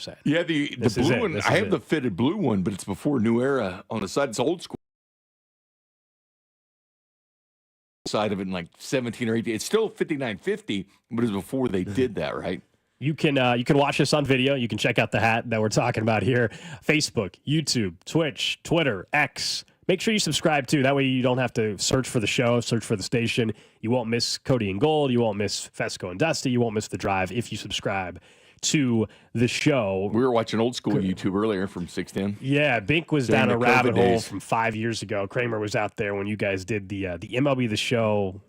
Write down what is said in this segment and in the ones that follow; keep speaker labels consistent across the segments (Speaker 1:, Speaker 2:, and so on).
Speaker 1: saying.
Speaker 2: Yeah, the blue one. I have the fitted blue one, but it's before New Era on the side. It's old school side of it in like 17 or 18. It's still 59.50, but it's before they did that, right?
Speaker 1: You can watch this on video. You can check out the hat that we're talking about here. Facebook, YouTube, Twitch, Twitter, X. Make sure you subscribe, too. That way you don't have to search for the show, search for the station. You won't miss Cody and Gold. You won't miss Fesco and Dusty. You won't miss The Drive if you subscribe to the show.
Speaker 2: We were watching old school YouTube earlier from 610.
Speaker 1: Yeah, Bink was down a rabbit hole from 5 years ago. Kramer was out there when you guys did the MLB The Show.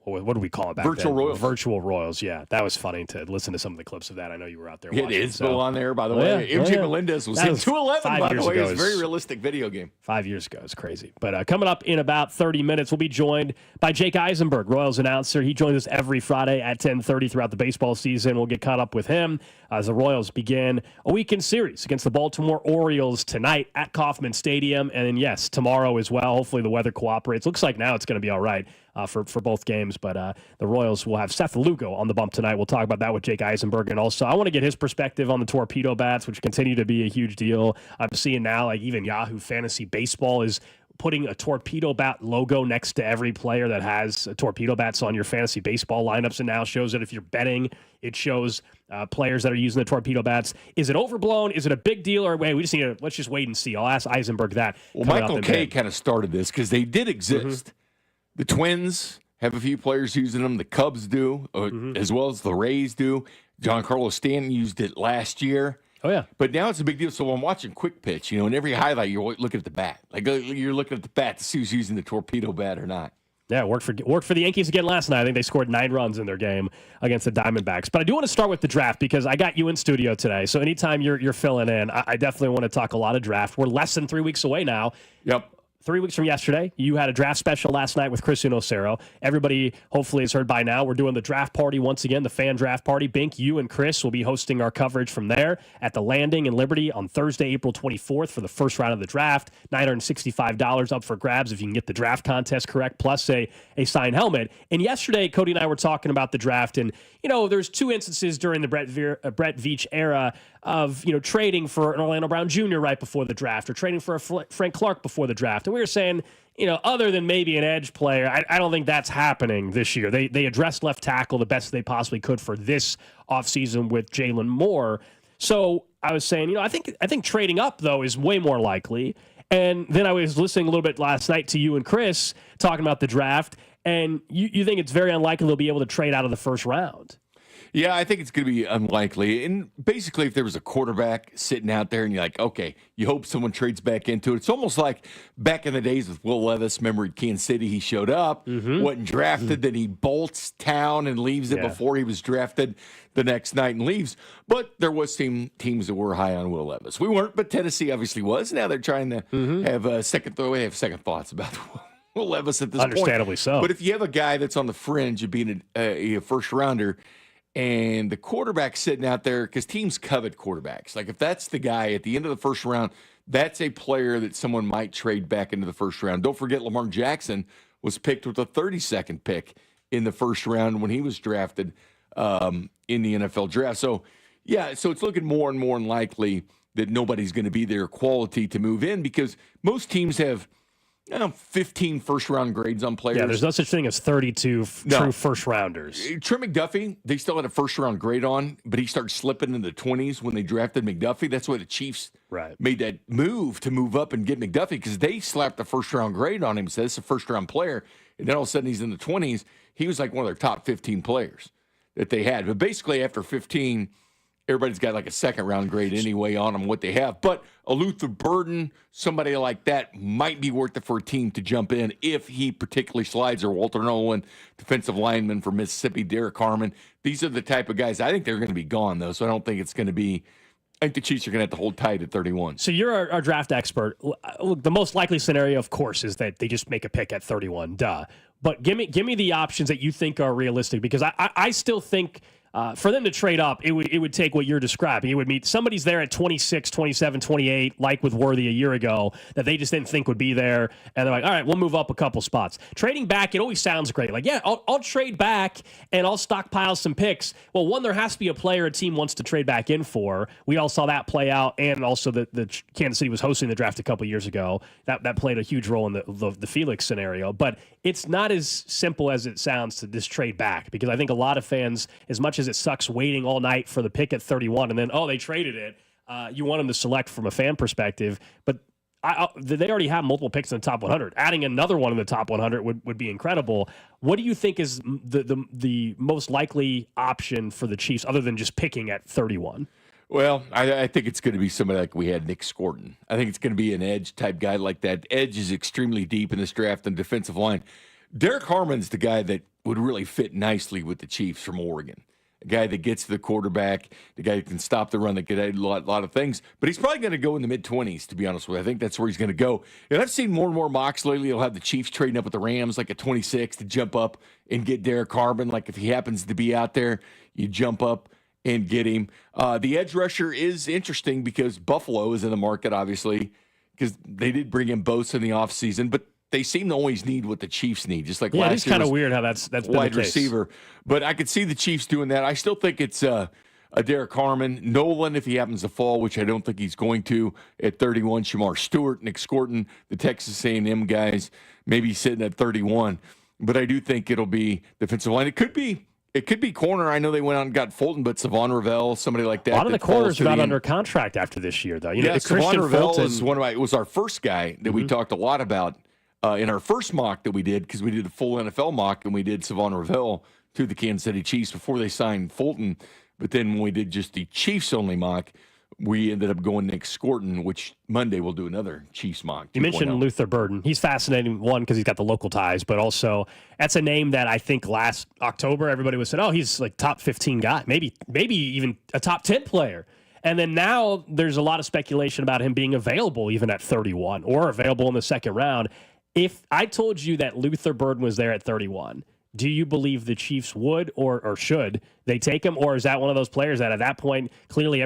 Speaker 1: What do we call it back
Speaker 2: Virtual
Speaker 1: then?
Speaker 2: Royals.
Speaker 1: Virtual Royals, yeah. That was funny to listen to some of the clips of that. I know you were out there watching.
Speaker 2: It is still on there, by the way.
Speaker 1: Yeah.
Speaker 2: MJ Melendez was in 211, by the way. It was a very realistic video game.
Speaker 1: 5 years ago. It's crazy. But coming up in about 30 minutes, we'll be joined by Jake Eisenberg, Royals announcer. He joins us every Friday at 10:30 throughout the baseball season. We'll get caught up with him as the Royals begin a weekend series against the Baltimore Orioles tonight at Kauffman Stadium. And then, yes, tomorrow as well. Hopefully the weather cooperates. Looks like now it's going to be all right for both games. But the Royals will have Seth Lugo on the bump tonight. We'll talk about that with Jake Eisenberg. And also, I want to get his perspective on the torpedo bats, which continue to be a huge deal. I'm seeing now, like, even Yahoo Fantasy Baseball is putting a torpedo bat logo next to every player that has a torpedo bat. So on your fantasy baseball lineups, and now shows that if you're betting, it shows players that are using the torpedo bats. Is it overblown? Is it a big deal? Or wait, we just need to, let's just wait and see. I'll ask Eisenberg that.
Speaker 2: Well, Michael Kay kind of started this because they did exist. The Twins have a few players using them. The Cubs do, as well as the Rays do. Giancarlo Stanton used it last year.
Speaker 1: Oh, yeah.
Speaker 2: But now it's a big deal. So I'm watching Quick Pitch, in every highlight, you're looking at the bat. Like, you're looking at the bat to see who's using the torpedo bat or not.
Speaker 1: Yeah, it worked for the Yankees again last night. I think they scored 9 runs in their game against the Diamondbacks. But I do want to start with the draft because I got you in studio today. So anytime you're filling in, I definitely want to talk a lot of draft. We're less than 3 weeks away now.
Speaker 2: Yep.
Speaker 1: 3 weeks from yesterday, you had a draft special last night with Chris Unocero. Everybody hopefully has heard by now. We're doing the draft party once again, the fan draft party. Bink, you and Chris will be hosting our coverage from there at the Landing in Liberty on Thursday, April 24th for the first round of the draft. $965 up for grabs if you can get the draft contest correct, plus a signed helmet. And yesterday, Cody and I were talking about the draft, and there's 2 instances during the Brett Veach era of trading for an Orlando Brown Jr. right before the draft or trading for a Frank Clark before the draft. And we were saying, other than maybe an edge player, I don't think that's happening this year. They addressed left tackle the best they possibly could for this offseason with Jalen Moore. So I was saying, I think trading up, though, is way more likely. And then I was listening a little bit last night to you and Chris talking about the draft, and you think it's very unlikely they'll be able to trade out of the first round.
Speaker 2: Yeah, I think it's going to be unlikely. And basically, if there was a quarterback sitting out there and you're like, okay, you hope someone trades back into it. It's almost like back in the days with Will Levis. Remember at Kansas City, he showed up, wasn't drafted, then he bolts town and leaves it before he was drafted the next night and leaves. But there was teams that were high on Will Levis. We weren't, but Tennessee obviously was. Now they're trying to have second thoughts about Will Levis at this point.
Speaker 1: Understandably so.
Speaker 2: But if you have a guy that's on the fringe of being a first rounder, and the quarterback sitting out there, because teams covet quarterbacks. Like, if that's the guy at the end of the first round, that's a player that someone might trade back into the first round. Don't forget, Lamar Jackson was picked with a 32nd pick in the first round when he was drafted in the NFL draft. So, yeah, so it's looking more and more unlikely that nobody's going to be there quality to move in because most teams have 15 first-round grades on players.
Speaker 1: Yeah, there's no such thing as 32 true first-rounders.
Speaker 2: Trent McDuffie, they still had a first-round grade on, but he started slipping in the 20s when they drafted McDuffie. That's why the Chiefs made that move to move up and get McDuffie because they slapped a first-round grade on him. So this is a first-round player, and then all of a sudden he's in the 20s. He was like one of their top 15 players that they had. But basically after 15, everybody's got like a second-round grade anyway on them, what they have. But a Luther Burden, somebody like that, might be worth it for a team to jump in if he particularly slides, or Walter Nolan, defensive lineman for Mississippi, Derek Harmon. These are the type of guys. I think they're going to be gone, though, so I don't think it's going to be – I think the Chiefs are going to have to hold tight at 31.
Speaker 1: So you're our draft expert. Look, the most likely scenario, of course, is that they just make a pick at 31. Duh. But give me the options that you think are realistic because I still think – For them to trade up, it would take what you're describing. It would mean somebody's there at 26, 27, 28, like with Worthy a year ago, that they just didn't think would be there. And they're like, all right, we'll move up a couple spots. Trading back, it always sounds great. Like, yeah, I'll trade back and I'll stockpile some picks. Well, one, there has to be a player a team wants to trade back in for. We all saw that play out. And also the Kansas City was hosting the draft a couple years ago. That played a huge role in the Felix scenario. But it's not as simple as it sounds to just trade back, because I think a lot of fans, as much as it sucks waiting all night for the pick at 31 and then, they traded it. You want them to select from a fan perspective, but they already have multiple picks in the top 100. Adding another one in the top 100 would be incredible. What do you think is the most likely option for the Chiefs other than just picking at 31?
Speaker 2: Well, I think it's going to be somebody like we had Nick Scorton. I think it's going to be an edge type guy like that. Edge is extremely deep in this draft and defensive line. Derek Harmon's the guy that would really fit nicely with the Chiefs from Oregon. A guy that gets to the quarterback, the guy that can stop the run, that can add a lot of things. But he's probably going to go in the mid-20s, to be honest with you. I think that's where he's going to go. And I've seen more and more mocks lately. He'll have the Chiefs trading up with the Rams like at 26 to jump up and get Derek Harmon. Like if he happens to be out there, you jump up and get him. The edge rusher is interesting because Buffalo is in the market, obviously, because they did bring in Bosa in the offseason, but they seem to always need what the Chiefs need, just like last year.
Speaker 1: It's kind of weird how that's been
Speaker 2: wide
Speaker 1: the case.
Speaker 2: Receiver. But I could see the Chiefs doing that. I still think it's a Derek Harmon. Nolan, if he happens to fall, which I don't think he's going to, at 31. Shamar Stewart, Nick Scorton, the Texas A&M guys, maybe sitting at 31. But I do think it'll be defensive line. It could be corner. I know they went out and got Fulton, but Savon Ravel, somebody like that.
Speaker 1: A lot of the corners are not under contract after this year, though.
Speaker 2: Savon Ravel was our first guy that we talked a lot about in our first mock that we did, because we did a full NFL mock and we did Savon Ravel to the Kansas City Chiefs before they signed Fulton. But then when we did just the Chiefs-only mock, we ended up going Nick Scorton, which Monday we'll do another Chiefs mock.
Speaker 1: You mentioned Luther Burden. He's fascinating, one, because he's got the local ties, but also that's a name that I think last October everybody was saying, he's like top 15 guy, maybe even a top 10 player. And then now there's a lot of speculation about him being available even at 31 or available in the second round. If I told you that Luther Burden was there at 31, do you believe the Chiefs would or should they take him? Or is that one of those players that at that point, clearly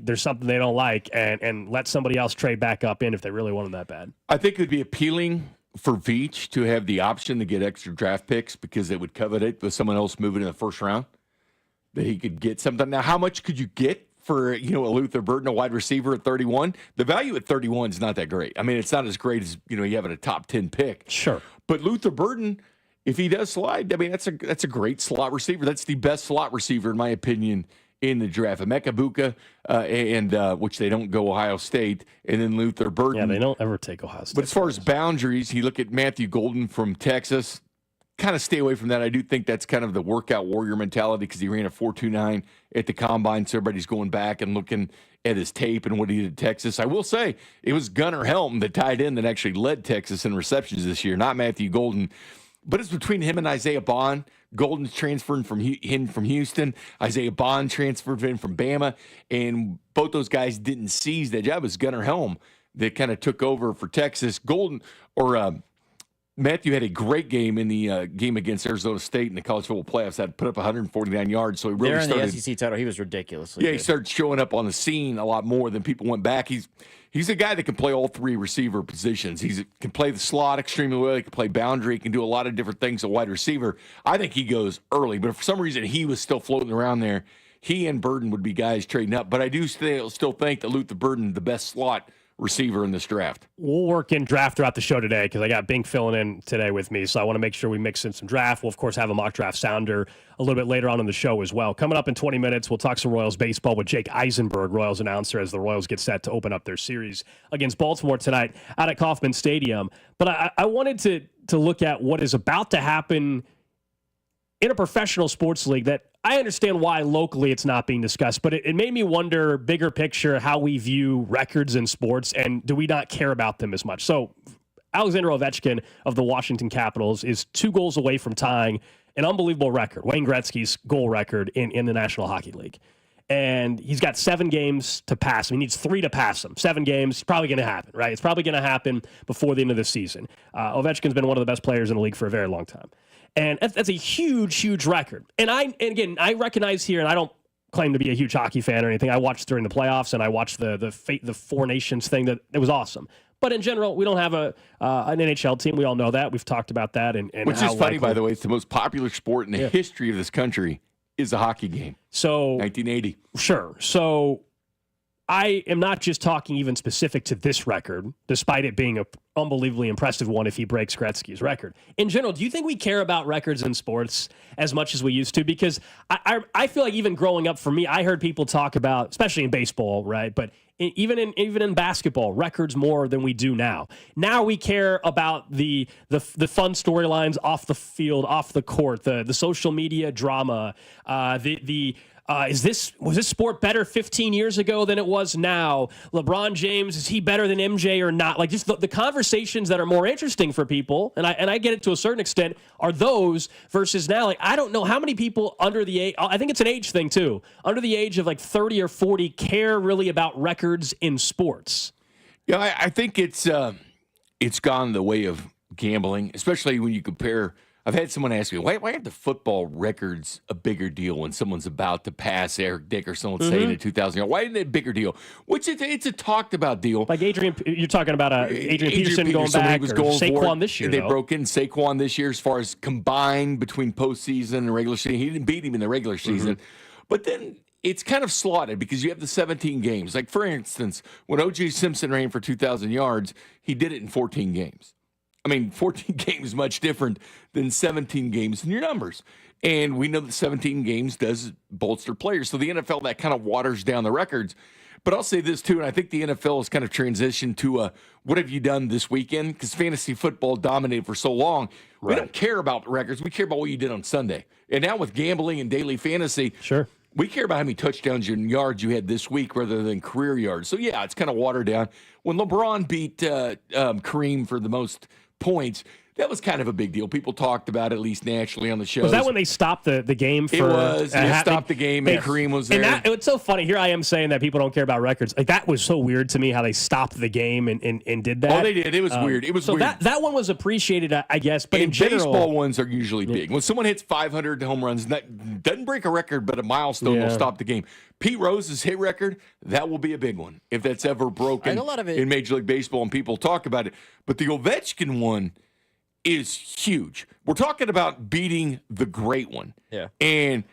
Speaker 1: there's something they don't like and let somebody else trade back up in if they really want him that bad?
Speaker 2: I think it would be appealing for Veach to have the option to get extra draft picks because they would covet it with someone else moving in the first round, that he could get something. Now, how much could you get for a Luther Burden, a wide receiver at 31? The value at 31 is not that great. I mean, it's not as great as you having a top 10 pick.
Speaker 1: Sure,
Speaker 2: but Luther Burden, if he does slide, I mean, that's a great slot receiver. That's the best slot receiver in my opinion in the draft. Emeka Buka, and which they don't go Ohio State, and then Luther Burden.
Speaker 1: Yeah, they don't ever take Ohio State.
Speaker 2: But as far as boundaries, you look at Matthew Golden from Texas. Kind of stay away from that. I do think that's kind of the workout warrior mentality because he ran a 4.29 at the combine, so everybody's going back and looking at his tape and what he did at Texas. I will say it was Gunnar Helm, the tight end, that actually led Texas in receptions this year, not Matthew Golden. But it's between him and Isaiah Bond. Golden's transferring from Houston. Isaiah Bond transferred in from Bama. And both those guys didn't seize that job. It was Gunnar Helm that kind of took over for Texas. Matthew had a great game in the game against Arizona State in the college football playoffs. Had put up 149 yards, so he really started.
Speaker 3: In the SEC title, he was ridiculously good.
Speaker 2: He started showing up on the scene a lot more than people went back. He's a guy that can play all three receiver positions. He can play the slot extremely well. He can play boundary. He can do a lot of different things at wide receiver. I think he goes early, but if for some reason he was still floating around there, he and Burden would be guys trading up. But I do still think that Luther Burden, the best slot receiver in this draft.
Speaker 1: We'll work in draft throughout the show today because I got Bink filling in today with me, so I want to make sure we mix in some draft. We'll, of course, have a mock draft sounder a little bit later on in the show as well. Coming up in 20 minutes, we'll talk some Royals baseball with Jake Eisenberg, Royals announcer, as the Royals get set to open up their series against Baltimore tonight out at Kauffman Stadium. But I wanted to look at what is about to happen in a professional sports league that I understand why locally it's not being discussed, but it made me wonder, bigger picture, how we view records in sports, and do we not care about them as much? So Alexander Ovechkin of the Washington Capitals is 2 goals away from tying an unbelievable record, Wayne Gretzky's goal record in the National Hockey League. and he's got 7 games to pass him. He needs 3 to pass him. 7 games, probably going to happen, right? It's probably going to happen before the end of the season. Ovechkin's been one of the best players in the league for a very long time. And that's a huge, huge record. And again, I recognize here, and I don't claim to be a huge hockey fan or anything. I watched during the playoffs, and I watched the Four Nations thing. That it was awesome. But in general, we don't have an NHL team. We all know that. We've talked about that. And
Speaker 2: which is funny, by the way. It's the most popular sport in the history of this country is a hockey game.
Speaker 1: So
Speaker 2: 1980.
Speaker 1: Sure. So I am not just talking even specific to this record, despite it being an unbelievably impressive one if he breaks Gretzky's record. In general, do you think we care about records in sports as much as we used to? Because I feel like even growing up for me, I heard people talk about, especially in baseball, right? But even in basketball, records more than we do now. Now we care about the fun storylines off the field, off the court, the social media drama, was this sport better 15 years ago than it was now? LeBron James, is he better than MJ or not? Like just the conversations that are more interesting for people, and I get it to a certain extent, are those versus now. Like I don't know how many people under the age, I think it's an age thing too, under the age of like 30 or 40 care really about records in sports.
Speaker 2: Yeah, I think it's gone the way of gambling, especially when you compare. I've had someone ask me, why are the football records a bigger deal when someone's about to pass Eric Dickerson, let's say, in a 2000 yard? Why isn't it a bigger deal? Which it's a talked about deal.
Speaker 1: Like you're talking about Adrian Peterson going back,
Speaker 2: was
Speaker 1: or
Speaker 2: going
Speaker 1: Saquon this year.
Speaker 2: They broke in Saquon this year as far as combined between postseason and regular season. He didn't beat him in the regular season. But then it's kind of slotted because you have the 17 games. Like, for instance, when O.J. Simpson ran for 2,000 yards, he did it in 14 games. I mean, 14 games is much different than 17 games in your numbers. And we know that 17 games does bolster players. So the NFL, that kind of waters down the records. But I'll say this, too, and I think the NFL has kind of transitioned to what have you done this weekend? Because fantasy football dominated for so long. Right. We don't care about records. We care about what you did on Sunday. And now with gambling and daily fantasy,
Speaker 1: sure,
Speaker 2: we care about how many touchdowns and yards you had this week rather than career yards. So, yeah, it's kind of watered down. When LeBron beat Kareem for the most points, that was kind of a big deal. People talked about it, at least nationally on the show.
Speaker 1: Was that when they stopped the game?
Speaker 2: It was. They stopped the game, and Kareem was there.
Speaker 1: And it's so funny. Here I am saying that people don't care about records. Like that was so weird to me how they stopped the game and did that.
Speaker 2: Oh, they did. It was weird. It was
Speaker 1: so
Speaker 2: weird.
Speaker 1: That one was appreciated, I guess. But in general,
Speaker 2: baseball ones are usually big. When someone hits 500 home runs, that doesn't break a record, but a milestone will stop the game. Pete Rose's hit record, that will be a big one if that's ever broken in Major League Baseball and people talk about it. But the Ovechkin one is huge. We're talking about beating the great one.
Speaker 3: Yeah.
Speaker 2: And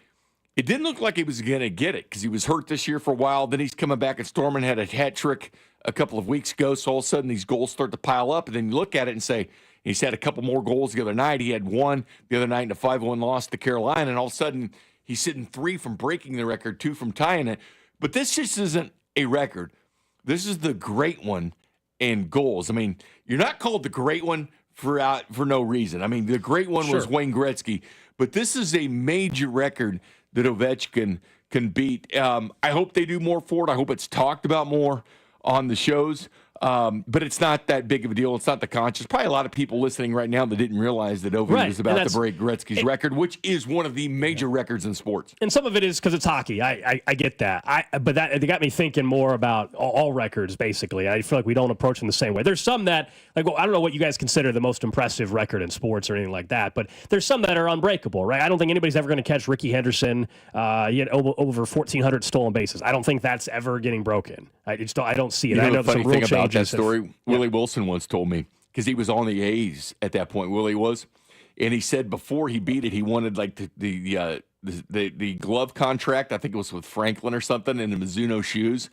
Speaker 2: it didn't look like he was going to get it because he was hurt this year for a while. Then he's coming back, and Storman had a hat trick a couple of weeks ago. So all of a sudden these goals start to pile up. And then you look at it and say, he's had a couple more goals the other night. He had one the other night in a 5-1 loss to Carolina. And all of a sudden he's sitting 3 from breaking the record, 2 from tying it. But this just isn't a record. This is the great one in goals. I mean, you're not called the great one for no reason. I mean, the great one was Wayne Gretzky, but this is a major record that Ovechkin can beat. I hope they do more for it. I hope it's talked about more on the shows. But it's not that big of a deal. It's not the conscious. Probably a lot of people listening right now that didn't realize that Ovi was about to break Gretzky's record, which is one of the major records in sports.
Speaker 1: And some of it is because it's hockey. I get that. But it got me thinking more about all records, basically. I feel like we don't approach them the same way. There's some that, like, well, I don't know what you guys consider the most impressive record in sports or anything like that, but there's some that are unbreakable, right? I don't think anybody's ever going to catch Ricky Henderson. He had over 1,400 stolen bases. I don't think that's ever getting broken. I don't see it.
Speaker 2: I
Speaker 1: know
Speaker 2: the funny thing about that story, Willie Wilson once told me, because he was on the A's at that point, Willie was, and he said before he beat it, he wanted like the glove contract. I think it was with Franklin or something, and the Mizuno shoes.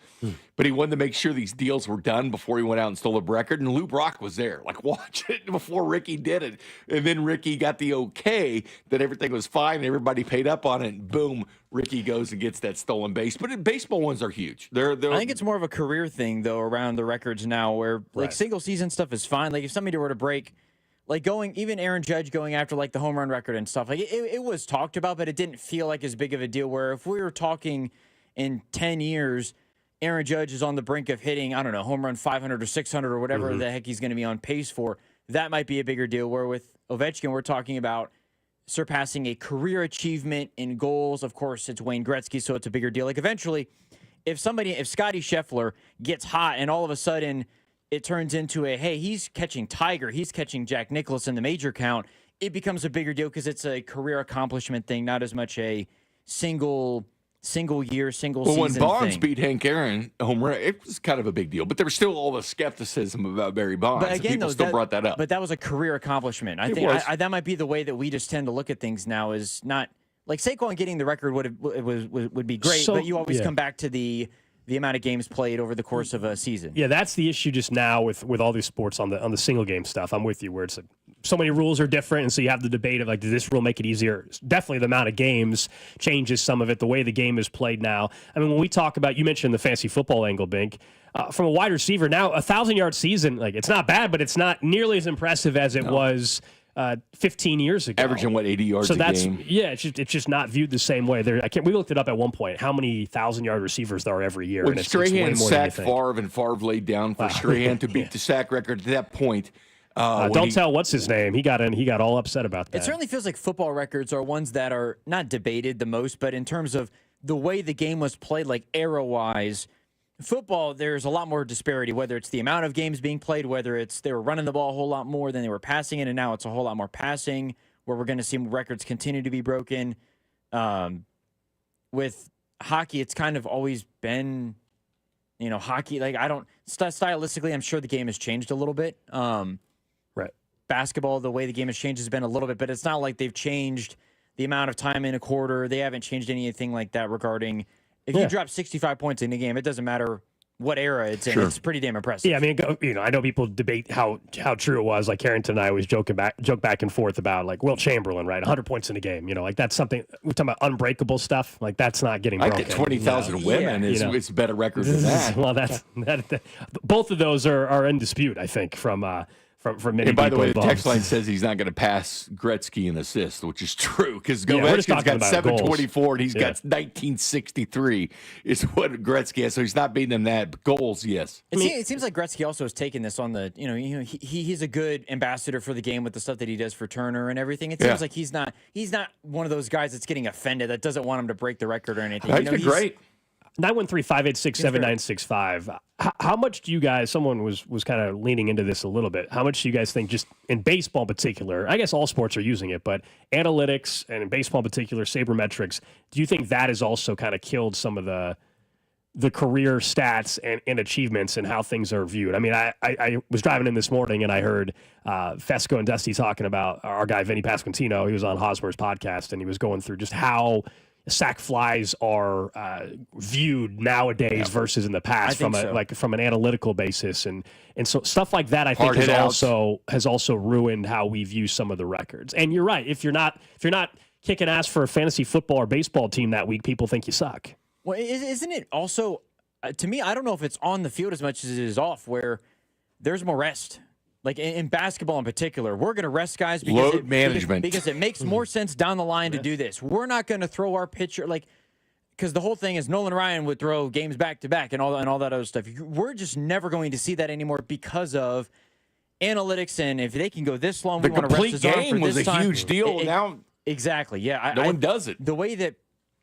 Speaker 2: But he wanted to make sure these deals were done before he went out and stole a record. And Lou Brock was there, like, watch it before Ricky did it. And then Ricky got the okay that everything was fine and everybody paid up on it. And boom, Ricky goes and gets that stolen base. But baseball ones are huge. They're
Speaker 3: I think it's more of a career thing, though, around the records now where, like, single season stuff is fine. Like, if somebody were to break, like, even Aaron Judge going after, like, the home run record and stuff, like, it was talked about, but it didn't feel like as big of a deal. Where if we were talking in 10 years, Aaron Judge is on the brink of hitting, I don't know, home run 500 or 600 or whatever the heck he's going to be on pace for, that might be a bigger deal. Where with Ovechkin, we're talking about surpassing a career achievement in goals. Of course, it's Wayne Gretzky, so it's a bigger deal. Like eventually, if Scotty Scheffler gets hot and all of a sudden it turns into hey, he's catching Tiger, he's catching Jack Nicklaus in the major count, it becomes a bigger deal because it's a career accomplishment thing, not as much a single year, single season
Speaker 2: when Bonds
Speaker 3: thing.
Speaker 2: beat Hank Aaron home run, it was kind of a big deal. But there was still all the skepticism about Barry Bonds.
Speaker 3: But again,
Speaker 2: people still brought that up.
Speaker 3: But that was a career accomplishment. I think that might be the way that we just tend to look at things now. Is not like Saquon getting the record would be great, but you always come back to the amount of games played over the course of a season.
Speaker 1: Yeah, that's the issue just now with all these sports on the single game stuff. I'm with you where it's so many rules are different, and so you have the debate of like, does this rule make it easier? Definitely the amount of games changes some of it, the way the game is played now. I mean, when we talk about, you mentioned the fantasy football angle, Bink, from a wide receiver, now a 1,000-yard season, like it's not bad, but it's not nearly as impressive as it was 15 years ago.
Speaker 2: Averaging, 80 yards a game?
Speaker 1: Yeah, it's just not viewed the same way. We looked it up at one point, how many 1,000-yard receivers there are every year.
Speaker 2: When Strahan sacked Favre and Favre laid down for Strahan to beat the sack record at that point.
Speaker 1: Don't tell what's his name. He got all upset about that.
Speaker 3: It certainly feels like football records are ones that are not debated the most, but in terms of the way the game was played, like era-wise, football, there's a lot more disparity, whether it's the amount of games being played, whether it's they were running the ball a whole lot more than they were passing it, and now it's a whole lot more passing, where we're going to see records continue to be broken. With hockey, it's kind of always been, hockey. Like stylistically, I'm sure the game has changed a little bit.
Speaker 1: Right.
Speaker 3: Basketball, the way the game has changed has been a little bit, but it's not like they've changed the amount of time in a quarter. They haven't changed anything like that regarding if you drop 65 points in a game, it doesn't matter what era it's in. Sure. It's pretty damn impressive.
Speaker 1: Yeah, I mean, I know people debate how true it was. Like Carrington and I always joke back and forth about like Wilt Chamberlain, right? 100 points in a game. Like that's something we're talking about unbreakable stuff. Like that's not getting broken.
Speaker 2: I get 20,000 women is a better record than that.
Speaker 1: Well, both of those are in dispute, I think, from many people.
Speaker 2: And by the way, the text line says he's not going to pass Gretzky in assist, which is true because Ovechkin's got 724 and he's got 1963 is what Gretzky has. So he's not beating him that. But goals, yes.
Speaker 3: It seems like Gretzky also has taken this on the, he's a good ambassador for the game with the stuff that he does for Turner and everything. It seems like he's not one of those guys that's getting offended that doesn't want him to break the record or anything.
Speaker 2: He's been great.
Speaker 1: 913-586-7965. How much do you guys, someone was kind of leaning into this a little bit, how much do you guys think just in baseball in particular, I guess all sports are using it, but analytics and in baseball in particular, sabermetrics, do you think that has also kind of killed some of the career stats and achievements and how things are viewed? I mean, I was driving in this morning and I heard Fesco and Dusty talking about our guy, Vinny Pasquantino. He was on Hosmer's podcast and he was going through just how sack flies are viewed nowadays versus in the past from an analytical basis, and so stuff like that I think has also ruined how we view some of the records. And you're right, if you're not kicking ass for a fantasy football or baseball team that week, people think you suck.
Speaker 3: Well, isn't it also to me? I don't know if it's on the field as much as it is off, where there's more rest. Like in basketball in particular, we're going to rest guys because because it makes more sense down the line to do this. We're not going to throw our pitcher because the whole thing is Nolan Ryan would throw games back to back and all that other stuff. We're just never going to see that anymore because of analytics, and if they can go this long, we want to rest his arm for this time.
Speaker 2: The complete game was a huge deal. Now,
Speaker 3: exactly, yeah.
Speaker 2: No one does it.
Speaker 3: The way that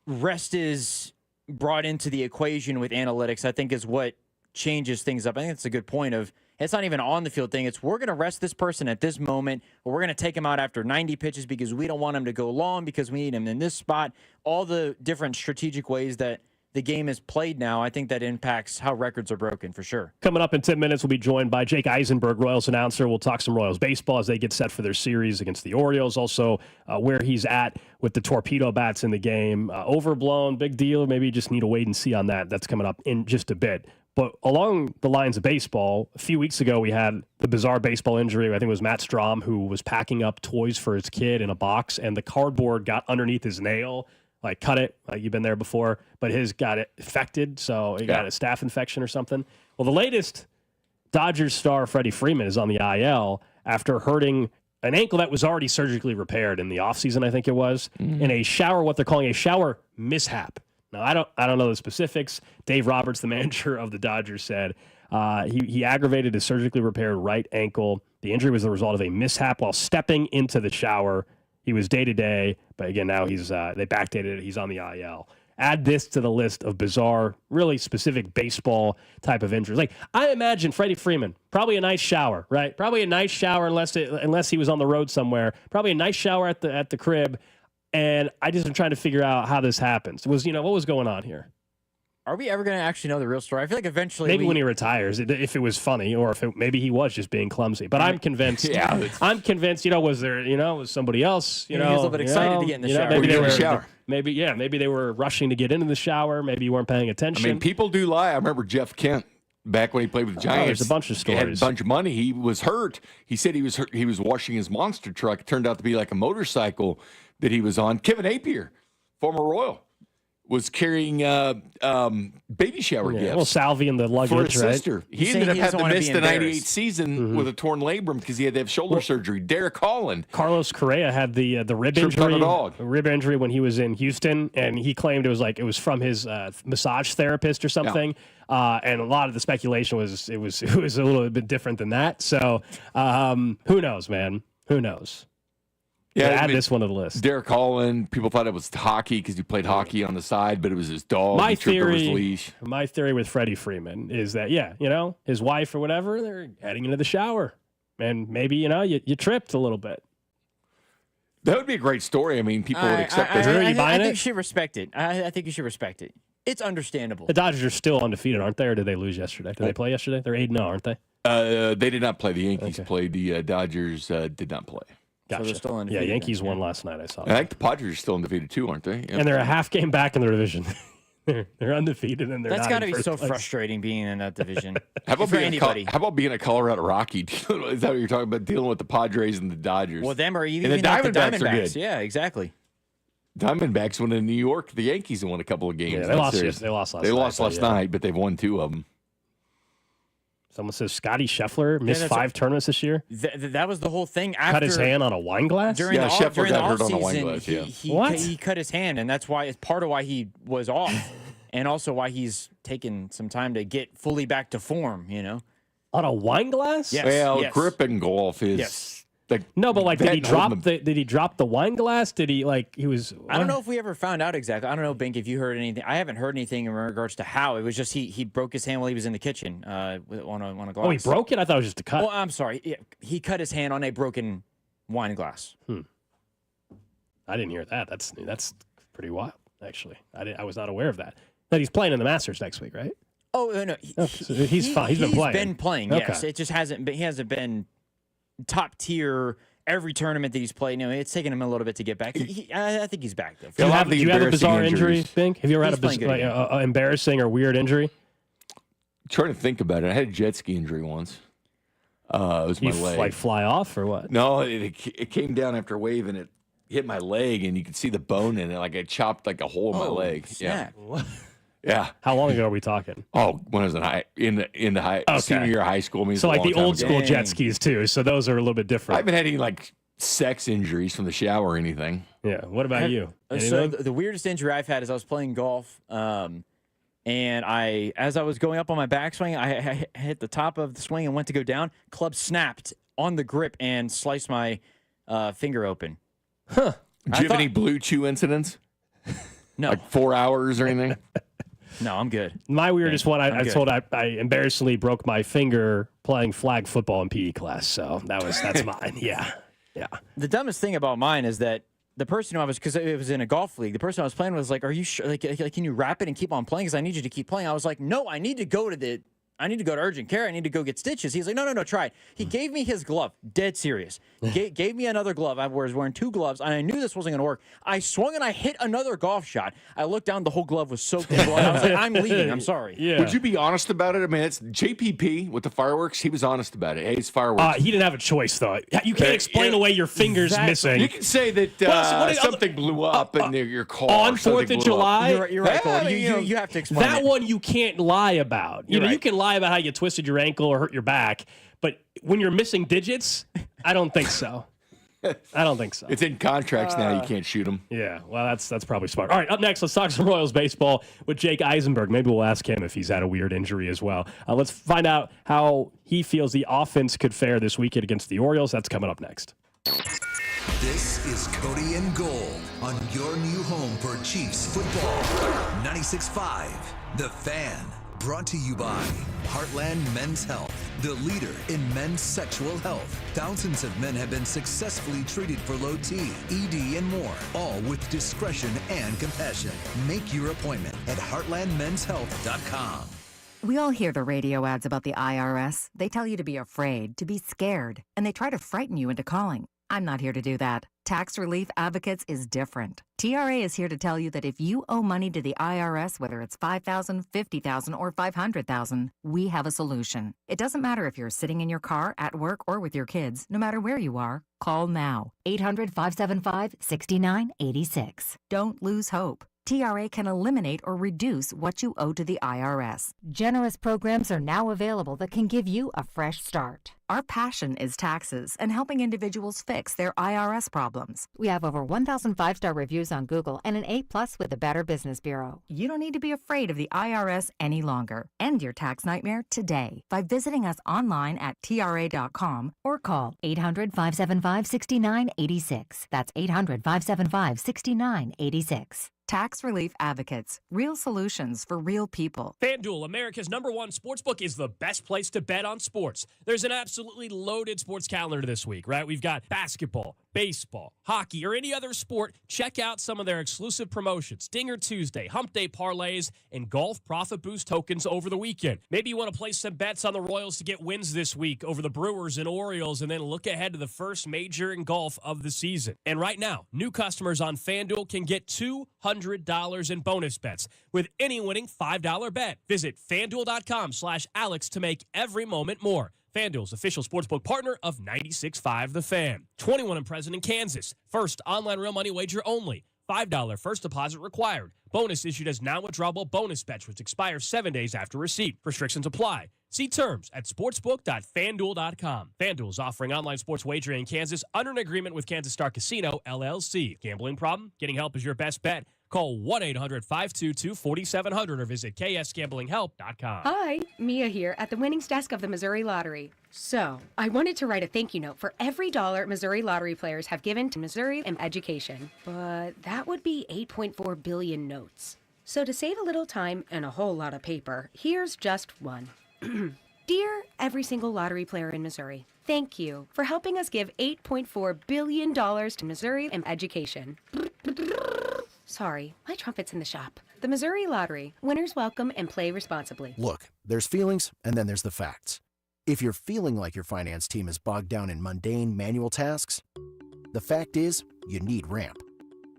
Speaker 3: rest is brought into the equation with analytics, I think, is what changes things up. I think that's a good point of. It's not even on the field thing. It's we're going to rest this person at this moment, or we're going to take him out after 90 pitches because we don't want him to go long because we need him in this spot. All the different strategic ways that the game is played now, I think that impacts how records are broken for sure.
Speaker 1: Coming up in 10 minutes, we'll be joined by Jake Eisenberg, Royals announcer. We'll talk some Royals baseball as they get set for their series against the Orioles. Also, where he's at with the torpedo bats in the game. Overblown, big deal. Maybe you just need to wait and see on that. That's coming up in just a bit. But along the lines of baseball, a few weeks ago we had the bizarre baseball injury. I think it was Matt Strom who was packing up toys for his kid in a box, and the cardboard got underneath his nail, like cut it, like you've been there before, but his got it infected, so he got a staph infection or something. Well, the latest, Dodgers star Freddie Freeman is on the IL after hurting an ankle that was already surgically repaired in the offseason, I think it was, in a shower, what they're calling a shower mishap. Now, I don't know the specifics. Dave Roberts, the manager of the Dodgers, said he aggravated his surgically repaired right ankle. The injury was the result of a mishap while stepping into the shower. He was day-to-day, but again, now he's they backdated it. He's on the IL. Add this to the list of bizarre, really specific baseball type of injuries. Like, I imagine Freddie Freeman, probably a nice shower, right? Probably a nice shower unless he was on the road somewhere. Probably a nice shower at the crib. And I just am trying to figure out how this happens. What was going on here?
Speaker 3: Are we ever going to actually know the real story? I feel like eventually
Speaker 1: maybe when he retires, if it was funny, or if maybe he was just being clumsy. But I'm convinced. I'm convinced. Was somebody else?
Speaker 3: He was a little bit excited to get in the shower.
Speaker 2: Maybe they were
Speaker 1: maybe they were rushing to get into the shower. Maybe you weren't paying attention.
Speaker 2: I mean, people do lie. I remember Jeff Kent back when he played with the Giants.
Speaker 1: There's a bunch of stories.
Speaker 2: He had a bunch of money. He was hurt. He said he was hurt. He was washing his monster truck. It turned out to be like a motorcycle that he was on. Kevin Napier, former Royal, was carrying baby shower gifts.
Speaker 1: Well, Salvi and the luggage,
Speaker 2: for his
Speaker 1: right?
Speaker 2: sister. He ended up having to miss the 98 season with a torn labrum because he had to have shoulder surgery. Derek Holland.
Speaker 1: Carlos Correa had the rib injury when he was in Houston, and he claimed it was from his massage therapist or something. Yeah. And a lot of the speculation was it was a little bit different than that. So who knows, man? Who knows? Yeah, add this one to the list.
Speaker 2: Derek Holland, people thought it was hockey because he played hockey on the side, but it was his dog.
Speaker 1: My
Speaker 2: he tripped over his leash.
Speaker 1: My theory with Freddie Freeman is that, his wife or whatever, they're heading into the shower. And maybe, you tripped a little bit.
Speaker 2: That would be a great story. I mean, people would accept it.
Speaker 3: I think you should respect it. I think you should respect it. It's understandable.
Speaker 1: The Dodgers are still undefeated, aren't they? Or did they lose yesterday? Did they play yesterday? They're 8-0, aren't they?
Speaker 2: They did not play. The Yankees played. The Dodgers did not play.
Speaker 1: Gotcha.
Speaker 3: So they're still undefeated.
Speaker 1: Yeah, Yankees won last night. I saw.
Speaker 2: I think the Padres are still undefeated too, aren't they? Yeah.
Speaker 1: And they're a half game back in their division. They're undefeated, and
Speaker 3: that's got to be so
Speaker 1: place.
Speaker 3: Frustrating being in that division.
Speaker 2: How about being a Colorado Rocky? Is that what you're talking about? Dealing with the Padres and the Dodgers?
Speaker 3: Well, them or even the Diamondbacks
Speaker 2: are good.
Speaker 3: Yeah, exactly.
Speaker 2: Diamondbacks went to New York. The Yankees have won a couple of games.
Speaker 1: Yeah, they lost last
Speaker 2: night, but they've won 2 of them.
Speaker 1: Someone says Scotty Scheffler missed 5 tournaments this year.
Speaker 3: That was the whole thing.
Speaker 1: Cut his hand on a wine glass?
Speaker 2: Scheffler got hurt on a wine glass,
Speaker 3: he cut his hand, and that's why it's part of why he was off, and also why he's taken some time to get fully back to form,
Speaker 1: On a wine glass?
Speaker 3: Yes.
Speaker 2: Well, grip in golf is...
Speaker 3: Yes.
Speaker 1: No, but did he drop the wine glass? Did he he was?
Speaker 3: I don't know if we ever found out exactly. I don't know, Bink, if you heard anything. I haven't heard anything in regards to how. It was just he broke his hand while he was in the kitchen on a glass.
Speaker 1: Oh, he broke it? I thought it was just a cut.
Speaker 3: Oh, I'm sorry. Yeah, he cut his hand on a broken wine glass.
Speaker 1: I didn't hear that. That's pretty wild, actually. I was not aware of that. But he's playing in the Masters next week, right?
Speaker 3: Oh no,
Speaker 1: he's fine. He's been playing.
Speaker 3: He's been playing. Yes, it just hasn't been. He hasn't been top tier every tournament that he's played. It's taken him a little bit to get back. I think he's back though.
Speaker 1: Do you have a bizarre injury, Bink? Have you ever had a embarrassing or weird injury?
Speaker 2: I'm trying to think about it. I had a jet ski injury once. It was my leg.
Speaker 1: Fly off or what?
Speaker 2: No, it came down after a wave and it hit my leg, and you could see the bone in it. Like I chopped a hole in my leg.
Speaker 3: Snap.
Speaker 2: Yeah. Yeah.
Speaker 1: How long ago are we talking?
Speaker 2: Oh, when I was in the senior year of high school.
Speaker 1: So the old school jet skis too. So those are a little bit different.
Speaker 2: I haven't had any sex injuries from the shower or anything.
Speaker 1: Yeah. What about you?
Speaker 3: So the weirdest injury I've had is I was playing golf, and as I was going up on my backswing, I hit the top of the swing and went to go down. Club snapped on the grip and sliced my finger open.
Speaker 2: Huh. Do you have any Blue Chew incidents?
Speaker 3: No.
Speaker 2: 4 hours or anything?
Speaker 3: No, I'm good.
Speaker 1: My weirdest one, I told I embarrassingly broke my finger playing flag football in PE class. So that's mine. Yeah.
Speaker 3: The dumbest thing about mine is that the person who I was, because it was in a golf league, the person I was playing was like, "Are you sure? Can you wrap it and keep on playing? Because I need you to keep playing." I was like, "No, I need to go to urgent care. I need to go get stitches." He's like, no, try it. He gave me his glove. Dead serious. Gave me another glove. I was wearing 2 gloves, and I knew this wasn't going to work. I swung, and I hit another golf shot. I looked down. The whole glove was soaked in blood. I was like, I'm leaving. I'm sorry.
Speaker 2: Yeah. Would you be honest about it? I mean, it's JPP with the fireworks. He was honest about it. Hey, it's fireworks.
Speaker 1: He didn't have a choice, though. You can't explain away your fingers missing.
Speaker 2: You can say that something blew up in your car.
Speaker 1: On 4th of July?
Speaker 3: You're right, Cole. You have to explain
Speaker 1: that one you can't lie about. You can lie about how you twisted your ankle or hurt your back, but when you're missing digits, I don't think so. I don't think so.
Speaker 2: It's in contracts now. You can't shoot them.
Speaker 1: Yeah, well, that's probably smart. All right, up next, let's talk some Royals baseball with Jake Eisenberg. Maybe we'll ask him if he's had a weird injury as well. Let's find out how he feels the offense could fare this weekend against the Orioles. That's coming up next.
Speaker 4: This is Cody and Gold on your new home for Chiefs football. 96.5, The Fan. Brought to you by Heartland Men's Health, the leader in men's sexual health. Thousands of men have been successfully treated for low T, ED, and more, all with discretion and compassion. Make your appointment at heartlandmenshealth.com.
Speaker 5: We all hear the radio ads about the IRS. They tell you to be afraid, to be scared, and they try to frighten you into calling. I'm not here to do that. Tax Relief Advocates is different. TRA is here to tell you that if you owe money to the IRS, whether it's $5,000, $50,000, or $500,000, we have a solution. It doesn't matter if you're sitting in your car, at work, or with your kids. No matter where you are, call now. 800-575-6986. Don't lose hope. TRA can eliminate or reduce what you owe to the IRS.
Speaker 6: Generous programs are now available that can give you a fresh start.
Speaker 5: Our passion is taxes and helping individuals fix their IRS problems.
Speaker 6: We have over 1,000 five-star reviews on Google and an A+ with the Better Business Bureau.
Speaker 5: You don't need to be afraid of the IRS any longer. End your tax nightmare today by visiting us online at TRA.com or call 800-575-6986. That's 800-575-6986. Tax Relief Advocates. Real solutions for real people.
Speaker 1: FanDuel, America's #1 sportsbook, is the best place to bet on sports. There's an absolutely loaded sports calendar this week, right? We've got basketball, baseball, hockey, or any other sport. Check out some of their exclusive promotions: Dinger Tuesday, Hump Day parlays, and golf profit boost tokens over the weekend. Maybe you want to place some bets on the Royals to get wins this week over the Brewers and Orioles, and then look ahead to the first major in golf of the season. And right now, new customers on FanDuel can get $200 in bonus bets with any winning $5 bet. Visit FanDuel.com/Alex to make every moment more. FanDuel's official sportsbook partner of 96.5 The Fan. 21 and present in Kansas. First online real money wager only. $5 first deposit required. Bonus issued as non-withdrawable bonus bets, which expire 7 days after receipt. Restrictions apply. See terms at sportsbook.fanduel.com. FanDuel is offering online sports wagering in Kansas under an agreement with Kansas Star Casino, LLC. Gambling problem? Getting help is your best bet. Call 1-800-522-4700 or visit ksgamblinghelp.com.
Speaker 7: Hi, Mia here at the winnings desk of the Missouri Lottery. So, I wanted to write a thank you note for every dollar Missouri Lottery players have given to Missouri and education, but that would be 8.4 billion notes. So to save a little time and a whole lot of paper, here's just one. Dear every single lottery player in Missouri, thank you for helping us give $8.4 billion to Missouri and education. Sorry, my trumpet's in the shop. The Missouri Lottery. Winners welcome and play responsibly.
Speaker 8: Look, there's feelings and then there's the facts. If you're feeling like your finance team is bogged down in mundane manual tasks, the fact is you need Ramp.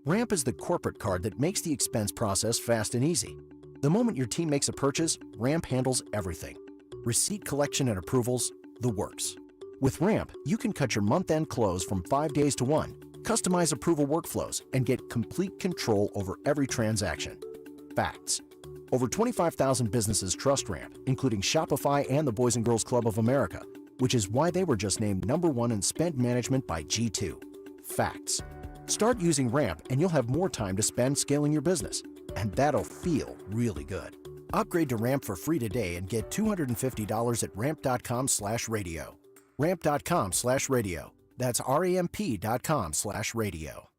Speaker 8: Ramp is the corporate card that makes the expense process fast and easy. The moment your team makes a purchase, Ramp handles everything. Receipt collection and approvals, the works. With Ramp, you can cut your month-end close from 5 days to 1, customize approval workflows, and get complete control over every transaction. Facts. Over 25,000 businesses trust Ramp, including Shopify and the Boys and Girls Club of America, which is why they were just named #1 in spend management by G2. Facts. Start using Ramp and you'll have more time to spend scaling your business. And that'll feel really good. Upgrade to Ramp for free today and get $250 at ramp.com/radio. Ramp.com/radio. That's ramp.com/radio.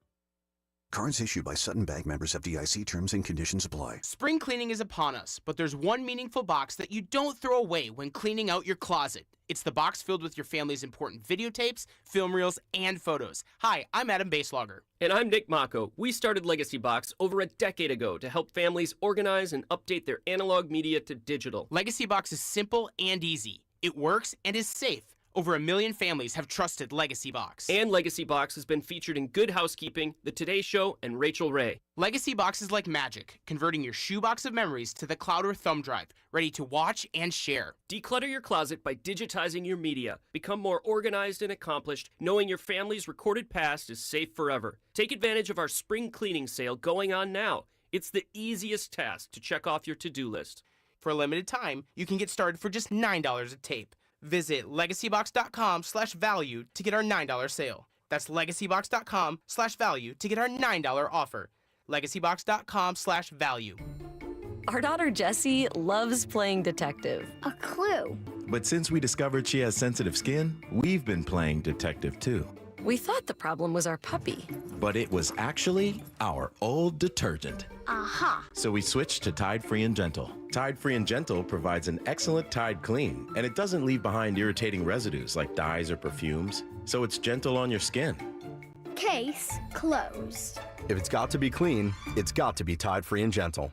Speaker 9: Cards issued by Sutton Bank, members of FDIC. Terms and conditions apply.
Speaker 10: Spring cleaning is upon us, but there's one meaningful box that you don't throw away when cleaning out your closet. It's the box filled with your family's important videotapes, film reels, and photos. Hi, I'm Adam Baselogger.
Speaker 11: And I'm Nick Mako. We started Legacy Box over a decade ago to help families organize and update their analog media to digital.
Speaker 10: Legacy Box is simple and easy. It works and is safe. Over 1 million families have trusted Legacy Box.
Speaker 11: And Legacy Box has been featured in Good Housekeeping, The Today Show, and Rachel Ray.
Speaker 10: Legacy Box is like magic, converting your shoebox of memories to the cloud or thumb drive, ready to watch and share.
Speaker 11: Declutter your closet by digitizing your media. Become more organized and accomplished, knowing your family's recorded past is safe forever. Take advantage of our spring cleaning sale going on now. It's the easiest task to check off your to-do list.
Speaker 10: For a limited time, you can get started for just $9 a tape. Visit legacybox.com/value to get our $9 sale. That's legacybox.com/value to get our $9 offer. legacybox.com/value.
Speaker 12: Our daughter Jessie loves playing detective.
Speaker 13: A clue.
Speaker 14: But since we discovered she has sensitive skin, we've been playing detective too.
Speaker 12: We thought the problem was our puppy.
Speaker 13: But it was actually our old detergent.
Speaker 14: Aha!
Speaker 13: So we switched to Tide Free and Gentle. Tide Free and Gentle provides an excellent Tide clean, and it doesn't leave behind irritating residues like dyes or perfumes, so it's gentle on your skin.
Speaker 14: Case closed.
Speaker 8: If it's got to be clean, it's got to be Tide Free and Gentle.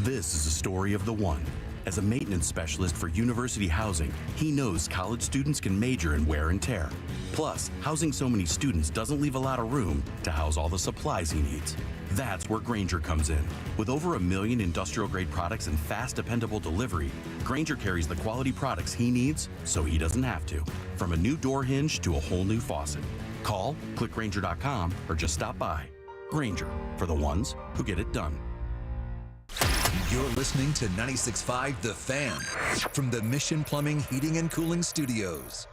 Speaker 15: This is the story of the one. As a maintenance specialist for university housing, he knows college students can major in wear and tear. Plus, housing so many students doesn't leave a lot of room to house all the supplies he needs. That's where Grainger comes in. With over 1 million industrial-grade products and fast, dependable delivery, Grainger carries the quality products he needs so he doesn't have to. From a new door hinge to a whole new faucet. Call, click Grainger.com, or just stop by. Grainger, for the ones who get it done.
Speaker 4: You're listening to 96.5 The Fan from the Mission Plumbing, Heating, and Cooling Studios.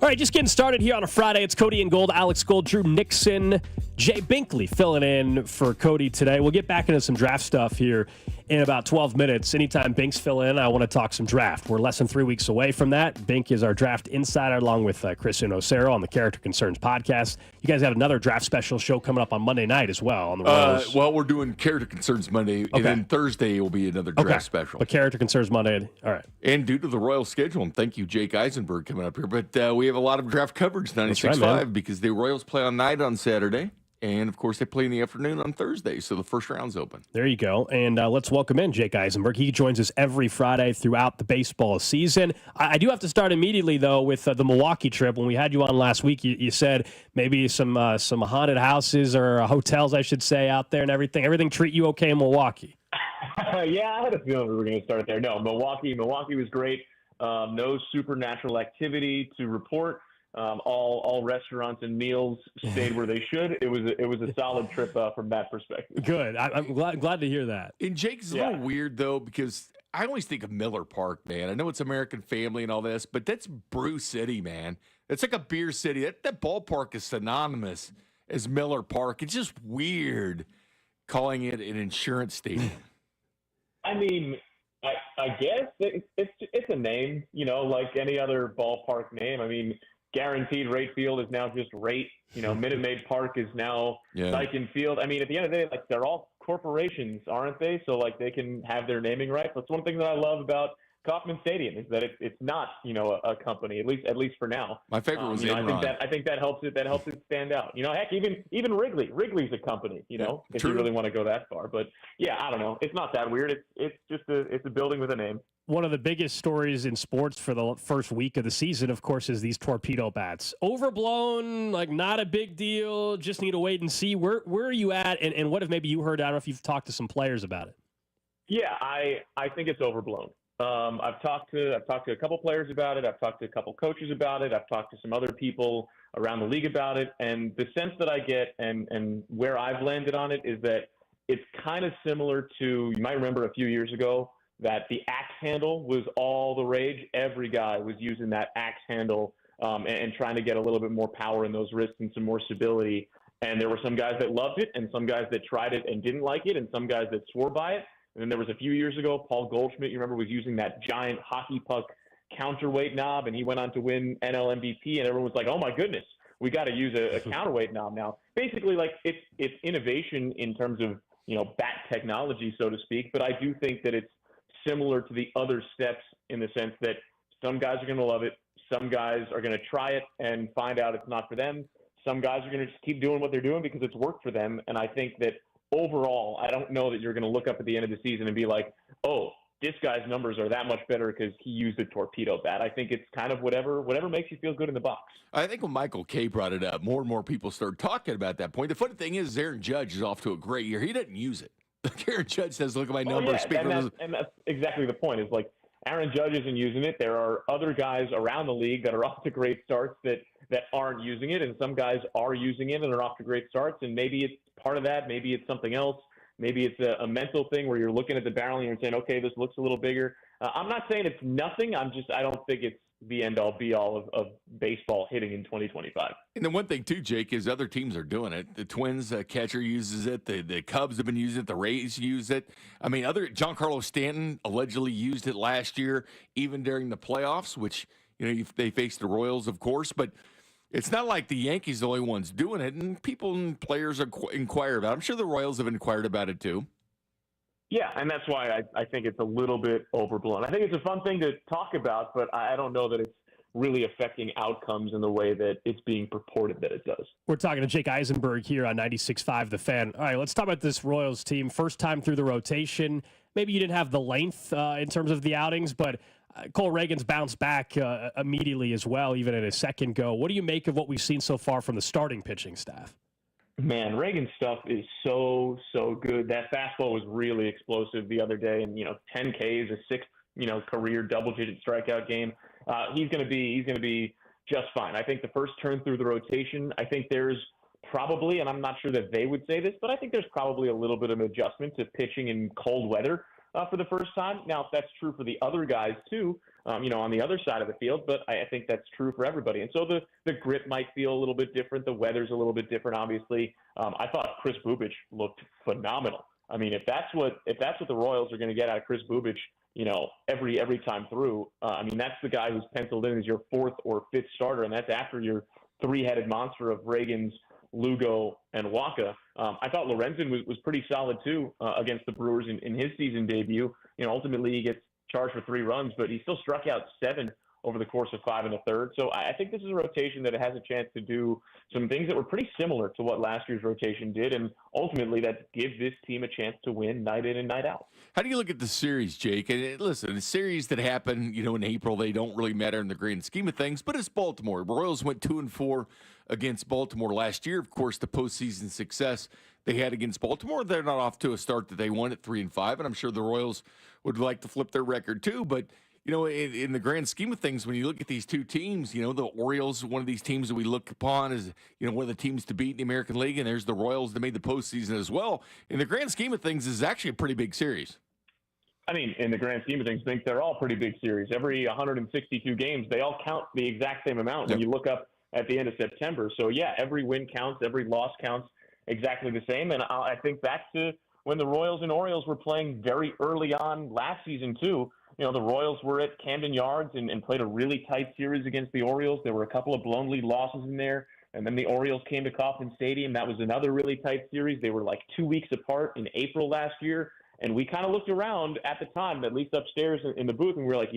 Speaker 1: All right, just getting started here on a Friday. It's Cody and Gold, Alex Gold, Drew Nixon, Jay Binkley filling in for Cody today. We'll get back into some draft stuff here in about 12 minutes. Anytime Bink's fill in, I want to talk some draft. We're less than 3 weeks away from that. Bink is our draft insider along with Chris Unocero on the Character Concerns podcast. You guys have another draft special show coming up on Monday night as well on the Royals.
Speaker 2: Well, we're doing Character Concerns Monday, and then Thursday will be another draft special.
Speaker 1: But Character Concerns Monday, all right.
Speaker 2: And due to the Royal schedule, and thank you, Jake Eisenberg, coming up here, but we have a lot of draft coverage, 96.5, because the Royals play on night on Saturday. And, of course, they play in the afternoon on Thursday, so the first round's open.
Speaker 1: There you go. And let's welcome in Jake Eisenberg. He joins us every Friday throughout the baseball season. I do have to start immediately, though, with the Milwaukee trip. When we had you on last week, you said maybe some haunted houses or hotels, I should say, out there and everything. Everything treat you okay in Milwaukee?
Speaker 16: Yeah, I had a feeling we were going to start there. No, Milwaukee was great. No supernatural activity to report. All restaurants and meals stayed where they should. It was a solid trip from that perspective.
Speaker 1: Good. I'm glad to hear that.
Speaker 2: And Jake's a little weird though, because I always think of Miller Park, man. I know it's American Family and all this, but that's Brew City, man. It's like a beer city. That ballpark is synonymous as Miller Park. It's just weird calling it an insurance stadium.
Speaker 16: I mean, I guess it's a name, like any other ballpark name. I mean, Guaranteed Rate Field is now just Rate. Minute Maid Park is now Steichen Field. I mean, at the end of the day, like, they're all corporations, aren't they? So, like, they can have their naming rights. That's one thing that I love about Kauffman Stadium is that it's not, a company, at least for now.
Speaker 2: My favorite was Enron.
Speaker 16: I think that helps it stand out. Heck, even Wrigley's a company, if you really want to go that far. But yeah, I don't know. It's not that weird. It's just a building with a name.
Speaker 1: One of the biggest stories in sports for the first week of the season, of course, is these torpedo bats. Overblown, like not a big deal, just need to wait and see. Where are you at, and what have maybe you heard? I don't know if you've talked to some players about it.
Speaker 16: Yeah, I think it's overblown. I've talked to a couple players about it. I've talked to a couple coaches about it. I've talked to some other people around the league about it. And the sense that I get and where I've landed on it is that it's kind of similar to, you might remember a few years ago, that the axe handle was all the rage. Every guy was using that axe handle and trying to get a little bit more power in those wrists and some more stability. And there were some guys that loved it and some guys that tried it and didn't like it and some guys that swore by it. And then there was a few years ago, Paul Goldschmidt, you remember, was using that giant hockey puck counterweight knob, and he went on to win NL MVP, and everyone was like, oh, my goodness, we got to use a counterweight knob now. Basically, like, it's innovation in terms of, bat technology, so to speak, but I do think that it's similar to the other steps in the sense that some guys are going to love it, some guys are going to try it and find out it's not for them, some guys are going to just keep doing what they're doing because it's worked for them, and I think that overall, I don't know that you're going to look up at the end of the season and be like, oh, this guy's numbers are that much better because he used a torpedo bat. I think it's kind of whatever makes you feel good in the box.
Speaker 2: I think when Michael Kay brought it up, more and more people started talking about that point. The funny thing is Aaron Judge is off to a great year. He doesn't use it. Aaron Judge says, look at my numbers.
Speaker 16: And that's exactly the point is, like, Aaron Judge isn't using it. There are other guys around the league that are off to great starts that aren't using it, and some guys are using it and are off to great starts, and maybe it's part of that. Maybe it's something else. Maybe it's a mental thing where you're looking at the barrel and you're saying, okay, this looks a little bigger. I'm not saying it's nothing. I don't think it's the end-all, be-all of baseball hitting in 2025.
Speaker 2: And the one thing, too, Jake, is other teams are doing it. The Twins catcher uses it. The Cubs have been using it. The Rays use it. I mean, Giancarlo Stanton allegedly used it last year, even during the playoffs, which, they face the Royals, of course, but it's not like the Yankees are the only ones doing it, and people and players inquire about it. I'm sure the Royals have inquired about it too.
Speaker 16: Yeah, and that's why I think it's a little bit overblown. I think it's a fun thing to talk about, but I don't know that it's really affecting outcomes in the way that it's being purported that it does.
Speaker 1: We're talking to Jake Eisenberg here on 96.5 The Fan. All right, let's talk about this Royals team. First time through the rotation. Maybe you didn't have the length in terms of the outings, but Cole Reagan's bounced back immediately as well, even in his second go. What do you make of what we've seen so far from the starting pitching staff?
Speaker 16: Man, Reagan's stuff is so good. That fastball was really explosive the other day, and 10 Ks, a sixth career double-digit strikeout game. He's going to be just fine. I think the first turn through the rotation, I think there's probably, and I'm not sure that they would say this, but I think there's probably a little bit of an adjustment to pitching in cold weather for the first time. Now, if that's true for the other guys too, on the other side of the field, but I think that's true for everybody. And so the grip might feel a little bit different. The weather's a little bit different, obviously. I thought Chris Bubic looked phenomenal. I mean, if that's what the Royals are going to get out of Chris Bubic, every time through, that's the guy who's penciled in as your fourth or fifth starter, and that's after your three-headed monster of Reagan's, Lugo, and Waka. I thought Lorenzen was pretty solid too against the Brewers in his season debut. Ultimately he gets charged for 3 runs, but he still struck out 7 over the course of 5 1/3. So I think this is a rotation that has a chance to do some things that were pretty similar to what last year's rotation did, and ultimately that gives this team a chance to win night in and night out.
Speaker 2: How do you look at the series, Jake? And listen, the series that happened, in April, they don't really matter in the grand scheme of things, but it's Baltimore. Royals went 2-4 against Baltimore last year. Of course, the postseason success they had against Baltimore, they're not off to a start that they won at 3-5, and I'm sure the Royals would like to flip their record too, but in the grand scheme of things, when you look at these two teams, the Orioles, one of these teams that we look upon as, one of the teams to beat in the American League, and there's the Royals that made the postseason as well. In the grand scheme of things, this is actually a pretty big series.
Speaker 16: I mean, in the grand scheme of things, I think they're all pretty big series. Every 162 games, they all count the exact same amount when you look up at the end of September. So, yeah, every win counts, every loss counts exactly the same. And I think back to when the Royals and Orioles were playing very early on last season, too. The Royals were at Camden Yards and played a really tight series against the Orioles. There were a couple of blown lead losses in there. And then the Orioles came to Kauffman Stadium. That was another really tight series. They were like 2 weeks apart in April last year. And we kind of looked around at the time, at least upstairs in the booth, and we were like,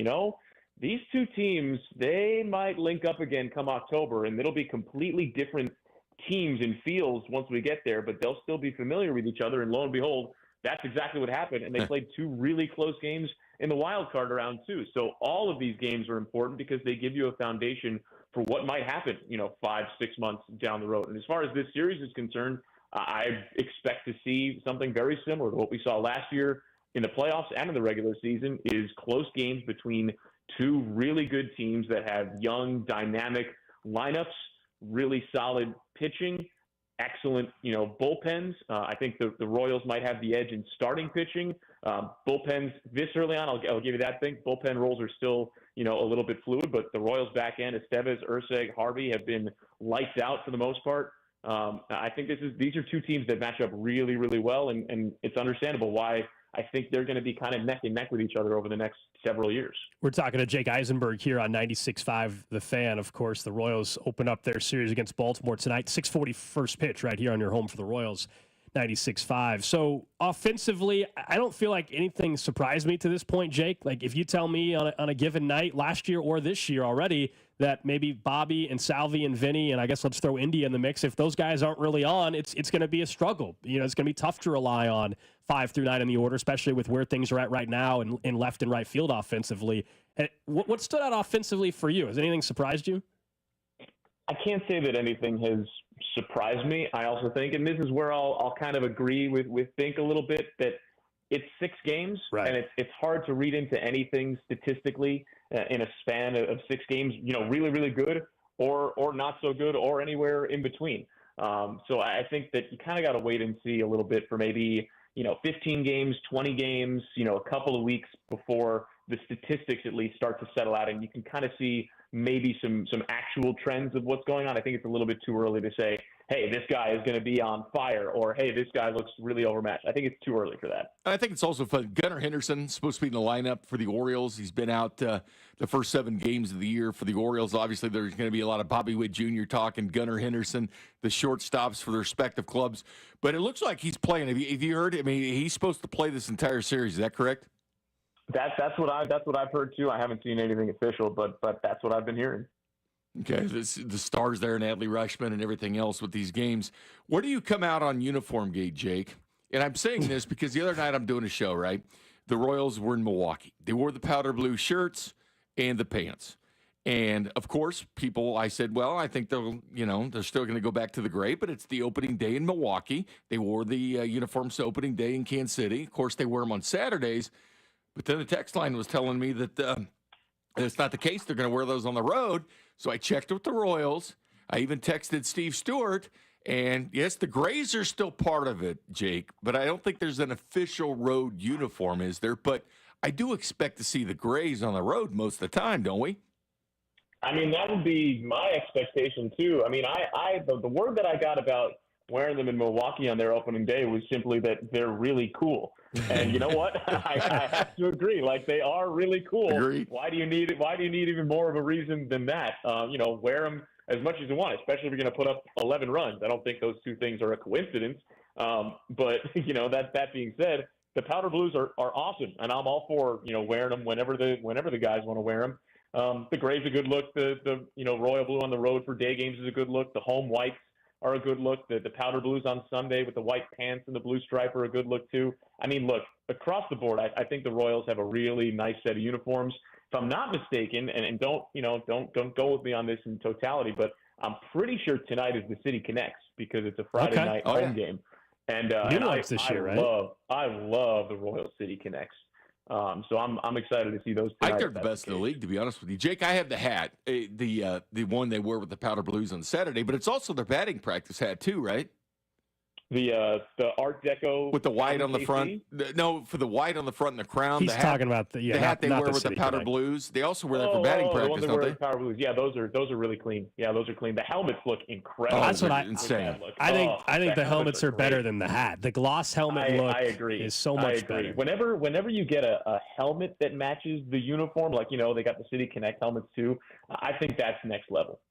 Speaker 16: these two teams, they might link up again come October, and it'll be completely different teams and feels once we get there, but they'll still be familiar with each other. And lo and behold, that's exactly what happened. And they played 2 really close games in the wild card round too. So all of these games are important because they give you a foundation for what might happen, 5-6 months down the road. And as far as this series is concerned, I expect to see something very similar to what we saw last year in the playoffs and in the regular season, is close games between 2 really good teams that have young, dynamic lineups, really solid pitching, excellent, bullpens. I think the Royals might have the edge in starting pitching. Bullpens this early on, I'll give you that thing. Bullpen roles are still, a little bit fluid, but the Royals back end, Estevez, Urseg, Harvey have been lights out for the most part. I think these are 2 teams that match up really, really well, and it's understandable why I think they're going to be kind of neck and neck with each other over the next several years.
Speaker 1: We're talking to Jake Eisenberg here on 96.5 The Fan. Of course, the Royals open up their series against Baltimore tonight. 6:40 first pitch right here on your home for the Royals, 96.5. So offensively, I don't feel like anything surprised me to this point, Jake. Like if you tell me on a given night last year or this year already that maybe Bobby and Salvi and Vinny, and I guess let's throw Indy in the mix, if those guys aren't really on, it's going to be a struggle. It's going to be tough to rely on 5 through 9 in the order, especially with where things are at right now in left and right field offensively. What stood out offensively for you? Has anything surprised you?
Speaker 16: I can't say that anything has surprised me. I also think, and this is where I'll kind of agree with Bink a little bit, that it's 6 games, right, and it's hard to read into anything statistically in a span of 6 games, really, really good or not so good or anywhere in between. So I think that you kind of got to wait and see a little bit for maybe, 15 games, 20 games, a couple of weeks before the statistics at least start to settle out, and you can kind of see maybe some actual trends of what's going on. I think it's a little bit too early to say hey, this guy is going to be on fire, or hey, this guy looks really overmatched. I think it's too early for that.
Speaker 2: I think it's also fun. Gunnar Henderson supposed to be in the lineup for the Orioles. He's been out the first 7 games of the year for the Orioles. Obviously, there's going to be a lot of Bobby Witt Jr. talk and Gunnar Henderson, the shortstops for their respective clubs. But it looks like he's playing. Have you heard? I mean, he's supposed to play this entire series. Is that correct?
Speaker 16: That's what I've heard too. I haven't seen anything official, but that's what I've been hearing.
Speaker 2: Okay, the stars there and Adley Rutschman and everything else with these games. Where do you come out on Uniform Gate, Jake? And I'm saying this because the other night I'm doing a show, right? The Royals were in Milwaukee. They wore the powder blue shirts and the pants. And, of course, I said, well, I think they're still going to go back to the gray, but it's the opening day in Milwaukee. They wore the uniforms to opening day in Kansas City. Of course, they wear them on Saturdays. But then the text line was telling me that it's not the case. They're going to wear those on the road. So I checked with the Royals. I even texted Steve Stewart. And, yes, the grays are still part of it, Jake. But I don't think there's an official road uniform, is there? But I do expect to see the grays on the road most of the time, don't we?
Speaker 16: I mean, that would be my expectation, too. I mean, the word that I got about wearing them in Milwaukee on their opening day was simply that they're really cool. And you know what? I have to agree. Like, they are really cool.
Speaker 2: Agreed.
Speaker 16: Why do you need even more of a reason than that? Wear them as much as you want, especially if you're going to put up 11 runs. I don't think those two things are a coincidence. But that being said, the powder blues are awesome, and I'm all for wearing them whenever the guys want to wear them. The gray's a good look. The royal blue on the road for day games is a good look. The home whites are a good look. The powder blues on Sunday with the white pants and the blue stripe are a good look too. I mean, look, across the board, I think the Royals have a really nice set of uniforms. If I'm not mistaken, and don't go with me on this in totality, but I'm pretty sure tonight is the City Connects because it's a Friday night home game. And I love the Royal City Connects. So I'm excited to see those tonight.
Speaker 2: I think they're the best in the league, to be honest with you. Jake, I have the hat, the one they wear with the powder blues on Saturday, but it's also their batting practice hat too, right?
Speaker 16: The Art Deco
Speaker 2: with the white on the front. No, for the white on the front and the crown.
Speaker 1: He's talking about the hat
Speaker 2: they wear with the powder blues. They also wear that for batting practice, don't they?
Speaker 16: Powder blues. Yeah, those are really clean. Yeah, those are clean. The helmets look incredible.
Speaker 1: That's what
Speaker 2: insane.
Speaker 1: I think the helmets are better than the hat. The gloss helmet look is so much better.
Speaker 16: Whenever you get a helmet that matches the uniform, like they got the City Connect helmets too, I think that's next level.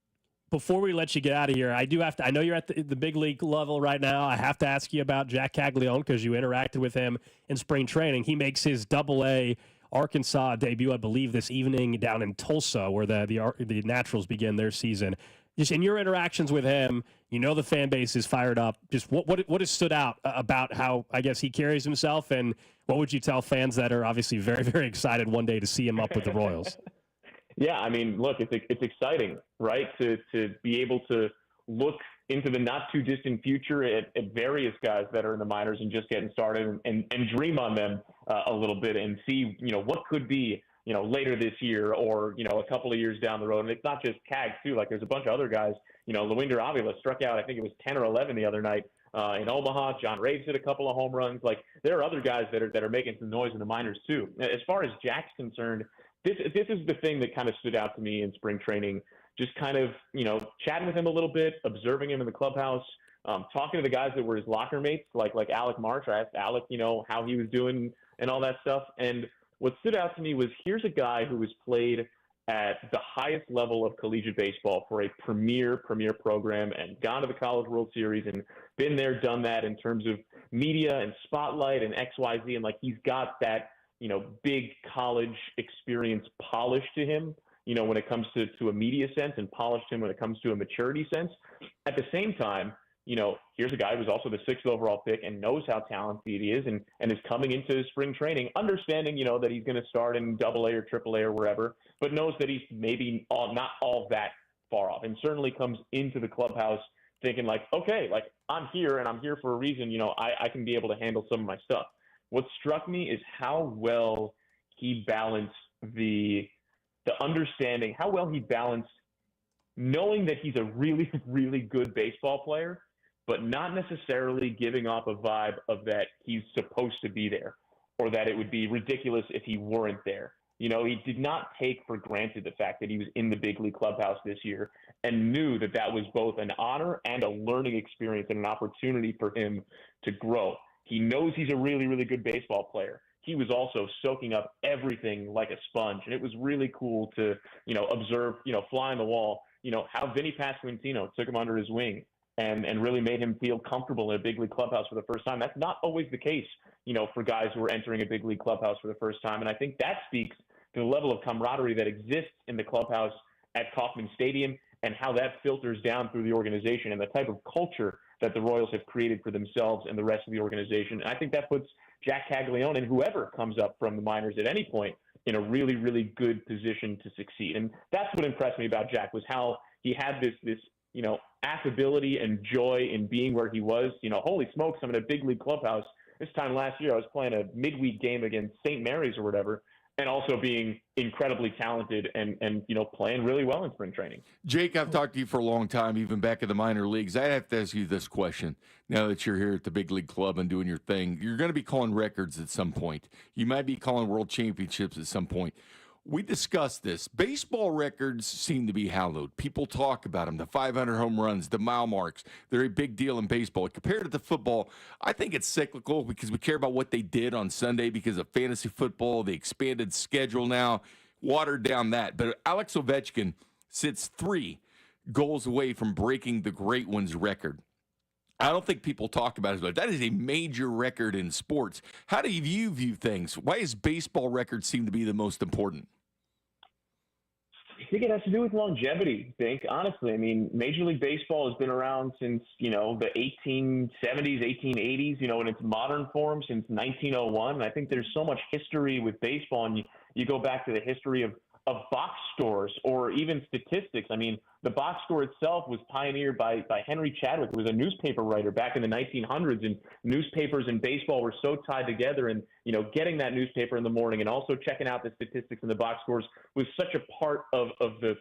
Speaker 1: Before we let you get out of here, I know you're at the big league level right now. I have to ask you about Jack Caglione because you interacted with him in spring training. He makes his Double-A Arkansas debut, I believe, this evening down in Tulsa, where the Naturals begin their season. Just in your interactions with him, the fan base is fired up. Just what has stood out about how, I guess, he carries himself, and what would you tell fans that are obviously very, very excited one day to see him up with the Royals?
Speaker 16: Yeah, I mean, look, it's exciting, right, to be able to look into the not-too-distant future at various guys that are in the minors and just getting started and dream on them a little bit and see, what could be, later this year or, a couple of years down the road. And it's not just Cag, too. Like, there's a bunch of other guys. Luinder Avila struck out, I think it was 10 or 11 the other night in Omaha. John Raves hit a couple of home runs. Like, there are other guys that are making some noise in the minors, too. As far as Jack's concerned, This is the thing that kind of stood out to me in spring training, just kind of, chatting with him a little bit, observing him in the clubhouse, talking to the guys that were his locker mates, like Alec Marsh. I asked Alec, how he was doing and all that stuff. And what stood out to me was here's a guy who has played at the highest level of collegiate baseball for a premier program and gone to the College World Series and been there, done that in terms of media and spotlight and XYZ. And he's got that, big college experience polished to him, when it comes to a media sense and polished him when it comes to a maturity sense. At the same time, here's a guy who's also the 6th overall pick and knows how talented he is and is coming into spring training, understanding, that he's going to start in Double-A or Triple-A or wherever, but knows that he's maybe not all that far off and certainly comes into the clubhouse thinking okay, I'm here and I'm here for a reason. I can be able to handle some of my stuff. What struck me is how well he balanced the understanding, how well he balanced knowing that he's a really, really good baseball player, but not necessarily giving off a vibe of that he's supposed to be there or that it would be ridiculous if he weren't there. You know, he did not take for granted the fact that he was in the big league clubhouse this year and knew that that was both an honor and a learning experience and an opportunity for him to grow. He knows he's a really, really good baseball player. He was also soaking up everything like a sponge. And it was really cool to, you know, observe, you know, fly on the wall, you know, how Vinny Pasquantino took him under his wing and really made him feel comfortable in a big league clubhouse for the first time. That's not always the case, you know, for guys who are entering a big league clubhouse for the first time. And I think that speaks to the level of camaraderie that exists in the clubhouse at Kauffman Stadium and how that filters down through the organization and the type of culture that the Royals have created for themselves and the rest of the organization. And I think that puts Jack Caglione and whoever comes up from the minors at any point in a really, really good position to succeed. And that's what impressed me about Jack was how he had this, you know, affability and joy in being where he was. You know, holy smokes, I'm in a big league clubhouse. This time last year, I was playing a midweek game against St. Mary's or whatever, and also being incredibly talented and you know, playing really well in spring training.
Speaker 2: Jake, I've talked to you for a long time, even back in the minor leagues. I have to ask you this question. Now that you're here at the big league club and doing your thing, you're going to be calling records at some point. You might be calling world championships at some point. We discussed this. Baseball records seem to be hallowed. People talk about them, the 500 home runs, the mile marks. They're a big deal in baseball. Compared to the football, I think it's cyclical because we care about what they did on Sunday because of fantasy football, the expanded schedule now, watered down that. But Alex Ovechkin sits 3 goals away from breaking the Great Ones record. I don't think people talk about it, but that is a major record in sports. How do you view things? Why does baseball records seem to be the most important?
Speaker 16: I think it has to do with longevity, Bink. Honestly, I mean, Major League Baseball has been around since, you know, the 1870s, 1880s, you know, in its modern form since 1901. And I think there's so much history with baseball. And you go back to the history of box scores or even statistics. I mean, the box score itself was pioneered by Henry Chadwick, who was a newspaper writer back in the 1900s, and newspapers and baseball were so tied together. And, you know, getting that newspaper in the morning and also checking out the statistics and the box scores was such a part of the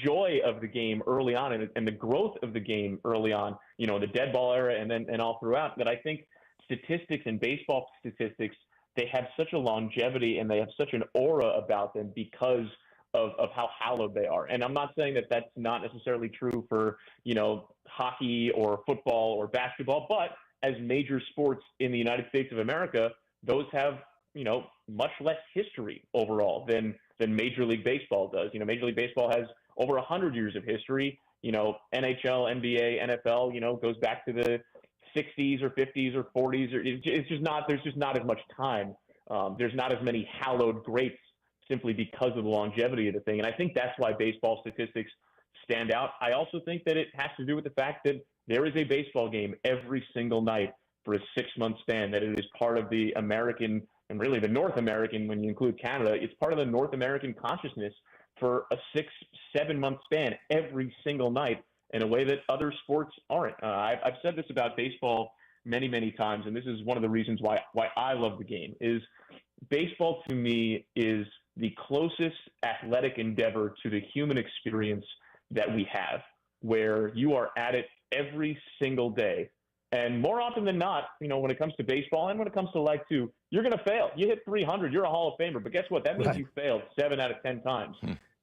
Speaker 16: joy of the game early on and the growth of the game early on, you know, the dead ball era and all throughout, that I think statistics and baseball statistics, they have such a longevity and they have such an aura about them because of how hallowed they are. And I'm not saying that that's not necessarily true for, you know, hockey or football or basketball, but as major sports in the United States of America, those have, you know, much less history overall than Major League Baseball does. You know, Major League Baseball has over 100 years of history. You know, NHL, NBA, NFL, you know, goes back to the 60s or 50s or 40s. Or it's just not. There's just not as much time. There's not as many hallowed greats simply because of the longevity of the thing. And I think that's why baseball statistics stand out. I also think that it has to do with the fact that there is a baseball game every single night for a 6-month span, that it is part of the American and really the North American, when you include Canada, it's part of the North American consciousness for a 6-7 month span every single night in a way that other sports aren't. I've said this about baseball many, many times, and this is one of the reasons why I love the game, is baseball to me is the closest athletic endeavor to the human experience that we have, where you are at it every single day. And more often than not, you know, when it comes to baseball and when it comes to life too, you're going to fail. You hit 300, you're a Hall of Famer. But guess what? That means you failed 7 out of 10 times.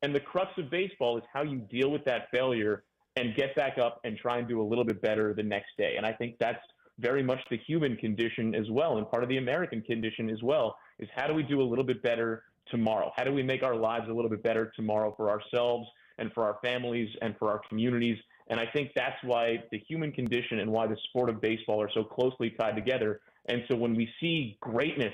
Speaker 16: And the crux of baseball is how you deal with that failure and get back up and try and do a little bit better the next day. And I think that's very much the human condition as well, and part of the American condition as well, is how do we do a little bit better tomorrow? How do we make our lives a little bit better tomorrow for ourselves and for our families and for our communities? And I think that's why the human condition and why the sport of baseball are so closely tied together. And so when we see greatness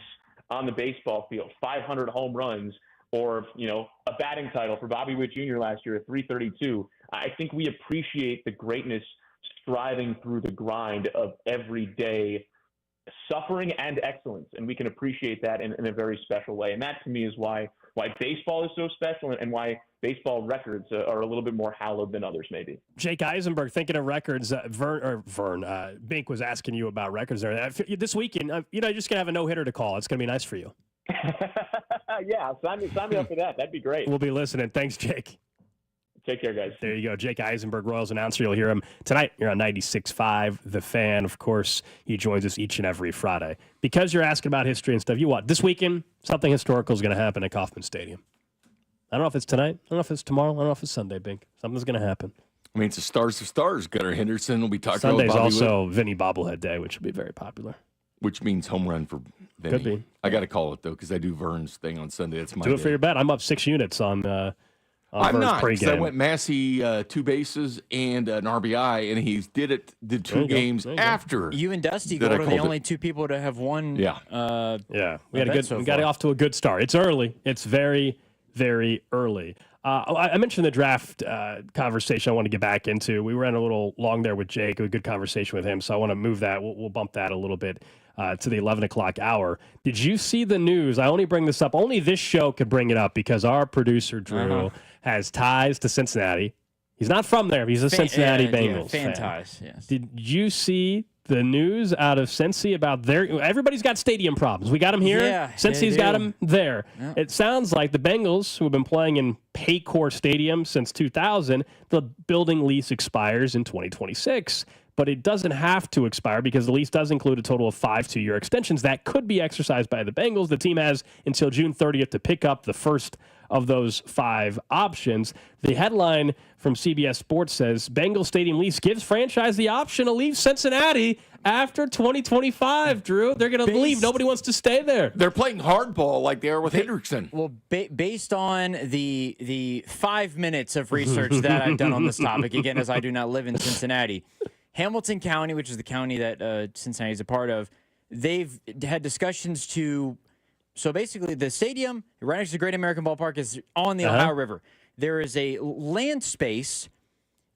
Speaker 16: on the baseball field, 500 home runs, or, you know, a batting title for Bobby Witt Jr. last year at 332, I think we appreciate the greatness striving through the grind of everyday suffering and excellence. And we can appreciate that in a very special way. And that to me is why baseball is so special and why baseball records are a little bit more hallowed than others maybe.
Speaker 1: Jake Eisenberg, thinking of records, Bink was asking you about records there. This weekend, you know, you're just going to have a no-hitter to call. It's going to be nice for you.
Speaker 16: Yeah, sign me up for that. That'd be great.
Speaker 1: We'll be listening. Thanks, Jake.
Speaker 16: Take care, guys.
Speaker 1: There you go. Jake Eisenberg, Royals announcer. You'll hear him tonight. You're on 96.5, The Fan. Of course, he joins us each and every Friday. Because you're asking about history and stuff, this weekend, something historical is going to happen at Kauffman Stadium. I don't know if it's tonight. I don't know if it's tomorrow. I don't know if it's Sunday, Bink. Something's going to happen.
Speaker 2: I mean, it's the Stars of Stars. Gunnar Henderson will be talking about
Speaker 1: Sunday's
Speaker 2: Bobby
Speaker 1: also
Speaker 2: Witt,
Speaker 1: Vinny Bobblehead Day, which will be very popular.
Speaker 2: which means home run for Vinny.
Speaker 1: Could be.
Speaker 2: I got to call it, though, because I do Vern's thing on Sunday. That's my
Speaker 1: Do it for your bet. I'm up 6 units on
Speaker 2: I'm
Speaker 1: Vern's
Speaker 2: not, because I
Speaker 1: pregame.
Speaker 2: went Massey 2 bases and an RBI, and he did 2 games after.
Speaker 3: You and Dusty
Speaker 2: that
Speaker 3: Gold
Speaker 2: I
Speaker 3: are the
Speaker 2: called
Speaker 3: only
Speaker 2: it.
Speaker 3: 2 people to have won.
Speaker 1: We got off to a good start. It's early. It's very, very early. I mentioned the draft conversation I want to get back into. We ran a little long there with Jake. A good conversation with him, so I want to move that. We'll bump that a little bit to the 11 o'clock hour. Did you see the news? I only bring this up. Only this show could bring it up because our producer, Drew, has ties to Cincinnati. He's not from there. He's a Cincinnati Bengals fan.
Speaker 3: Ties, yes.
Speaker 1: Did you see the news out of Cincy about everybody's got stadium problems. We got them here.
Speaker 3: Yeah,
Speaker 1: Cincy's got them there. Yeah. It sounds like the Bengals, who have been playing in Paycor Stadium since 2000, the building lease expires in 2026. But it doesn't have to expire because the lease does include a total of 5 2-year extensions that could be exercised by the Bengals. The team has until June 30th to pick up the first of those 5 options. The headline from CBS Sports says, Bengals Stadium lease gives franchise the option to leave Cincinnati after 2025, Drew. They're going to leave. Nobody wants to stay there.
Speaker 2: They're playing hardball like they are with Hendrickson.
Speaker 3: Well, based on the 5 minutes of research that I've done on this topic, again, as I do not live in Cincinnati, Hamilton County, which is the county that Cincinnati is a part of, they've had discussions to... So basically, the stadium right next to the Great American Ballpark is on the Ohio River. There is a land space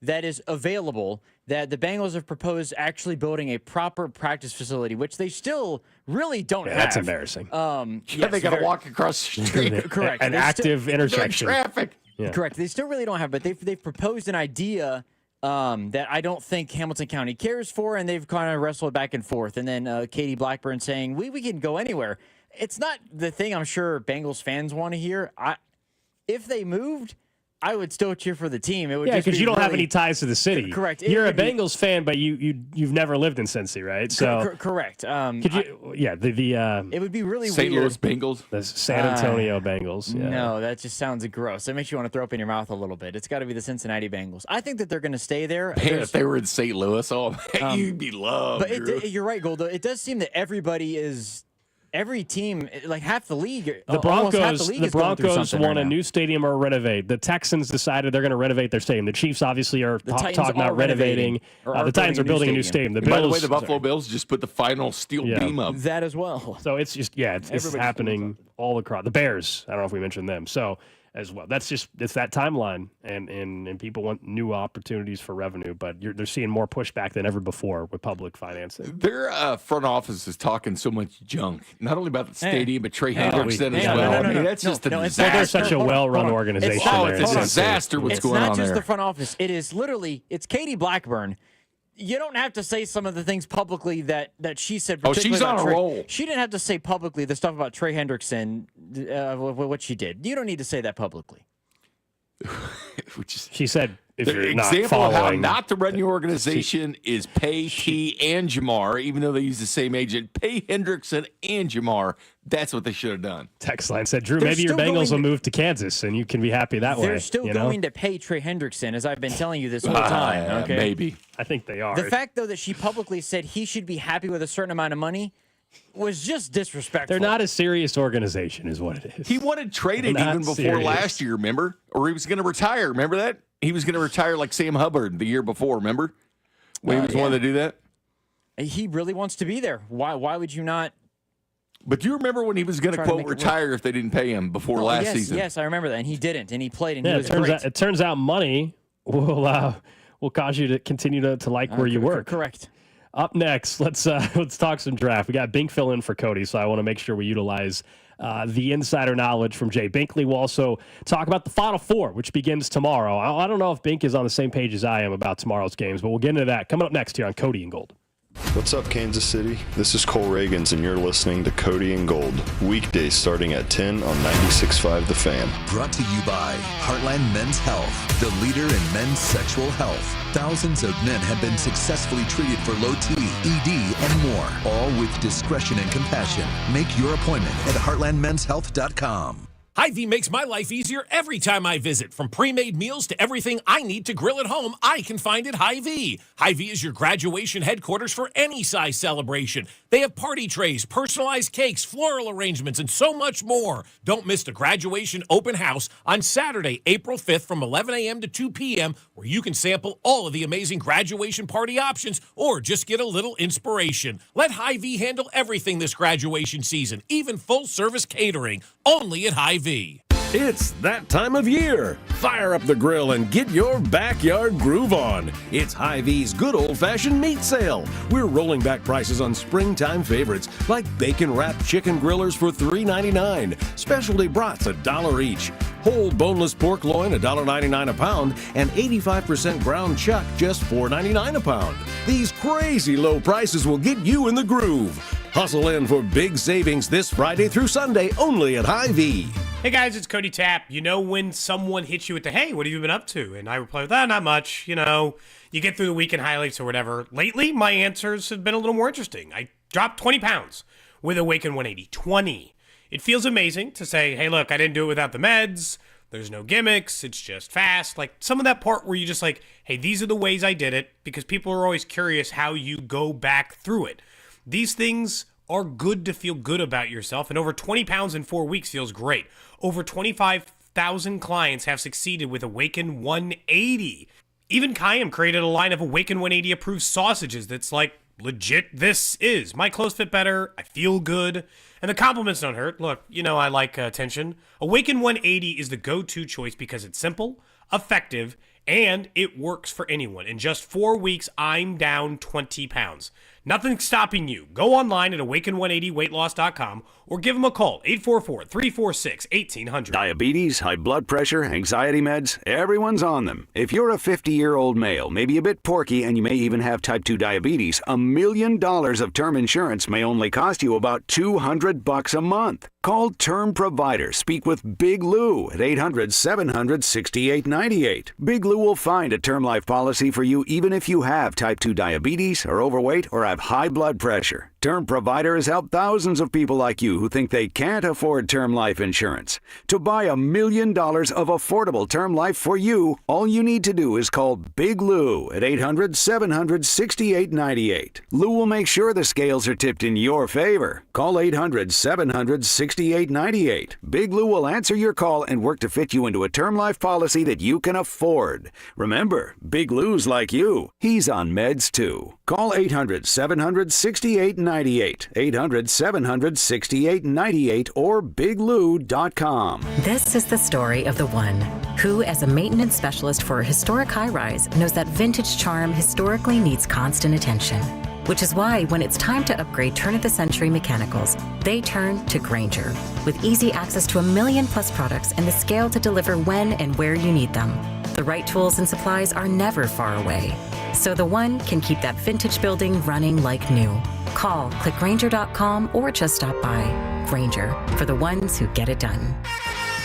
Speaker 3: that is available that the Bengals have proposed actually building a proper practice facility, which they still really don't have.
Speaker 1: That's embarrassing.
Speaker 2: They got to walk across the street.
Speaker 3: Correct.
Speaker 1: An active intersection.
Speaker 2: Traffic.
Speaker 1: Yeah.
Speaker 3: Correct. They still really don't have, but they've proposed an idea that I don't think Hamilton County cares for, and they've kind of wrestled back and forth. And then Katie Blackburn saying, we can go anywhere. It's not the thing I'm sure Bengals fans want to hear. If they moved, I would still cheer for the team. It would
Speaker 1: because you don't have any ties to the city.
Speaker 3: Correct.
Speaker 1: You're a Bengals fan, but you've never lived in Cincy, right? So
Speaker 3: correct.
Speaker 1: Could you?
Speaker 3: It would be really
Speaker 2: St.
Speaker 3: weird.
Speaker 2: Louis Bengals,
Speaker 1: the San Antonio Bengals. Yeah.
Speaker 3: No, that just sounds gross. That makes you want to throw up in your mouth a little bit. It's got to be the Cincinnati Bengals. I think that they're going to stay there.
Speaker 2: Man, if they were in St. Louis, you'd be loved.
Speaker 3: But you're right, Goldo. It does seem that every team, like half the league,
Speaker 1: the Broncos want a new stadium or renovate. The Texans decided they're going to renovate their stadium. The Chiefs obviously are talking about renovating. The Titans are building a new stadium. The Bills,
Speaker 2: by the way, the Buffalo Bills just put the final steel beam up.
Speaker 3: That as well.
Speaker 1: So it's just it's happening all across. The Bears, I don't know if we mentioned them. So as well, it's that timeline, and people want new opportunities for revenue, but they're seeing more pushback than ever before with public financing.
Speaker 2: Their front office is talking so much junk, not only about the stadium, but Trey Hendrickson as well. That's just a disaster.
Speaker 1: They're such a well-run organization.
Speaker 2: It's a disaster what's going on there.
Speaker 3: It's not just the front office. It is literally, it's Katie Blackburn. You don't have to say some of the things publicly that she said.
Speaker 2: She's on a roll.
Speaker 3: She didn't have to say publicly the stuff about Trey Hendrickson, what she did. You don't need to say that publicly.
Speaker 1: She said, if
Speaker 2: the
Speaker 1: you're not
Speaker 2: example of how
Speaker 1: following,
Speaker 2: not to run your organization is pay Key and Jamar, even though they use the same agent. Pay Hendrickson and Jamar. That's what they should have done.
Speaker 1: Text line said, Drew, maybe your Bengals will move to Kansas, and you can be happy that way.
Speaker 3: They're still going to pay Trey Hendrickson, as I've been telling you this whole time. Okay?
Speaker 2: Maybe.
Speaker 1: I think they are.
Speaker 3: The fact, though, that she publicly said he should be happy with a certain amount of money was just disrespectful.
Speaker 1: They're not a serious organization, is what it is.
Speaker 2: He wanted traded even before last year, remember? Or he was going to retire. Remember that? He was going to retire like Sam Hubbard the year before, remember? When he was wanting to do that?
Speaker 3: He really wants to be there. Why would you not?
Speaker 2: But do you remember when he was going to, quote, retire if they didn't pay him before last season?
Speaker 3: Yes, I remember that. And he didn't. And he played, and he was
Speaker 1: great. It turns out money will cause you to continue to like where you work.
Speaker 3: Correct.
Speaker 1: Up next, let's talk some draft. We got Bink fill in for Cody, so I want to make sure we utilize the insider knowledge from Jay Binkley. We'll also talk about the Final Four, which begins tomorrow. I don't know if Bink is on the same page as I am about tomorrow's games, but we'll get into that coming up next here on Cody and Gold.
Speaker 17: What's up, Kansas City? This is Cole Reagans, and you're listening to Cody and Gold. Weekdays starting at 10 on 96.5 The Fan.
Speaker 4: Brought to you by Heartland Men's Health, the leader in men's sexual health. Thousands of men have been successfully treated for low T, ED, and more, all with discretion and compassion. Make your appointment at heartlandmenshealth.com.
Speaker 18: Hy-Vee makes my life easier every time I visit. From pre-made meals to everything I need to grill at home, I can find at Hy-Vee. Hy-Vee is your graduation headquarters for any size celebration. They have party trays, personalized cakes, floral arrangements, and so much more. Don't miss the graduation open house on Saturday, April 5th from 11 a.m. to 2 p.m., where you can sample all of the amazing graduation party options or just get a little inspiration. Let Hy-Vee handle everything this graduation season, even full-service catering, only at Hy-Vee.
Speaker 19: It's that time of year. Fire up the grill and get your backyard groove on. It's Hy-Vee's good old-fashioned meat sale. We're rolling back prices on springtime favorites like bacon-wrapped chicken grillers for $3.99, specialty brats $1 each, whole boneless pork loin $1.99 a pound, and 85% ground chuck just $4.99 a pound. These crazy low prices will get you in the groove. Hustle in for big savings this Friday through Sunday only at Hy-Vee.
Speaker 20: Hey guys, it's Cody Tapp. You know when someone hits you with the, hey, what have you been up to? And I reply with, not much. You know, you get through the weekend highlights or whatever. Lately, my answers have been a little more interesting. I dropped 20 pounds with Awaken 180. 20. It feels amazing to say, hey, look, I didn't do it without the meds. There's no gimmicks. It's just fast. Like some of that part where you just like, hey, these are the ways I did it, because people are always curious how you go back through it. These things are good to feel good about yourself, and over 20 pounds in 4 weeks feels great. Over 25,000 clients have succeeded with Awaken 180. Even Kayam created a line of Awaken 180 approved sausages that's like, legit, this is. My clothes fit better, I feel good, and the compliments don't hurt. Look, you know I like attention. Awaken 180 is the go-to choice because it's simple, effective, and it works for anyone. In just 4 weeks, I'm down 20 pounds. Nothing's stopping you. Go online at awaken180weightloss.com or give them a call, 844-346-1800.
Speaker 21: Diabetes, high blood pressure, anxiety meds, everyone's on them. If you're a 50-year-old male, maybe a bit porky, and you may even have type 2 diabetes, $1 million of term insurance may only cost you about $200 a month. Call Term Provider. Speak with Big Lou at 800-700-6898. Big Lou will find a term life policy for you even if you have type 2 diabetes, are overweight, or have high blood pressure. Term Provider has helped thousands of people like you who think they can't afford term life insurance. To buy $1 million of affordable term life for you, all you need to do is call Big Lou at 800-700-6898. Lou will make sure the scales are tipped in your favor. Call 800-700-6898. Big Lou will answer your call and work to fit you into a term life policy that you can afford. Remember, Big Lou's like you. He's on meds too. Call 800-700-6898. 800-700-6898 or biglou.com.
Speaker 5: This is the story of the one who, as a maintenance specialist for a historic high-rise, knows that vintage charm historically needs constant attention. Which is why when it's time to upgrade turn-of-the-century mechanicals, they turn to Grainger. With easy access to 1 million-plus products and the scale to deliver when and where you need them, the right tools and supplies are never far away. So the one can keep that vintage building running like new. Call, click Grainger.com, or just stop by. Grainger, for the ones who get it done.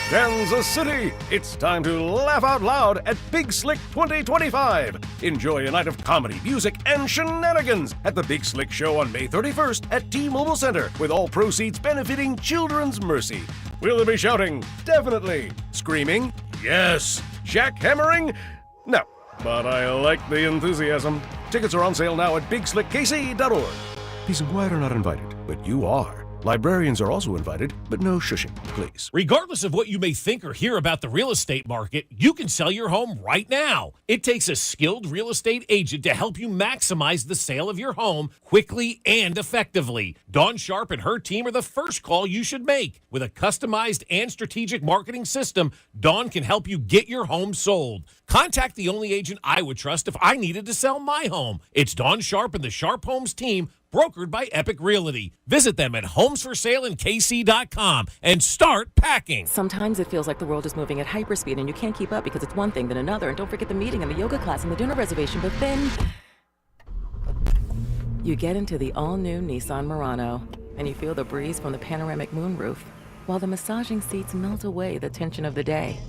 Speaker 19: Kansas City, it's time to laugh out loud at Big Slick 2025. Enjoy a night of comedy, music, and shenanigans at the Big Slick Show on May 31st at T-Mobile Center, with all proceeds benefiting Children's Mercy. Will there be shouting? Definitely. Screaming? Yes. Jackhammering? No. But I like the enthusiasm. Tickets are on sale now at bigslickkc.org. Peace and quiet are not invited, but you are. Librarians are also invited, but no shushing, please.
Speaker 18: Regardless of what you may think or hear about the real estate market, you can sell your home right now. It takes a skilled real estate agent to help you maximize the sale of your home quickly and effectively. Dawn Sharp and her team are the first call you should make. With a customized and strategic marketing system, Dawn can help you get your home sold. Contact the only agent I would trust if I needed to sell my home. It's Dawn Sharp and the Sharp Homes team, brokered by Epic Realty. Visit them at homesforsaleInKC.com and start packing.
Speaker 22: Sometimes it feels like the world is moving at hyperspeed and you can't keep up because it's one thing then another. And don't forget the meeting and the yoga class and the dinner reservation. But then You get into the all-new Nissan Murano, and you feel the breeze from the panoramic moonroof, while the massaging seats melt away the tension of the day.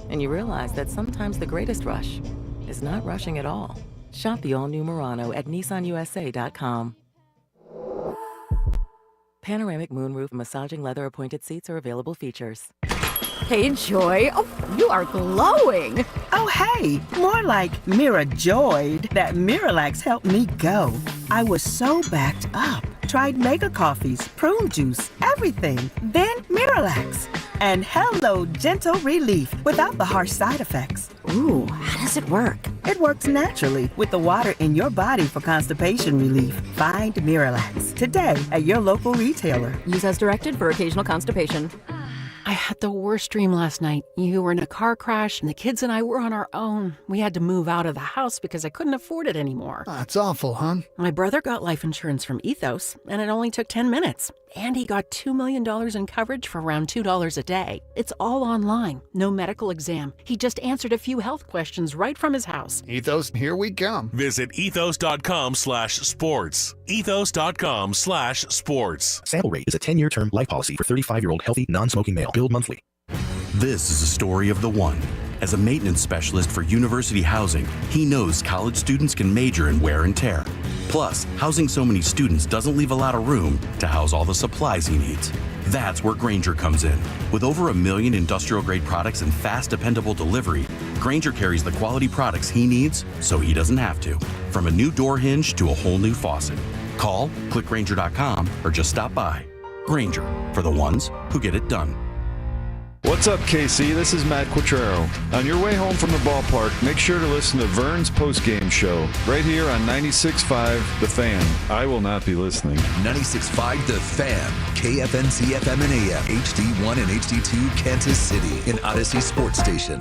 Speaker 22: And you realize that sometimes the greatest rush is not rushing at all. Shop the all-new Murano at nissanusa.com. Panoramic moonroof massaging leather-appointed seats are available features.
Speaker 6: Hey, Joy. Oh, you are glowing.
Speaker 7: Oh, hey. More like Mira joyed that Miralax helped me go. I was so backed up. Tried mega coffees, prune juice, everything. Then Miralax. And hello, gentle relief without the harsh side effects.
Speaker 6: Ooh, how does it work?
Speaker 7: It works naturally with the water in your body for constipation relief. Find Miralax today at your local retailer.
Speaker 6: Use as directed for occasional constipation. I had the worst dream last night. You were in a car crash, and the kids and I were on our own. We had to move out of the house because I couldn't afford it anymore.
Speaker 23: That's awful, hon.
Speaker 6: My brother got life insurance from Ethos, and it only took 10 minutes. And he got $2 million in coverage for around $2 a day. It's all online, no medical exam. He just answered a few health questions right from his house.
Speaker 23: Ethos, here we come.
Speaker 24: Visit ethos.com/sports. Ethos.com/sports.
Speaker 25: Sample Rate is a 10-year term life policy for 35-year-old healthy, non-smoking male. Billed monthly.
Speaker 15: This is a story of the one. As a maintenance specialist for university housing, he knows college students can major in wear and tear. Plus, housing so many students doesn't leave a lot of room to house all the supplies he needs. That's where Grainger comes in. With over 1 million industrial-grade products and fast, dependable delivery, Grainger carries the quality products he needs so he doesn't have to. From a new door hinge to a whole new faucet. Call, click Grainger.com, or just stop by. Grainger, for the ones who get it done.
Speaker 17: What's up, KC? This is Matt Quattrero. On your way home from the ballpark, make sure to listen to Vern's postgame show right here on 96.5 The Fan. I will not be listening.
Speaker 4: 96.5 The Fan, KFNC FM and AM, HD1 and HD2 Kansas City, an Odyssey sports station.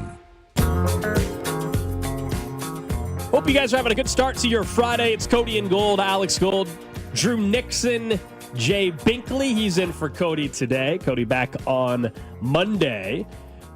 Speaker 1: Hope you guys are having a good start to your Friday. It's Cody and Gold, Alex Gold, Drew Nixon, Jay Binkley. He's in for Cody today. Cody back on Monday.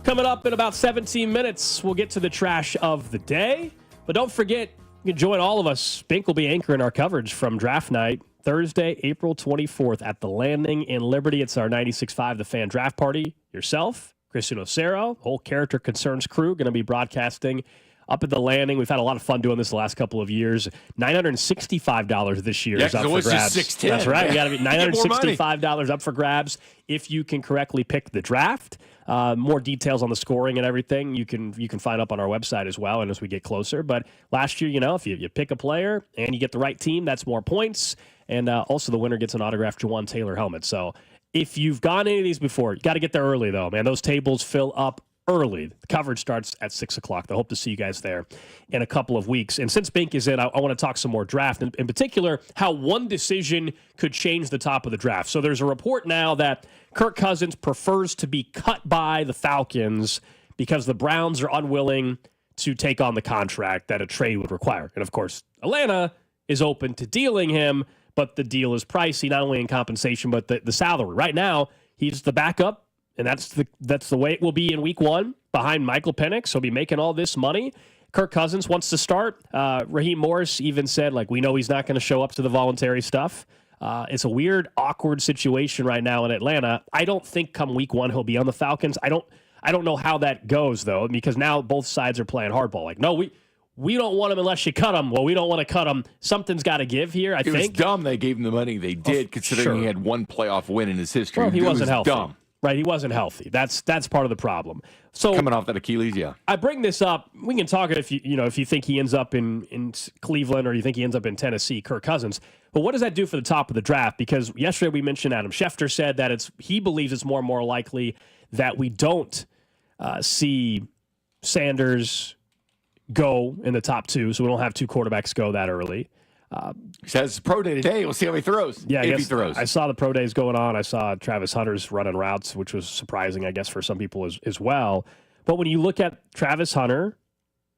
Speaker 1: Coming up in about 17 minutes, we'll get to the trash of the day. But don't forget, you can join all of us. Bink will be anchoring our coverage from draft night, Thursday, April 24th at the Landing in Liberty. It's our 96.5 The Fan draft party. Yourself, Christian Ocero, whole Character Concerns crew going to be broadcasting up at the Landing. We've had a lot of fun doing this the last couple of years. $965 this year is up for grabs.
Speaker 2: Just $610.
Speaker 1: That's right. You got to be $965 up for grabs if you can correctly pick the draft. More details on the scoring and everything you can find up on our website as well, and as we get closer. But last year, if you pick a player and you get the right team, that's more points. And also the winner gets an autographed Juwan Taylor helmet. So if you've gone any of these before, you got to get there early, though, man. Those tables fill up early. The coverage starts at 6 o'clock. I hope to see you guys there in a couple of weeks. And since Bink is in, I want to talk some more draft, in particular, how one decision could change the top of the draft. So there's a report now that Kirk Cousins prefers to be cut by the Falcons because the Browns are unwilling to take on the contract that a trade would require. And of course, Atlanta is open to dealing him, but the deal is pricey, not only in compensation, but the salary. Right now, he's the backup. And that's the way it will be in week one behind Michael Penix. He'll be making all this money. Kirk Cousins wants to start. Raheem Morris even said, we know he's not going to show up to the voluntary stuff. It's a weird, awkward situation right now in Atlanta. I don't think come week one he'll be on the Falcons. I don't know how that goes, though, because now both sides are playing hardball. No, we don't want him unless you cut him. Well, we don't want to cut him. Something's got to give here, I think.
Speaker 2: It was dumb they gave him the money they did, considering he had one playoff win in his history.
Speaker 1: Well, he wasn't healthy.
Speaker 2: Dumb.
Speaker 1: Right, he wasn't healthy. That's part of the problem. So
Speaker 2: coming off that Achilles, yeah.
Speaker 1: I bring this up. We can talk if you think he ends up in Cleveland or you think he ends up in Tennessee, Kirk Cousins. But what does that do for the top of the draft? Because yesterday we mentioned Adam Schefter said that he believes it's more and more likely that we don't see Sanders go in the top two, so we don't have two quarterbacks go that early.
Speaker 2: He says pro day today. We'll see how he throws.
Speaker 1: Yeah,
Speaker 2: if he throws.
Speaker 1: I saw the pro days going on. I saw Travis Hunter's running routes, which was surprising, I guess, for some people as well. But when you look at Travis Hunter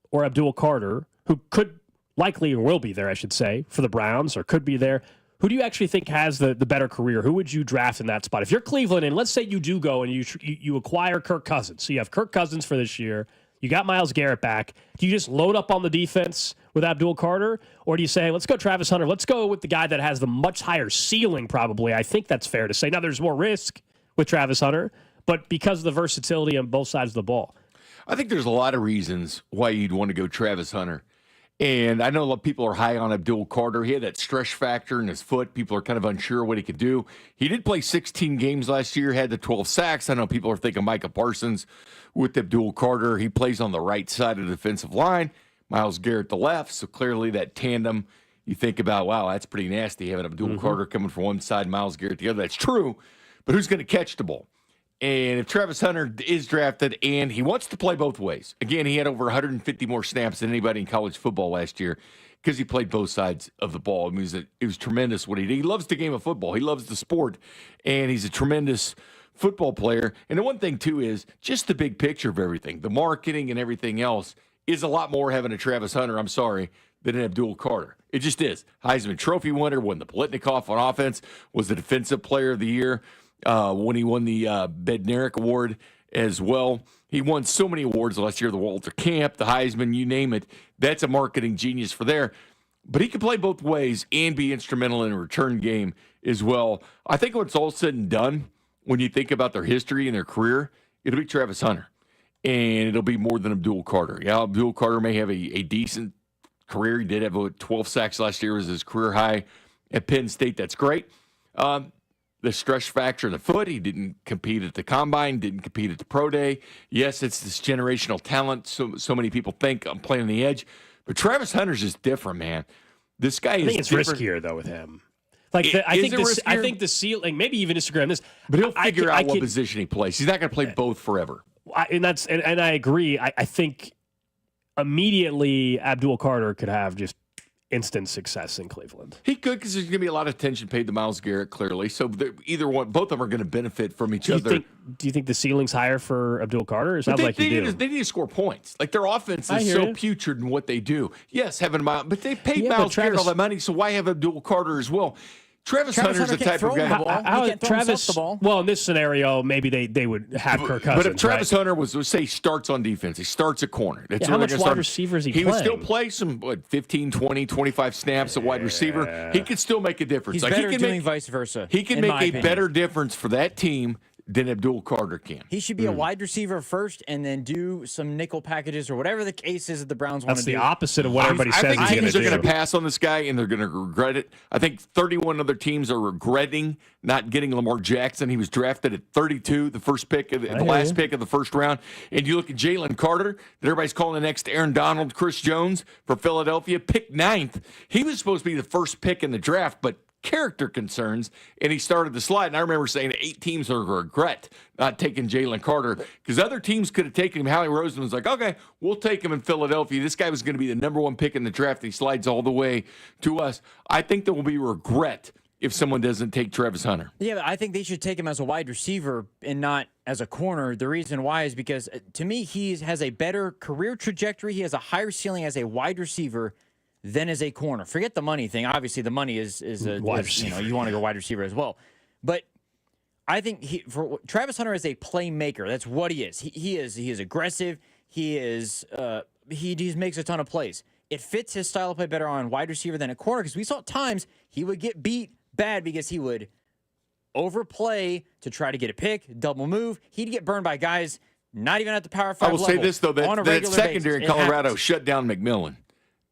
Speaker 1: or Abdul Carter, who could likely or will be there, I should say, for the Browns, or could be there, who do you actually think has the better career? Who would you draft in that spot? If you're Cleveland, and let's say you do go and you acquire Kirk Cousins. So you have Kirk Cousins for this year. You got Myles Garrett back. Do you just load up on the defense with Abdul Carter? Or do you say, let's go Travis Hunter. Let's go with the guy that has the much higher ceiling, probably. I think that's fair to say. Now, there's more risk with Travis Hunter, but because of the versatility on both sides of the ball.
Speaker 2: I think there's a lot of reasons why you'd want to go Travis Hunter. And I know a lot of people are high on Abdul Carter. He had that stretch factor in his foot. People are kind of unsure what he could do. He did play 16 games last year, had the 12 sacks. I know people are thinking Micah Parsons with Abdul Carter. He plays on the right side of the defensive line. Myles Garrett the left. So clearly that tandem, you think about, wow, that's pretty nasty having Abdul Carter coming from one side, Myles Garrett the other. That's true. But who's going to catch the ball? And if Travis Hunter is drafted and he wants to play both ways, again, he had over 150 more snaps than anybody in college football last year because he played both sides of the ball. I mean, it was tremendous what he did. He loves the game of football. He loves the sport, and he's a tremendous football player. And the one thing, too, is just the big picture of everything. The marketing and everything else is a lot more having a Travis Hunter, than an Abdul Carter. It just is. Heisman Trophy winner, won the Biletnikoff on offense, was the Defensive Player of the Year. When he won the Bednarik Award as well. He won so many awards last year, the Walter Camp, the Heisman, you name it. That's a marketing genius for there. But he can play both ways and be instrumental in a return game as well. I think when it's all said and done, when you think about their history and their career, it'll be Travis Hunter. And it'll be more than Abdul Carter. Yeah, Abdul Carter may have a decent career. He did have 12 sacks last year, was his career high at Penn State. That's great. The stretch factor in the foot. He didn't compete at the combine, didn't compete at the pro day. Yes, it's this generational talent. So many people think I'm playing on the edge. But Travis Hunter's just different, man. This guy is
Speaker 1: I think it's
Speaker 2: different.
Speaker 1: Riskier, though, with him. I think the ceiling, maybe even disagree on this.
Speaker 2: But he'll figure out what position he plays. He's not going to play both forever.
Speaker 1: And I agree. I think immediately Abdul Carter could have just instant success in Cleveland.
Speaker 2: He could, because there's going to be a lot of attention paid to Myles Garrett, clearly. So either one, both of them are going to benefit from each other.
Speaker 1: Do you think the ceiling's higher for Abdul Carter? It sounds like you do.
Speaker 2: They need to score points. Like, their offense is so putrid in what they do. Yes, having Myles, but they paid Myles Garrett all that money, so why have Abdul Carter as well? Travis Hunter's the type of guy.
Speaker 3: How Travis? The ball.
Speaker 1: Well, in this scenario, maybe they would have Kirk Cousins.
Speaker 2: But if Travis Hunter was, let's say, starts on defense, he starts at corner. That's
Speaker 1: how much wide receiver is he playing?
Speaker 2: He would still play some 15, 20, 25 snaps at wide receiver. He could still make a difference.
Speaker 3: He's better doing vice versa.
Speaker 2: He can make a better difference for that team than Abdul Carter can.
Speaker 3: He should be a wide receiver first and then do some nickel packages or whatever the case is that the Browns want to do.
Speaker 1: That's the opposite of what everybody says he's going to do.
Speaker 2: I think teams are going to pass on this guy, and they're going to regret it. I think 31 other teams are regretting not getting Lamar Jackson. He was drafted at 32, the first pick, the last pick of the first round. And you look at Jalen Carter, that everybody's calling the next Aaron Donald, Chris Jones for Philadelphia, picked 9th. He was supposed to be the first pick in the draft, but character concerns, and he started to slide. And I remember saying 8 teams are regret not taking Jalen Carter because other teams could have taken him. Howie Roseman was like, okay, we'll take him in Philadelphia. This guy was going to be the number 1 pick in the draft. He slides all the way to us. I think there will be regret if someone doesn't take Travis Hunter.
Speaker 3: Yeah, but I think they should take him as a wide receiver and not as a corner. The reason why is because, to me, he has a better career trajectory. He has a higher ceiling as a wide receiver than as a corner. Forget the money thing. Obviously, the money is a wide receiver. You want to go wide receiver as well. But I think for Travis Hunter is a playmaker. That's what he is. He is aggressive. He just makes a ton of plays. It fits his style of play better on wide receiver than a corner because we saw at times he would get beat bad because he would overplay to try to get a pick, double move. He'd get burned by guys not even at the Power 5 level.
Speaker 2: I will say this, though, that secondary in Colorado shut down McMillan,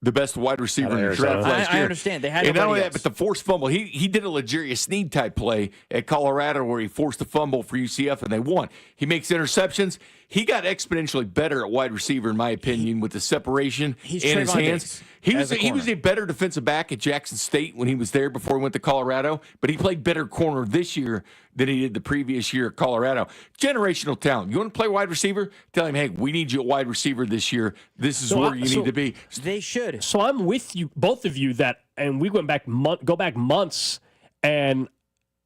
Speaker 2: the best wide receiver in the draft last year.
Speaker 3: I understand. They had
Speaker 2: and not only
Speaker 3: else.
Speaker 2: that, but the forced fumble. He did a Legarius Sneed type play at Colorado where he forced a fumble for UCF and they won. He makes interceptions. He got exponentially better at wide receiver, in my opinion, with the separation in his hands. He was a better defensive back at Jackson State when he was there before he went to Colorado, but he played better corner this year than he did the previous year at Colorado. Generational talent. You want to play wide receiver? Tell him, hey, we need you at wide receiver this year. This is where you need to be.
Speaker 3: They should.
Speaker 1: So I'm with you, both of you, and we went back months, and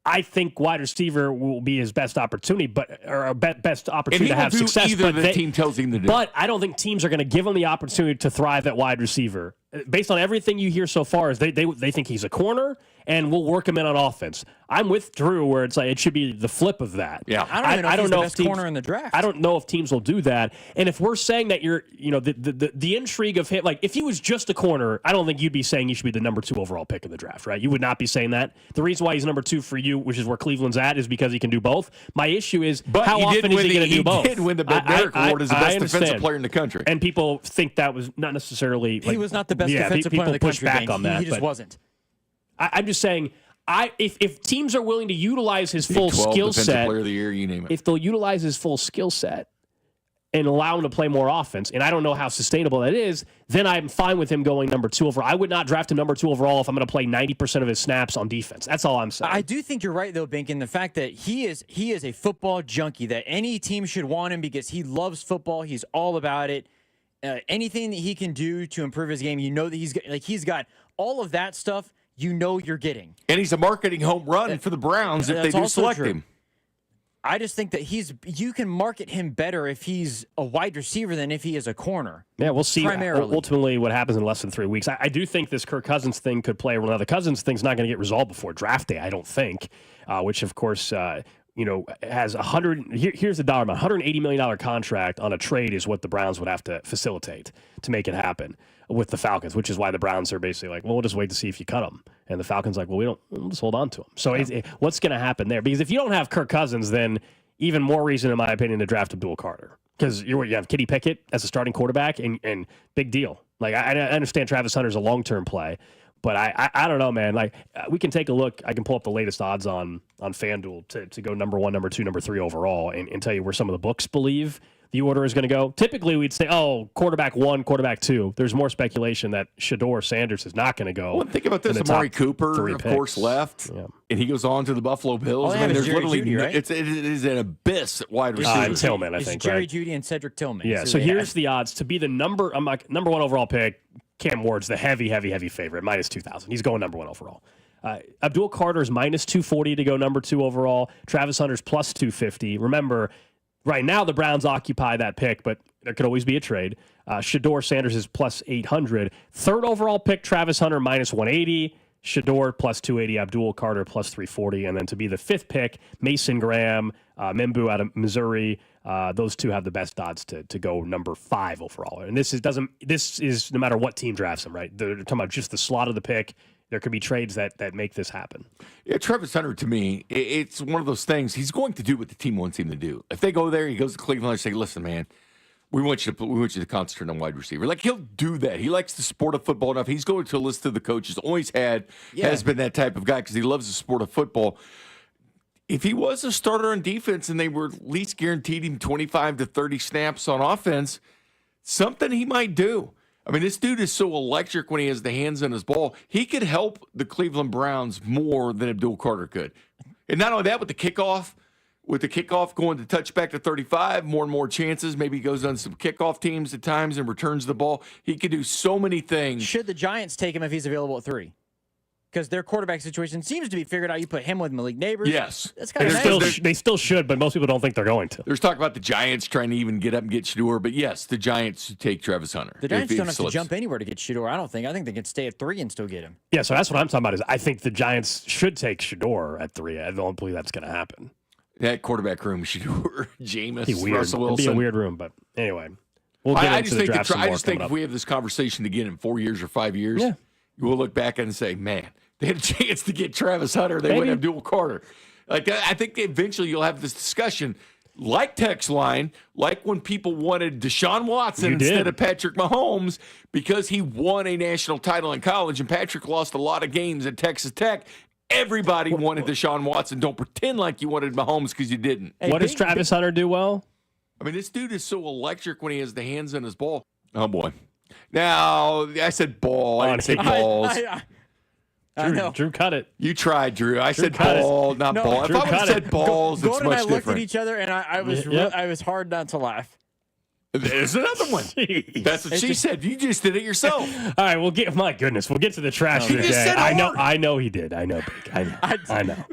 Speaker 1: I think wide receiver will be his best opportunity, best opportunity to have success.
Speaker 2: Either the team tells him to do.
Speaker 1: But I don't think teams are going to give him the opportunity to thrive at wide receiver. Based on everything you hear so far, is they think he's a corner, and we'll work him in on offense. I'm with Drew where it's like it should be the flip of that.
Speaker 2: Yeah,
Speaker 3: I don't know if he's the best corner in the draft.
Speaker 1: I don't know if teams will do that. And if we're saying that the intrigue of him, like if he was just a corner, I don't think you'd be saying he should be the number 2 overall pick in the draft, right? You would not be saying that. The reason why he's number 2 for you, which is where Cleveland's at, is because he can do both. My issue is how often is he going to do both?
Speaker 2: He did win the Bednarik Award as the best defensive player in the country.
Speaker 1: And people think that was not necessarily.
Speaker 3: He was not the best defensive player in the country.
Speaker 1: People push back on that.
Speaker 3: He just wasn't.
Speaker 1: I'm just saying. If teams are willing to utilize his full skill set,
Speaker 2: player of the year, you name it.
Speaker 1: If they'll utilize his full skill set and allow him to play more offense, and I don't know how sustainable that is, then I'm fine with him going number 2 overall. I would not draft him number 2 overall if I'm going to play 90% of his snaps on defense. That's all I'm saying.
Speaker 3: I do think you're right, though, Bink, in the fact that he is a football junkie, that any team should want him because he loves football. He's all about it. Anything that he can do to improve his game, you know that he's got all of that stuff. You know you're getting.
Speaker 2: And he's a marketing home run for the Browns if they do select him.
Speaker 3: I just think that you can market him better if he's a wide receiver than if he is a corner.
Speaker 1: Yeah, we'll see
Speaker 3: primarily.
Speaker 1: Ultimately what happens in less than 3 weeks. I do think this Kirk Cousins thing could play. Well, now the Cousins thing's not going to get resolved before draft day, I don't think, which, of course, has here's the dollar amount. $180 million contract on a trade is what the Browns would have to facilitate to make it happen with the Falcons, which is why the Browns are basically like, well, we'll just wait to see if you cut them. And the Falcons like, well, we'll just hold on to him. So what's going to happen there? Because if you don't have Kirk Cousins, then even more reason, in my opinion, to draft Abdul Carter. Because you have Kenny Pickett as a starting quarterback, and big deal. Like I understand Travis Hunter's a long-term play, but I don't know, man. Like we can take a look. I can pull up the latest odds on FanDuel to go number 1, number 2, number 3 overall, and tell you where some of the books believe the order is going to go. Typically, we'd say, quarterback 1, quarterback 2. There's more speculation that Shedeur Sanders is not going to go.
Speaker 2: Well, think about this. Amari Cooper, of course, left, and he goes on to the Buffalo Bills.
Speaker 3: There's literally Judy, right?
Speaker 2: It is an abyss at wide receiver.
Speaker 1: Tillman, I think,
Speaker 3: Jerry
Speaker 1: right?
Speaker 3: Judy and Cedric Tillman.
Speaker 1: Yeah, so here's the odds. To be the number 1 overall pick, Cam Ward's the heavy favorite, minus 2,000. He's going number 1 overall. Abdul Carter's minus 240 to go number 2 overall. Travis Hunter's plus 250. Remember, right now, the Browns occupy that pick, but there could always be a trade. Shedeur Sanders is plus 800. 3rd overall pick, Travis Hunter, minus 180. Shedeur, plus 280. Abdul Carter, plus 340. And then to be the 5th pick, Mason Graham, Membu out of Missouri. Those two have the best odds to go number 5 overall. And this is no matter what team drafts them, right? They're talking about just the slot of the pick. There could be trades that make this happen.
Speaker 2: Yeah, Travis Hunter, to me, it's one of those things. He's going to do what the team wants him to do. If they go there, he goes to Cleveland and say, listen, man, we want you to concentrate on wide receiver. Like, he'll do that. He likes the sport of football enough. He's going to a list of the coaches. Always has been that type of guy because he loves the sport of football. If he was a starter on defense and they were at least guaranteed him 25 to 30 snaps on offense, something he might do. I mean, this dude is so electric when he has the hands on his ball. He could help the Cleveland Browns more than Abdul Carter could. And not only that, with the kickoff going to touchback to 35, more and more chances. Maybe he goes on some kickoff teams at times and returns the ball. He could do so many things.
Speaker 3: Should the Giants take him if he's available at 3? Because their quarterback situation seems to be figured out. You put him with Malik Neighbors.
Speaker 2: Yes.
Speaker 3: That's kind of
Speaker 1: they still should, but most people don't think they're going to.
Speaker 2: There's talk about the Giants trying to even get up and get Shedeur, but yes, the Giants should take Travis Hunter.
Speaker 3: The Giants don't have to jump anywhere to get Shedeur, I don't think. I think they can stay at 3 and still get him.
Speaker 1: Yeah, so that's what I'm talking about. Is I think the Giants should take Shedeur at 3. I don't believe that's going to happen.
Speaker 2: That quarterback room, Shedeur, Jameis, Russell Wilson.
Speaker 1: It'd be a weird room, but anyway. We'll get into the draft some more.
Speaker 2: I just think if we have this conversation again in 4 years or 5 years, we'll look back and say, man, they had a chance to get Travis Hunter. They wouldn't have Abdul Carter. Like, I think eventually you'll have this discussion, like text line, like when people wanted Deshaun Watson instead of Patrick Mahomes because he won a national title in college, and Patrick lost a lot of games at Texas Tech. Everybody wanted Deshaun Watson. Don't pretend like you wanted Mahomes because you didn't.
Speaker 1: What does Travis Hunter do well?
Speaker 2: I mean, this dude is so electric when he has the hands on his ball. Oh, boy. Now, I said ball. I didn't say balls.
Speaker 1: Drew cut it.
Speaker 2: You tried, Drew. I said ball, not ball. If I would have said balls, it's much different.
Speaker 3: Gordon and I looked at each other, and I was hard not to laugh.
Speaker 2: There's another one. That's what she said. You just did it yourself.
Speaker 1: All right, we'll get to the trash of the day. I know he did. I know, Bink. I know.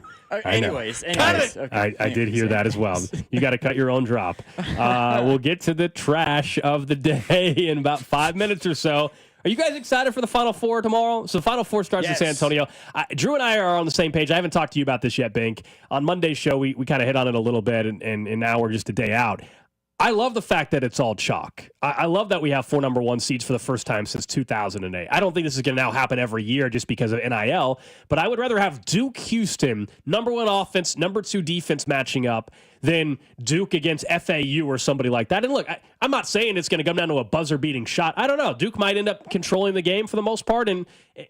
Speaker 3: Anyways.
Speaker 1: Okay, I did hear that as well. You got to cut your own drop. We'll get to the trash of the day in about 5 minutes or so. Are you guys excited for the Final Four tomorrow? So the Final Four starts in San Antonio. Drew and I are on the same page. I haven't talked to you about this yet, Bink. On Monday's show, we kind of hit on it a little bit, and now we're just a day out. I love the fact that it's all chalk. I love that we have 4 number 1 seeds for the first time since 2008. I don't think this is going to now happen every year just because of NIL, but I would rather have Duke Houston, number 1 offense, number 2 defense matching up than Duke against FAU or somebody like that. And look, I'm not saying it's going to come down to a buzzer-beating shot. I don't know. Duke might end up controlling the game for the most part and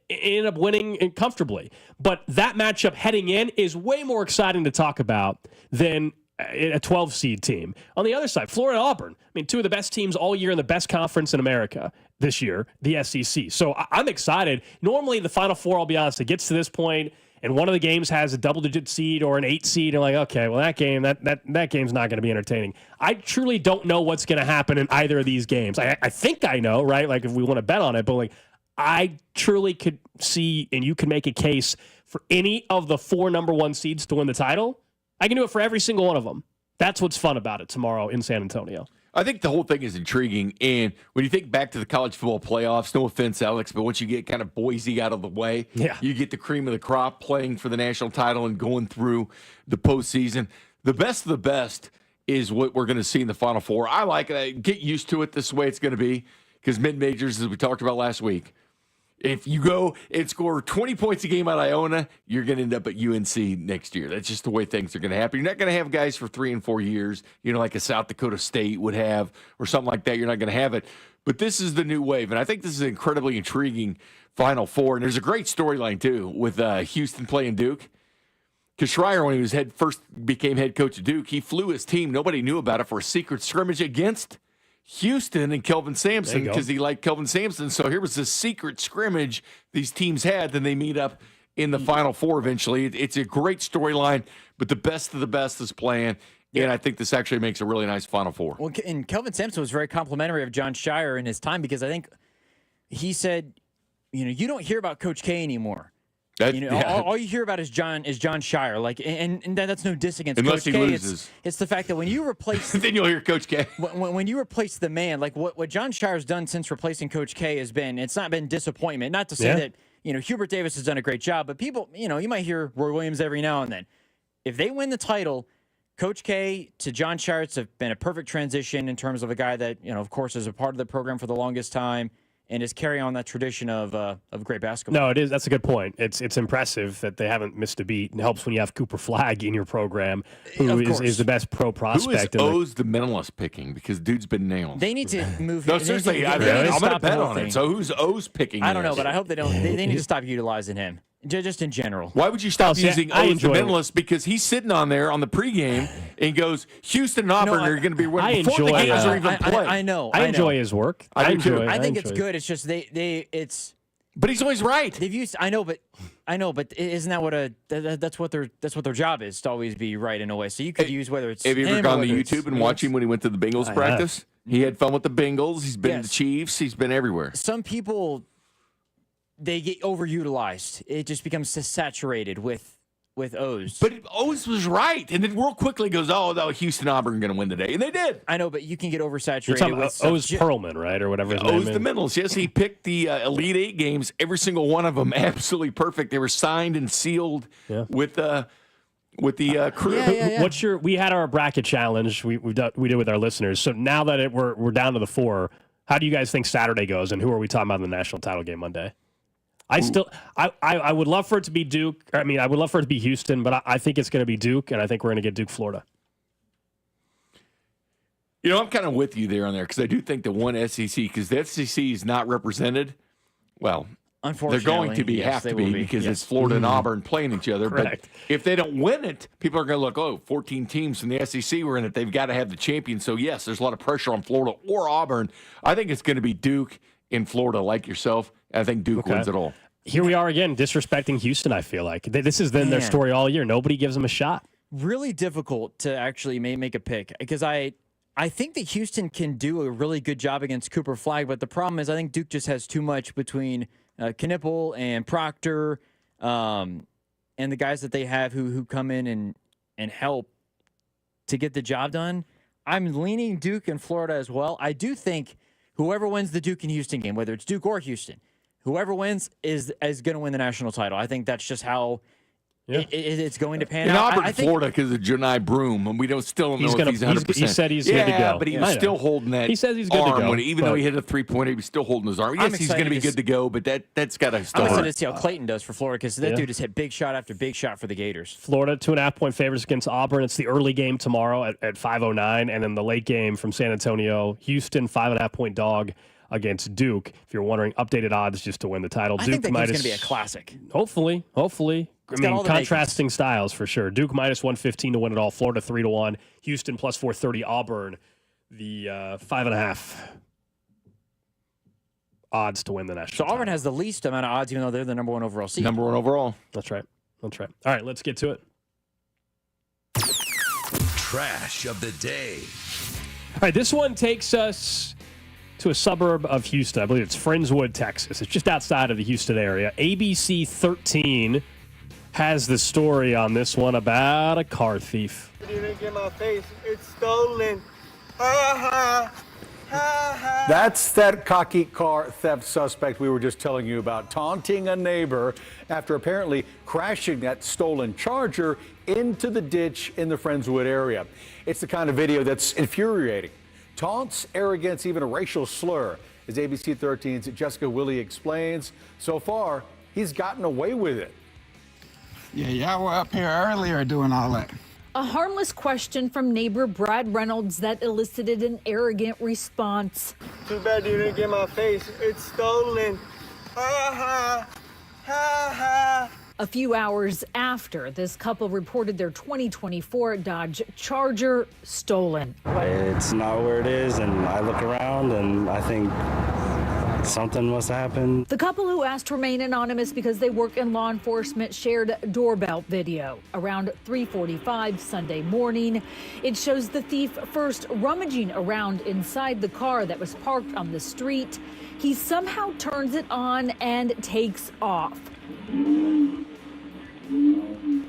Speaker 1: end up winning comfortably. But that matchup heading in is way more exciting to talk about than a 12-seed team. On the other side, Florida and Auburn. I mean, 2 of the best teams all year in the best conference in America this year, the SEC. So I'm excited. Normally, the Final Four, I'll be honest, it gets to this point, and one of the games has a double-digit seed or an 8 seed, and like, okay, well, that game's not going to be entertaining. I truly don't know what's going to happen in either of these games. I think I know, right? Like, if we want to bet on it, but like, I truly could see, and you can make a case for any of the 4 number 1 seeds to win the title. I can do it for every single one of them. That's what's fun about it tomorrow in San Antonio.
Speaker 2: I think the whole thing is intriguing. And when you think back to the college football playoffs, no offense, Alex, but once you get kind of Boise out of the way, you get the cream of the crop playing for the national title and going through the postseason. The best of the best is what we're going to see in the Final Four. I like it. Get used to it. This is the way it's going to be because mid-majors, as we talked about last week, if you go and score 20 points a game at Iona, you're going to end up at UNC next year. That's just the way things are going to happen. You're not going to have guys for 3 and 4 years, like a South Dakota State would have or something like that. You're not going to have it. But this is the new wave, and I think this is an incredibly intriguing Final Four. And there's a great storyline, too, with Houston playing Duke. Because Schreier, when he first became head coach of Duke, he flew his team. Nobody knew about it for a secret scrimmage against Houston and Kelvin Sampson because he liked Kelvin Sampson. So here was this secret scrimmage these teams had. Then they meet up in the Final Four eventually. It's a great storyline, but the best of the best is playing. And I think this actually makes a really nice Final Four.
Speaker 3: Well, and Kelvin Sampson was very complimentary of John Shire in his time because I think he said, you don't hear about Coach K anymore. All you hear about is John Shire. And that's no diss against
Speaker 2: Unless
Speaker 3: Coach
Speaker 2: he
Speaker 3: K.
Speaker 2: loses.
Speaker 3: It's the fact that when you replace
Speaker 2: then you'll hear Coach K.
Speaker 3: When you replace the man, like what John Shire's done since replacing Coach K it's not been disappointment. Not to say that Hubert Davis has done a great job, but people, you might hear Roy Williams every now and then. If they win the title, Coach K to John Shire, it's been a perfect transition in terms of a guy that of course is a part of the program for the longest time. And is carrying on that tradition of great basketball.
Speaker 1: No, it is. That's a good point. It's impressive that they haven't missed a beat. It helps when you have Cooper Flagg in your program, who is the best pro prospect.
Speaker 2: Who is O's the mentalist picking? Because dude's been nailed.
Speaker 3: They need to move.
Speaker 2: No, seriously, I'm going to bet on it. So who's O's picking?
Speaker 3: I don't know, but I hope they don't. They need to stop utilizing him. Just in general.
Speaker 2: Why would you stop using O's the mentalist? Because he's sitting on there on the pregame and goes, Houston and Auburn are going to be winning before the games are even played.
Speaker 3: I know.
Speaker 1: I enjoy his work.
Speaker 2: I
Speaker 3: think it's good. It's just it's.
Speaker 2: But he's always right.
Speaker 3: They've used. I know, but isn't that what that's what their job is, to always be right in a way. So you could use whether it's.
Speaker 2: Have you ever gone to YouTube and watched him when he went to the Bengals practice? He had fun with the Bengals. He's been to the Chiefs. He's been everywhere.
Speaker 3: Some people, they get overutilized. It just becomes saturated with O's.
Speaker 2: But O's was right. And then real quickly goes, no, Houston Auburn going to win today. And they did.
Speaker 3: I know, but you can get oversaturated.
Speaker 1: You're talking about O's Perlman, right? Or whatever his name is.
Speaker 2: O's the mentalist. Yes, he picked the Elite Eight games, every single one of them absolutely perfect. They were signed and sealed with the crew.
Speaker 1: We had our bracket challenge we did with our listeners. So now that we're down to the 4, how do you guys think Saturday goes? And who are we talking about in the national title game Monday? I would love for it to be Duke. I mean, I would love for it to be Houston, but I think it's going to be Duke, and I think we're going to get Duke, Florida.
Speaker 2: I'm kind of with you there on there because I do think the one SEC, because the SEC is not represented. Well, they're going to have to be because it's Florida and Auburn playing each other.
Speaker 1: Correct.
Speaker 2: But if they don't win it, people are going to look, 14 teams from the SEC were in it. They've got to have the champion. So, yes, there's a lot of pressure on Florida or Auburn. I think it's going to be Duke in Florida, like yourself. I think Duke wins it all.
Speaker 1: Here we are again, disrespecting Houston, I feel like. This has been their story all year. Nobody gives them a shot.
Speaker 3: Really difficult to actually make a pick because I think that Houston can do a really good job against Cooper Flagg, but the problem is I think Duke just has too much between Knippel and Proctor and the guys that they have who come in and help to get the job done. I'm leaning Duke and Florida as well. I do think whoever wins the Duke and Houston game, whether it's Duke or Houston, whoever wins is going to win the national title. I think that's just how it's going to pan out.
Speaker 2: Auburn, Florida, because of Janai Broom, and we still don't know if he's 100%.
Speaker 1: He said he's good to go.
Speaker 2: But he was still holding that.
Speaker 1: He says he's good
Speaker 2: arm
Speaker 1: to go.
Speaker 2: Even though he hit a 3-pointer, he was still holding his arm. Yes, he's going to be good to go, but that's got to start.
Speaker 3: I'm excited to see how Clayton does for Florida because that dude has hit big shot after big shot for the Gators.
Speaker 1: Florida, 2.5-point favorites against Auburn. It's the early game tomorrow at 5:09, and then the late game from San Antonio. Houston, 5.5-point dog against Duke. If you're wondering, updated odds just to win the title.
Speaker 3: I think that game's going to be a classic.
Speaker 1: Hopefully. I mean, contrasting styles for sure. Duke -115 to win it all. Florida 3-1. Houston +430. Auburn, the 5.5 odds to win the national.
Speaker 3: So Auburn has the least amount of odds, even though they're the number 1 overall seed.
Speaker 2: Number 1 overall.
Speaker 1: That's right. All right, let's get to it.
Speaker 4: Trash of the day.
Speaker 1: All right, this one takes us to a suburb of Houston. I believe it's Friendswood, Texas. It's just outside of the Houston area. ABC 13 has the story on this one about a car thief.
Speaker 9: You didn't get my face. It's stolen. Ha ha. Ha ha.
Speaker 10: That's that cocky car theft suspect we were just telling you about, taunting a neighbor after apparently crashing that stolen Charger into the ditch in the Friendswood area. It's the kind of video that's infuriating. Taunts, arrogance, even a racial slur. As ABC 13's Jessica Willie explains, so far, he's gotten away with it.
Speaker 11: Yeah, y'all were up here earlier doing all that.
Speaker 12: A harmless question from neighbor Brad Reynolds that elicited an arrogant response.
Speaker 9: Too bad you didn't get my face. It's stolen. Ha ha. Ha ha.
Speaker 12: A few hours after, this couple reported their 2024 Dodge Charger stolen.
Speaker 24: It's not where it is, and I look around and I think something must have happened.
Speaker 12: The couple, who asked to remain anonymous because they work in law enforcement, shared doorbell video around 3:45 Sunday morning. It shows the thief first rummaging around inside the car that was parked on the street. He somehow turns it on and takes off.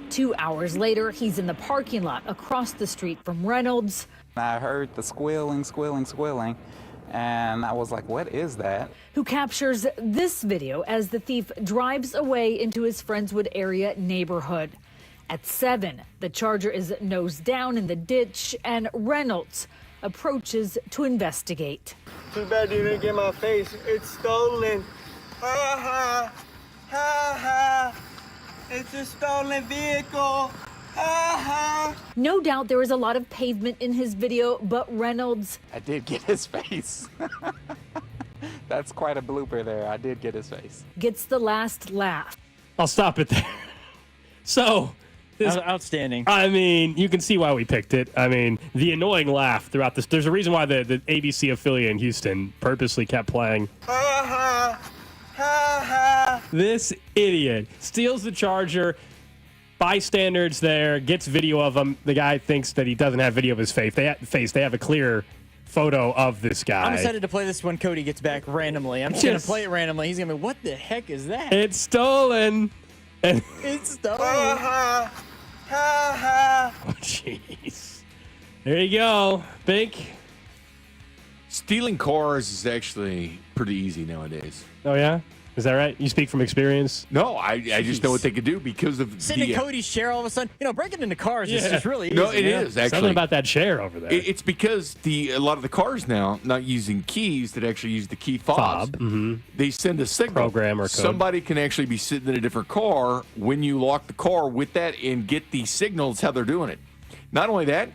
Speaker 12: 2 hours later, he's in the parking lot across the street from Reynolds.
Speaker 11: I heard the squealing, and I was like, what is that?
Speaker 12: Who captures this video as the thief drives away into his Friendswood area neighborhood. At 7, the Charger is nose down in the ditch, and Reynolds approaches to investigate.
Speaker 9: Too bad you didn't get my face. It's stolen. Ha ha. Ha ha. It's a stolen vehicle.
Speaker 12: No doubt there is a lot of pavement in his video, but Reynolds...
Speaker 11: I did get his face. That's quite a blooper there. I did get his face.
Speaker 12: ...gets the last laugh.
Speaker 1: I'll stop it there. So...
Speaker 3: outstanding.
Speaker 1: I mean, you can see why we picked it. I mean, the annoying laugh throughout this. There's a reason why the ABC affiliate in Houston purposely kept playing.
Speaker 9: Ha ha. Ha ha.
Speaker 1: This idiot steals the Charger. Bystanders there, gets video of him. The guy thinks that he doesn't have video of his face. They have a clear photo of this guy.
Speaker 3: I'm excited to play this when Cody gets back randomly. I'm just going to play it randomly. He's going to be, what the heck is that?
Speaker 1: It's stolen.
Speaker 3: It's stolen.
Speaker 9: Ha ha. Ha ha.
Speaker 1: Oh, jeez. There you go. Bink.
Speaker 2: Stealing cars is actually pretty easy nowadays.
Speaker 1: Oh, yeah? Is that right? You speak from experience?
Speaker 2: No, I just know what they could do because of
Speaker 3: sitting in Cody's chair all of a sudden. Breaking into cars is just really easy.
Speaker 2: No, it is actually.
Speaker 1: Something about that chair over there.
Speaker 2: It's because a lot of the cars now not using keys that actually use the key fob.
Speaker 1: Mm-hmm.
Speaker 2: They send a signal.
Speaker 1: Program or code.
Speaker 2: Somebody can actually be sitting in a different car when you lock the car with that and get these signals. How they're doing it. Not only that.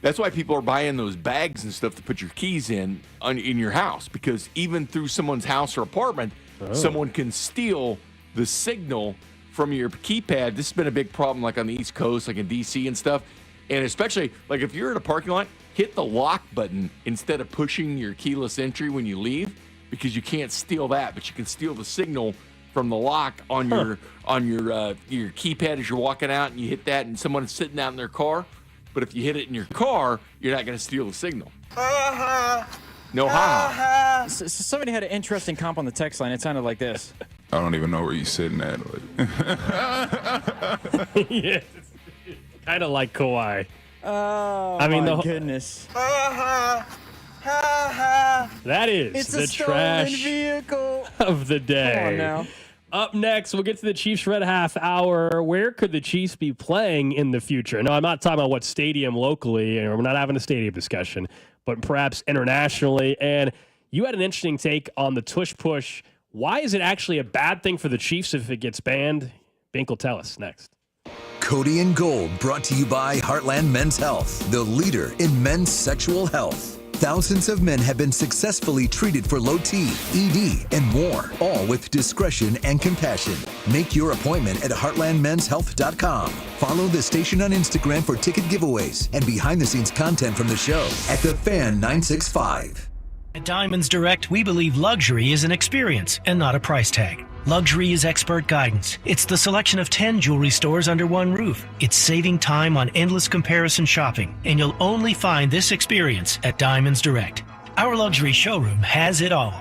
Speaker 2: That's why people are buying those bags and stuff to put your keys in your house, because even through someone's house or apartment, someone can steal the signal from your keypad. This has been a big problem, like on the East Coast, like in D.C. and stuff. And especially, like if you're in a parking lot, hit the lock button instead of pushing your keyless entry when you leave, because you can't steal that, but you can steal the signal from the lock on your keypad as you're walking out, and you hit that, and someone is sitting out in their car. But if you hit it in your car, you're not going to steal the signal. No ha.
Speaker 3: So somebody had an interesting comp on the text line. It sounded like this.
Speaker 26: I don't even know where you're sitting at.
Speaker 1: Yeah, kind of like Kawhi.
Speaker 3: Oh,
Speaker 1: I mean,
Speaker 3: my goodness.
Speaker 1: That is
Speaker 3: It's
Speaker 1: the
Speaker 3: a stolen
Speaker 1: trash
Speaker 3: vehicle
Speaker 1: of the day.
Speaker 3: Come on now.
Speaker 1: Up next, we'll get to the Chiefs Red Half Hour. Where could the Chiefs be playing in the future? No, I'm not talking about what stadium locally, and we're not having a stadium discussion, but perhaps internationally. And you had an interesting take on the tush push. Why is it actually a bad thing for the Chiefs if it gets banned? Bink will tell us next.
Speaker 4: Cody and Gold, brought to you by Heartland Men's Health, the leader in men's sexual health. Thousands of men have been successfully treated for low T, ED, and more, all with discretion and compassion. Make your appointment at heartlandmenshealth.com. Follow the station on Instagram for ticket giveaways and behind-the-scenes content from the show at The Fan 965.
Speaker 8: At Diamonds Direct, we believe luxury is an experience and not a price tag. Luxury is expert guidance. It's the selection of 10 jewelry stores under one roof. It's saving time on endless comparison shopping, and you'll only find this experience at Diamonds Direct. Our luxury showroom has it all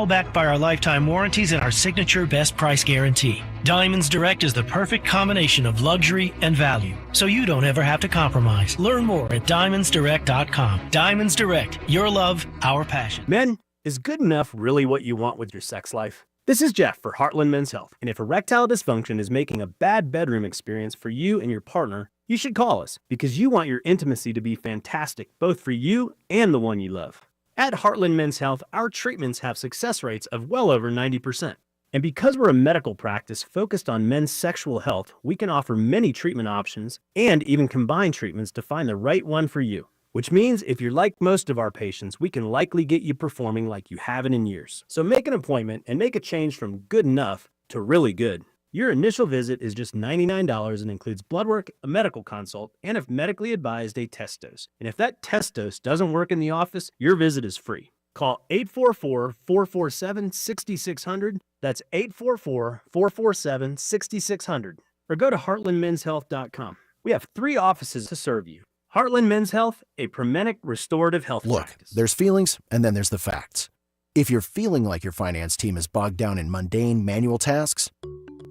Speaker 8: backed by our lifetime warranties and our signature best price guarantee. Diamonds Direct is the perfect combination of luxury and value, so you don't ever have to compromise. Learn more at diamondsdirect.com. Diamonds Direct, your love, our passion.
Speaker 13: Men, is good enough really what you want with your sex life? This is Jeff for Heartland Men's Health, and if erectile dysfunction is making a bad bedroom experience for you and your partner, you should call us because you want your intimacy to be fantastic, both for you and the one you love. At Heartland Men's Health, our treatments have success rates of well over 90%. And because we're a medical practice focused on men's sexual health, we can offer many treatment options and even combine treatments to find the right one for you. Which means if you're like most of our patients, we can likely get you performing like you haven't in years. So make an appointment and make a change from good enough to really good. Your initial visit is just $99 and includes blood work, a medical consult, and if medically advised, a test dose. And if that test dose doesn't work in the office, your visit is free. Call 844-447-6600. That's 844-447-6600. Or go to heartlandmenshealth.com. We have 3 offices to serve you. Heartland Men's Health, a Promenic restorative health practice.
Speaker 25: There's feelings, and then there's the facts. If you're feeling like your finance team is bogged down in mundane manual tasks,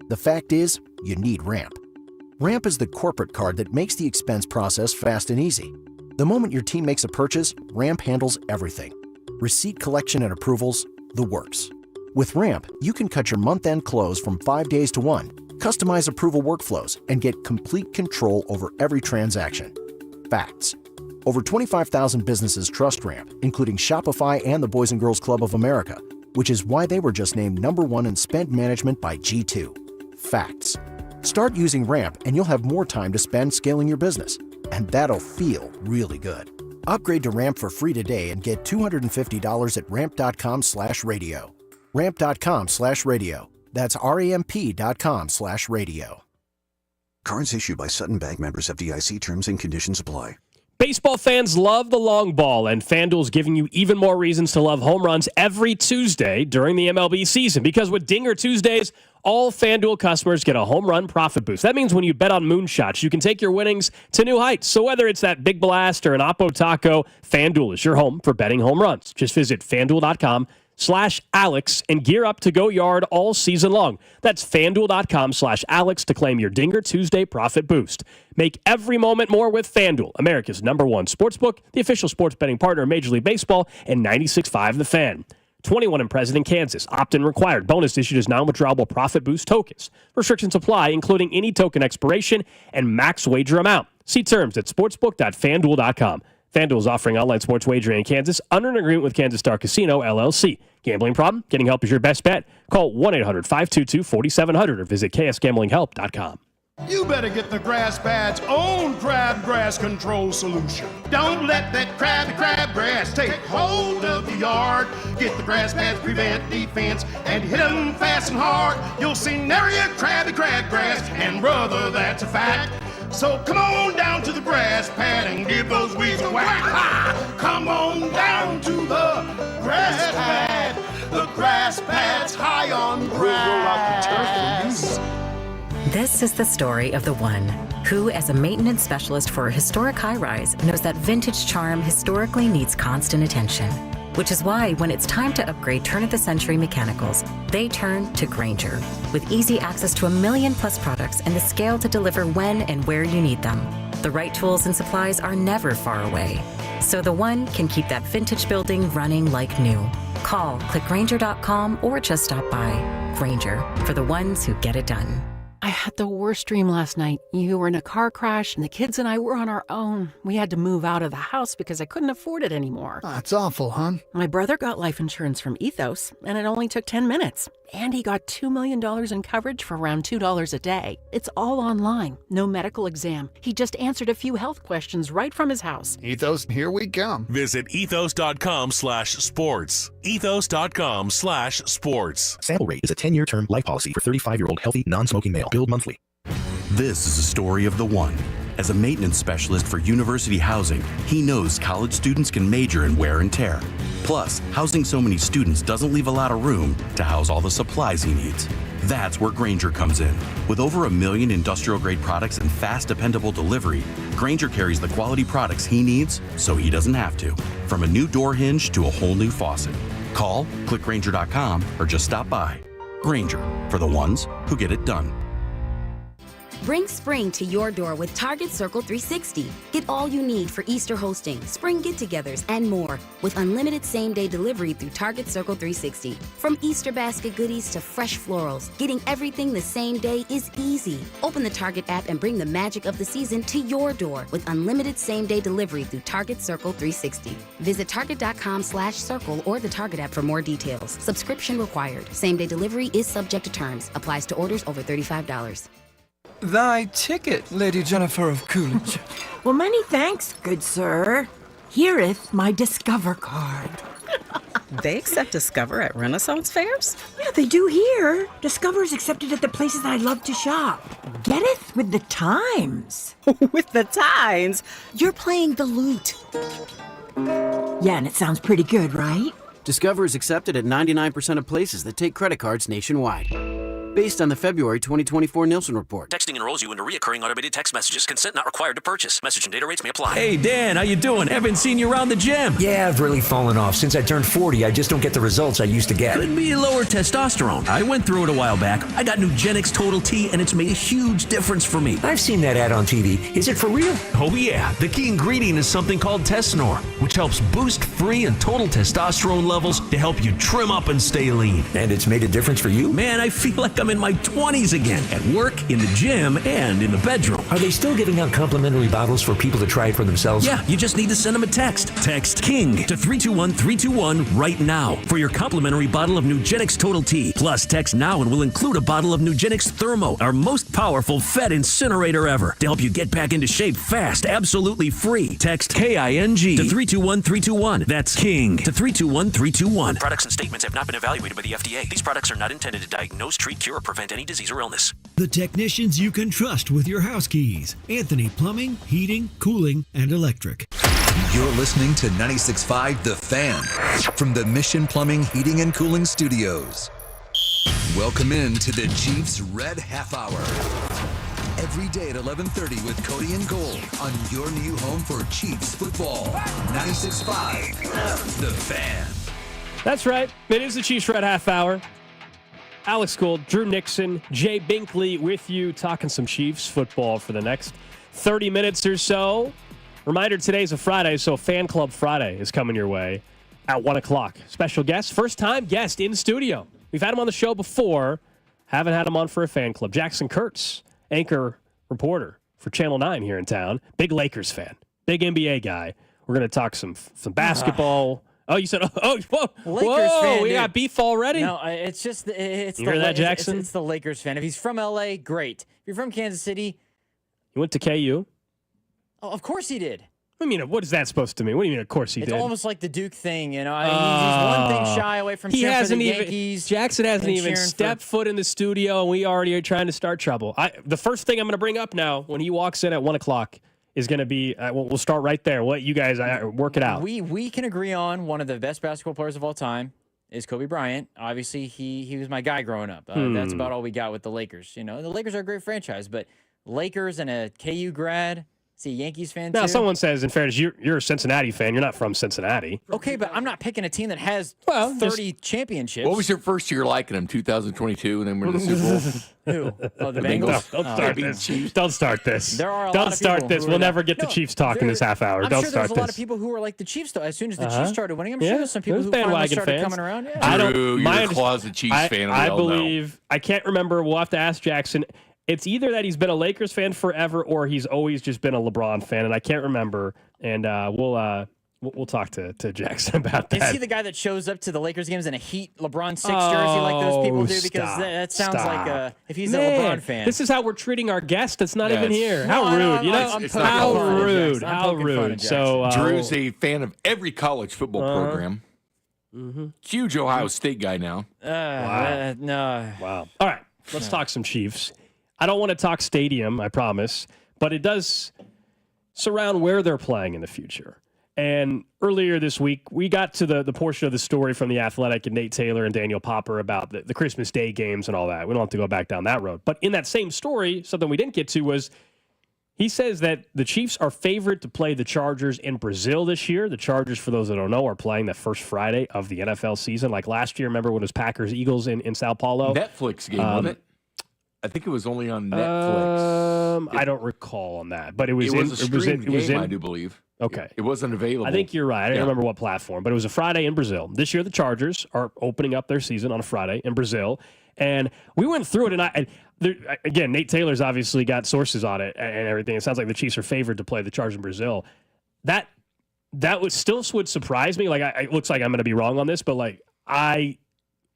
Speaker 25: the fact is, you need Ramp. Ramp is the corporate card that makes the expense process fast and easy. The moment your team makes a purchase, Ramp handles everything. Receipt collection and approvals, the works. With Ramp, you can cut your month-end close from 5 days to 1, customize approval workflows, and get complete control over every transaction. Facts. Over 25,000 businesses trust Ramp, including Shopify and the Boys and Girls Club of America, which is why they were just named #1 in spend management by G2. Facts. Start using Ramp and you'll have more time to spend scaling your business. And that'll feel really good. Upgrade to Ramp for free today and get $250 at ramp.com/radio. Ramp.com/radio. That's ramp.com/radio.
Speaker 14: Cards issued by Sutton Bank, members of FDIC. Terms and conditions apply.
Speaker 1: Baseball fans love the long ball, and FanDuel's giving you even more reasons to love home runs every Tuesday during the MLB season. Because with Dinger Tuesdays, all FanDuel customers get a home run profit boost. That means when you bet on moonshots, you can take your winnings to new heights. So whether it's that big blast or an Oppo Taco, FanDuel is your home for betting home runs. Just visit FanDuel.com/Alex and gear up to go yard all season long. That's FanDuel.com/Alex to claim your Dinger Tuesday profit boost. Make every moment more with FanDuel, America's #1 sportsbook, the official sports betting partner of Major League Baseball, and 96.5 The Fan. 21 and present in Kansas. Opt-in required. Bonus issued as non-withdrawable profit boost tokens. Restrictions apply, including any token expiration and max wager amount. See terms at sportsbook.fanduel.com. FanDuel is offering online sports wagering in Kansas under an agreement with Kansas Star Casino, LLC. Gambling problem? Getting help is your best bet. Call 1-800-522-4700 or visit ksgamblinghelp.com.
Speaker 16: You better get the Grass Pad's own crabgrass control solution. Don't let that crabgrass take hold of the yard. Get the Grass Pad's prevent defense and hit 'em fast and hard. You'll see nary a crabgrass, and brother, that's a fact. So come on down to the Grass Pad and give those weeds a whack. Ha! Come on down to the Grass Pad. The Grass Pad's high on grass.
Speaker 5: This is the story of the one who, as a maintenance specialist for a historic high-rise, knows that vintage charm historically needs constant attention. Which is why, when it's time to upgrade turn-of-the-century mechanicals, they turn to Grainger. With easy access to 1 million+ products and the scale to deliver when and where you need them. The right tools and supplies are never far away. So the One can keep that vintage building running like new. Call, click Grainger.com, or just stop by. Grainger, for the ones who get it done.
Speaker 6: I had the worst dream last night. You were in a car crash, and the kids and I were on our own. We had to move out of the house because I couldn't afford it anymore.
Speaker 23: That's awful, hon.
Speaker 6: My brother got life insurance from Ethos, and it only took 10 minutes. And he got $2 million in coverage for around $2 a day. It's all online, no medical exam. He just answered a few health questions right from his house.
Speaker 23: Ethos, here we come.
Speaker 7: Visit ethos.com/sports. Ethos.com/sports.
Speaker 18: Sample rate is a 10-year term life policy for 35-year-old healthy, non-smoking male. Billed monthly.
Speaker 15: This is a story of the one. As a maintenance specialist for university housing, he knows college students can major in wear and tear. Plus, housing so many students doesn't leave a lot of room to house all the supplies he needs. That's where Grainger comes in. With over 1 million industrial-grade products and fast, dependable delivery, Grainger carries the quality products he needs so he doesn't have to. From a new door hinge to a whole new faucet. Call, click Grainger.com, or just stop by. Grainger, for the ones who get it done.
Speaker 19: Bring spring to your door with Target Circle 360. Get all you need for Easter hosting, spring get-togethers, and more with unlimited same-day delivery through Target Circle 360. From Easter basket goodies to fresh florals, getting everything the same day is easy. Open the Target app and bring the magic of the season to your door with unlimited same-day delivery through Target Circle 360. Visit target.com/circle or the Target app for more details. Subscription required. Same-day delivery is subject to terms. Applies to orders over $35.
Speaker 20: Thy ticket, Lady Jennifer of Coolidge.
Speaker 21: Well, many thanks, good sir. Here'th my Discover card.
Speaker 22: They accept Discover at Renaissance fairs?
Speaker 21: Yeah, they do here. Discover's accepted at the places I love to shop. Getteth with the times.
Speaker 22: With the times? You're playing the lute.
Speaker 21: Yeah, and it sounds pretty good, right?
Speaker 27: Discover is accepted at 99% of places that take credit cards nationwide. Based on the February 2024 Nielsen report.
Speaker 28: Texting enrolls you into recurring automated text messages. Consent not required to purchase. Message and data rates may apply.
Speaker 29: Hey, Dan, how you doing? Haven't seen you around the gym.
Speaker 30: Yeah, I've really fallen off. Since I turned 40, I just don't get the results I used to get.
Speaker 29: Could be lower testosterone. I went through it a while back. I got Nugenix Total T, and it's made a huge difference for me.
Speaker 30: I've seen that ad on TV. Is it for real?
Speaker 29: Oh, yeah. The key ingredient is something called Tesnor, which helps boost free and total testosterone levels to help you trim up and stay lean.
Speaker 30: And it's made a difference for you?
Speaker 29: Man, I feel like I'm in my 20s again, at work, in the gym, and in the bedroom.
Speaker 30: Are they still giving out complimentary bottles for people to try it for themselves?
Speaker 29: Yeah, you just need to send them a text. Text KING to 321-321 right now for your complimentary bottle of Nugenix Total T. Plus, text now and we'll include a bottle of Nugenix Thermo, our most powerful fat incinerator ever, to help you get back into shape fast, absolutely free. Text KING to 321-321. That's KING to 321-321.
Speaker 28: Products and statements have not been evaluated by the FDA. These products are not intended to diagnose, treat, cure, or prevent any disease or illness.
Speaker 31: The technicians you can trust with your house keys. Anthony Plumbing, Heating, Cooling, and Electric.
Speaker 4: You're listening to 96.5 The Fan from the Mission Plumbing, Heating, and Cooling Studios. Welcome in to the Chiefs Red Half Hour. Every day at 11:30 with Cody and Gold on your new home for Chiefs football. 96.5 The Fan.
Speaker 1: That's right. It is the Chiefs Red Half Hour. Alex Gold, Drew Nixon, Jay Binkley with you, talking some Chiefs football for the next 30 minutes or so. Reminder, today's a Friday, so Fan Club Friday is coming your way at 1 o'clock. Special guest, first-time guest in studio. We've had him on the show before. Haven't had him on for a fan club. Jackson Kurtz, anchor reporter for Channel 9 here in town. Big Lakers fan. Big NBA guy. We're going to talk some basketball. Oh, you said, whoa,
Speaker 3: Lakers fan,
Speaker 1: we
Speaker 3: dude.
Speaker 1: got beef already?
Speaker 3: No, it's just, it's
Speaker 1: you hear that, Jackson?
Speaker 3: It's the Lakers fan. If he's from LA, great. If you're from Kansas City.
Speaker 1: You went to KU?
Speaker 3: Oh, of course he did.
Speaker 1: I mean, what is that supposed to mean? What do you mean, of course he did?
Speaker 3: It's almost like the Duke thing, you know. He's one thing shy away from cheering for the Yankees.
Speaker 1: Jackson hasn't even stepped foot in the studio, and we already are trying to start trouble. The first thing I'm going to bring up now when he walks in at 1 o'clock is going to be, we'll start right there. What you guys work it out.
Speaker 3: We can agree on one of the best basketball players of all time is Kobe Bryant. Obviously, he was my guy growing up. That's about all we got with the Lakers. You know, the Lakers are a great franchise, but Lakers and a KU grad, Is he a Yankees fan
Speaker 1: Now,
Speaker 3: too?
Speaker 1: someone says, in fairness, you're a Cincinnati fan. You're not from Cincinnati.
Speaker 3: Okay, but I'm not picking a team that has 30 championships.
Speaker 2: What was your first year like in them? 2022, and then we're in the Super Bowl.
Speaker 3: Who? Oh, the Bengals.
Speaker 1: Don't start this. Don't start this.
Speaker 3: There are a
Speaker 1: Don't
Speaker 3: lot of
Speaker 1: start
Speaker 3: people
Speaker 1: this.
Speaker 3: who
Speaker 1: We'll
Speaker 3: are
Speaker 1: never
Speaker 3: like-
Speaker 1: get the
Speaker 3: No,
Speaker 1: Chiefs talk in this half hour.
Speaker 3: I'm
Speaker 1: Don't
Speaker 3: sure
Speaker 1: start
Speaker 3: there's a lot
Speaker 1: this.
Speaker 3: of people who were like the Chiefs, though. As soon as the Chiefs started winning, I'm sure
Speaker 1: Yeah,
Speaker 3: there's some people
Speaker 1: there's
Speaker 3: who finally
Speaker 1: bandwagon
Speaker 3: started
Speaker 1: fans.
Speaker 3: coming around. Yeah.
Speaker 2: Drew, you're a closet Chiefs fan.
Speaker 1: I
Speaker 2: we all know.
Speaker 1: believe. I can't remember. We'll have to ask Jackson. It's either that he's been a Lakers fan forever, or he's always just been a LeBron fan, and I can't remember. And we'll talk to Jackson about that.
Speaker 3: Is he the guy that shows up to the Lakers games in a Heat LeBron 6 jersey like those people do? Because that sounds like if he's a LeBron fan.
Speaker 1: This is how we're treating our guest that's not even here.
Speaker 3: No,
Speaker 1: How rude. How rude.
Speaker 3: Jackson.
Speaker 1: How
Speaker 3: I'm poking fun
Speaker 1: rude.
Speaker 3: at
Speaker 1: So
Speaker 2: Drew's a fan of every college football program. Huge Ohio State guy now.
Speaker 3: No.
Speaker 1: Wow. All right. Let's talk some Chiefs. I don't want to talk stadium, I promise, but it does surround where they're playing in the future. And earlier this week, we got to the portion of the story from The Athletic and Nate Taylor and Daniel Popper about the Christmas Day games and all that. We don't have to go back down that road. But in that same story, something we didn't get to was he says that the Chiefs are favored to play the Chargers in Brazil this year. The Chargers, for those that don't know, are playing the first Friday of the NFL season. Like last year, remember when it was Packers-Eagles in Sao Paulo?
Speaker 2: Netflix game, wasn't it? I think it was only on Netflix.
Speaker 1: I don't recall on that, but it was
Speaker 2: a streamed game, I do believe.
Speaker 1: Okay.
Speaker 2: It wasn't available.
Speaker 1: I think you're right. I don't remember what platform, but it was a Friday in Brazil. This year, the Chargers are opening up their season on a Friday in Brazil. And we went through it, and again, Nate Taylor's obviously got sources on it and everything. It sounds like the Chiefs are favored to play the Chargers in Brazil. That would surprise me. Like, it looks like I'm going to be wrong on this, but like I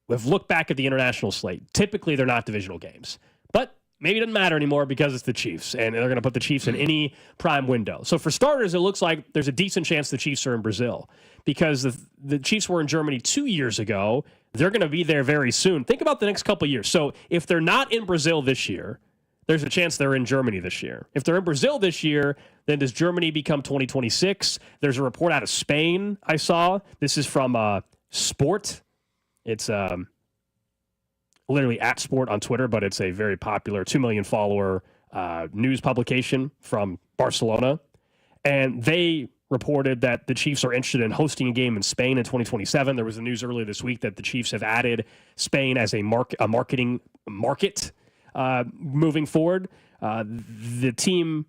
Speaker 1: have looked back at the international slate. Typically, they're not divisional games. But maybe it doesn't matter anymore because it's the Chiefs, and they're going to put the Chiefs in any prime window. So for starters, it looks like there's a decent chance the Chiefs are in Brazil because the Chiefs were in Germany 2 years ago. They're going to be there very soon. Think about the next couple of years. So if they're not in Brazil this year, there's a chance they're in Germany this year. If they're in Brazil this year, then does Germany become 2026? There's a report out of Spain I saw. This is from Sport. It's literally at Sport on Twitter, but it's a very popular 2 million follower news publication from Barcelona. And they reported that the Chiefs are interested in hosting a game in Spain in 2027. There was the news earlier this week that the Chiefs have added Spain as a marketing market moving forward. The team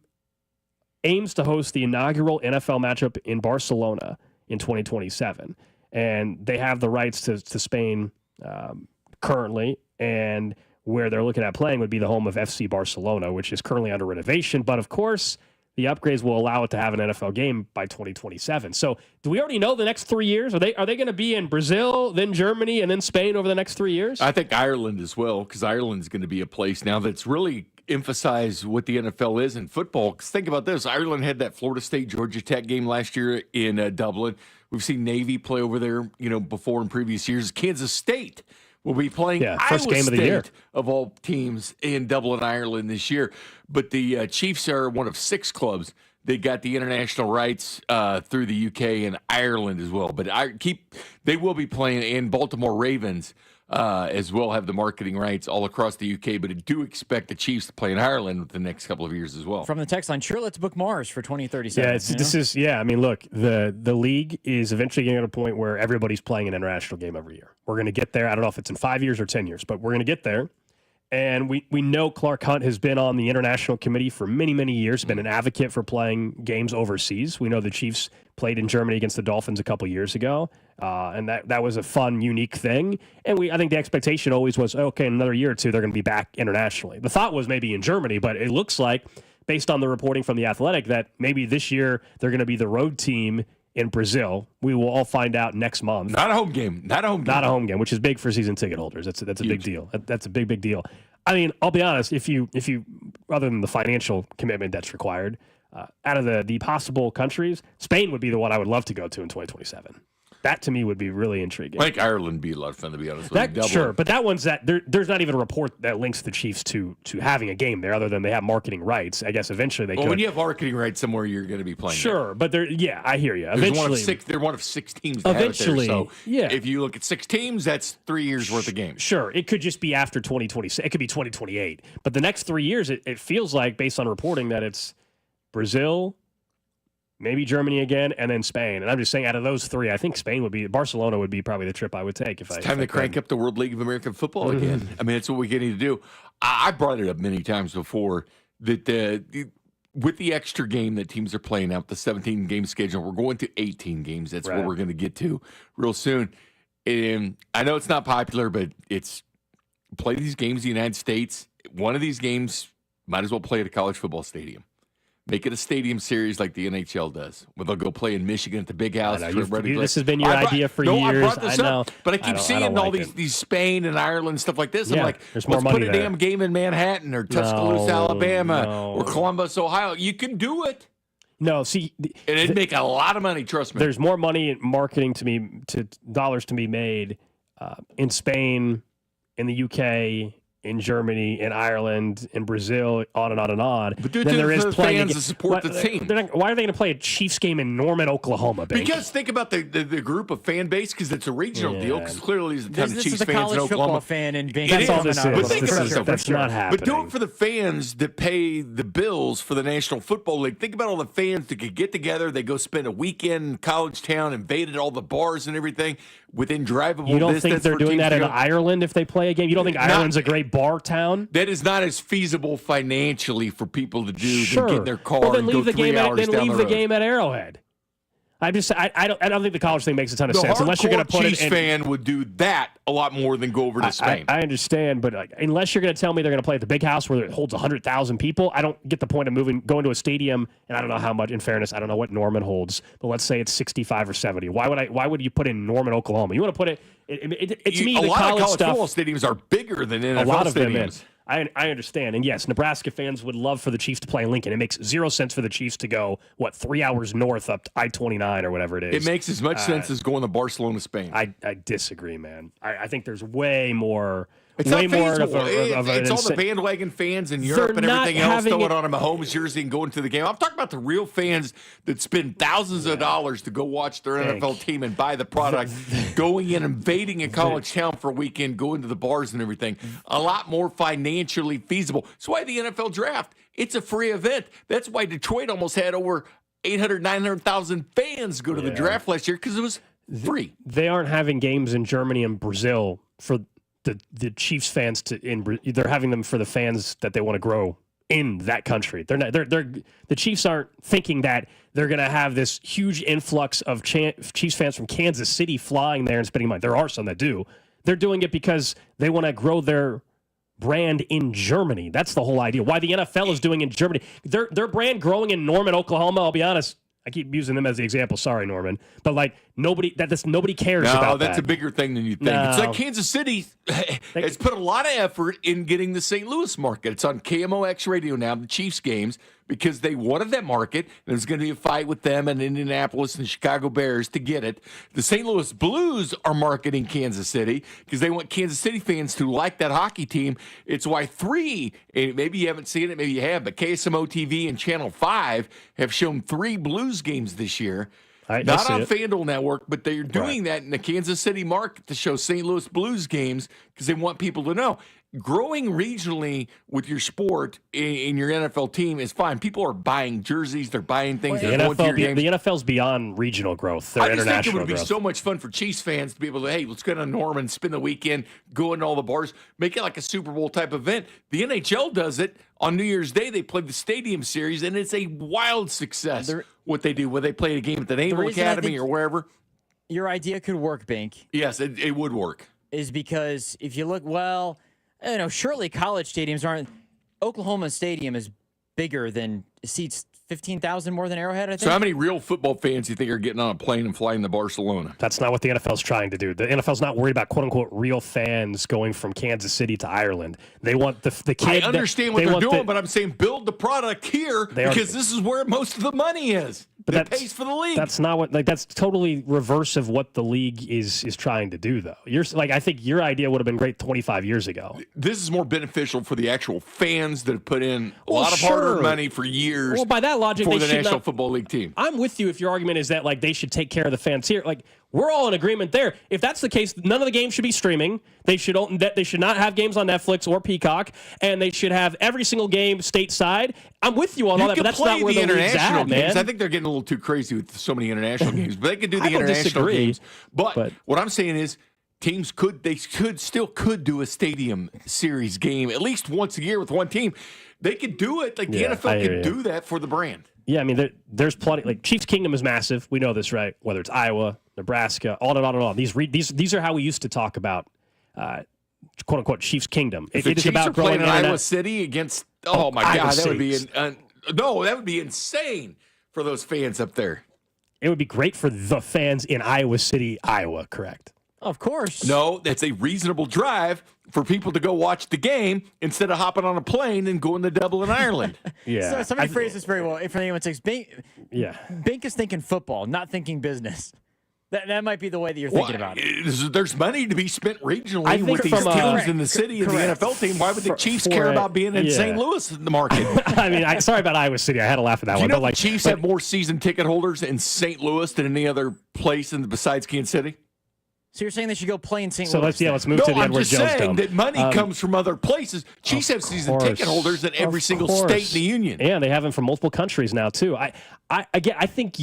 Speaker 1: aims to host the inaugural NFL matchup in Barcelona in 2027. And they have the rights to Spain currently, and where they're looking at playing would be the home of FC Barcelona, which is currently under renovation. But of course, the upgrades will allow it to have an NFL game by 2027. So do we already know the next 3 years? Are they going to be in Brazil, then Germany, and then Spain over the next 3 years?
Speaker 2: I think Ireland as well, because Ireland's going to be a place now that's really emphasized what the NFL is in football. Because think about this. Ireland had that Florida State-Georgia Tech game last year in Dublin. We've seen Navy play over there, before in previous years. Kansas State will be playing
Speaker 1: first
Speaker 2: Iowa
Speaker 1: game
Speaker 2: State
Speaker 1: of the year
Speaker 2: of all teams in Dublin, Ireland this year. But the Chiefs are one of 6 clubs that got the international rights through the UK and Ireland as well. But they will be playing, and Baltimore Ravens as well have the marketing rights all across the UK. But I do expect the Chiefs to play in Ireland within the next couple of years as well.
Speaker 3: From the text line, sure, let's book Mars for 2037.
Speaker 1: I mean, look, the league is eventually getting to a point where everybody's playing an international game every year. We're going to get there. I don't know if it's in 5 years or 10 years, but we're going to get there. And we know Clark Hunt has been on the international committee for many, many years, been an advocate for playing games overseas. We know the Chiefs played in Germany against the Dolphins a couple years ago, and that was a fun, unique thing. And I think the expectation always was, okay, in another year or two, they're going to be back internationally. The thought was maybe in Germany, but it looks like, based on the reporting from The Athletic, that maybe this year they're going to be the road team in Brazil. We will all find out next month.
Speaker 2: Not a home game,
Speaker 1: which is big for season ticket holders. That's a big deal. That's a big deal. I mean, I'll be honest, if you other than the financial commitment that's required, out of the possible countries, Spain would be the one I would love to go to in 2027. That to me would be really intriguing.
Speaker 2: I think Ireland would be a lot of fun, to be honest with you.
Speaker 1: Sure, but that one's there's not even a report that links the Chiefs to having a game there, other than they have marketing rights. I guess eventually they could.
Speaker 2: When you have marketing rights somewhere, you're going to be playing.
Speaker 1: Sure, but I hear you.
Speaker 2: They're one of 6 teams that
Speaker 1: eventually,
Speaker 2: have it there. So if you look at 6 teams, that's 3 years worth of games.
Speaker 1: Sure, it could just be after 2026. It could be 2028. But the next 3 years, it feels like, based on reporting, that it's Brazil, maybe Germany again, and then Spain. And I'm just saying, out of those three, I think Barcelona would be probably the trip I would take.
Speaker 2: It's time to crank up the World League of American Football again. I mean, that's what we're getting to do. I brought it up many times before that with the extra game that teams are playing out, the 17-game schedule, we're going to 18 games. That's what we're going to get to real soon. And I know it's not popular, but it's play these games in the United States. One of these games might as well play at a college football stadium. Make it a stadium series like the NHL does, where they'll go play in Michigan at the Big House.
Speaker 1: This has been your idea for years.
Speaker 2: I brought this
Speaker 1: up,
Speaker 2: but I keep seeing all these Spain and Ireland stuff like this. I'm like, let's put a damn game in Manhattan or Tuscaloosa, Alabama, or Columbus, Ohio. You can do it.
Speaker 1: No, see,
Speaker 2: and it'd make a lot of money. Trust me.
Speaker 1: There's more money in marketing dollars to be made in Spain, in the UK, in Germany, in Ireland, in Brazil, on and on and on.
Speaker 2: But then there is fans to support the team.
Speaker 1: Why are they going to play a Chiefs game in Norman, Oklahoma? Bink?
Speaker 2: Because think about the group of fan base, because it's a regional deal. Because clearly there's a ton of Chiefs fans in Oklahoma.
Speaker 3: This is a college football fan in Bink.
Speaker 1: That's all this is.
Speaker 2: But think about it.
Speaker 1: That's not happening.
Speaker 2: But do it for the fans that pay the bills for the National Football League. Think about all the fans that could get together. They go spend a weekend in college town, invaded all the bars and everything within drivable distance.
Speaker 1: You don't think they're doing that in Ireland if they play a game? You don't think Ireland's a great bar town?
Speaker 2: That is not as feasible financially for people to do than get in their car
Speaker 1: then
Speaker 2: and
Speaker 1: leave
Speaker 2: go
Speaker 1: the
Speaker 2: 3
Speaker 1: game
Speaker 2: hours
Speaker 1: then
Speaker 2: down
Speaker 1: leave
Speaker 2: the
Speaker 1: the game at Arrowhead. I don't think the college thing makes a ton of sense unless you're going to put
Speaker 2: Chiefs fan would do that a lot more than go over to Spain.
Speaker 1: I understand, but unless you're going to tell me they're going to play at the Big House where it holds 100,000 people, I don't get the point of going to a stadium. And I don't know how much. In fairness, I don't know what Norman holds, but let's say it's 65 or 70. Why would you put in Norman, Oklahoma? You want to put it? To me,
Speaker 2: a
Speaker 1: the
Speaker 2: lot
Speaker 1: college
Speaker 2: of college
Speaker 1: stuff,
Speaker 2: football stadiums are bigger than NFL
Speaker 1: a lot of
Speaker 2: stadiums.
Speaker 1: them is. I understand. And yes, Nebraska fans would love for the Chiefs to play in Lincoln. It makes 0 sense for the Chiefs to go, 3 hours north up to I-29 or whatever it is.
Speaker 2: It makes as much sense as going to Barcelona, Spain.
Speaker 1: I disagree, man. I think there's way more.
Speaker 2: It's
Speaker 1: way
Speaker 2: not
Speaker 1: more
Speaker 2: feasible.
Speaker 1: of
Speaker 2: It's all the bandwagon fans in Europe and everything else throwing on a Mahomes jersey and going to the game. I'm talking about the real fans that spend thousands of dollars to go watch their NFL team and buy the product, going in, invading a college town for a weekend, going to the bars and everything. A lot more financially feasible. That's why the NFL draft, it's a free event. That's why Detroit almost had over 900,000 fans go to the draft last year because it was free.
Speaker 1: They aren't having games in Germany and Brazil for the Chiefs fans they're having them for the fans that they want to grow in that country. The Chiefs aren't thinking that they're going to have this huge influx of Chiefs fans from Kansas City flying there and spending money. There are some that do. They're doing it because they want to grow their brand in Germany. That's the whole idea. Why the NFL is doing in Germany. Their brand growing in Norman, Oklahoma, I'll be honest, I keep using them as the example. Sorry, Norman. But nobody cares about that.
Speaker 2: No, that's a bigger thing than you think. No. It's like Kansas City has put a lot of effort in getting the St. Louis market. It's on KMOX radio now, the Chiefs games, because they wanted that market. And there's going to be a fight with them and Indianapolis and Chicago Bears to get it. The St. Louis Blues are marketing Kansas City because they want Kansas City fans to like that hockey team. It's why and maybe you haven't seen it, maybe you have, but KSMO TV and Channel 5 have shown 3 Blues games this year. Not on FanDuel Network, but they're doing that in the Kansas City market to show St. Louis Blues games because they want people to know. Growing regionally with your sport in your NFL team is fine. People are buying jerseys. They're buying things.
Speaker 1: The NFL's beyond regional growth. They're international growth. I just think it would
Speaker 2: be so much fun for Chiefs fans to be able to, hey, let's go to Norman, spend the weekend, go into all the bars, make it like a Super Bowl type event. The NHL does it. On New Year's Day, they play the Stadium Series, and it's a wild success what they do, where they play a game at the Naval Academy or wherever.
Speaker 3: Your idea could work, Bink.
Speaker 2: Yes, it would work.
Speaker 3: Is because if you look, surely college stadiums aren't. Oklahoma Stadium is bigger than seats 15,000 more than Arrowhead, I think.
Speaker 2: So how many real football fans do you think are getting on a plane and flying to Barcelona?
Speaker 1: That's not what the NFL's trying to do. The NFL's not worried about quote-unquote real fans going from Kansas City to Ireland. They want the kid.
Speaker 2: I understand what they're doing, but I'm saying build the product here because this is where most of the money is. But that pays for the league.
Speaker 1: That's not what. That's totally reverse of what the league is trying to do, though. I think your idea would have been great 25 years ago.
Speaker 2: This is more beneficial for the actual fans that have put in a lot of hard-earned money for years.
Speaker 1: Well, by that logic,
Speaker 2: for the National Football League team.
Speaker 1: I'm with you if your argument is that they should take care of the fans here. We're all in agreement there. If that's the case, none of the games should be streaming. They should not have games on Netflix or Peacock, and they should have every single game stateside. I'm with you on all that, but that's not where the league's at,
Speaker 2: games.
Speaker 1: man.
Speaker 2: I think they're getting a little too crazy with so many international games, but they could do the international games. But what I'm saying is, teams could still do a stadium series game at least once a year with one team. They could do it. Like the NFL could do that for the brand.
Speaker 1: Yeah, I mean, there's plenty. Like Chiefs Kingdom is massive. We know this, right? Whether it's Iowa, Nebraska, on and on and on. These are how we used to talk about, quote unquote, Chiefs Kingdom.
Speaker 2: If
Speaker 1: it is
Speaker 2: Chiefs
Speaker 1: about
Speaker 2: are playing
Speaker 1: growing
Speaker 2: in Iowa City against, oh my God, that would be that would be insane for those fans up there.
Speaker 1: It would be great for the fans in Iowa City, Iowa. Correct.
Speaker 3: Of course.
Speaker 2: No, that's a reasonable drive for people to go watch the game instead of hopping on a plane and going to Dublin, Ireland.
Speaker 1: Yeah.
Speaker 3: So somebody phrased this very well. If anyone takes Bink is thinking football, not thinking business. That might be the way that you're thinking about it.
Speaker 2: There's money to be spent regionally with these teams in the city and the NFL team. Why would the Chiefs care about being in St. Louis in the market?
Speaker 1: I mean, sorry about Iowa City. I had to laugh at that
Speaker 2: Do
Speaker 1: one.
Speaker 2: You know the Chiefs have more season ticket holders in St. Louis than any other place besides Kansas City?
Speaker 3: So you're saying they should go play in St. Louis?
Speaker 1: Let's move to the Edward Jones Dome.
Speaker 2: I'm just saying that money comes from other places. Chiefs have season ticket holders in every single state in the union.
Speaker 1: Yeah, they have them from multiple countries now too. I think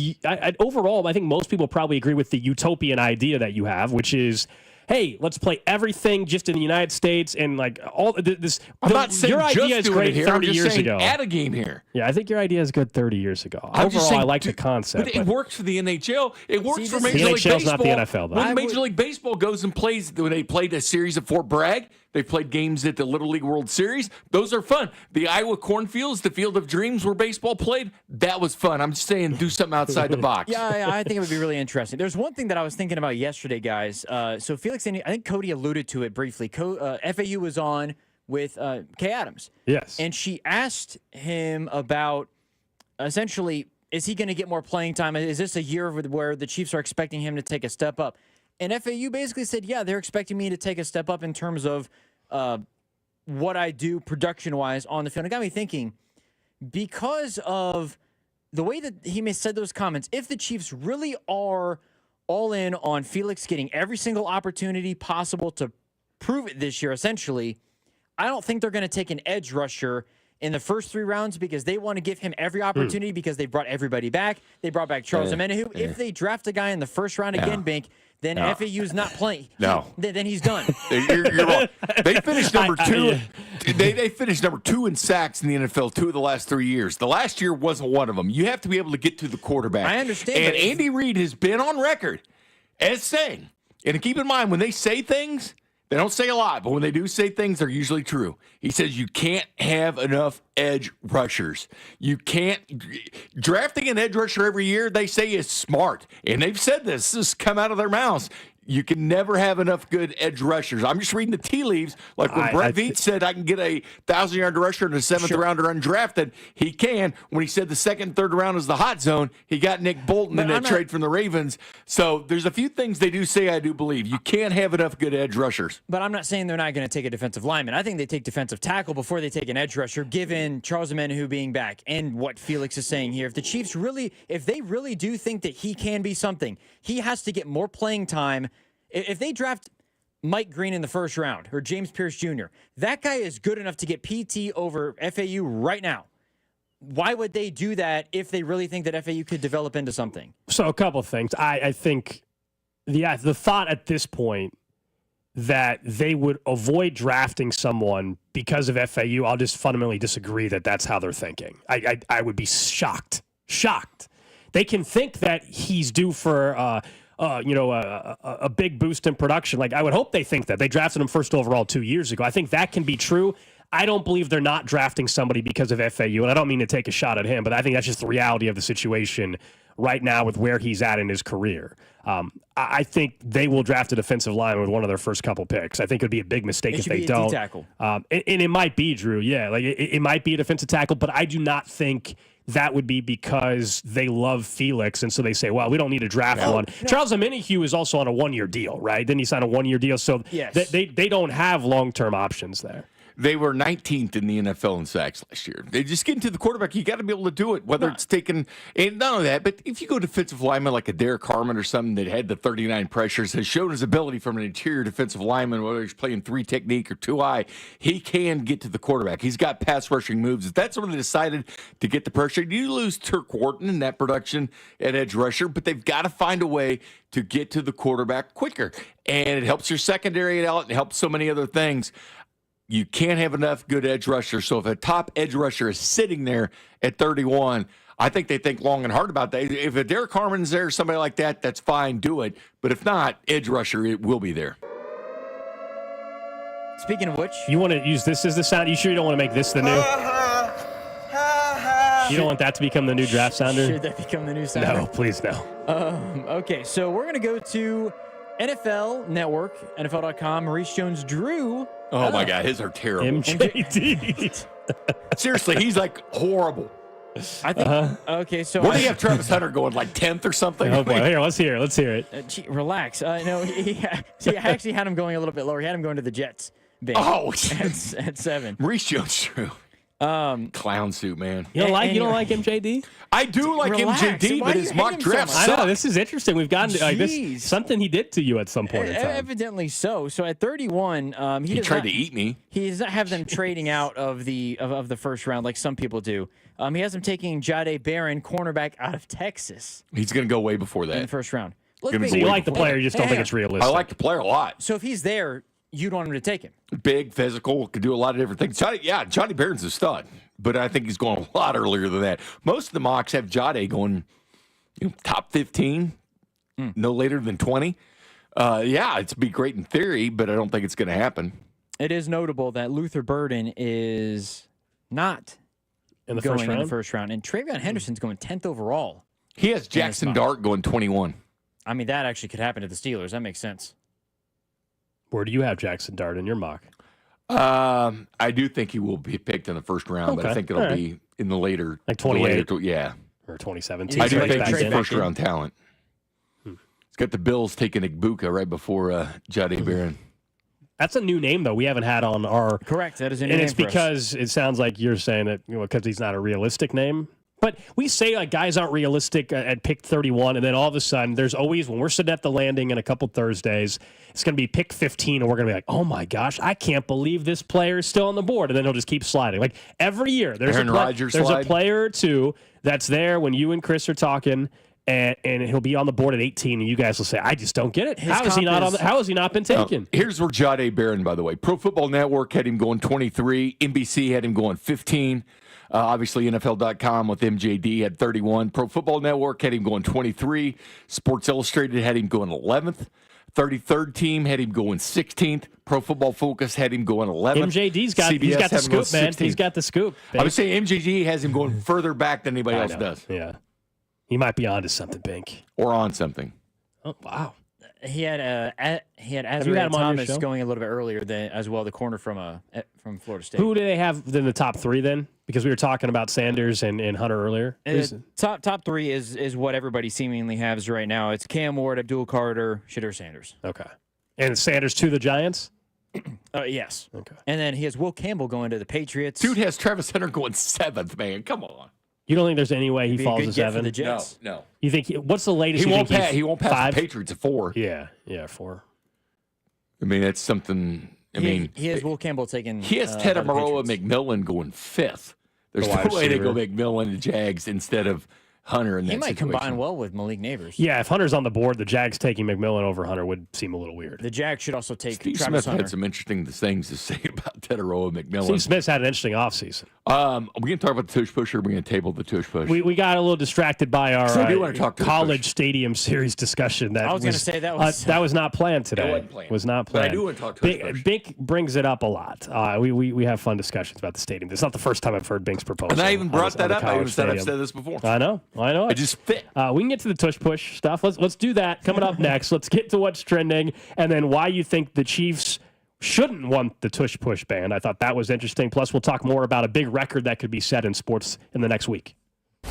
Speaker 1: overall, I think most people probably agree with the utopian idea that you have, which is, hey, let's play everything just in the United States and like all this.
Speaker 2: I'm not saying
Speaker 1: your
Speaker 2: just
Speaker 1: idea is
Speaker 2: doing
Speaker 1: great
Speaker 2: it here.
Speaker 1: 30
Speaker 2: I'm just
Speaker 1: years
Speaker 2: saying
Speaker 1: ago.
Speaker 2: add a game here.
Speaker 1: Yeah, I think your idea is good 30 years ago.
Speaker 2: I'm just
Speaker 1: Overall,
Speaker 2: saying,
Speaker 1: I like the concept.
Speaker 2: But it works for the NHL. It works for Major
Speaker 1: the
Speaker 2: League
Speaker 1: NHL's
Speaker 2: Baseball.
Speaker 1: not the NFL, though.
Speaker 2: When Major League Baseball goes and plays, when they played a series at Fort Bragg, they played games at the Little League World Series. Those are fun. The Iowa Cornfields, the Field of Dreams where baseball played, that was fun. I'm just saying do something outside the box.
Speaker 3: Yeah, I think it would be really interesting. There's one thing that I was thinking about yesterday, guys. So Felix, I think Cody alluded to it briefly. FAU was on with Kay Adams.
Speaker 1: Yes.
Speaker 3: And she asked him about, essentially, is he going to get more playing time? Is this a year where the Chiefs are expecting him to take a step up? And FAU basically said, yeah, they're expecting me to take a step up in terms of what I do production-wise on the field. It got me thinking, because of the way that he said those comments, if the Chiefs really are all in on Felix getting every single opportunity possible to prove it this year, essentially, I don't think they're going to take an edge rusher in the first 3 rounds because they want to give him every opportunity because they brought everybody back. They brought back Charles Omenihu. If they draft a guy in the first round again, Bink, then FAU's not playing.
Speaker 2: No.
Speaker 3: Then he's done.
Speaker 2: You're wrong. They finished number 2. They finished number 2 in sacks in the NFL 2 of the last 3 years. The last year wasn't one of them. You have to be able to get to the quarterback.
Speaker 3: I understand.
Speaker 2: And Andy Reid has been on record as saying, and keep in mind, when they say things, they don't say a lot, but when they do say things, they're usually true. He says you can't have enough edge rushers. You can't. Drafting an edge rusher every year, they say, is smart. And they've said this. This has come out of their mouths. You can never have enough good edge rushers. I'm just reading the tea leaves. Like when Brett Veach said I can get a 1,000-yard rusher and a 7th rounder undrafted, he can. When he said the 2nd and 3rd round is the hot zone, he got Nick Bolton in that trade from the Ravens. So there's a few things they do say I do believe. You can't have enough good edge rushers.
Speaker 3: But I'm not saying they're not going to take a defensive lineman. I think they take defensive tackle before they take an edge rusher, given Charles Omenihu being back and what Felix is saying here. If the Chiefs if they really do think that he can be something, he has to get more playing time. If they draft Mike Green in the first round or James Pierce Jr., that guy is good enough to get PT over FAU right now. Why would they do that if they really think that FAU could develop into something?
Speaker 1: So a couple of things. I think the thought at this point that they would avoid drafting someone because of FAU, I'll just fundamentally disagree that that's how they're thinking. I would be shocked. They can think that he's due for a big boost in production. Like, I would hope they think that. They drafted him first overall 2 years ago. I think that can be true. I don't believe they're not drafting somebody because of FAU, and I don't mean to take a shot at him, but I think that's just the reality of the situation right now with where he's at in his career. I think they will draft a defensive lineman with one of their first couple picks. I think it would be a big mistake if they don't.
Speaker 3: D-tackle.
Speaker 1: And it might be, Drew. Yeah, like it might be a defensive tackle, but I do not think that would be because they love Felix, and so they say, well, we don't need to draft one. No. Charles Omenihu is also on a 1-year deal, right? Then he signed a 1-year deal, so
Speaker 3: yes.
Speaker 1: they don't have long-term options there.
Speaker 2: They were 19th in the NFL in sacks last year. They just get into the quarterback. You got to be able to do it, whether it's taking, and not only that, but if you go defensive lineman like a Derek Harmon or something that had the 39 pressures, has shown his ability from an interior defensive lineman, whether he's playing 3 technique or 2 eye, he can get to the quarterback. He's got pass rushing moves. If that's when they decided to get the pressure, you lose Turk Wharton in that production at edge rusher, but they've got to find a way to get to the quarterback quicker. And it helps your secondary out and helps so many other things. You can't have enough good edge rushers. So if a top edge rusher is sitting there at 31, I think they think long and hard about that. If a Derek Harmon's there or somebody like that, that's fine, do it. But if not, edge rusher, it will be there.
Speaker 3: Speaking of which,
Speaker 1: you want to use this as the sound? You sure you don't want to make this the new? You don't want that to become the new draft sounder?
Speaker 3: Should that become the new sounder?
Speaker 1: No, please no.
Speaker 3: Okay, so we're going to go to NFL Network, NFL.com. Maurice Jones-Drew.
Speaker 2: Oh, my God. His are terrible.
Speaker 1: MJD.
Speaker 2: Seriously, he's like horrible.
Speaker 3: I think. Okay, so.
Speaker 2: Where do you have Travis Hunter going, like 10th or something?
Speaker 1: Oh, boy. Here, let's hear it.
Speaker 3: Relax. No, I actually had him going a little bit lower. He had him going to the Jets. Big, at 7.
Speaker 2: Maurice Jones-Drew. Clown suit, man.
Speaker 1: You don't like MJD?
Speaker 2: I do like MJD, but his mock draft sucks.
Speaker 1: I know, this is interesting. We've gotten to this, something he did to you at some point in time.
Speaker 3: Evidently so. So at 31,
Speaker 2: he tried to eat me.
Speaker 3: He does not have them trading out of the first round like some people do. He has them taking Jahdae Barron, cornerback out of Texas.
Speaker 2: He's going to go way before that
Speaker 3: in the first round.
Speaker 1: So you like the player, you just don't think it's realistic.
Speaker 2: I like the player a lot.
Speaker 3: So if he's there, you'd want him to take him.
Speaker 2: Big, physical, could do a lot of different things. Johnny Barron's a stud, but I think he's going a lot earlier than that. Most of the mocks have Jahdae going top 15, no later than 20. It'd be great in theory, but I don't think it's going to happen.
Speaker 3: It is notable that Luther Burden is not
Speaker 1: in the
Speaker 3: first round, and Travion Henderson's going 10th overall.
Speaker 2: He has Jackson Dart going 21.
Speaker 3: I mean, that actually could happen to the Steelers. That makes sense.
Speaker 1: Where do you have Jackson Dart in your mock?
Speaker 2: I do think he will be picked in the first round, but I think it'll be in the later,
Speaker 1: like 28,
Speaker 2: or
Speaker 1: 2017.
Speaker 2: I do think he's a first round talent. He's got the Bills taking Igbuka right before Jahdae Barron.
Speaker 1: That's a new name though. We haven't had on our
Speaker 3: correct. That is a new
Speaker 1: name,
Speaker 3: and
Speaker 1: it's because it sounds like you're saying that because he's not a realistic name. But we say like guys aren't realistic at pick 31, and then all of a sudden there's always, when we're sitting at the landing in a couple Thursdays, it's going to be pick 15, and we're going to be like, oh my gosh, I can't believe this player is still on the board, and then he'll just keep sliding. Like every year, there's a player or two that's there when you and Chris are talking, and he'll be on the board at 18, and you guys will say, I just don't get it. How has he not been taken?
Speaker 2: Here's where Jahdae Barron, by the way. Pro Football Network had him going 23. NBC had him going 15. Obviously, NFL.com with MJD had 31. Pro Football Network had him going 23. Sports Illustrated had him going 11th. 33rd team had him going 16th. Pro Football Focus had him going 11th.
Speaker 1: MJD's got the scoop, man. He's got the scoop.
Speaker 2: I would say MJD has him going further back than anybody else does.
Speaker 1: Yeah. He might be onto something, Bink.
Speaker 2: Or on something.
Speaker 1: Oh, wow.
Speaker 3: He had Azariah Thomas going a little bit earlier as well, the corner from Florida State.
Speaker 1: Who do they have in the top 3 then? Because we were talking about Sanders and Hunter earlier.
Speaker 3: Top 3 is what everybody seemingly has right now. It's Cam Ward, Abdul Carter, Shadur Sanders.
Speaker 1: Okay. And Sanders to the Giants?
Speaker 3: Yes.
Speaker 1: Okay.
Speaker 3: And then he has Will Campbell going to the Patriots.
Speaker 2: Dude has Travis Hunter going 7th, man. Come on.
Speaker 1: You don't think there's any way he falls to 7?
Speaker 2: No.
Speaker 1: You think what's the latest?
Speaker 2: He won't pass the Patriots at 4.
Speaker 1: Yeah, 4.
Speaker 2: I mean, that's something.
Speaker 3: He has Will Campbell taking.
Speaker 2: He has Tedamaroa McMillan going 5th. There's no way they go McMillan to Jags instead of Hunter in that situation.
Speaker 3: He might combine well with Malik Neighbors.
Speaker 1: Yeah, if Hunter's on the board, the Jags taking McMillan over Hunter would seem a little weird.
Speaker 3: The Jags should also take
Speaker 2: Steve
Speaker 3: Travis
Speaker 2: Smith
Speaker 3: Hunter.
Speaker 2: had some interesting things to say about Tedamaroa McMillan.
Speaker 1: Steve Smith's had an interesting offseason.
Speaker 2: We're going to talk about the tush push, or we're going to table the tush push?
Speaker 1: We got a little distracted by our
Speaker 2: I do want to talk
Speaker 1: college stadium series discussion.
Speaker 3: I was going to say that was
Speaker 1: not planned today.
Speaker 2: It wasn't planned.
Speaker 1: Was not planned.
Speaker 2: But I do want to talk tush push.
Speaker 1: Bink brings it up a lot. We have fun discussions about the stadium. It's not the first time I've heard Bink's proposal.
Speaker 2: And I even brought that up. I even said I've said this before.
Speaker 1: I know.
Speaker 2: It just fit.
Speaker 1: We can get to the tush push stuff. Let's do that coming up next. Let's get to what's trending and then why you think the Chiefs shouldn't want the tush push ban. I thought that was interesting. Plus, we'll talk more about a big record that could be set in sports in the next week.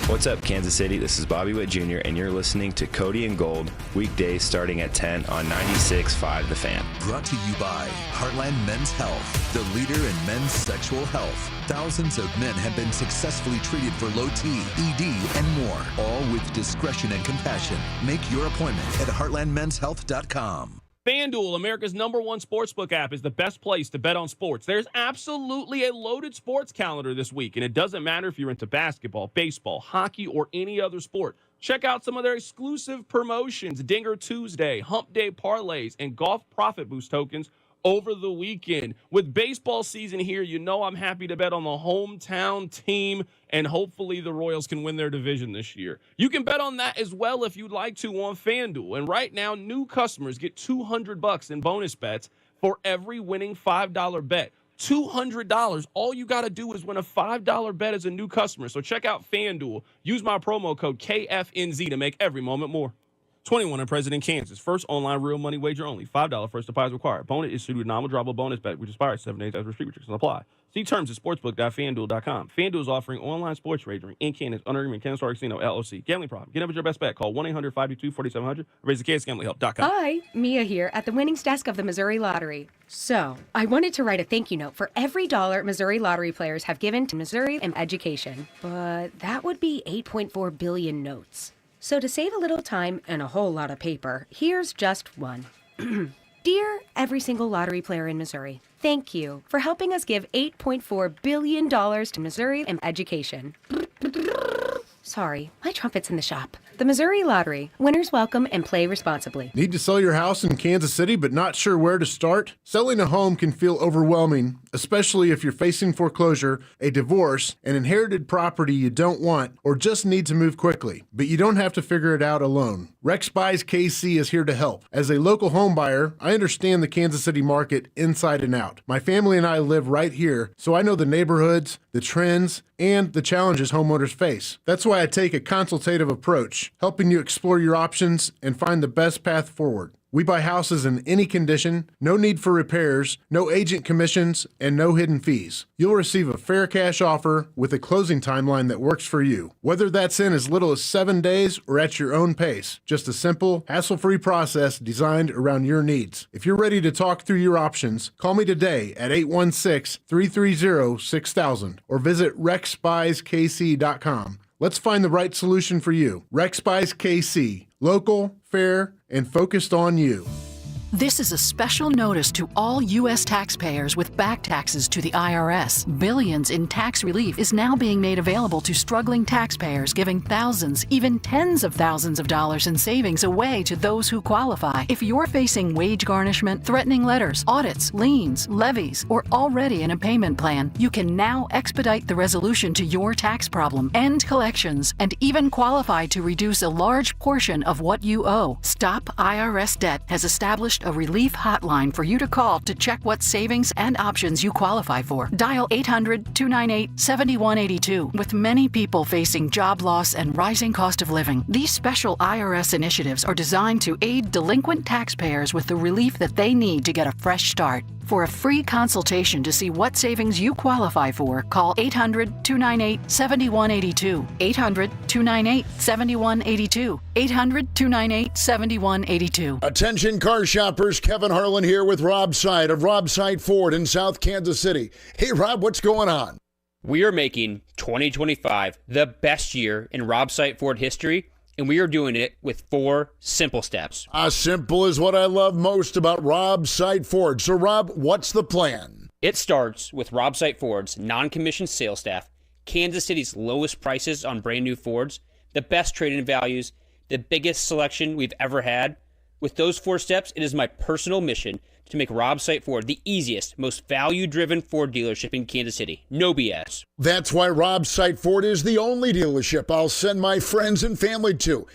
Speaker 7: What's up, Kansas City? This is Bobby Witt Jr., and you're listening to Cody and Gold, weekdays starting at 10 on 96.5 The Fan.
Speaker 4: Brought to you by Heartland Men's Health, the leader in men's sexual health. Thousands of men have been successfully treated for low T, ED, and more, all with discretion and compassion. Make your appointment at heartlandmenshealth.com.
Speaker 8: FanDuel, America's #1 sportsbook app, is the best place to bet on sports. There's absolutely a loaded sports calendar this week, and it doesn't matter if you're into basketball, baseball, hockey, or any other sport. Check out some of their exclusive promotions, Dinger Tuesday, Hump Day parlays, and golf profit boost tokens over the weekend. With baseball season here, you know I'm happy to bet on the hometown team, and hopefully the Royals can win their division this year. You can bet on that as well if you'd like to on FanDuel. And right now, new customers get $200 in bonus bets for every winning $5 bet. $200. All you got to do is win a $5 bet as a new customer. So check out FanDuel. Use my promo code KFNZ to make every moment more. 21 and present in Kansas. First online real money wager only. $5 first deposit required. Bonus issued with non-withdrawable bonus bet, which expires 7 days after restrictions apply. See terms at sportsbook.fanduel.com. FanDuel is offering online sports wagering in Kansas under agreement Kansas Star Casino, LLC. Gambling problem? Get up with your best bet. Call 1-800-522-4700 or visit kansasgamblinghelp.com.
Speaker 9: Hi, Mia here at the winnings desk of the Missouri Lottery. So, I wanted to write a thank you note for every dollar Missouri Lottery players have given to Missouri and education. But that would be 8.4 billion notes. So to save a little time and a whole lot of paper, here's just one. Dear every single lottery player in Missouri, thank you for helping us give $8.4 billion to Missouri and education. Sorry, my trumpet's in the shop. The Missouri Lottery. Winners welcome and play responsibly.
Speaker 16: Need to sell your house in Kansas City but not sure where to start? Selling a home can feel overwhelming, especially if you're facing foreclosure, a divorce, an inherited property you don't want, or just need to move quickly. But you don't have to figure it out alone. Rex Buys KC is here to help. As a local home buyer, I understand the Kansas City market inside and out. My family and I live right here, so I know the neighborhoods, the trends, and the challenges homeowners face. That's why I take a consultative approach, helping you explore your options and find the best path forward. We buy houses in any condition, no need for repairs, no agent commissions, and no hidden fees. You'll receive a fair cash offer with a closing timeline that works for you. Whether that's in as little as 7 days or at your own pace, just a simple, hassle-free process designed around your needs. If you're ready to talk through your options, call me today at 816-330-6000 or visit rexbuyskc.com. Let's find the right solution for you. Rex Buys KC. Local, fair, and focused on you.
Speaker 6: This is a special notice to all U.S. taxpayers with back taxes to the IRS. Billions in tax relief is now being made available to struggling taxpayers, giving thousands, even tens of thousands of dollars in savings away to those who qualify. If you're facing wage garnishment, threatening letters, audits, liens, levies, or already in a payment plan, you can now expedite the resolution to your tax problem, end collections, and even qualify to reduce a large portion of what you owe. Stop IRS Debt has established a relief hotline for you to call to check what savings and options you qualify for. Dial 800-298-7182. With many people facing job loss and rising cost of living, these special IRS initiatives are designed to aid delinquent taxpayers with the relief that they need to get a fresh start. For a free consultation to see what savings you qualify for, call 800-298-7182. 800-298-7182. 800-298-7182.
Speaker 10: Attention car shoppers, Kevin Harlan here with Rob Side of Rob Side Ford in South Kansas City. Hey Rob, what's going on?
Speaker 11: We are making 2025 the best year in Rob Side Ford history, and we are doing it with 4 simple steps.
Speaker 10: Simple is what I love most about Rob Side Ford. So Rob, what's the plan?
Speaker 11: It starts with Rob Side Ford's non-commissioned sales staff, Kansas City's lowest prices on brand new Fords, the best trade-in values, the biggest selection we've ever had. With those 4 steps, it is my personal mission to make Rob Site Ford the easiest, most value-driven Ford dealership in Kansas City. No BS.
Speaker 10: That's why Rob Site Ford is the only dealership I'll send my friends and family to.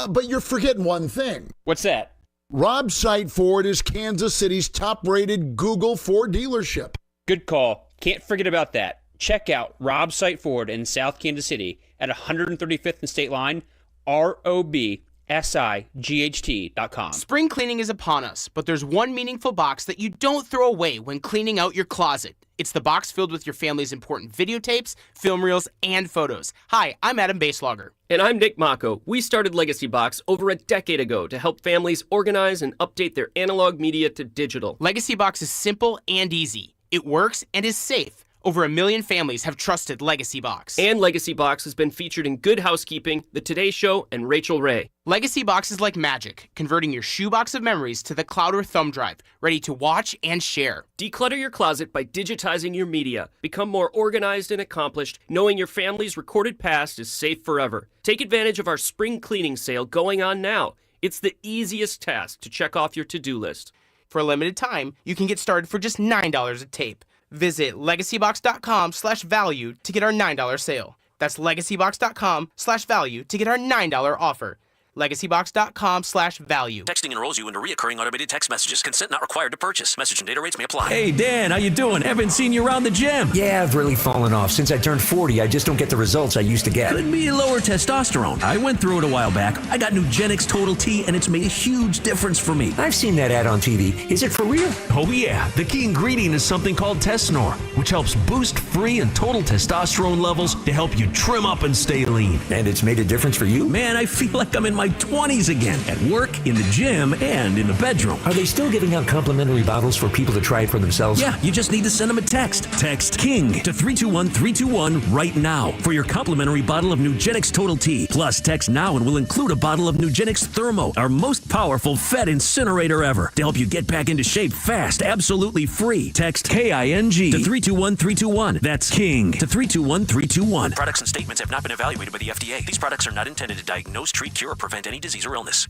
Speaker 10: But you're forgetting one thing.
Speaker 11: What's that?
Speaker 10: Rob Site Ford is Kansas City's top-rated Google Ford dealership.
Speaker 11: Good call. Can't forget about that. Check out Rob Site Ford in South Kansas City at 135th and State Line, ROBSIGHT.com.
Speaker 12: Spring cleaning is upon us, but there's one meaningful box that you don't throw away when cleaning out your closet.
Speaker 5: It's the box filled with your family's important videotapes, film reels, and photos. Hi, I'm Adam Baselogger.
Speaker 12: And I'm Nick Mako. We started Legacy Box over a decade ago to help families organize and update their analog media to digital.
Speaker 5: Legacy Box is simple and easy. It works and is safe. Over 1 million families have trusted Legacy Box.
Speaker 12: And Legacy Box has been featured in Good Housekeeping, The Today Show, and Rachel Ray.
Speaker 5: Legacy Box is like magic, converting your shoebox of memories to the cloud or thumb drive, ready to watch and share.
Speaker 12: Declutter your closet by digitizing your media. Become more organized and accomplished, knowing your family's recorded past is safe forever. Take advantage of our spring cleaning sale going on now. It's the easiest task to check off your to-do list.
Speaker 5: For a limited time, you can get started for just $9 a tape. Visit legacybox.com/value to get our $9 sale. That's legacybox.com/value to get our $9 offer. legacybox.com/value.
Speaker 28: Texting enrolls you into recurring automated text messages. Consent not required to purchase. Message and data rates may apply.
Speaker 30: Hey, Dan, how you doing? Haven't seen you around the gym. Yeah, I've really fallen off. Since I turned 40, I just don't get the results I used to get.
Speaker 29: Could be lower testosterone. I went through it a while back. I got Nugenix Total T, and it's made a huge difference for me.
Speaker 30: I've seen that ad on TV. Is it for real?
Speaker 29: Oh, yeah. The key ingredient is something called Tesnor, which helps boost free and total testosterone levels to help you trim up and stay lean.
Speaker 30: And it's made a difference for you?
Speaker 29: Man, I feel like I'm in my 20s again, at work, in the gym, and in the bedroom.
Speaker 30: Are they still giving out complimentary bottles for people to try it for themselves?
Speaker 29: Yeah, you just need to send them a text. Text KING to 321-321 right now for your complimentary bottle of Nugenix Total T. Plus, text now and we'll include a bottle of Nugenix Thermo, our most powerful Fed incinerator ever, to help you get back into shape fast, absolutely free. Text KING to 321-321. That's KING to 321-321.
Speaker 28: Products and statements have not been evaluated by the FDA. These products are not intended to diagnose, treat, cure, or prevent any disease or illness.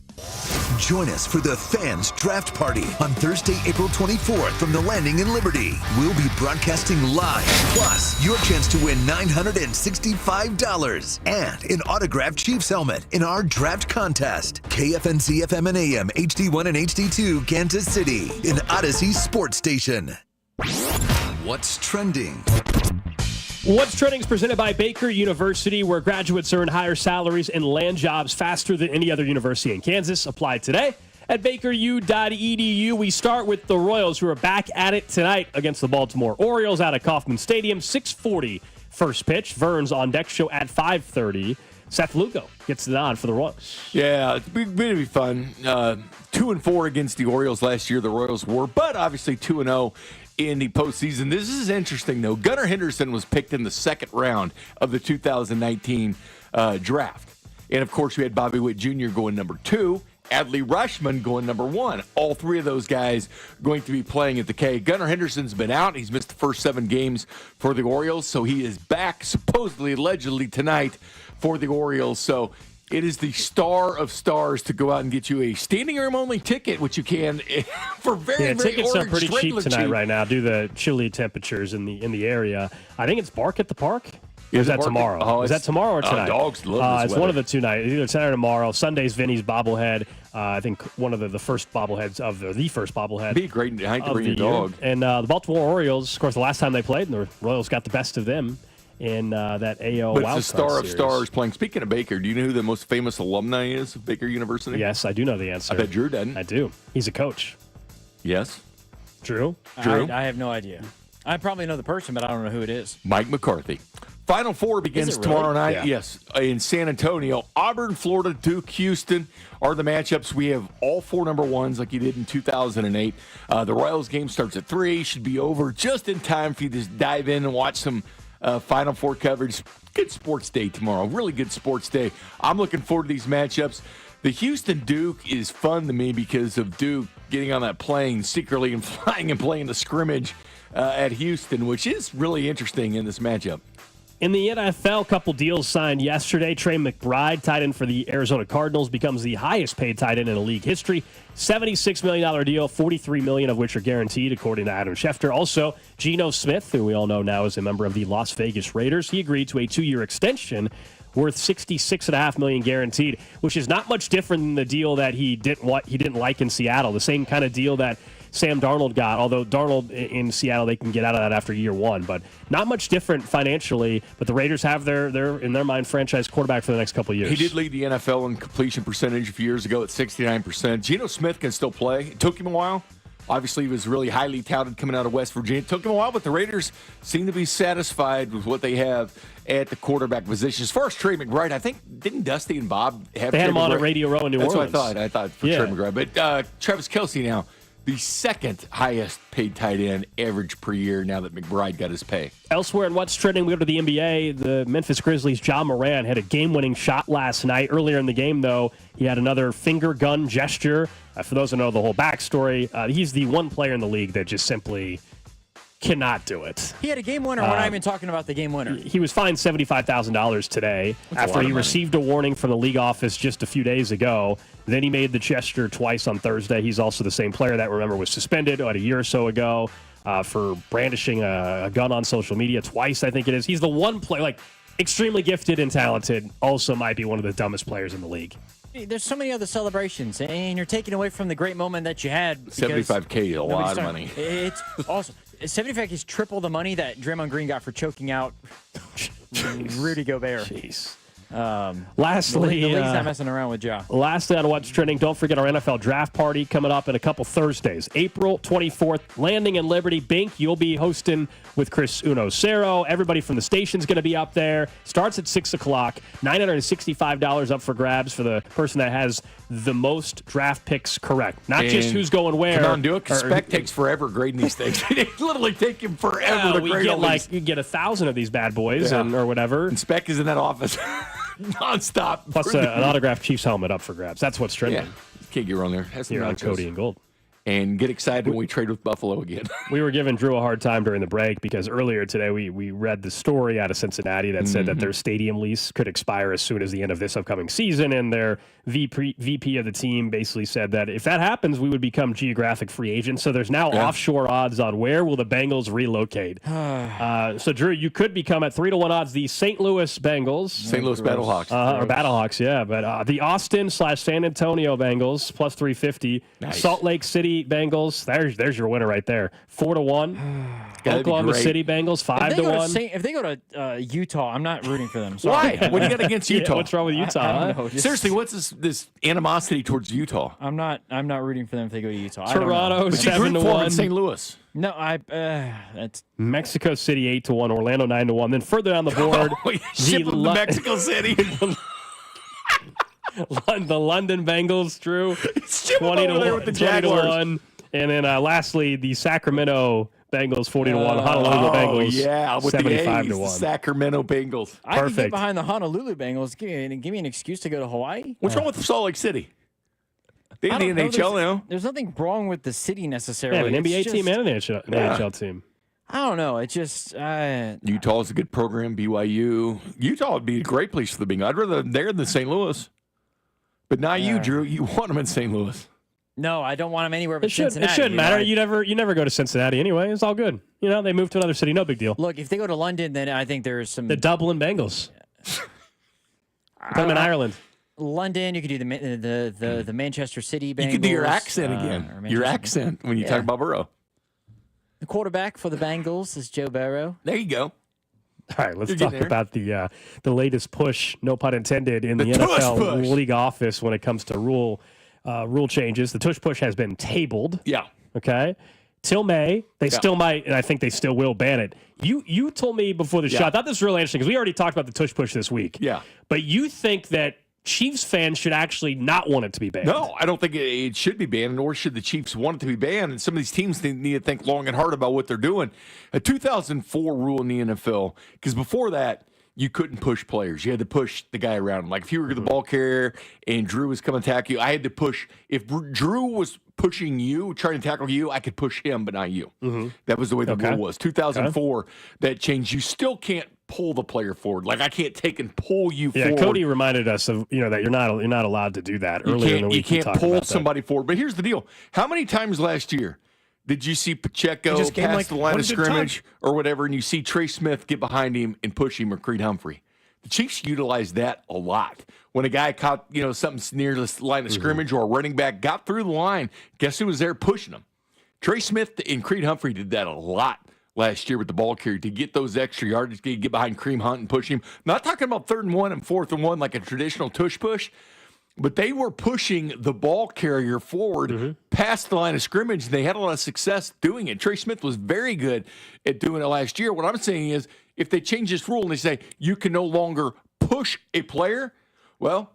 Speaker 4: Join us for the Fans Draft Party on Thursday, April 24th from the Landing in Liberty. We'll be broadcasting live, plus your chance to win $965 and an autographed Chiefs helmet in our draft contest. KFNC FM and AM, HD1 and HD2, Kansas City, an Odyssey sports station. What's trending?
Speaker 1: What's Trending is presented by Baker University, where graduates earn higher salaries and land jobs faster than any other university in Kansas. Apply today at bakeru.edu. We start with the Royals, who are back at it tonight against the Baltimore Orioles out at Kauffman Stadium. 6:40 first pitch. Vern's on deck show at 5:30. Seth Lugo gets the nod for the Royals.
Speaker 2: Yeah, it's going to be fun. 2-4 against the Orioles last year, the Royals were, but obviously 2-0 in the postseason. This is interesting, though. Gunnar Henderson was picked in the second round of the 2019 draft. And, of course, we had Bobby Witt Jr. going number 2, Adley Rutschman going number 1. All three of those guys going to be playing at the K. Gunnar Henderson's been out. He's missed the first 7 games for the Orioles, so he is back supposedly, allegedly, tonight for the Orioles. So it is the star of stars to go out and get you a standing room only ticket, which you can for very
Speaker 1: tickets are pretty cheap tonight
Speaker 2: cheap.
Speaker 1: right now due to the chilly temperatures in the area. I think it's Bark at the Park. Or is that tomorrow?
Speaker 2: Oh,
Speaker 1: is that tomorrow or tonight?
Speaker 2: Dogs love this
Speaker 1: It's
Speaker 2: weather.
Speaker 1: one of the 2 nights. Either tonight or tomorrow. Sunday's Vinny's bobblehead. I think one of the first bobbleheads of the first bobblehead.
Speaker 2: It'd be a great night to bring your dog.
Speaker 1: And the Baltimore Orioles, of course, the last time they played, and the Royals got the best of them in that AO
Speaker 2: But
Speaker 1: wildcard
Speaker 2: it's the star
Speaker 1: series.
Speaker 2: of stars playing. Speaking of Baker, do you know who the most famous alumni is of Baker University?
Speaker 1: Yes, I do know the answer.
Speaker 2: I bet Drew doesn't.
Speaker 1: I do. He's a coach.
Speaker 2: Yes.
Speaker 1: Drew?
Speaker 3: I have no idea. I probably know the person, but I don't know who it is.
Speaker 2: Mike McCarthy. Final Four begins
Speaker 3: really?
Speaker 2: tomorrow night.
Speaker 3: Yeah.
Speaker 2: Yes, in San Antonio. Auburn, Florida, Duke, Houston are the matchups. We have all 4 number 1s like you did in 2008. The Royals game starts at 3. Should be over just in time for you to dive in and watch some Final Four coverage. Good sports day tomorrow. Really good sports day. I'm looking forward to these matchups. The Houston-Duke is fun to me because of Duke getting on that plane secretly and flying and playing the scrimmage at Houston, which is really interesting in this matchup.
Speaker 1: In the NFL, a couple deals signed yesterday. Trey McBride, tight end for the Arizona Cardinals, becomes the highest paid tight end in league history. $76 million deal, $43 million of which are guaranteed, according to Adam Schefter. Also, Geno Smith, who we all know now is a member of the Las Vegas Raiders, he agreed to a 2-year extension worth $66.5 million guaranteed, which is not much different than the deal that he didn't like in Seattle. The same kind of deal that Sam Darnold got, although Darnold in Seattle, they can get out of that after year 1, but not much different financially. But the Raiders have their in their mind, franchise quarterback for the next couple of years.
Speaker 2: He did lead the NFL in completion percentage a few years ago at 69%. Geno Smith can still play. It took him a while, Obviously, he was really highly touted coming out of West Virginia. It took him a while, but the Raiders seem to be satisfied with what they have at the quarterback position. As far as Trey McBride, I think, didn't Dusty and Bob have
Speaker 1: They had him on
Speaker 2: McBride?
Speaker 1: at Radio Row in New
Speaker 2: That's
Speaker 1: Orleans.
Speaker 2: what I thought for Trey McBride. But Travis Kelce now, the second highest paid tight end average per year now that McBride got his pay.
Speaker 1: Elsewhere in what's trending, we go to the NBA. The Memphis Grizzlies' Ja Morant had a game-winning shot last night. Earlier in the game, though, he had another finger gun gesture. For those who know the whole backstory, he's the one player in the league that just simply cannot do it.
Speaker 3: He had a game winner. We're not even talking about the game winner.
Speaker 1: He was fined $75,000 today after he received a warning from the league office just a few days ago. Then he made the gesture twice on Thursday. He's also the same player that, remember, was suspended about a year or so ago for brandishing a gun on social media twice, I think it is. He's the one player, extremely gifted and talented, also might be one of the dumbest players in the league.
Speaker 3: There's so many other celebrations, and you're taking away from the great moment that you had.
Speaker 2: $75K is a lot of money.
Speaker 3: It's awesome. 75K is triple the money that Draymond Green got for choking out Rudy Gobert.
Speaker 1: Jeez.
Speaker 3: the
Speaker 1: Lastly,
Speaker 3: league's not messing around with Ja.
Speaker 1: Lastly on what's trending, don't forget our NFL draft party coming up in a couple Thursdays. April 24th, Landing in Liberty. Bink, you'll be hosting with Chris Uno-Cero. Everybody from the station's going to be up there. Starts at 6 o'clock. $965 up for grabs for the person that has the most draft picks correct. Not just who's going where.
Speaker 2: Come on, do it, because Spec takes forever grading these things. It literally take him forever to grade all these.
Speaker 1: You get 1,000 of these bad boys or whatever.
Speaker 2: And Spec is in that office nonstop.
Speaker 1: Plus an autographed Chiefs helmet up for grabs. That's what's trending.
Speaker 2: Yeah, can't get wrong there.
Speaker 1: Here on Cody and Gold.
Speaker 2: And get excited when we trade with Buffalo again.
Speaker 1: We were giving Drew a hard time during the break because earlier today we read the story out of Cincinnati that said that their stadium lease could expire as soon as the end of this upcoming season, and their VP of the team basically said that if that happens, we would become geographic free agents. So there's now offshore odds on where will the Bengals relocate. So Drew, you could become at 3-1 odds the St. Louis Bengals.
Speaker 2: St. Louis Battlehawks.
Speaker 1: Or Battlehawks, yeah. But the Austin/San Antonio Bengals plus 350.
Speaker 2: Nice.
Speaker 1: Salt Lake City Bengals. There's your winner right there. 4-1. Oklahoma City Bengals 5-1.
Speaker 3: If they go to Utah, I'm not rooting for them.
Speaker 2: Why? What do you got against Utah?
Speaker 1: What's wrong with Utah?
Speaker 3: I don't know,
Speaker 2: Seriously, what's this animosity towards Utah?
Speaker 3: I'm not rooting for them if they go to Utah.
Speaker 1: Toronto 7-1.
Speaker 2: St. Louis.
Speaker 3: No, that's
Speaker 1: Mexico City 8-1. Orlando 9-1. Then further down the board,
Speaker 2: ship them to Mexico City.
Speaker 1: The London Bengals, Drew,
Speaker 2: 20-1.
Speaker 1: And then lastly, the Sacramento Bengals 40-1. Honolulu Bengals.
Speaker 2: Yeah, with
Speaker 1: 75-1.
Speaker 2: the Sacramento Bengals.
Speaker 3: I can get behind the Honolulu Bengals. Give me an excuse to go to Hawaii.
Speaker 2: What's wrong with Salt Lake City? They in the NHL now.
Speaker 3: There's nothing wrong with the city necessarily.
Speaker 1: They have an NBA team and an NHL team.
Speaker 3: I don't know. It just
Speaker 2: Utah is a good program. BYU. Utah would be a great place for the Bengals. I'd rather them there than St. Louis. But not you, Drew. You want them in St. Louis.
Speaker 3: No, I don't want them anywhere but Cincinnati.
Speaker 1: It shouldn't matter. You never go to Cincinnati anyway. It's all good. They move to another city. No big deal.
Speaker 3: Look, if they go to London, then I think there's some...
Speaker 1: The Dublin Bengals. Put them in Ireland.
Speaker 3: London, you could do the Manchester City Bengals.
Speaker 2: You could do your accent again. Your accent when you talk about Burrow.
Speaker 3: The quarterback for the Bengals is Joe Burrow.
Speaker 2: There you go.
Speaker 1: All right, let's talk about the latest push, no pun intended, in the NFL league office when it comes to rule changes. The tush push has been tabled.
Speaker 2: Yeah.
Speaker 1: Okay. Till May. They still might, and I think they still will ban it. You told me before the show, I thought this was really interesting because we already talked about the tush push this week.
Speaker 2: Yeah.
Speaker 1: But you think that Chiefs fans should actually not want it to be banned?
Speaker 2: No, I don't think it should be banned, nor should the Chiefs want it to be banned. And some of these teams need to think long and hard about what they're doing. A 2004 rule in the NFL, because before that, you couldn't push players. You had to push the guy around. Like if you were the ball carrier and Drew was coming to attack you, I had to push. If Drew was pushing you, trying to tackle you, I could push him, but not you. Mm-hmm. That was the way the rule was. 2004, that changed. You still can't pull the player forward. Like I can't take and pull you forward.
Speaker 1: Yeah, Cody reminded us of that you're not allowed to do that earlier in the week.
Speaker 2: You can't pull somebody forward. But here's the deal: how many times last year did you see Pacheco pass the line of scrimmage or whatever, and you see Trey Smith get behind him and push him, or Creed Humphrey? The Chiefs utilized that a lot. When a guy caught something near the line of scrimmage or a running back got through the line, guess who was there pushing him? Trey Smith and Creed Humphrey did that a lot last year with the ball carrier to get those extra yards, to get behind Kareem Hunt and push him. Not talking about 3rd and 1 and 4th and 1 like a traditional tush push. but they were pushing the ball carrier forward past the line of scrimmage. They had a lot of success doing it. Trey Smith was very good at doing it last year. What I'm saying is, if they change this rule and they say you can no longer push a player, well,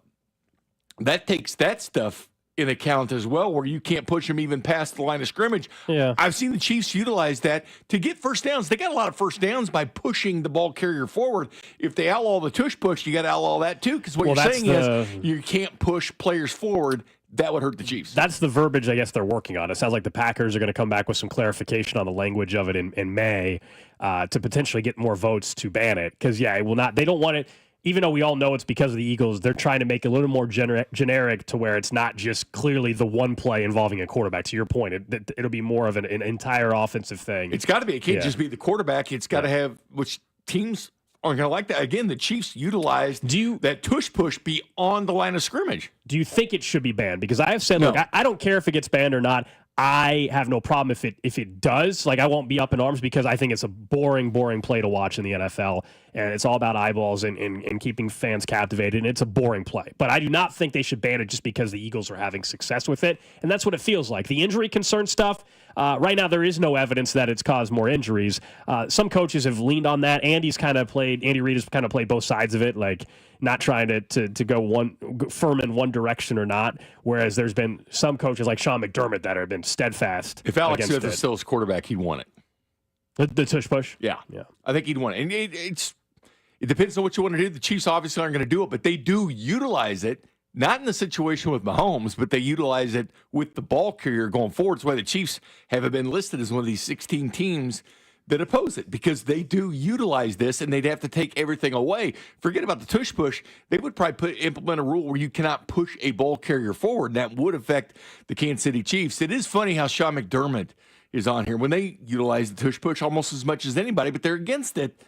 Speaker 2: that takes that stuff in account as well, where you can't push them even past the line of scrimmage.
Speaker 1: Yeah.
Speaker 2: I've seen the Chiefs utilize that to get first downs. They got a lot of first downs by pushing the ball carrier forward. If they outlaw the tush push, you got to outlaw that too, because what you're saying is you can't push players forward. That would hurt the Chiefs.
Speaker 1: That's the verbiage I guess they're working on. It sounds like the Packers are going to come back with some clarification on the language of it in May to potentially get more votes to ban it. Because, yeah, it will not. They don't want it. Even though we all know it's because of the Eagles, they're trying to make it a little more generic to where it's not just clearly the one play involving a quarterback. To your point, it'll be more of an entire offensive thing.
Speaker 2: It's got to be. It can't just be the quarterback. It's got to have, which teams aren't going to like that. Again, the Chiefs utilized that tush push beyond the line of scrimmage.
Speaker 1: Do you think it should be banned? Because I have said, look, I don't care if it gets banned or not. I have no problem if it does. Like, I won't be up in arms because I think it's a boring play to watch in the NFL, and it's all about eyeballs and keeping fans captivated, and it's a boring play. But I do not think they should ban it just because the Eagles are having success with it, and that's what it feels like. The injury concern stuff, right now there is no evidence that it's caused more injuries. Some coaches have leaned on that. Andy Reid has kind of played both sides of it, like not trying to go firm in one direction or not, whereas there's been some coaches like Sean McDermott that have been steadfast.
Speaker 2: If Alex Smith is still his quarterback, he'd want it.
Speaker 1: The tush push?
Speaker 2: Yeah. I think he'd want it. And it depends on what you want to do. The Chiefs obviously aren't going to do it, but they do utilize it, not in the situation with Mahomes, but they utilize it with the ball carrier going forward. That's why the Chiefs have been listed as one of these 16 teams that oppose it, because they do utilize this, and they'd have to take everything away. Forget about the tush push. They would probably implement a rule where you cannot push a ball carrier forward, and that would affect the Kansas City Chiefs. It is funny how Sean McDermott is on here when they utilize the tush push almost as much as anybody, but they're against it.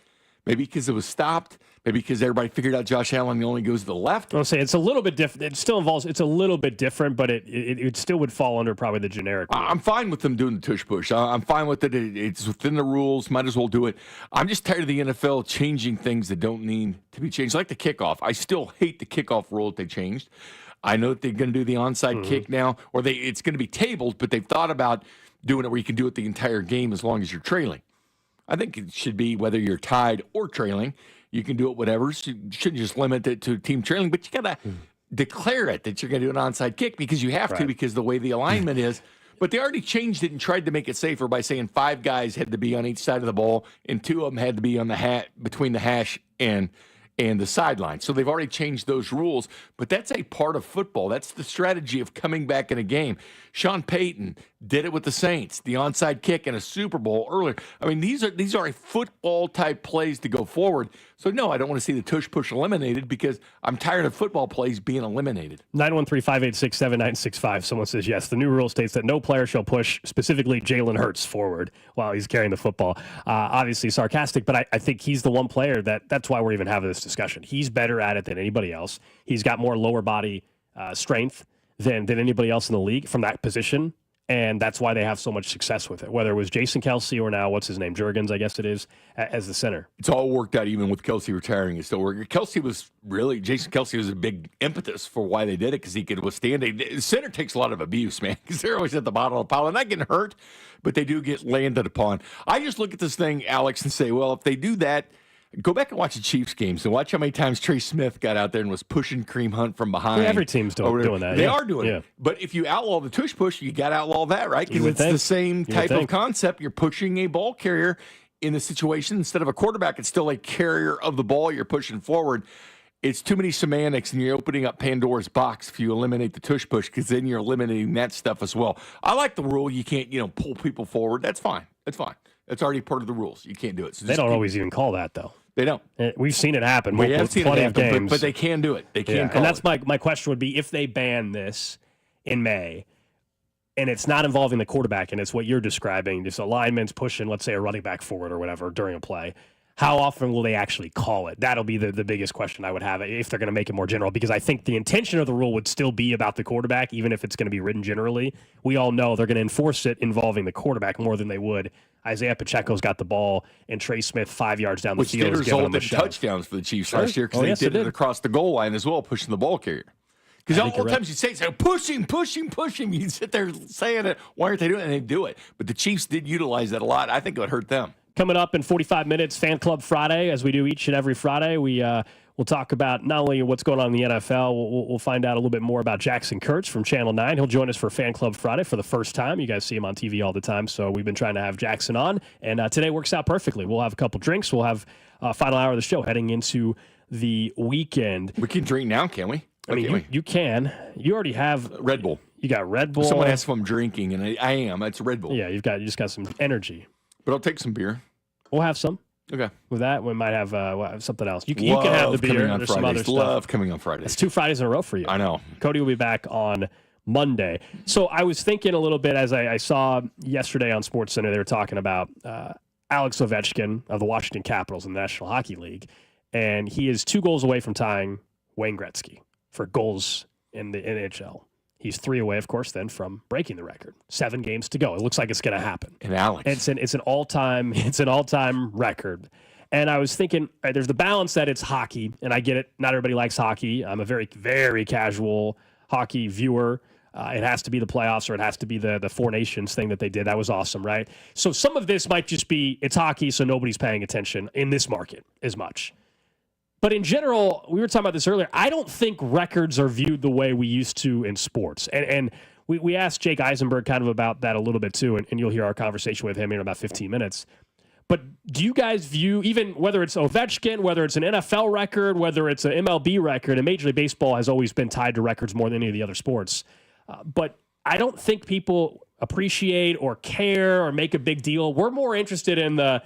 Speaker 2: Maybe because it was stopped. Maybe because everybody figured out Josh Allen only goes to the left.
Speaker 1: I'll say it's a little bit different. It still involves. It's a little bit different, but it still would fall under probably the generic rule.
Speaker 2: I'm fine with them doing the tush push. I'm fine with it. It's within the rules. Might as well do it. I'm just tired of the NFL changing things that don't need to be changed, like the kickoff. I still hate the kickoff rule that they changed. I know that they're going to do the onside kick now, or it's going to be tabled, but they've thought about doing it where you can do it the entire game as long as you're trailing. I think it should be whether you're tied or trailing. You can do it whatever. So you shouldn't just limit it to team trailing, but you got to declare it that you're going to do an onside kick because you have to, because the way the alignment is. But they already changed it and tried to make it safer by saying 5 guys had to be on each side of the ball and 2 of them had to be on the between the hash and the sideline. So they've already changed those rules, but that's a part of football. That's the strategy of coming back in a game. Sean Payton did it with the Saints, the onside kick in a Super Bowl earlier. I mean, these are football-type plays to go forward. So, no, I don't want to see the tush push eliminated because I'm tired of football plays being eliminated.
Speaker 1: 913-586-7965. Someone says, yes, the new rule states that no player shall push specifically Jalen Hurts forward while he's carrying the football. Obviously sarcastic, but I think he's the one player that's why we're even having this discussion. He's better at it than anybody else. He's got more lower body strength than anybody else in the league from that position. And that's why they have so much success with it, whether it was Jason Kelce or now, what's his name, Jurgens, I guess it is, as the center.
Speaker 2: It's all worked out, even with Kelce retiring. It's still working. Jason Kelce was a big impetus for why they did it, because he could withstand it. The center takes a lot of abuse, man, because they're always at the bottom of the pile. They're not getting hurt, but they do get landed upon. I just look at this thing, Alex, and say, well, if they do that, go back and watch the Chiefs games and watch how many times Trey Smith got out there and was pushing Kareem Hunt from behind.
Speaker 1: Yeah, every team's doing that.
Speaker 2: They are doing it. But if you outlaw the tush push, you got to outlaw that, right? Because it's the same type of concept. You're pushing a ball carrier in the situation. Instead of a quarterback, it's still a carrier of the ball you're pushing forward. It's too many semantics, and you're opening up Pandora's box if you eliminate the tush push, because then you're eliminating that stuff as well. I like the rule. You can't, pull people forward. That's fine. That's fine. That's already part of the rules. You can't do it. So
Speaker 1: they don't always even call that, though.
Speaker 2: They don't.
Speaker 1: We've seen it happen.
Speaker 2: We have seen it happen, but they can do it. They can call
Speaker 1: and that's my question would be, if they ban this in May, and it's not involving the quarterback, and it's what you're describing, just alignments pushing, let's say, a running back forward or whatever during a play, how often will they actually call it? That'll be the biggest question I would have if they're going to make it more general, because I think the intention of the rule would still be about the quarterback, even if it's going to be written generally. We all know they're going to enforce it involving the quarterback more than they would. Isaiah Pacheco's got the ball, and Trey Smith 5 yards down the field is giving him a shove.
Speaker 2: Touchdowns for the Chiefs last year, because they did it across the goal line as well, pushing the ball carrier. Because all the times you say, push him. You sit there saying it. Why aren't they doing it? And they do it. But the Chiefs did utilize that a lot. I think it would hurt them.
Speaker 1: Coming up in 45 minutes, Fan Club Friday, as we do each and every Friday. We'll talk about not only what's going on in the NFL, we'll find out a little bit more about Jackson Kurtz from Channel 9. He'll join us for Fan Club Friday for the first time. You guys see him on TV all the time, so we've been trying to have Jackson on. And today works out perfectly. We'll have a couple drinks. We'll have final hour of the show heading into the weekend.
Speaker 2: We can drink now, can't we?
Speaker 1: I mean, you can. You already have
Speaker 2: Red Bull.
Speaker 1: You got Red Bull.
Speaker 2: Someone asked if I'm drinking, and I am. It's Red Bull.
Speaker 1: Yeah, you just got some energy.
Speaker 2: But I'll take some beer.
Speaker 1: We'll have some.
Speaker 2: Okay.
Speaker 1: With that, we might have something else. You can have the beer.
Speaker 2: On
Speaker 1: There's
Speaker 2: Fridays.
Speaker 1: some other stuff.
Speaker 2: Love coming on Fridays.
Speaker 1: It's 2 Fridays in a row for you.
Speaker 2: I know.
Speaker 1: Cody will be back on Monday. So I was thinking a little bit as I saw yesterday on SportsCenter, they were talking about Alex Ovechkin of the Washington Capitals in the National Hockey League, and he is 2 goals away from tying Wayne Gretzky for goals in the NHL. He's 3 away, of course, then from breaking the record. 7 games to go. It looks like it's going to happen.
Speaker 2: And Alex,
Speaker 1: it's an all-time record. And I was thinking, there's the balance that it's hockey, and I get it. Not everybody likes hockey. I'm a very, very casual hockey viewer. It has to be the playoffs, or it has to be the Four Nations thing that they did. That was awesome, right? So some of this might just be it's hockey, so nobody's paying attention in this market as much. But in general, we were talking about this earlier, I don't think records are viewed the way we used to in sports. And we asked Jake Eisenberg kind of about that a little bit too, and you'll hear our conversation with him in about 15 minutes. But do you guys view, even whether it's Ovechkin, whether it's an NFL record, whether it's an MLB record, and Major League Baseball has always been tied to records more than any of the other sports, but I don't think people appreciate or care or make a big deal. We're more interested in the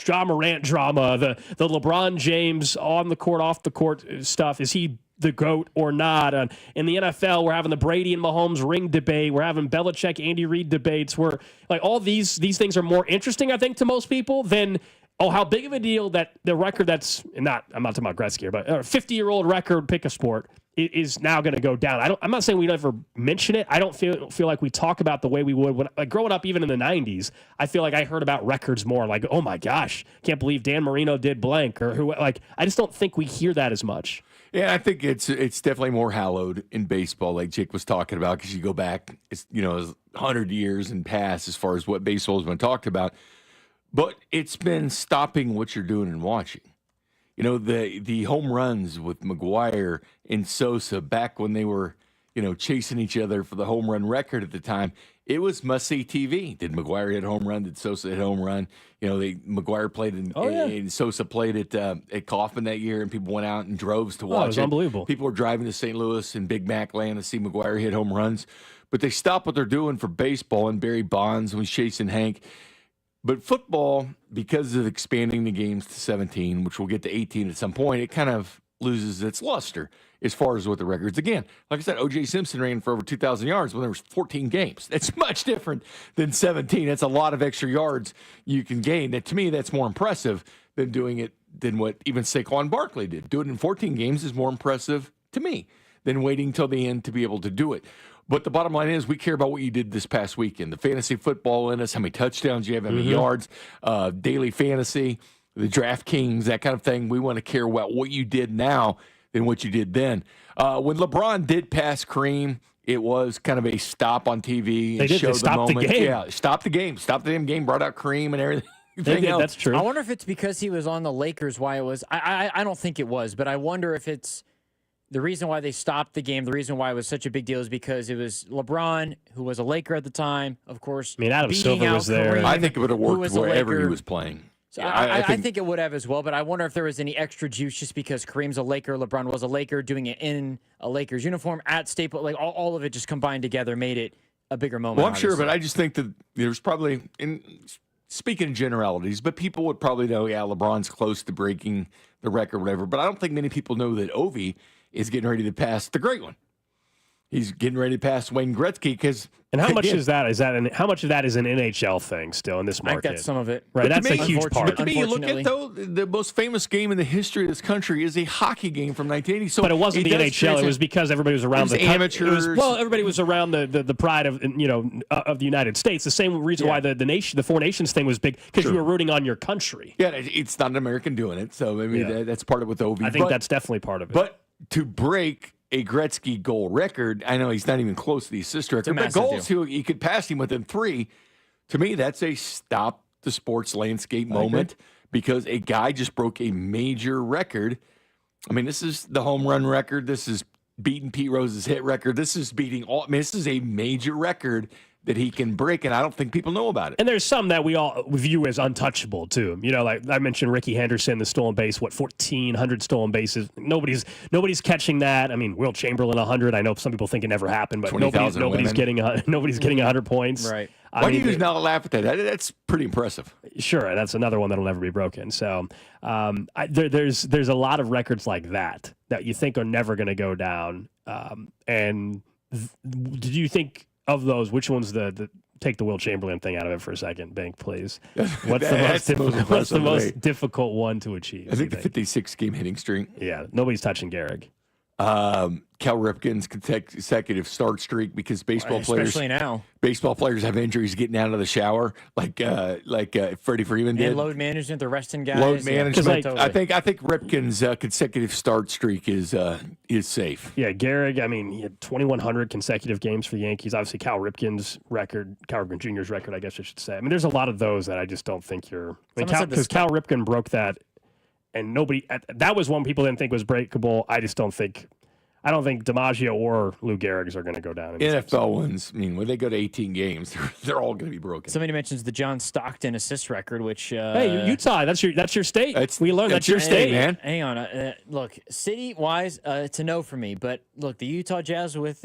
Speaker 1: Ja Morant drama, the LeBron James on the court, off the court stuff. Is he the GOAT or not? In the NFL, we're having the Brady and Mahomes ring debate. We're having Belichick, Andy Reid debates. We're like, all these things are more interesting, I think, to most people than, how big of a deal that the record that's not, I'm not talking about Gretzky here, but a 50-year-old record, pick a sport, is now going to go down. I'm not saying we never mention it. I don't feel like we talk about the way we would when, like, growing up, even in the 90s. I feel like I heard about records more. Like, oh my gosh, can't believe Dan Marino did blank, or who. Like, I just don't think we hear that as much.
Speaker 2: Yeah, I think it's definitely more hallowed in baseball, like Jake was talking about, because you go back, it's 100 years and past as far as what baseball has been talked about. But it's been stopping what you're doing and watching. The home runs with McGuire and Sosa back when they were, chasing each other for the home run record at the time, it was must-see TV. Did McGuire hit a home run? Did Sosa hit a home run? McGuire played and Sosa played at Kauffman that year, and people went out in droves to watch it.
Speaker 1: Was unbelievable.
Speaker 2: People were driving to St. Louis and Big Mac Land to see McGuire hit home runs. But they stopped what they're doing for baseball, and Barry Bonds was chasing Hank. But football, because of expanding the games to 17, which we'll get to 18 at some point, it kind of loses its luster as far as what the records. Again, like I said, O.J. Simpson ran for over 2,000 yards when there was 14 games. That's much different than 17. That's a lot of extra yards you can gain. That, to me, that's more impressive than doing it than what even Saquon Barkley did. Doing it in 14 games is more impressive to me than waiting till the end to be able to do it. But the bottom line is we care about what you did this past weekend. The fantasy football in us, how many touchdowns you have, how many yards, daily fantasy, the DraftKings, that kind of thing. We want to care about what you did now than what you did then. When LeBron did pass Kareem, it was kind of a stop on TV.
Speaker 1: They stopped the game.
Speaker 2: Yeah, stop the game. Stop the damn game, brought out Kareem and everything.
Speaker 1: That's true.
Speaker 3: I wonder if it's because he was on the Lakers why it was. I don't think it was, but I wonder if it's the reason why they stopped the game, the reason why it was such a big deal is because it was LeBron, who was a Laker at the time, of course.
Speaker 1: I mean, Adam Silver was there.
Speaker 2: I think it would have worked wherever he was playing.
Speaker 3: So I think it would have as well, but I wonder if there was any extra juice just because Kareem's a Laker, LeBron was a Laker, doing it in a Lakers uniform at Staples. Like all of it just combined together made it a bigger moment.
Speaker 2: Well, I'm sure, but I just think that there's probably, speaking in generalities, but people would probably know, LeBron's close to breaking the record, whatever. But I don't think many people know that Ovi is getting ready to pass the great one. He's getting ready to pass Wayne Gretzky because.
Speaker 1: And how much is that? How much of that is an NHL thing still in this market?
Speaker 3: I think that's some of it.
Speaker 1: Right, that's a huge part.
Speaker 2: But to me, you look at, though, the most famous game in the history of this country is a hockey game from 1980. So
Speaker 1: but it wasn't the NHL. It was because everybody was around the
Speaker 2: amateurs.
Speaker 1: Everybody was around the pride of of the United States. The same reason why the Four Nations thing was big, because you were rooting on your country.
Speaker 2: Yeah, it's not an American doing it. So I mean that's part of it with Ovi.
Speaker 1: I think that's definitely part of it.
Speaker 2: But to break a Gretzky goal record. I know he's not even close to the assist record, but goals he could pass him within 3. To me, that's a stop the sports landscape moment because a guy just broke a major record. I mean, this is the home run record. This is beating Pete Rose's hit record. This is beating all. I mean, this is a major record that he can break, and I don't think people know about it.
Speaker 1: And there's some that we all view as untouchable, too. You know, like I mentioned Ricky Henderson, the stolen base, 1,400 stolen bases. Nobody's catching that. I mean, Wilt Chamberlain, 100. I know some people think it never happened, but nobody's getting 100 points.
Speaker 3: Right.
Speaker 2: Why do you not laugh at that? That's pretty impressive.
Speaker 1: Sure, that's another one that'll never be broken. So there's a lot of records like that you think are never going to go down. Did you think of those, which one's take the Wilt Chamberlain thing out of it for a second, Bink, please. What's the most difficult one to achieve?
Speaker 2: I think the 56-game hitting streak.
Speaker 1: Yeah, nobody's touching Gehrig.
Speaker 2: Cal Ripken's consecutive start streak because
Speaker 3: especially now,
Speaker 2: baseball players have injuries getting out of the shower, like Freddie Freeman did.
Speaker 3: And load management, the resting guys.
Speaker 2: Load management. I think Ripken's consecutive start streak is safe.
Speaker 1: Yeah, Gehrig. I mean, he had 2,100 consecutive games for the Yankees. Obviously, Cal Ripken Jr.'s record, I guess I should say. I mean, there's a lot of those that I just don't think you're. Because Cal Ripken broke that. And that was one people didn't think was breakable. I don't think DiMaggio or Lou Gehrig's are going to go down.
Speaker 2: NFL ones, I mean, when they go to 18 games, they're all going to be broken.
Speaker 3: Somebody mentions the John Stockton assist record, which
Speaker 1: hey, Utah, that's your state. We learned that's your state, man.
Speaker 3: Hang on, look, city wise, it's a no for me. But look, the Utah Jazz with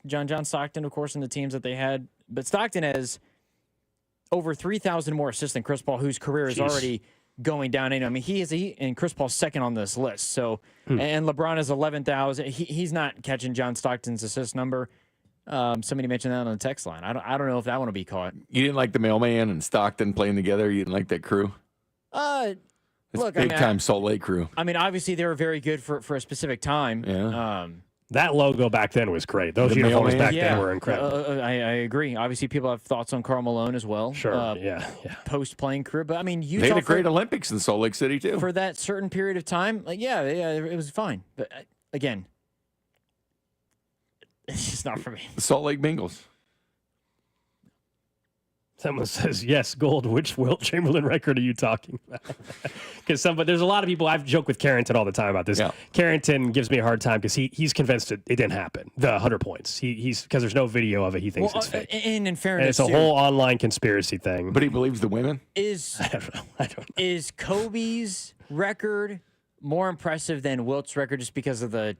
Speaker 3: John Stockton, of course, and the teams that they had, but Stockton has over 3,000 more assists than Chris Paul, whose career is already going down. I mean, and Chris Paul's second on this list. So, and LeBron is 11,000. He's not catching John Stockton's assist number. Somebody mentioned that on the text line. I don't know if that one will be caught.
Speaker 2: You didn't like the Mailman and Stockton playing together? You didn't like that crew?
Speaker 3: Look,
Speaker 2: big time Salt Lake crew.
Speaker 3: I mean, obviously they were very good for a specific time.
Speaker 2: Yeah.
Speaker 1: That logo back then was great. Those uniforms back then were incredible.
Speaker 3: I agree. Obviously, people have thoughts on Karl Malone as well.
Speaker 1: Sure,
Speaker 3: Post-playing career. But, I mean, Utah...
Speaker 2: They had a great Olympics in Salt Lake City, too.
Speaker 3: For that certain period of time, it was fine. But, again, it's just not for me.
Speaker 2: The Salt Lake Bengals.
Speaker 1: Someone says, yes, Gold, which Wilt Chamberlain record are you talking about? Because there's a lot of people, I've joked with Carrington all the time about this. Yeah. Carrington gives me a hard time because he's convinced it didn't happen, the 100 points. He's because there's no video of it, he thinks it's fake.
Speaker 3: And in fairness,
Speaker 1: and it's a whole online conspiracy thing.
Speaker 2: But he believes the women?
Speaker 1: I don't know.
Speaker 3: Is Kobe's record more impressive than Wilt's record just because of the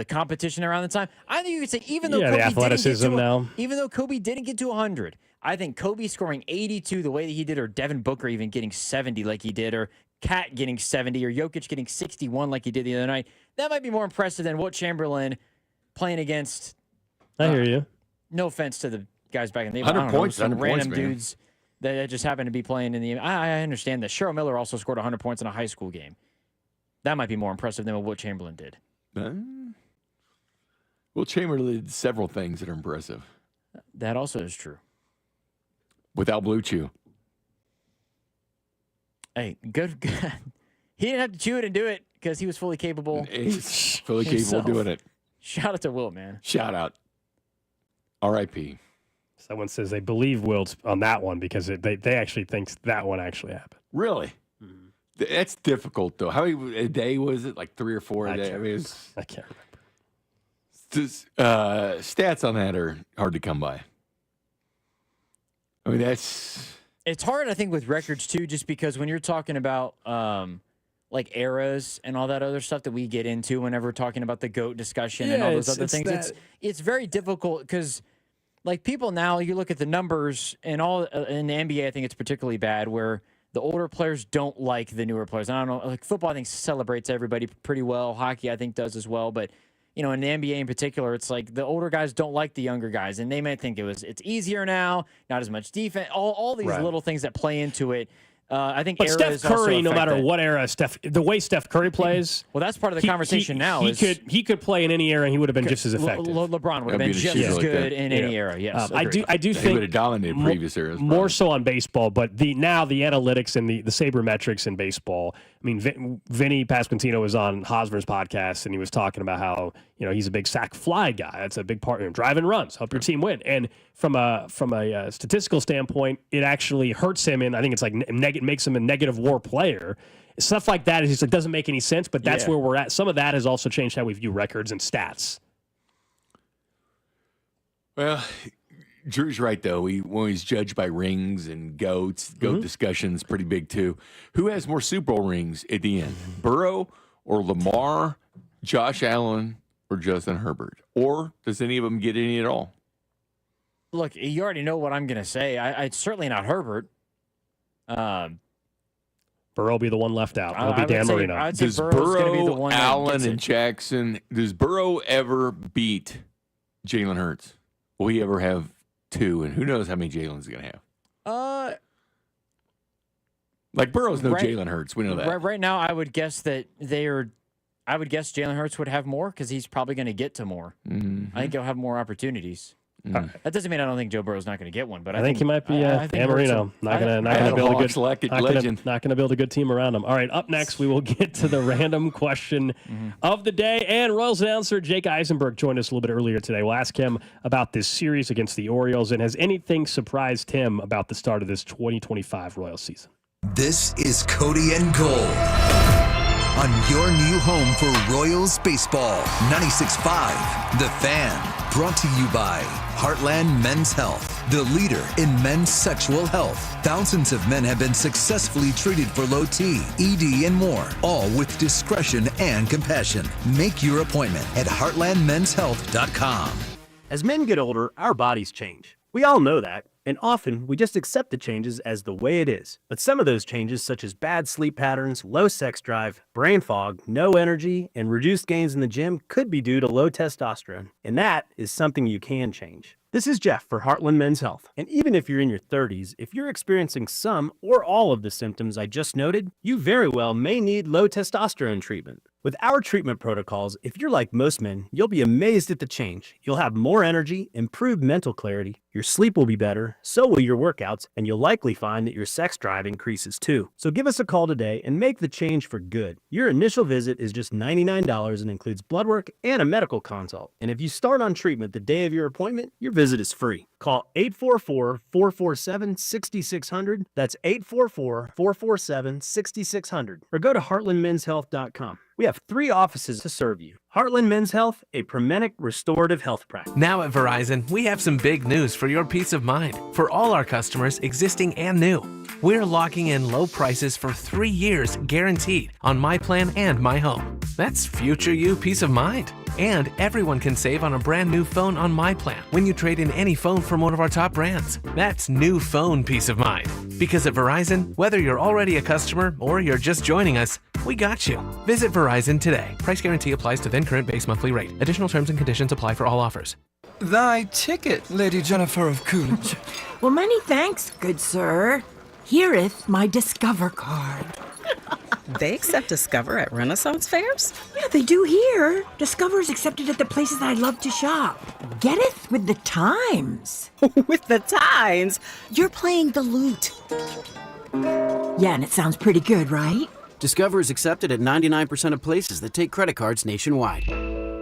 Speaker 3: competition around the time? I think you could say even though Kobe
Speaker 1: the athleticism
Speaker 3: even though Kobe didn't get to 100, I think Kobe scoring 82 the way that he did, or Devin Booker even getting 70 like he did, or Kat getting 70, or Jokic getting 61 like he did the other night, that might be more impressive than Wilt Chamberlain playing against.
Speaker 1: I hear you.
Speaker 3: No offense to the guys back in the
Speaker 2: 100 points,
Speaker 3: some
Speaker 2: 100
Speaker 3: random
Speaker 2: points,
Speaker 3: dudes that just happened to be playing in the. I understand that Cheryl Miller also scored 100 points in a high school game. That might be more impressive than what Wilt Chamberlain did.
Speaker 2: Wilt Chamberlain did several things that are impressive.
Speaker 3: That also is true.
Speaker 2: Without Blue Chew.
Speaker 3: Hey, good. He didn't have to chew it and do it because he was fully capable.
Speaker 2: He's fully capable of doing it.
Speaker 3: Shout out to Wilt, man.
Speaker 2: Shout out. R.I.P.
Speaker 1: Someone says they believe Wilt on that one because they actually think that one actually happened.
Speaker 2: Really? Mm-hmm. That's difficult, though. How many a day was it? Like 3 or 4 a day?
Speaker 1: I can't remember.
Speaker 2: Stats on that are hard to come by. I mean,
Speaker 3: it's hard, I think, with records, too, just because when you're talking about, like, eras and all that other stuff that we get into whenever we're talking about the GOAT discussion and all those other things, it's very difficult because, like, people now, you look at the numbers and all in the NBA, I think it's particularly bad where the older players don't like the newer players. I don't know, like, football, I think, celebrates everybody pretty well. Hockey, I think, does as well, but in the NBA in particular, it's like the older guys don't like the younger guys, and they might think it's easier now, not as much defense, all these little things that play into it. I think,
Speaker 1: but Steph Curry, no matter what era, the way Steph Curry plays,
Speaker 3: well, that's part of the conversation now.
Speaker 1: He could play in any era, and he would have been just as effective.
Speaker 3: LeBron would have been just as good in any era. Yes,
Speaker 1: I do think
Speaker 2: he would have dominated previous eras.
Speaker 1: More so on baseball, but now the analytics and the sabermetrics in baseball. I mean, Vinny Pasquantino was on Hosmer's podcast, and he was talking about how he's a big sack fly guy. That's a big part. Drive and runs, help your team win. And from a statistical standpoint, it actually hurts him, and I think it's like makes him a negative WAR player. Stuff like that is just, it doesn't make any sense, but that's where we're at. Some of that has also changed how we view records and stats.
Speaker 2: Well, Drew's right, though. When he's judged by rings and GOAT discussion's pretty big, too. Who has more Super Bowl rings at the end? Burrow or Lamar, Josh Allen, or Justin Herbert? Or does any of them get any at all?
Speaker 3: Look, you already know what I'm going to say. It's certainly not Herbert.
Speaker 1: Burrow will be the one left out. It'll be Dan Marino.
Speaker 2: Does Burrow, Allen, and Jackson, does Burrow ever beat Jalen Hurts? Will he ever have two? And who knows how many Jalen's going to have? Like Burrow's no Jalen Hurts. We know that.
Speaker 3: Right now, I would guess that I would guess Jalen Hurts would have more because he's probably going to get to more.
Speaker 2: Mm-hmm.
Speaker 3: I think he'll have more opportunities. That doesn't mean I don't think Joe Burrow's not going to get one, but
Speaker 1: I think he might be Dan Marino. Not going to build a good team around him. All right, up next we will get to the random question of the day. And Royals announcer Jake Eisenberg joined us a little bit earlier today. We'll ask him about this series against the Orioles, and has anything surprised him about the start of this 2025 Royals season?
Speaker 4: This is Cody and Gold on your new home for Royals baseball. 96.5 The Fan. Brought to you by Heartland Men's Health, the leader in men's sexual health. Thousands of men have been successfully treated for low T, ED, and more, all with discretion and compassion. Make your appointment at heartlandmenshealth.com.
Speaker 13: As men get older, our bodies change. We all know that, and often we just accept the changes as the way it is. But some of those changes, such as bad sleep patterns, low sex drive, brain fog, no energy, and reduced gains in the gym, could be due to low testosterone. And that is something you can change. This is Jeff for Heartland Men's Health. And even if you're in your 30s, if you're experiencing some or all of the symptoms I just noted, you very well may need low testosterone treatment. With our treatment protocols, if you're like most men, you'll be amazed at the change. You'll have more energy, improved mental clarity, your sleep will be better, so will your workouts, and you'll likely find that your sex drive increases too. So give us a call today and make the change for good. Your initial visit is just $99 and includes blood work and a medical consult. And if you start on treatment the day of your appointment, your visit is free. Call 844-447-6600. That's 844-447-6600. Or go to heartlandmenshealth.com. We have 3 offices to serve you. Heartland Men's Health, a Promenic restorative health practice.
Speaker 14: Now at Verizon, we have some big news for your peace of mind. For all our customers, existing and new, we're locking in low prices for 3 years guaranteed on My Plan and My Home. That's future you peace of mind. And everyone can save on a brand new phone on My Plan when you trade in any phone from one of our top brands. That's new phone peace of mind. Because at Verizon, whether you're already a customer or you're just joining us, we got you. Visit Verizon today. Price guarantee applies to then current base monthly rate. Additional terms and conditions apply for all offers.
Speaker 15: Thy ticket, Lady Jennifer of Coolidge.
Speaker 21: Well, many thanks, good sir. Hereeth my Discover card.
Speaker 22: They accept Discover at Renaissance fairs?
Speaker 21: Yeah, they do here. Discover's accepted at the places I love to shop. Getteth with the times.
Speaker 22: With the times? You're playing the lute.
Speaker 21: Yeah, and it sounds pretty good, right?
Speaker 27: Discover is accepted at 99% of places that take credit cards nationwide.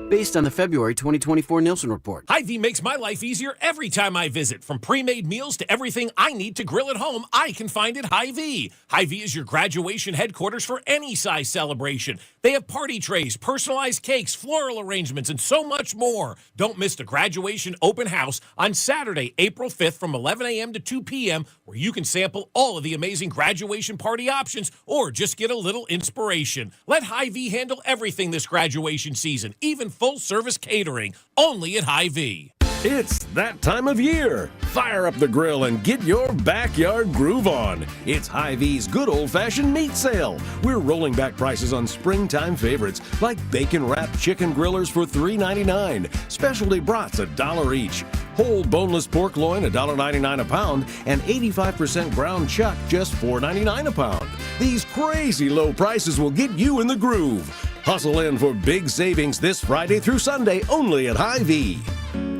Speaker 27: Based on the February 2024 Nielsen report.
Speaker 17: Hy-Vee makes my life easier every time I visit. From pre-made meals to everything I need to grill at home, I can find at Hy-Vee. Hy-Vee is your graduation headquarters for any size celebration. They have party trays, personalized cakes, floral arrangements, and so much more. Don't miss the graduation open house on Saturday, April 5th from 11 a.m. to 2 p.m., where you can sample all of the amazing graduation party options or just get a little inspiration. Let Hy-Vee handle everything this graduation season, even full-service catering, only at Hy-Vee.
Speaker 18: It's that time of year. Fire up the grill and get your backyard groove on. It's Hy-Vee's good old-fashioned meat sale. We're rolling back prices on springtime favorites like bacon-wrapped chicken grillers for $3.99, specialty brats $1 each, whole boneless pork loin $1.99 a pound, and 85% ground chuck just $4.99 a pound. These crazy low prices will get you in the groove. Hustle in for big savings this Friday through Sunday only at Hy-Vee.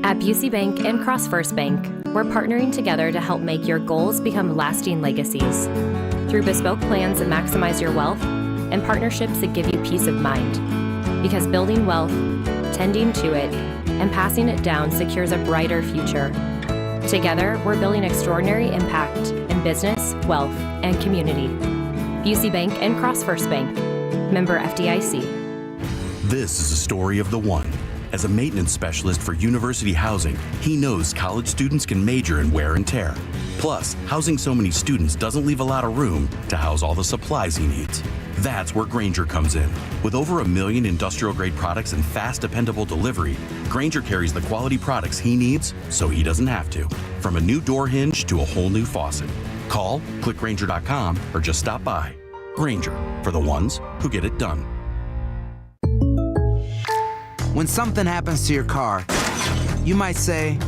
Speaker 19: At Busey Bank and CrossFirst Bank, we're partnering together to help make your goals become lasting legacies. Through bespoke plans that maximize your wealth and partnerships that give you peace of mind. Because building wealth tending to it, and passing it down secures a brighter future. Together, we're building extraordinary impact in business, wealth, and community. Busey Bank and CrossFirst Bank. Member FDIC.
Speaker 6: This is a story of the one. As a maintenance specialist for university housing, he knows college students can major in wear and tear. Plus, housing so many students doesn't leave a lot of room to house all the supplies he needs. That's where Grainger comes in. With over 1 million industrial-grade products and fast, dependable delivery, Grainger carries the quality products he needs so he doesn't have to. From a new door hinge to a whole new faucet. Call, click Grainger.com, or just stop by. Grainger, for the ones who get it done.
Speaker 7: When something happens to your car, you might say,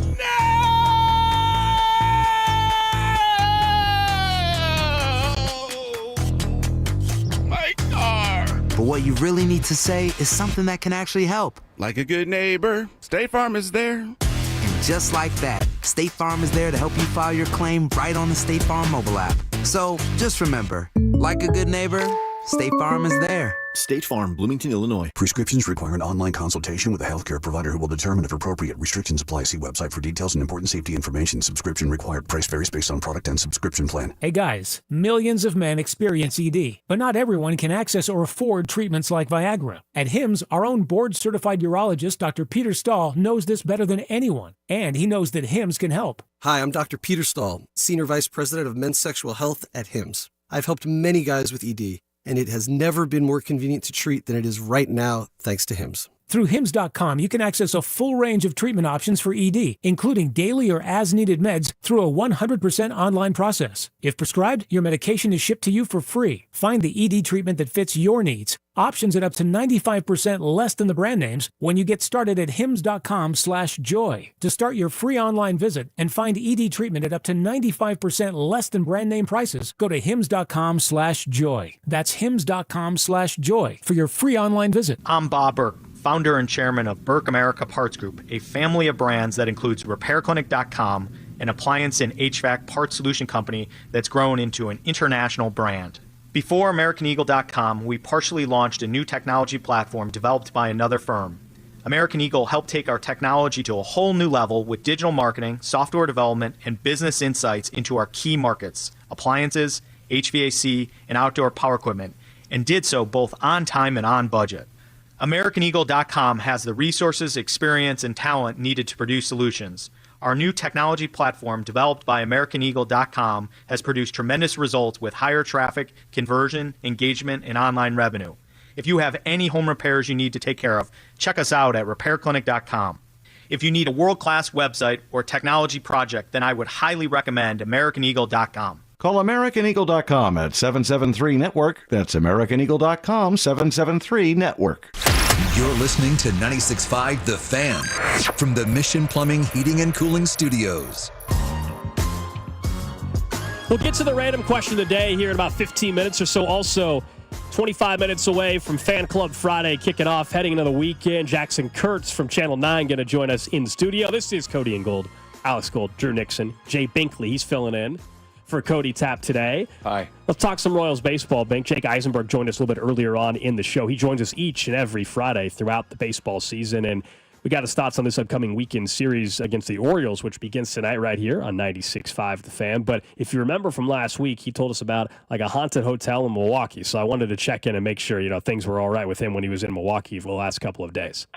Speaker 8: My car!
Speaker 7: but what you really need to say is something that can actually help.
Speaker 8: Like a good neighbor, State Farm is there.
Speaker 7: And just like that, State Farm is there to help you file your claim right on the State Farm mobile app. So just remember, like a good neighbor, State Farm is there.
Speaker 9: State Farm, Bloomington, Illinois. Prescriptions require an online consultation with a healthcare provider who will determine if appropriate. Restrictions apply. See website for details and important safety information. Subscription required. Price varies based on product and subscription plan.
Speaker 16: Hey guys, millions of men experience ED, but not everyone can access or afford treatments like Viagra. At HIMSS, our own board-certified urologist, Dr. Peter Stahl, knows this better than anyone, and he knows that HIMSS can help.
Speaker 20: Hi, I'm Dr. Peter Stahl, Senior Vice President of Men's Sexual Health at HIMSS. I've helped many guys with ED, and it has never been more convenient to treat than it is right now, thanks to HIMSS.
Speaker 16: Through HIMSS.com, you can access a full range of treatment options for ED, including daily or as-needed meds through a 100% online process. If prescribed, your medication is shipped to you for free. Find the ED treatment that fits your needs. Options at up to 95% less than the brand names when you get started at hims.com/joy. To start your free online visit and find ED treatment at up to 95% less than brand name prices, go to hims.com/joy. That's hims.com/joy for your free online visit.
Speaker 23: I'm Bob Burke, founder and chairman of Burke America Parts Group, a family of brands that includes RepairClinic.com, an appliance and HVAC parts solution company that's grown into an international brand. Before AmericanEagle.com, we partially launched a new technology platform developed by another firm. American Eagle helped take our technology to a whole new level with digital marketing, software development, and business insights into our key markets, appliances, HVAC, and outdoor power equipment, and did so both on time and on budget. AmericanEagle.com has the resources, experience, and talent needed to produce solutions. Our new technology platform, developed by AmericanEagle.com, has produced tremendous results with higher traffic, conversion, engagement, and online revenue. If you have any home repairs you need to take care of, check us out at RepairClinic.com. If you need a world-class website or technology project, then I would highly recommend AmericanEagle.com.
Speaker 24: Call AmericanEagle.com at 773-NETWORK. That's AmericanEagle.com, 773-NETWORK.
Speaker 4: You're listening to 96.5 The Fan from the Mission Plumbing, Heating, and Cooling Studios.
Speaker 1: We'll get to the random question of the day here in about 15 minutes or so. Also, 25 minutes away from Fan Club Friday kicking off, heading into the weekend. Jackson Kurtz from Channel 9 going to join us in studio. This is Cody and Gold, Alex Gold, Drew Nixon, Jay Binkley. He's filling in for Cody Tapp today.
Speaker 2: Hi.
Speaker 1: Let's talk some Royals baseball, Bink. Jake Eisenberg joined us a little bit earlier on in the show. He joins us each and every Friday throughout the baseball season, and we got his thoughts on this upcoming weekend series against the Orioles, which begins tonight right here on 96.5 The Fan. But if you remember from last week, he told us about like a haunted hotel in Milwaukee, so I wanted to check in and make sure things were all right with him when he was in Milwaukee for the last couple of days.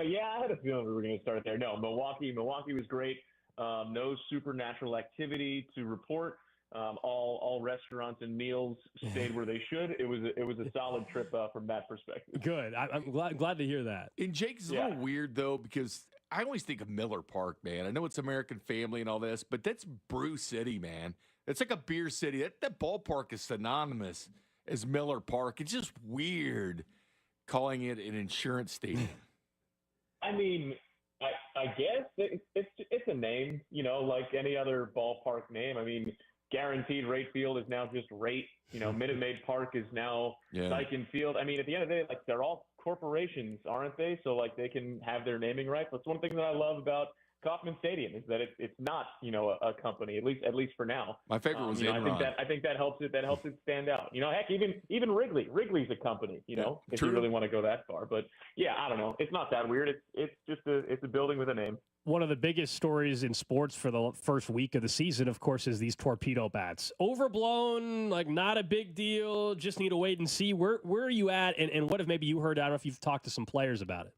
Speaker 25: Yeah, I had a feeling we were going to start there. No, Milwaukee was great. No supernatural activity to report. All restaurants and meals stayed where they should. It was a solid trip from that perspective.
Speaker 1: Good. I'm glad to hear that.
Speaker 2: And Jake's a little weird though, because I always think of Miller Park, man. I know it's American Family and all this, but that's Brew City, man. It's like a beer city. That ballpark is synonymous as Miller Park. It's just weird calling it an insurance stadium.
Speaker 25: I mean, I guess it's a name, like any other ballpark name. I mean, Guaranteed Rate Field is now just Rate. Minute Maid Park is now Daikin Field. I mean, at the end of the day, they're all corporations, aren't they? So, they can have their naming rights. That's one thing that I love about Kauffman Stadium, is that it's not, a company, at least for now.
Speaker 2: My favorite was Enron.
Speaker 25: I think that helps it stand out. Heck, even Wrigley's a company, if you really want to go that far. But yeah, I don't know. It's not that weird. It's just a building with a name.
Speaker 1: One of the biggest stories in sports for the first week of the season, of course, is these torpedo bats. Overblown, like not a big deal, just need to wait and see. Where are you at, and what have maybe you heard? I don't know if you've talked to some players about it.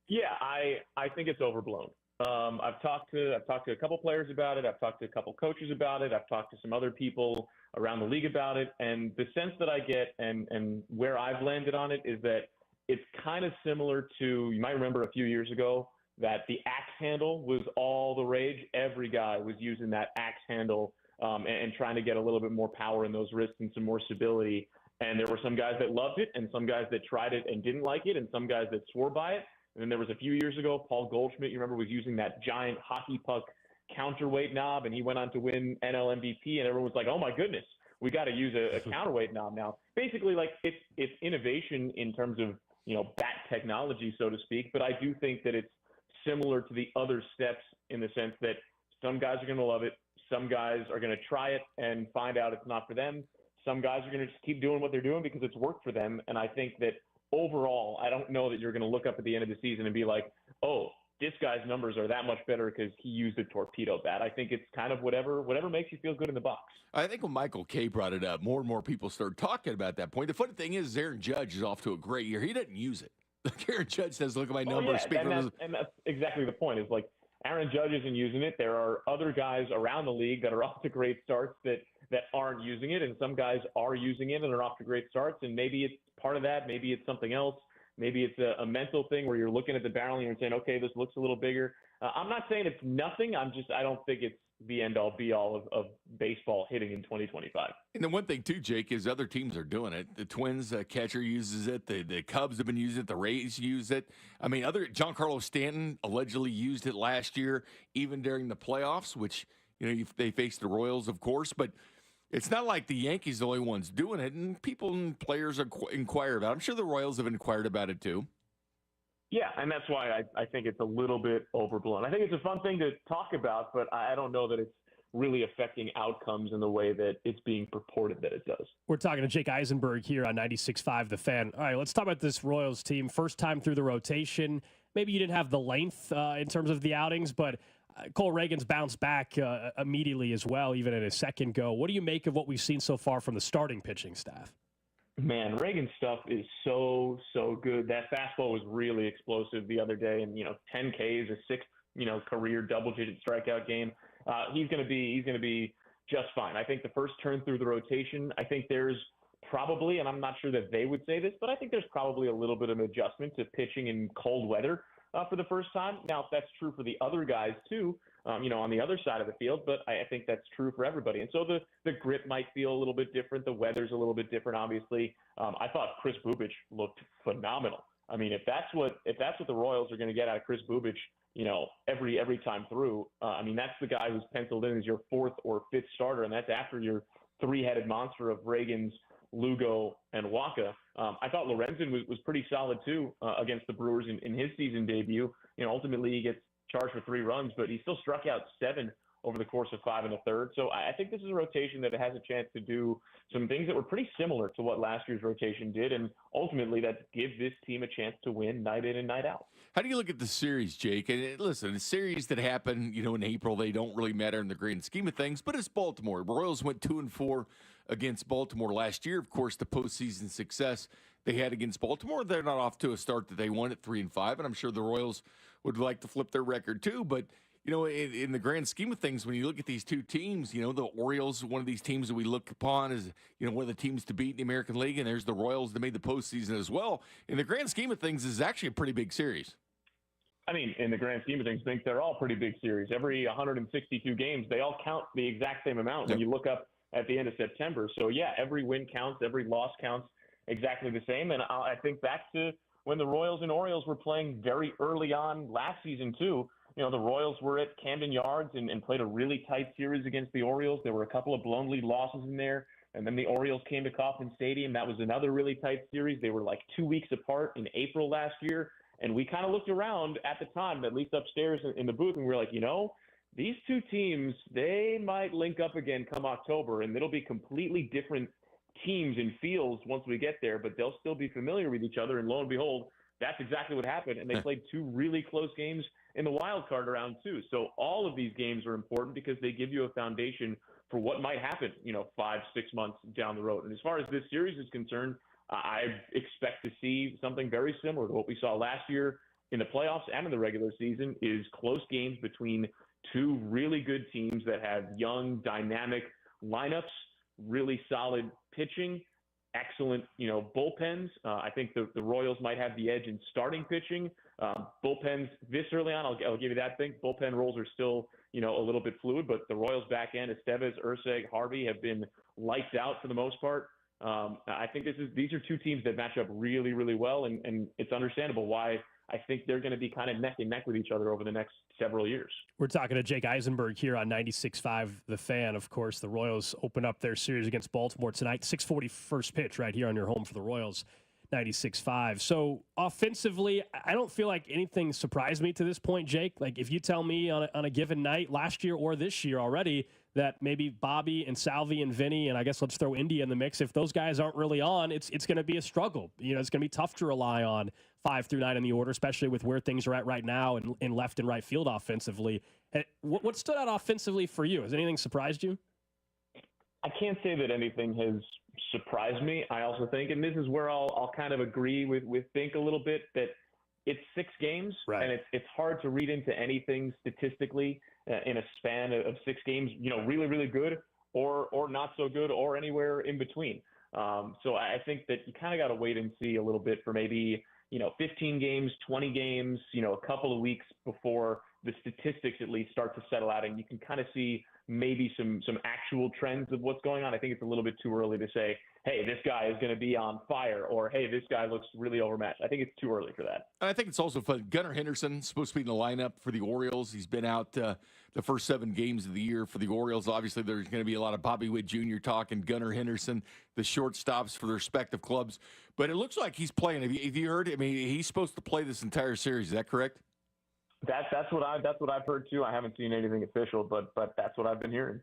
Speaker 25: Yeah, I think it's overblown. I've talked to a couple players about it. I've talked to a couple coaches about it. I've talked to some other people around the league about it. And the sense that I get and where I've landed on it is that it's kind of similar to, you might remember a few years ago, that the axe handle was all the rage. Every guy was using that axe handle and trying to get a little bit more power in those wrists and some more stability. And there were some guys that loved it and some guys that tried it and didn't like it and some guys that swore by it. And then there was a few years ago, Paul Goldschmidt, you remember, was using that giant hockey puck counterweight knob, and he went on to win NL MVP, and everyone was like, oh, my goodness, we got to use a counterweight knob now. Basically, like, it's innovation in terms of, bat technology, so to speak, but I do think that it's similar to the other steps in the sense that some guys are going to love it, some guys are going to try it and find out it's not for them, some guys are going to just keep doing what they're doing because it's worked for them, and I think that overall, I don't know that you're going to look up at the end of the season and be like, oh, this guy's numbers are that much better because he used a torpedo bat. I think it's kind of whatever makes you feel good in the box.
Speaker 2: I think when Michael Kay brought it up, more and more people started talking about that point. The funny thing is Aaron Judge is off to a great year. He doesn't use it. Aaron Judge says, look at my numbers.
Speaker 25: And that's exactly the point, is like Aaron Judge isn't using it. There are other guys around the league that are off to great starts that aren't using it, and some guys are using it and are off to great starts, and maybe it's part of that, maybe it's something else, maybe it's a mental thing where you're looking at the barrel and you're saying, okay, this looks a little bigger. I'm not saying it's nothing. I don't think it's the end-all, be-all of baseball hitting in 2025.
Speaker 2: And the one thing, too, Jake, is other teams are doing it. The Twins catcher uses it. The Cubs have been using it. The Rays use it. I mean, Giancarlo Stanton allegedly used it last year, even during the playoffs, which, they faced the Royals, of course. But it's not like the Yankees are the only ones doing it, and people and players inquire about it. I'm sure the Royals have inquired about it, too.
Speaker 25: Yeah, and that's why I think it's a little bit overblown. I think it's a fun thing to talk about, but I don't know that it's really affecting outcomes in the way that it's being purported that it does.
Speaker 1: We're talking to Jake Eisenberg here on 96.5 The Fan. All right, let's talk about this Royals team. First time through the rotation. Maybe you didn't have the length in terms of the outings, but Cole Reagan's bounced back immediately as well, even in his second go. What do you make of what we've seen so far from the starting pitching staff?
Speaker 25: Man, Reagan's stuff is so good. That fastball was really explosive the other day, and 10 Ks, a sixth career double-digit strikeout game. He's going to be just fine. I think the first turn through the rotation, I think there's probably, and I'm not sure that they would say this, but I think there's probably a little bit of an adjustment to pitching in cold weather for the first time. Now, if that's true for the other guys too, on the other side of the field, but I think that's true for everybody. And so the grip might feel a little bit different. The weather's a little bit different, obviously. I thought Chris Bubich looked phenomenal. I mean, if that's what the Royals are going to get out of Chris Bubich, every time through, that's the guy who's penciled in as your fourth or fifth starter, and that's after your three-headed monster of Reagan's, Lugo, and Waka. I thought Lorenzen was pretty solid too against the Brewers in his season debut. Ultimately he gets charged for 3 runs, but he still struck out 7 over the course of 5 1/3. So I think this is a rotation that has a chance to do some things that were pretty similar to what last year's rotation did, and ultimately that gives this team a chance to win night in and night out.
Speaker 2: How do you look at the series, Jake? And listen, the series that happen, in April, they don't really matter in the grand scheme of things, but it's Baltimore. Royals went 2-4 against Baltimore last year. Of course, the postseason success they had against Baltimore, they're not off to a start that they won at 3-5, and I'm sure the Royals would like to flip their record too, but in the grand scheme of things, when you look at these two teams, the Orioles, one of these teams that we look upon as, one of the teams to beat in the American League, and there's the Royals that made the postseason as well. In the grand scheme of things, this is actually a pretty big series.
Speaker 25: I mean, in the grand scheme of things, I think they're all pretty big series. Every 162 games, they all count the exact same amount when you look up at the end of September. So, yeah, every win counts, every loss counts exactly the same. And I think back to when the Royals and Orioles were playing very early on last season, too. The Royals were at Camden Yards and played a really tight series against the Orioles. There were a couple of blown lead losses in there. And then the Orioles came to Kauffman Stadium. That was another really tight series. They were like 2 weeks apart in April last year. And we kind of looked around at the time, at least upstairs in the booth, and we were like, these two teams, they might link up again come October, and it'll be completely different teams and feels once we get there, but they'll still be familiar with each other. And lo and behold, that's exactly what happened. And they played two really close games in the wild card round too. So all of these games are important because they give you a foundation for what might happen, 5-6 months down the road. And as far as this series is concerned, I expect to see something very similar to what we saw last year in the playoffs and in the regular season, is close games between two really good teams that have young, dynamic lineups, really solid pitching, excellent, bullpens. I think the Royals might have the edge in starting pitching. Bullpens this early on, I'll give you that thing. Bullpen roles are still, a little bit fluid, but the Royals back end, Estevez, Urseg, Harvey have been lights out for the most part. I think these are two teams that match up really, really well, and it's understandable why I think they're going to be kind of neck and neck with each other over the next several years.
Speaker 1: We're talking to Jake Eisenberg here on 96.5 The Fan. Of course, the Royals open up their series against Baltimore tonight. 6:40 first pitch right here on your home for the Royals, 96.5. So offensively, I don't feel like anything surprised me to this point, Jake. Like if you tell me on a given night last year or this year already that maybe Bobby and Salvi and Vinny, and I guess let's throw India in the mix, if those guys aren't really on, it's going to be a struggle. It's going to be tough to rely on 5 through 9 in the order, especially with where things are at right now in left and right field offensively. What stood out offensively for you? Has anything surprised you?
Speaker 25: I can't say that anything has surprised me. I also think, and this is where I'll kind of agree with Bink a little bit, that it's 6 games, right, and it's hard to read into anything statistically in a span of 6 games, really, really good or not so good or anywhere in between. So I think that you kind of got to wait and see a little bit for maybe, 15 games, 20 games, a couple of weeks before the statistics at least start to settle out, and you can kind of see maybe some actual trends of what's going on. I think it's a little bit too early to say, hey, this guy is going to be on fire, or hey, this guy looks really overmatched. I think it's too early for that.
Speaker 2: I think it's also fun. Gunnar Henderson supposed to be in the lineup for the Orioles. He's been out the first 7 games of the year for the Orioles. Obviously, there's going to be a lot of Bobby Witt Jr. talk and Gunnar Henderson, the shortstops for their respective clubs. But it looks like he's playing. Have you heard? I mean, he's supposed to play this entire series. Is that correct?
Speaker 25: That's what I've heard too. I haven't seen anything official, but that's what I've been hearing.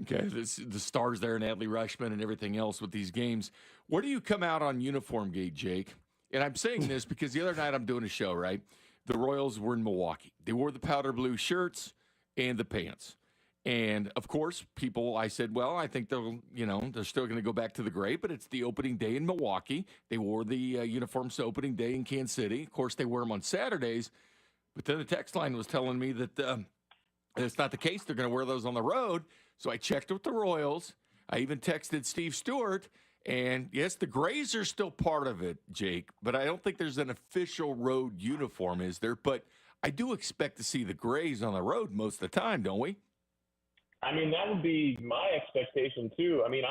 Speaker 2: Okay, the stars there and Adley Rutschman and everything else with these games. Where do you come out on uniform gate, Jake? And I'm saying this because the other night I'm doing a show, right? The Royals were in Milwaukee. They wore the powder blue shirts and the pants. And, of course, I said, well, I think they're still going to go back to the gray, but it's the opening day in Milwaukee. They wore the uniforms to opening day in Kansas City. Of course, they wear them on Saturdays. But then the text line was telling me that it's not the case. They're going to wear those on the road. So I checked with the Royals. I even texted Steve Stewart. And, yes, the grays are still part of it, Jake. But I don't think there's an official road uniform, is there? But I do expect to see the grays on the road most of the time, don't we?
Speaker 25: I mean, that would be my expectation, too. I mean,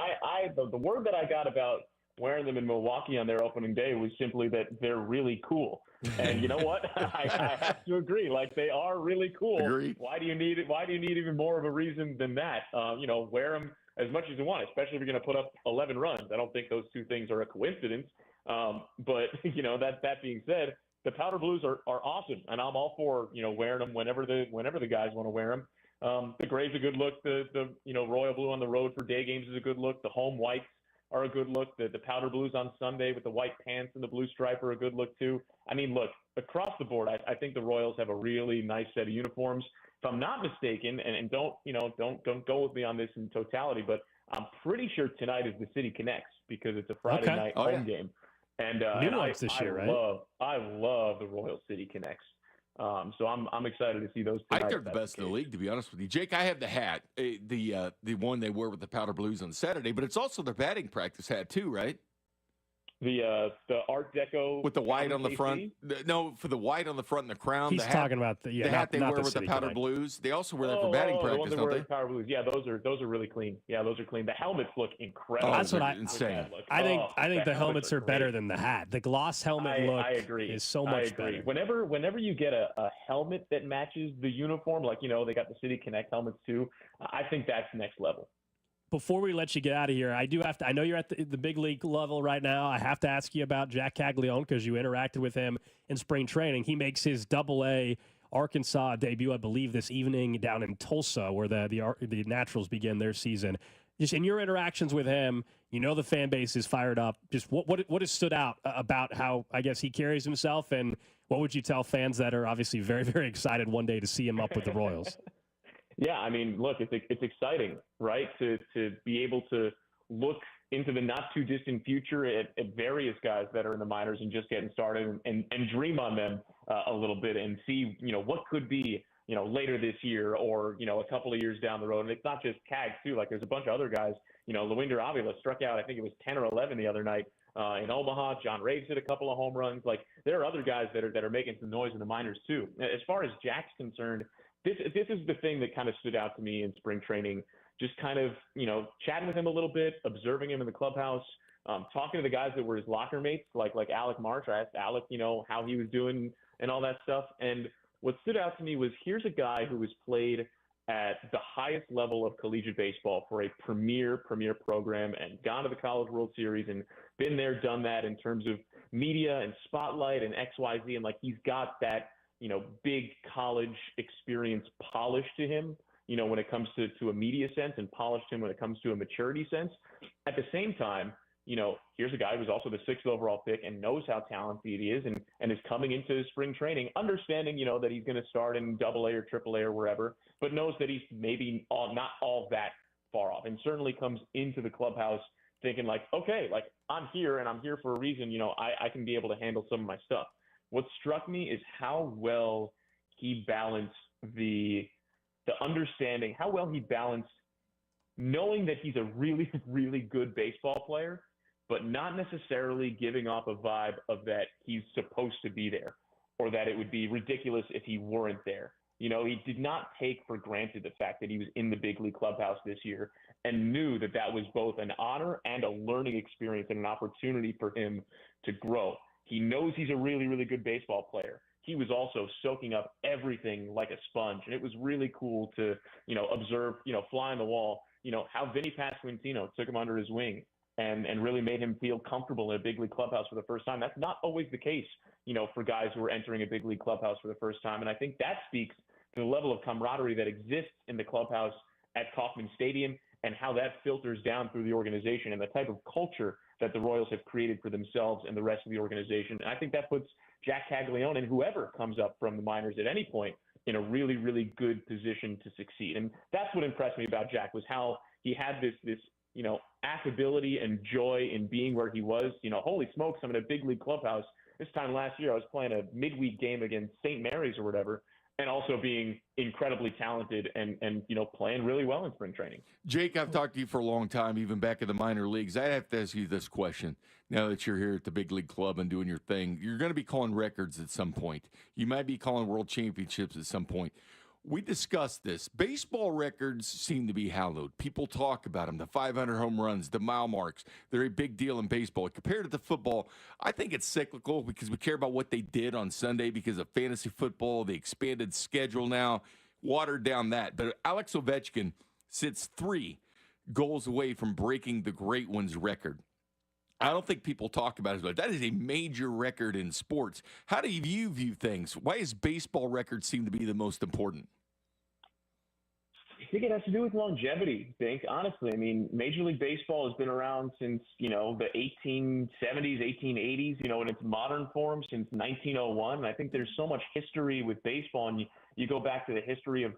Speaker 25: the word that I got about wearing them in Milwaukee on their opening day was simply that they're really cool. And you know what? I have to agree. Like, they are really cool.
Speaker 2: Agreed.
Speaker 25: Why do you need even more of a reason than that? Wear them as much as you want, especially if you're going to put up 11 runs. I don't think those two things are a coincidence. But that being said, the powder blues are awesome, and I'm all for wearing them whenever the guys want to wear them. The gray's a good look. The royal blue on the road for day games is a good look. The home whites are a good look. The powder blues on Sunday with the white pants and the blue stripe are a good look too. I mean, look, across the board, I think the Royals have a really nice set of uniforms. If I'm not mistaken, and don't go with me on this in totality, but I'm pretty sure tonight is the City Connects because it's a Friday night home game. And
Speaker 1: Nuance this year, right?
Speaker 25: I love the Royal City Connects. So I'm excited to see those.
Speaker 2: I think they're the best in the league, to be honest with you. Jake, I have the hat, the one they wear with the powder blues on Saturday, but it's also their batting practice hat too, right?
Speaker 25: The Art Deco
Speaker 2: with the white on the front. No, for the white on the front and the crown.
Speaker 1: He's talking about the
Speaker 2: hat they wear with the powder blues. They also wear that for batting practice,
Speaker 25: the ones that
Speaker 2: don't
Speaker 25: wear
Speaker 2: they?
Speaker 25: Powder blues. Yeah, those are really clean. Yeah, those are clean. The helmets look incredible.
Speaker 1: That's what
Speaker 2: insane.
Speaker 1: I think the helmets are better than the hat. The gloss helmet look is so much better.
Speaker 25: Whenever you get a helmet that matches the uniform, like they got the City Connect helmets too, I think that's next level.
Speaker 1: Before we let you get out of here, I know you're at the big league level right now. I have to ask you about Jack Caglione because you interacted with him in spring training. He makes his Double-A Arkansas debut, I believe, this evening down in Tulsa, where the Naturals begin their season. Just in your interactions with him, the fan base is fired up. Just what has stood out about how, I guess, he carries himself, and what would you tell fans that are obviously very, very excited one day to see him up with the Royals?
Speaker 25: Yeah, I mean, look, it's exciting, right? To be able to look into the not too distant future at various guys that are in the minors and just getting started and dream on them a little bit and see, what could be, later this year or, a couple of years down the road. And it's not just Cags too. Like there's a bunch of other guys, Luinder Avila struck out, I think it was 10 or 11 the other night in Omaha. John Raves hit a couple of home runs. Like there are other guys that are making some noise in the minors too. As far as Jack's concerned, this is the thing that kind of stood out to me in spring training. Just kind of, chatting with him a little bit, observing him in the clubhouse, talking to the guys that were his locker mates, like Alec Marsh. I asked Alec, how he was doing and all that stuff. And what stood out to me was here's a guy who has played at the highest level of collegiate baseball for a premier program and gone to the College World Series and been there, done that in terms of media and spotlight and XYZ. And he's got that, big college experience polished to him, when it comes to a media sense and polished him when it comes to a maturity sense. At the same time, here's a guy who's also the 6th overall pick and knows how talented he is and is coming into spring training, understanding, that he's going to start in Double-A or Triple-A or wherever, but knows that he's maybe not all that far off and certainly comes into the clubhouse thinking okay, I'm here and I'm here for a reason. I can be able to handle some of my stuff. What struck me is how well he balanced the understanding, how well he balanced knowing that he's a really, really good baseball player, but not necessarily giving off a vibe of that he's supposed to be there or that it would be ridiculous if he weren't there. He did not take for granted the fact that he was in the big league clubhouse this year and knew that was both an honor and a learning experience and an opportunity for him to grow. He knows he's a really, really good baseball player. He was also soaking up everything like a sponge. And it was really cool to, observe, fly on the wall, how Vinny Pasquantino took him under his wing and really made him feel comfortable in a big league clubhouse for the first time. That's not always the case, for guys who are entering a big league clubhouse for the first time. And I think that speaks to the level of camaraderie that exists in the clubhouse at Kauffman Stadium and how that filters down through the organization and the type of culture that the Royals have created for themselves and the rest of the organization. And I think that puts Jack Caglione and whoever comes up from the minors at any point in a really, really good position to succeed. And that's what impressed me about Jack was how he had this affability and joy in being where he was. Holy smokes, I'm in a big league clubhouse. This time last year, I was playing a midweek game against St. Mary's or whatever, and also being incredibly talented and playing really well in spring training.
Speaker 2: Jake, I've talked to you for a long time, even back in the minor leagues. I have to ask you this question. Now that you're here at the big league club and doing your thing, you're going to be calling records at some point. You might be calling world championships at some point. We discussed this. Baseball records seem to be hallowed. People talk about them, the 500 home runs, the mile marks. They're a big deal in baseball. Compared to the football, I think it's cyclical because we care about what they did on Sunday because of fantasy football, the expanded schedule now, watered down that. But Alex Ovechkin sits 3 goals away from breaking the great one's record. I don't think people talk about it, but that is a major record in sports. How do you view things? Why does baseball records seem to be the most important?
Speaker 25: I think it has to do with longevity, Bink. Honestly, I mean, Major League Baseball has been around since, the 1870s, 1880s, in its modern form since 1901. And I think there's so much history with baseball, and you go back to the history of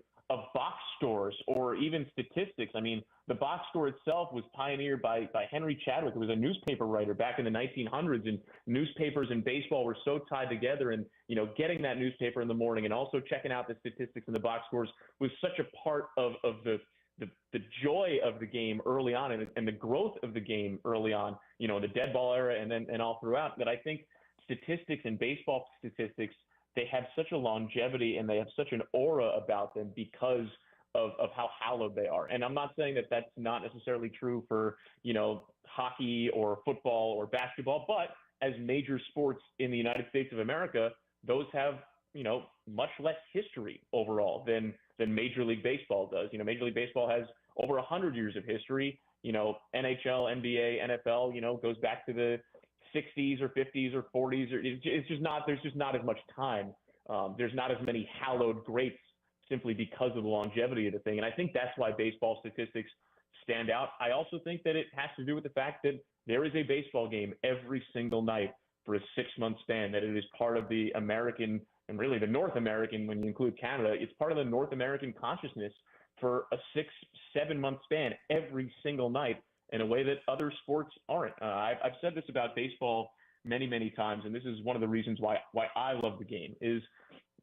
Speaker 25: box scores or even statistics. I mean, the box score itself was pioneered by Henry Chadwick, who was a newspaper writer back in the 1900s, and newspapers and baseball were so tied together. And, getting that newspaper in the morning and also checking out the statistics and the box scores was such a part of the joy of the game early on and the growth of the game early on, the dead ball era and all throughout, that I think statistics and baseball statistics, they have such a longevity and they have such an aura about them because of how hallowed they are. And I'm not saying that that's not necessarily true for, hockey or football or basketball, but as major sports in the United States of America, those have, much less history overall than Major League Baseball does. Major League Baseball has over 100 years of history. NHL, NBA, NFL, goes back to the 60s or 50s or 40s. There's just not as much time. There's not as many hallowed greats simply because of the longevity of the thing. And I think that's why baseball statistics stand out. I also think that it has to do with the fact that there is a baseball game every single night for a 6-month span, that it is part of the American and really the North American, when you include Canada, it's part of the North American consciousness for a 6-7 month span every single night in a way that other sports aren't. I've said this about baseball many, many times, and this is one of the reasons why I love the game, is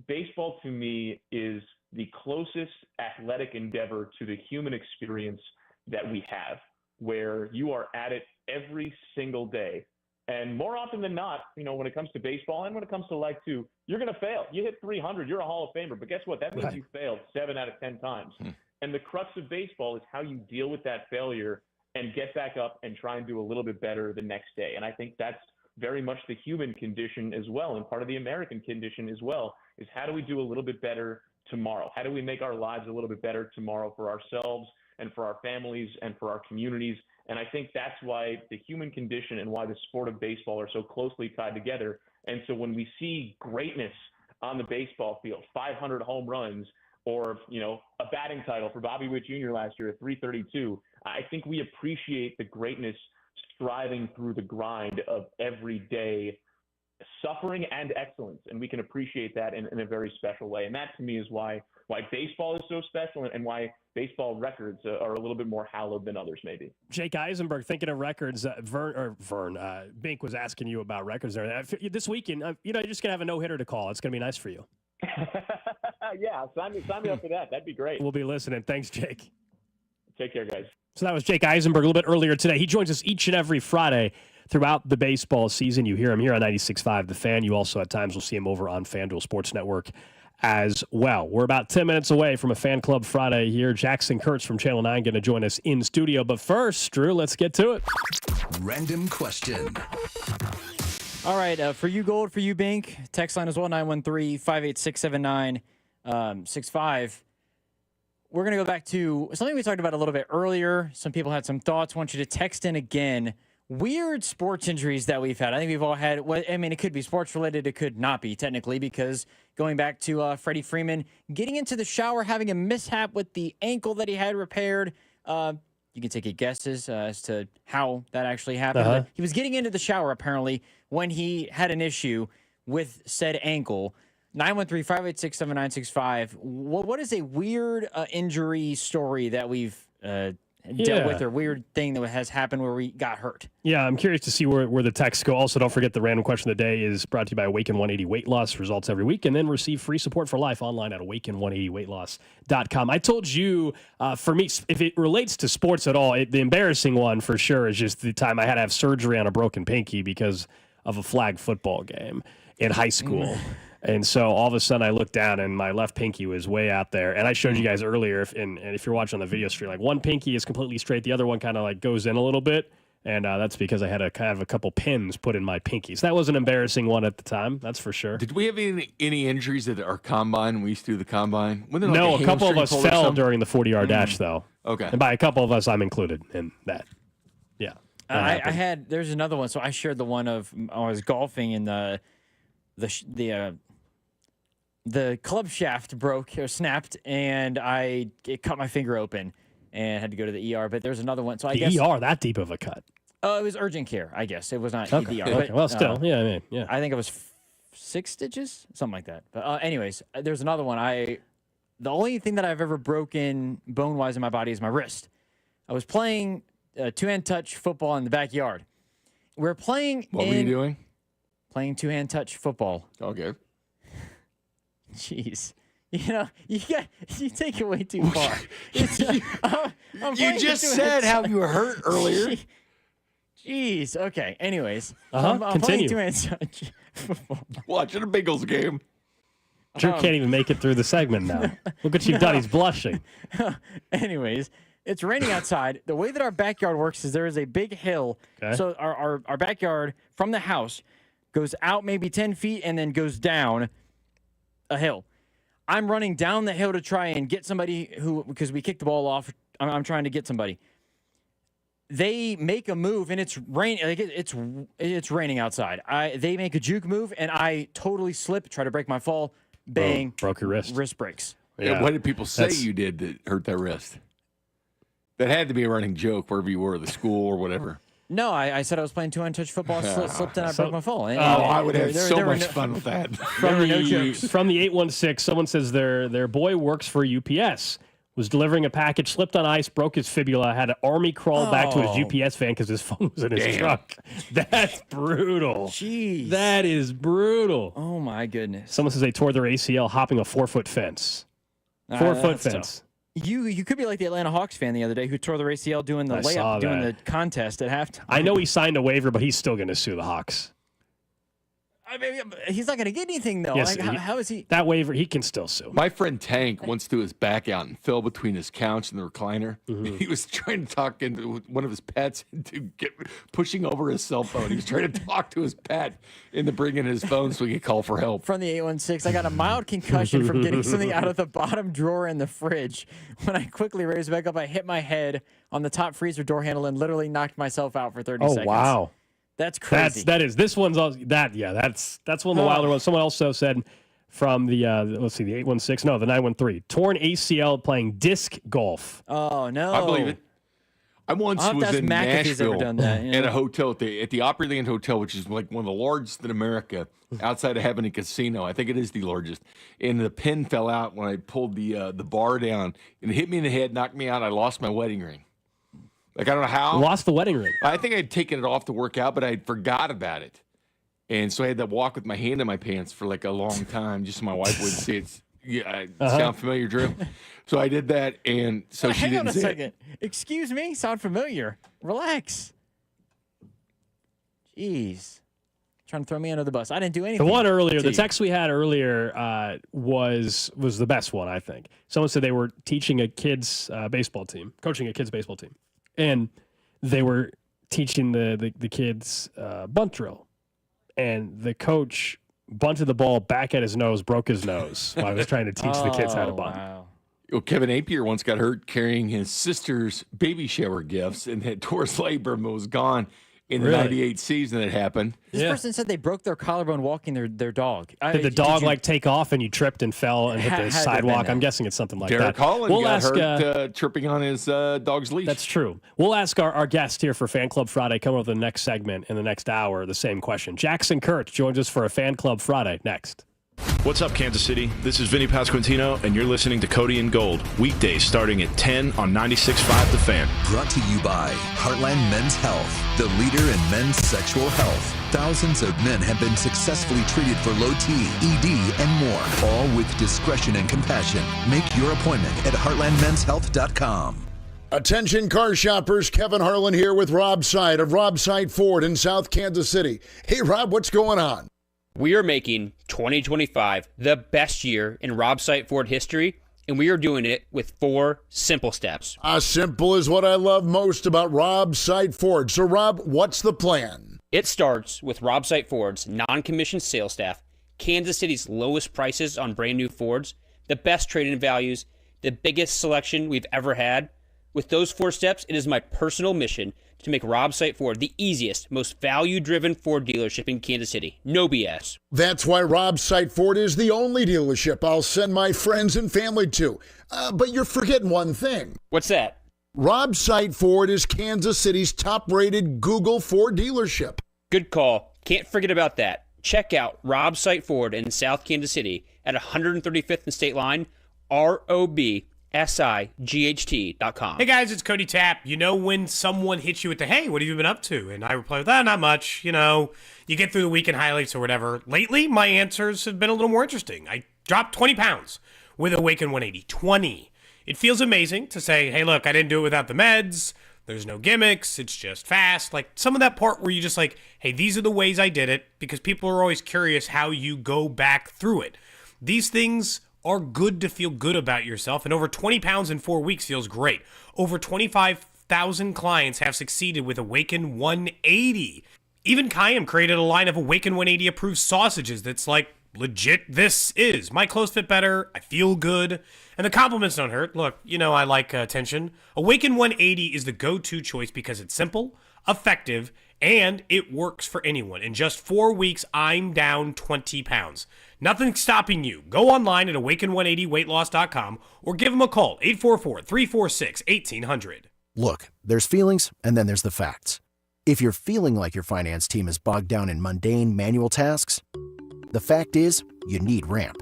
Speaker 25: baseball to me is the closest athletic endeavor to the human experience that we have, where you are at it every single day. And more often than not, when it comes to baseball and when it comes to life too, you're going to fail. You hit 300, you're a Hall of Famer. But guess what? That means you failed 7 out of 10 times. And the crux of baseball is how you deal with that failure and get back up and try and do a little bit better the next day. And I think that's very much the human condition as well, and part of the American condition as well, is how do we do a little bit better tomorrow? How do we make our lives a little bit better tomorrow for ourselves and for our families and for our communities? And I think that's why the human condition and why the sport of baseball are so closely tied together. And so when we see greatness on the baseball field, 500 home runs, or, a batting title for Bobby Witt Jr. last year at 332, I think we appreciate the greatness striving through the grind of everyday suffering and excellence. And we can appreciate that in a very special way. And that to me is why baseball is so special and why baseball records are a little bit more hallowed than others maybe.
Speaker 1: Jake Eisenberg, thinking of records, Bink was asking you about records there. This weekend, you're just going to have a no-hitter to call. It's going to be nice for you.
Speaker 25: Yeah, sign me up for that. That'd be great.
Speaker 1: We'll be listening. Thanks, Jake.
Speaker 25: Take care, guys.
Speaker 1: So that was Jake Eisenberg a little bit earlier today. He joins us each and every Friday throughout the baseball season. You hear him here on 96.5 The Fan. You also at times will see him over on FanDuel Sports Network as well. We're about 10 minutes away from a Fan Club Friday here. Jackson Kurtz from Channel 9 going to join us in studio. But first, Drew, let's get to it.
Speaker 4: Random question.
Speaker 3: All right, for you, Gold, for you, Bink. Text line as well, 913-586-7965. We're going to go back to something we talked about a little bit earlier. Some people had some thoughts. I want you to text in again. Weird sports injuries that we've had. I think we've all had, it could be sports related. It could not be technically, because going back to Freddie Freeman, getting into the shower, having a mishap with the ankle that he had repaired. You can take a guesses as to how that actually happened. But he was getting into the shower, apparently, when he had an issue with said ankle. 913-586-7965. What is a weird injury story that we've dealt with, or weird thing that has happened where we got hurt?
Speaker 1: Yeah, I'm curious to see where the texts go. Also, don't forget the random question of the day is brought to you by Awaken 180 Weight Loss. Results every week. And then receive free support for life online at awaken180weightloss.com. I told you, for me, if it relates to sports at all, the embarrassing one for sure is just the time I had to have surgery on a broken pinky because of a flag football game in high school. And so all of a sudden I looked down and my left pinky was way out there. And I showed you guys earlier, and if you're watching on the video stream, like one pinky is completely straight. The other one kind of like goes in a little bit. And that's because I had a couple pins put in my pinky. So that was an embarrassing one at the time. That's for sure.
Speaker 2: Did we have any injuries at our combine when we used to do the combine?
Speaker 1: No, a couple of us fell during the 40-yard dash, though.
Speaker 2: Okay.
Speaker 1: And by a couple of us, I'm included in that. Yeah.
Speaker 3: There's another one. So I shared the one of I was golfing and the club shaft broke or snapped, and it cut my finger open and had to go to the ER. But there's another one. So I guess
Speaker 1: ER, that deep of a cut?
Speaker 3: Oh, it was urgent care. I guess it was not
Speaker 1: okay.
Speaker 3: ER.
Speaker 1: Okay.
Speaker 3: But,
Speaker 1: well, still, yeah.
Speaker 3: I think it was 6 stitches, something like that. But anyways, there's another one. The only thing that I've ever broken bone-wise in my body is my wrist. I was playing two-hand touch football in the backyard. We're playing.
Speaker 2: What were you doing?
Speaker 3: Playing two-hand touch football.
Speaker 2: Okay.
Speaker 3: Jeez. You take it way too far.
Speaker 2: You just said how you were hurt earlier.
Speaker 3: Jeez. Okay. Anyways,
Speaker 1: I'm
Speaker 3: playing two-hand touch football.
Speaker 2: Watching a Bengals game.
Speaker 1: Drew can't even make it through the segment now. Look what you've done. He's blushing.
Speaker 3: Anyways, it's raining outside. The way that our backyard works is there is a big hill. Okay. So our backyard from the house goes out maybe 10 feet and then goes down a hill. I'm running down the hill to try and get somebody because we kicked the ball off I'm trying to get somebody. They make a move and it's raining. Like it's raining outside. They make a juke move and I totally slip, try to break my fall. Bang!
Speaker 1: Broke your wrist.
Speaker 3: Wrist breaks.
Speaker 2: Yeah. What did people say you did that hurt that wrist? That had to be a running joke wherever you were, the school or whatever.
Speaker 3: No, I said I was playing 2-touch football, slipped and I broke my fall.
Speaker 2: I would have so much fun with that.
Speaker 1: From the 816, someone says their boy works for UPS. Was delivering a package, slipped on ice, broke his fibula, had an army crawl back to his UPS van because his phone was in his truck. That's brutal.
Speaker 3: Jeez.
Speaker 1: That is brutal.
Speaker 3: Oh, my goodness.
Speaker 1: Someone says they tore their ACL hopping a 4-foot fence. 4-foot fence.
Speaker 3: Tough. You could be like the Atlanta Hawks fan the other day who tore their ACL doing the layup, doing the contest at halftime.
Speaker 1: I know he signed a waiver, but he's still going to sue the Hawks.
Speaker 3: I mean, he's not going to get anything, though.
Speaker 1: Yes,
Speaker 3: how is he?
Speaker 1: That waiver, he can still sue.
Speaker 2: My friend Tank once threw his back out and fell between his couch and the recliner. Mm-hmm. He was trying to talk into one of his pets into pushing over his cell phone. He was trying to talk to his pet into bringing his phone so he could call for help.
Speaker 3: From the 816, I got a mild concussion from getting something out of the bottom drawer in the fridge. When I quickly raised back up, I hit my head on the top freezer door handle and literally knocked myself out for 30 seconds.
Speaker 1: Oh, wow.
Speaker 3: That's crazy.
Speaker 1: This one's also that's one of the wilder ones. Someone also said from the the 816, no, the 913, torn ACL playing disc golf.
Speaker 3: Oh no,
Speaker 2: I believe it. I once was in Nashville
Speaker 3: at
Speaker 2: a hotel at the Opryland Hotel, which is like one of the largest in America, outside of having a casino. I think it is the largest. And the pin fell out when I pulled the bar down, and it hit me in the head, knocked me out. I lost my wedding ring. Like, I don't know how.
Speaker 1: You lost the wedding ring.
Speaker 2: I think I'd taken it off to work out, but I forgot about it. And so I had to walk with my hand in my pants for like a long time just so my wife wouldn't see it. Yeah, sound familiar, Drew? So I did that, and so she didn't see it.
Speaker 3: Hang on a second. Excuse me? Sound familiar. Relax. Jeez. Trying to throw me under the bus. I didn't do anything.
Speaker 1: The one earlier, the text we had earlier was the best one, I think. Someone said they were teaching a kid's baseball team, coaching a kid's baseball team. And they were teaching the kids bunt drill. And the coach bunted the ball back at his nose, broke his nose while I was trying to teach the kids how to bunt.
Speaker 3: Wow.
Speaker 2: Well, Kevin Napier once got hurt carrying his sister's baby shower gifts and had tore his labrum and was gone in the 98 season that happened.
Speaker 3: This person said they broke their collarbone walking their dog.
Speaker 1: Did the dog take off and you tripped and fell and hit the sidewalk? I'm guessing it's something like
Speaker 2: Derek
Speaker 1: that.
Speaker 2: Holland got hurt tripping on his dog's leash.
Speaker 1: That's true. We'll ask our guest here for Fan Club Friday coming up with the next segment in the next hour, the same question. Jackson Kurtz joins us for a Fan Club Friday next.
Speaker 5: What's up, Kansas City? This is Vinny Pasquantino, and you're listening to Cody and Gold, weekdays starting at 10 on 96.5 The Fan.
Speaker 4: Brought to you by Heartland Men's Health, the leader in men's sexual health. Thousands of men have been successfully treated for low T, ED, and more, all with discretion and compassion. Make your appointment at heartlandmenshealth.com.
Speaker 10: Attention car shoppers, Kevin Harlan here with Rob Seid of Rob Seid Ford in South Kansas City. Hey, Rob, what's going on?
Speaker 11: We are making 2025 the best year in Rob Seid Ford history, and we are doing it with 4 simple steps.
Speaker 10: Simple is what I love most about Rob Seid Ford. So, Rob, what's the plan?
Speaker 11: It starts with Rob Seid Ford's non-commissioned sales staff, Kansas City's lowest prices on brand new Fords, the best trade-in values, the biggest selection we've ever had. With those 4 steps, it is my personal mission to make Rob Seid Ford the easiest, most value-driven Ford dealership in Kansas City. No BS.
Speaker 10: That's why Rob Seid Ford is the only dealership I'll send my friends and family to. But you're forgetting one thing.
Speaker 11: What's that?
Speaker 10: Rob Seid Ford is Kansas City's top-rated Google Ford dealership.
Speaker 11: Good call. Can't forget about that. Check out Rob Seid Ford in South Kansas City at 135th and State Line, ROBSIGHT.com.
Speaker 12: Hey guys, it's Cody Tapp. You know when someone hits you with the, hey, what have you been up to? And I reply with, not much. You know, you get through the weekend highlights or whatever. Lately, my answers have been a little more interesting. I dropped 20 pounds with Awaken 180. 20. It feels amazing to say, hey, look, I didn't do it without the meds. There's no gimmicks. It's just fast. Like some of that part where you just like, hey, these are the ways I did it, because people are always curious how you go back through it. These things are good to feel good about yourself, and over 20 pounds in 4 weeks feels great. Over 25,000 clients have succeeded with Awaken 180. Even Kayam created a line of Awaken 180 approved sausages that's like legit this is. My clothes fit better. I feel good. And the compliments don't hurt. Look, I like attention. Awaken 180 is the go-to choice because it's simple, effective, and it works for anyone. In just 4 weeks, I'm down 20 pounds. Nothing's stopping you. Go online at awaken180weightloss.com or give them a call, 844-346-1800.
Speaker 13: Look, there's feelings and then there's the facts. If you're feeling like your finance team is bogged down in mundane manual tasks, the fact is you need Ramp.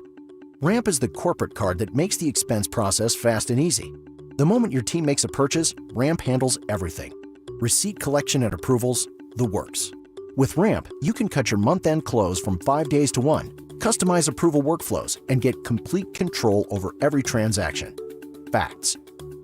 Speaker 13: Ramp is the corporate card that makes the expense process fast and easy. The moment your team makes a purchase, Ramp handles everything. Receipt collection and approvals, the works. With Ramp, you can cut your month-end close from 5 days to 1, customize approval workflows, and get complete control over every transaction. Facts.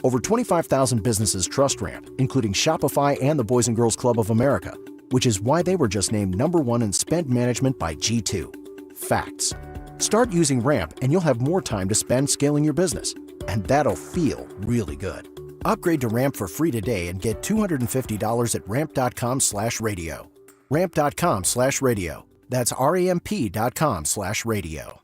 Speaker 13: Over 25,000 businesses trust Ramp, including Shopify and the Boys and Girls Club of America, which is why they were just named #1 in spend management by G2. Facts. Start using Ramp and you'll have more time to spend scaling your business. And that'll feel really good. Upgrade to Ramp for free today and get $250 at ramp.com/radio. Ramp.com/radio. That's ramp.com/radio.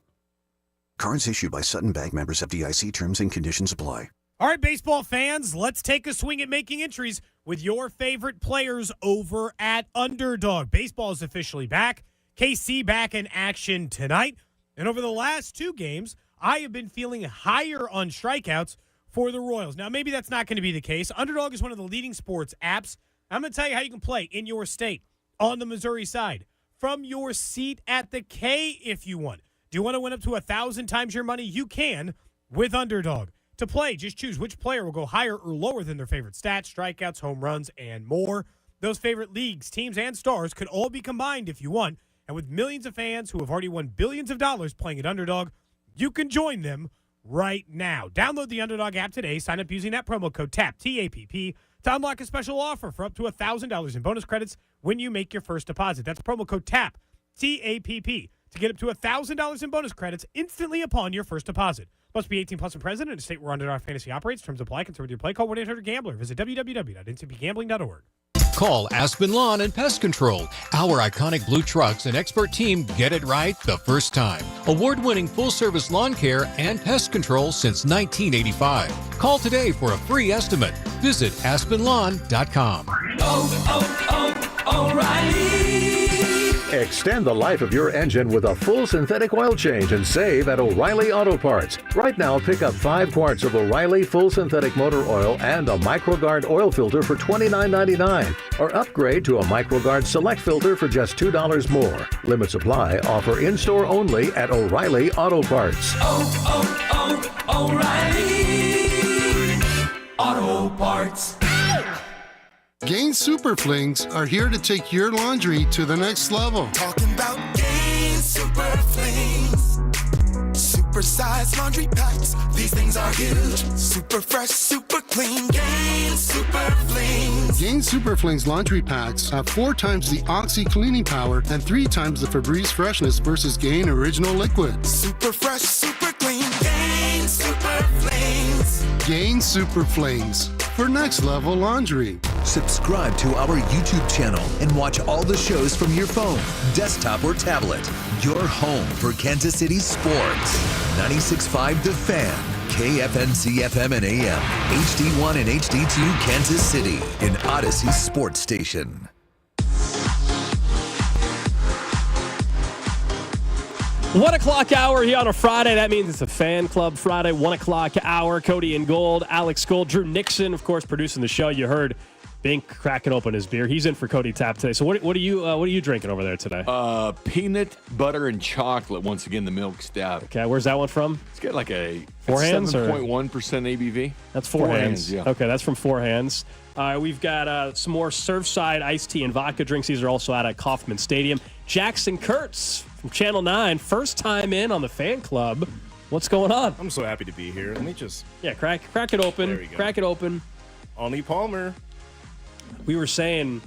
Speaker 9: Cards issued by Sutton Bank, members FDIC. Terms and conditions apply.
Speaker 14: All right, baseball fans, let's take a swing at making entries with your favorite players over at Underdog. Baseball is officially back. KC back in action tonight. And over the last 2 games, I have been feeling higher on strikeouts for the Royals. Now, maybe that's not going to be the case. Underdog is one of the leading sports apps. I'm going to tell you how you can play in your state on the Missouri side from your seat at the K if you want. Do you want to win up to 1,000 times your money? You can with Underdog. To play, just choose which player will go higher or lower than their favorite stats, strikeouts, home runs, and more. Those favorite leagues, teams, and stars could all be combined if you want. And with millions of fans who have already won billions of dollars playing at Underdog, you can join them right now. Download the Underdog app today. Sign up using that promo code TAPP, T-A-P-P, to unlock a special offer for up to $1,000 in bonus credits when you make your first deposit. That's promo code TAPP, T-A-P-P, to get up to $1,000 in bonus credits instantly upon your first deposit. Must be 18 plus and present in a state where Underdog Fantasy operates. Terms apply. Concerned with your play. Call 1-800-GAMBLER. Visit www.ncpgambling.org.
Speaker 15: Call Aspen Lawn and Pest Control. Our iconic blue trucks and expert team get it right the first time. Award-winning full-service lawn care and pest control since 1985. Call today for a free estimate. Visit aspenlawn.com.
Speaker 21: O'Reilly. Extend the life of your engine with a full synthetic oil change and save at O'Reilly Auto Parts. Right now, pick up 5 quarts of O'Reilly full synthetic motor oil and a MicroGuard oil filter for $29.99. Or upgrade to a MicroGuard Select filter for just $2 more. Limit supply. Offer in-store only at O'Reilly Auto Parts. O'Reilly Auto Parts.
Speaker 22: Gain Super Flings are here to take your laundry to the next level.
Speaker 26: Talking about Gain Super Flings. Super size laundry packs. These things are huge. Super fresh, super clean. Gain Super Flings.
Speaker 22: Gain Super Flings laundry packs have 4 times the Oxy cleaning power and 3 times the Febreze freshness versus Gain Original Liquid.
Speaker 26: Super fresh, super clean. Gain Super Flings.
Speaker 22: Gain Super Flings for next level laundry.
Speaker 4: Subscribe to our YouTube channel and watch all the shows from your phone, desktop, or tablet. Your home for Kansas City sports. 96.5 The Fan, KFNC FM and AM, HD1 and HD2 Kansas City, an Odyssey sports station.
Speaker 1: 1 o'clock hour here on a Friday. That means it's a Fan Club Friday. 1 o'clock hour. Cody and Gold, Alex Gold, Drew Nixon, of course, producing the show. You heard Bink cracking open his beer. He's in for Cody Tap today. So what are you drinking over there today?
Speaker 2: Peanut butter and chocolate. Once again, the milk stout.
Speaker 1: Okay, where's that one from?
Speaker 2: It's got like a
Speaker 1: 7.1%
Speaker 2: ABV.
Speaker 1: That's Four Hands.
Speaker 2: Yeah.
Speaker 1: Okay, that's from Four Hands. We've got some more Surfside iced tea and vodka drinks. These are also out at Kauffman Stadium. Jackson Kurtz from Channel 9, first time in on the Fan Club. What's going on?
Speaker 27: I'm so happy to be here. Let me just...
Speaker 1: Yeah, crack it open.
Speaker 27: There we go.
Speaker 1: Crack it open.
Speaker 27: Ollie Palmer.
Speaker 1: We were saying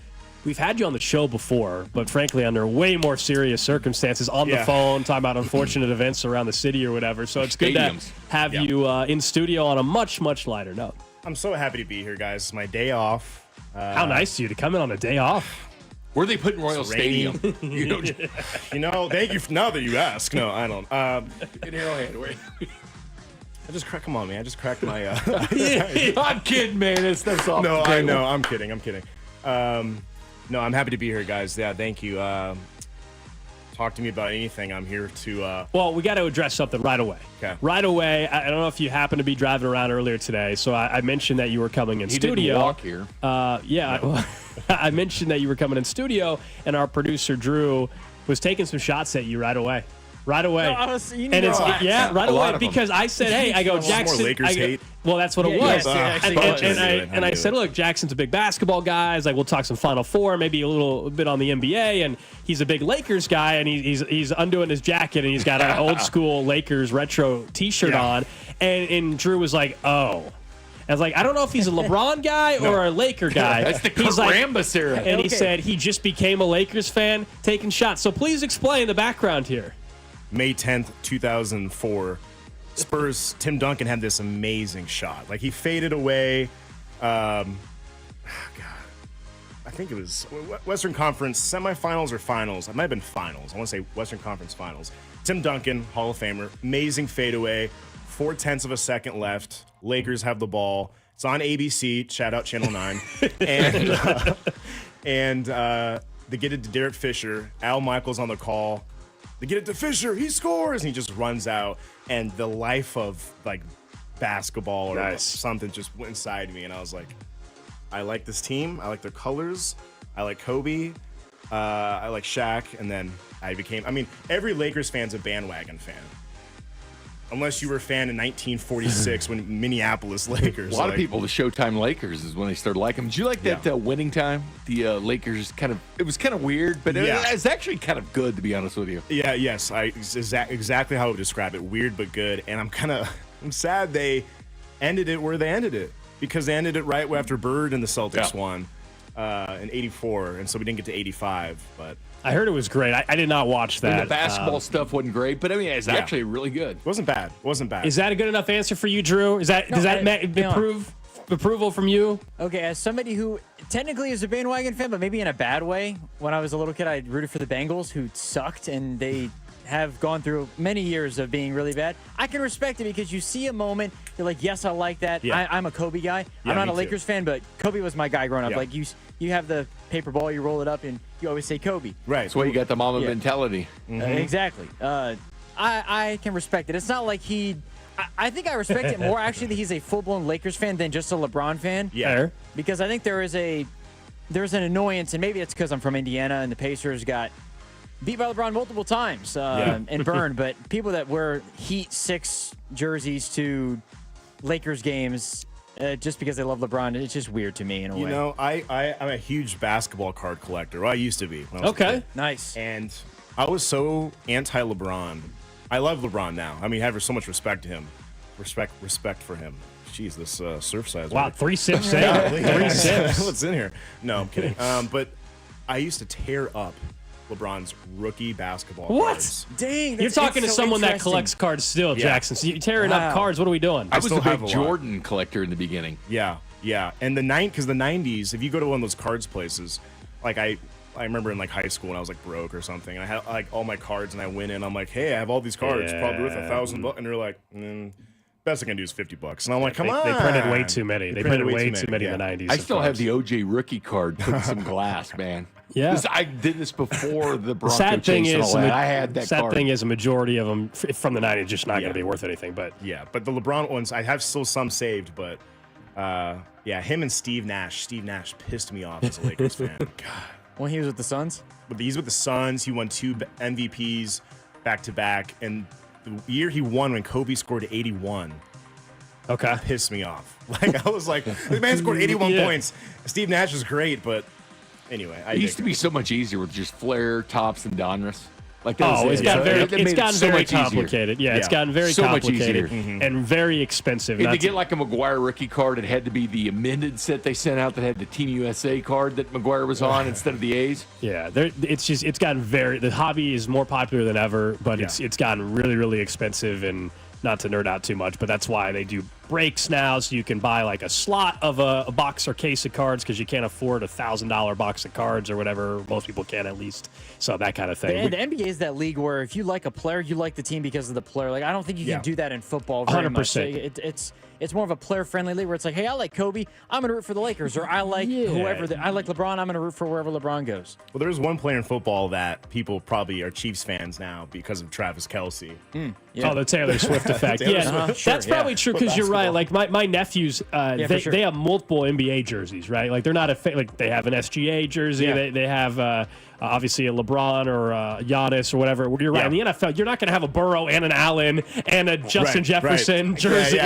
Speaker 1: we've had you on the show before, but frankly under way more serious circumstances on the phone, talking about unfortunate events around the city or whatever. So it's good to have you in studio on a much, much lighter note.
Speaker 27: I'm so happy to be here, guys. It's my day off.
Speaker 1: How nice of you to come in on a day off.
Speaker 2: Where are they putting Royal
Speaker 24: It's rainy.
Speaker 2: Stadium?
Speaker 24: You know, thank you. Now that you ask, no, I don't.
Speaker 2: In Arrowhead, wait.
Speaker 24: Come on, man. I just cracked my.
Speaker 2: I'm kidding, man. That's all.
Speaker 24: No, I know. I'm kidding. No, I'm happy to be here, guys. Yeah, thank you. Talk to me about anything. I'm here to.
Speaker 1: Well, we got to address something right away.
Speaker 24: Okay.
Speaker 1: Right away. I don't know if you happened to be driving around earlier today, so I mentioned that you were coming in
Speaker 2: He
Speaker 1: studio.
Speaker 2: didn't walk here.
Speaker 1: Yeah, no. I mentioned that you were coming in studio, and our producer Drew was taking some shots at you right away. Right away.
Speaker 3: No,
Speaker 1: right away. Because I said, hey, I go, Jackson.
Speaker 24: More Lakers hate.
Speaker 1: Well, that's what it was. And I said,
Speaker 24: it.
Speaker 1: look, Jackson's a big basketball guy. Like, we'll talk some Final Four, maybe a little bit on the NBA. And he's a big Lakers guy, and he's undoing his jacket, and he's got an old school Lakers retro T-shirt on. And Drew was like, oh. I was like, I don't know if he's a LeBron guy or a Laker guy.
Speaker 2: That's the Kurt Rambis era.
Speaker 1: And he said he just became a Lakers fan taking shots. So please explain the background here.
Speaker 24: May 10th, 2004. Spurs, Tim Duncan had this amazing shot. Like, he faded away. God. I think it was Western Conference semifinals or finals. It might have been finals. I want to say Western Conference finals. Tim Duncan, Hall of Famer, amazing fadeaway. 0.4 of a second left. Lakers have the ball. It's on ABC. Shout out Channel 9. and they get it to Derek Fisher. Al Michaels on the call. They get it to Fisher. He scores. And he just runs out. And the life of, like, basketball or something just went inside me. And I was like, I like this team. I like their colors. I like Kobe. I like Shaq. And then every Lakers fan's a bandwagon fan. Unless you were a fan in 1946 when Minneapolis Lakers.
Speaker 2: A lot of people, the Showtime Lakers is when they started liking them. Did you like that winning time? The Lakers it was kind of weird, but it was actually kind of good, to be honest with you.
Speaker 24: Yeah, yes. Exactly how I would describe it. Weird, but good. And I'm sad they ended it where they ended it. Because they ended it right after Bird and the Celtics won in 84. And so we didn't get to 85, but...
Speaker 1: I heard it was great. I did not watch that.
Speaker 2: And the basketball stuff wasn't great, but it's actually really good.
Speaker 24: Wasn't bad.
Speaker 1: Is that a good enough answer for you, Drew? Does that prove approval from you?
Speaker 3: Okay, as somebody who technically is a bandwagon fan, but maybe in a bad way. When I was a little kid, I rooted for the Bengals, who sucked, and they have gone through many years of being really bad. I can respect it because you see a moment, you're like, yes, I like that.
Speaker 24: Yeah.
Speaker 3: I'm a Kobe guy.
Speaker 24: Yeah,
Speaker 3: I'm not a
Speaker 24: me
Speaker 3: Lakers fan, but Kobe was my guy growing up.
Speaker 24: Yeah.
Speaker 3: Like you have the paper ball, you roll it up, and you always say Kobe.
Speaker 24: Right.
Speaker 2: That's why you got the mama mentality.
Speaker 3: Exactly. I can respect it. It's not like I think I respect it more, actually, that he's a full-blown Lakers fan than just a LeBron fan.
Speaker 24: Yeah.
Speaker 3: Because I think there's an annoyance, and maybe it's because I'm from Indiana and the Pacers got beat by LeBron multiple times and burned, but people that wear Heat 6 jerseys to Lakers games just because they love LeBron, it's just weird to me in a way.
Speaker 24: You know, I'm a huge basketball card collector. Well, I used to be. When I was a kid.
Speaker 3: Nice.
Speaker 24: And I was so anti-LeBron. I love LeBron now. I mean, I have so much respect to him. Respect for him. Jeez, this Surfside.
Speaker 1: Wow, 3 sips.
Speaker 24: 3
Speaker 1: sips.
Speaker 24: What's in here? No, I'm kidding. But I used to tear up LeBron's rookie basketball cards.
Speaker 3: Dang,
Speaker 1: you're talking to someone that collects cards still, Jackson. So you're tearing up cards. What are we doing?
Speaker 2: I was a big Jordan collector in the beginning.
Speaker 24: Yeah. And because the 90s, if you go to one of those cards places, like I remember in like high school when I was like broke or something, and I had like all my cards, and I went in, I'm like, hey, I have all these cards, probably worth $1,000, and they're like, best I can do is $50, and I'm like, come on.
Speaker 1: They printed way too many. They printed way too many in the 90s.
Speaker 2: I still have the OJ rookie card put in some glass, man.
Speaker 1: Yeah,
Speaker 2: I did this before the Bronco
Speaker 1: sad thing
Speaker 2: chase and
Speaker 1: is,
Speaker 2: all that. I had that
Speaker 1: sad
Speaker 2: card.
Speaker 1: thing is, a majority of them from the 90s just not going to be worth anything. But
Speaker 24: but the LeBron ones, I have still some saved, but him and Steve Nash. Steve Nash pissed me off as a Lakers fan. God.
Speaker 3: When he was with the Suns?
Speaker 24: He's with the Suns. He won 2 MVPs back to back, and the year he won when Kobe scored 81.
Speaker 1: Okay.
Speaker 24: Pissed me off. Like, I was like, the man scored 81 points. Steve Nash is great, but anyway.
Speaker 2: It used to be so much easier with just Flair, Tops, and Donruss. Like
Speaker 1: it's gotten very
Speaker 2: easier.
Speaker 1: complicated. Yeah, it's gotten very complicated and very expensive.
Speaker 2: And to get like a McGuire rookie card, it had to be the amended set they sent out that had the Team USA card that McGuire was on instead of the A's.
Speaker 1: Yeah, it's gotten the hobby is more popular than ever, but it's gotten really, really expensive, and not to nerd out too much, but that's why they do breaks now, so you can buy like a slot of a box or case of cards because you can't afford a $1,000 box of cards or whatever. Most people can, at least. So that kind of thing.
Speaker 3: And the NBA is that league where if you like a player, you like the team because of the player. Like I don't think you can do that in football very
Speaker 1: 100%.
Speaker 3: much. It's more of a player-friendly league where it's like, hey, I like Kobe, I'm going to root for the Lakers, or I like whoever. I like LeBron, I'm going to root for wherever LeBron goes.
Speaker 24: Well, there's one player in football that people probably are Chiefs fans now because of Travis Kelce.
Speaker 1: Oh, the Taylor Swift effect. That's probably true because you're right. Like my nephews, they have multiple NBA jerseys, right? Like they're not like they have an SGA jersey.
Speaker 3: Yeah.
Speaker 1: They have obviously a LeBron or a Giannis or whatever. You're right. In the NFL, you're not going to have a Burrow and an Allen and a Justin Jefferson jersey.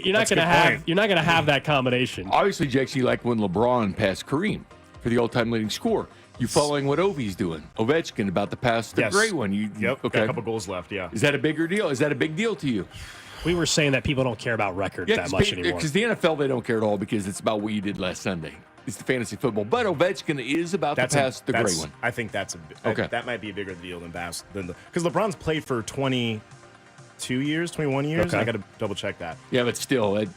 Speaker 1: You're not going to have that combination.
Speaker 2: Obviously, Jackson, you like when LeBron passed Kareem for the all-time leading score. You following what Ovi's doing? Ovechkin about to pass the great one.
Speaker 24: Got a couple goals left. Yeah.
Speaker 2: Is that a bigger deal? Is that a big deal to you?
Speaker 1: We were saying that people don't care about records that much anymore.
Speaker 2: Because the NFL, they don't care at all because it's about what you did last Sunday. It's the fantasy football. But Ovechkin is about to pass the great one.
Speaker 24: I think that might be a bigger deal than because LeBron's played for 22 years, 21 years.
Speaker 1: Okay.
Speaker 24: I got to double check that.
Speaker 2: Yeah, but still
Speaker 24: amazing.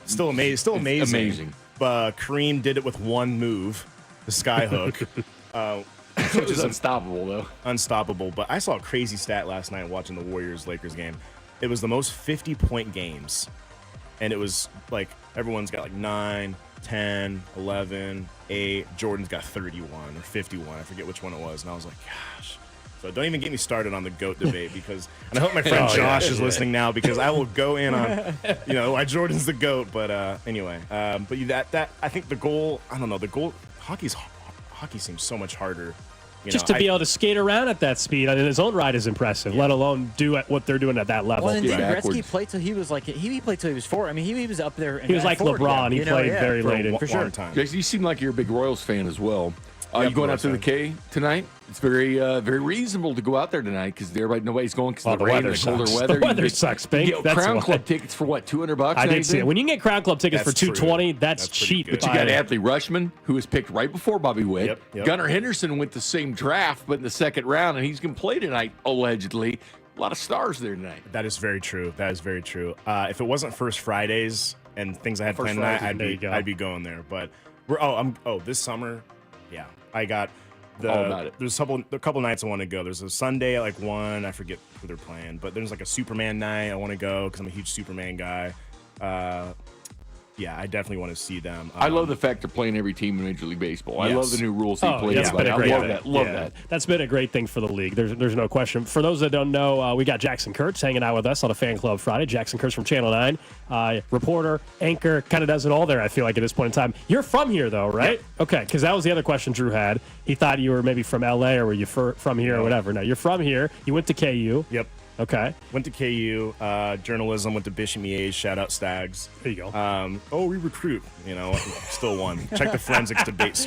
Speaker 24: Still amazing.
Speaker 2: Amazing.
Speaker 24: But Kareem did it with one move, the sky hook.
Speaker 2: It was unstoppable, though.
Speaker 24: Unstoppable. But I saw a crazy stat last night watching the Warriors-Lakers game. It was the most 50-point games. And it was like everyone's got like 9, 10, 11, 8. Jordan's got 31 or 51. I forget which one it was. And I was like, gosh. So don't even get me started on the GOAT debate because, and I hope my friend Josh is listening now because I will go in on, why Jordan's the GOAT. But anyway, but that I think the goal, I don't know, the goal, hockey seems so much harder.
Speaker 1: Just to be able to skate around at that speed in his own right is impressive, let alone do what they're doing at that level.
Speaker 3: Well, and did Gretzky play till he was like, he played till he was 4. I mean, he was up there.
Speaker 1: He was like LeBron. He played very late in
Speaker 3: for sure.
Speaker 2: Jason, you seem like you're a big Royals fan as well. You going out to the K tonight? It's very reasonable to go out there tonight because nobody's going because of the rain and the colder weather.
Speaker 1: The weather sucks, Bink.
Speaker 2: You get Crown Club tickets for what, $200?
Speaker 1: I did see it. When you can get Crown Club tickets for $220, that's cheap.
Speaker 2: But you got Adley Rushman, who was picked right before Bobby Witt.
Speaker 24: Yep.
Speaker 2: Gunnar Henderson went the same draft, but in the second round, and he's going to play tonight, allegedly. A lot of stars there tonight.
Speaker 24: That is very true. If it wasn't First Fridays and things I had planned tonight, I'd be going there. But this summer, I got there's a couple nights I want to go. There's a Sunday at like 1. I forget who they're playing, but there's like a Superman night I want to go because I'm a huge Superman guy. I definitely want to see them.
Speaker 2: I love the fact they're playing every team in Major League Baseball. I love the new rules they play.
Speaker 1: That's been a great thing.
Speaker 2: Love that.
Speaker 1: That's been a great thing for the league. There's no question. For those that don't know, we got Jackson Kurtz hanging out with us on a Fan Club Friday. Jackson Kurtz from Channel 9, reporter, anchor, kind of does it all there, I feel like, at this point in time. You're from here, though, right? Yeah. Okay, because that was the other question Drew had. He thought you were maybe from L.A. or were you from here or whatever. No, you're from here. You went to KU.
Speaker 24: Yep.
Speaker 1: Okay.
Speaker 24: Went to KU, journalism, went to Bishop Miege, shout out Stags.
Speaker 1: There you go.
Speaker 24: We recruit, still won. Check the forensics debates.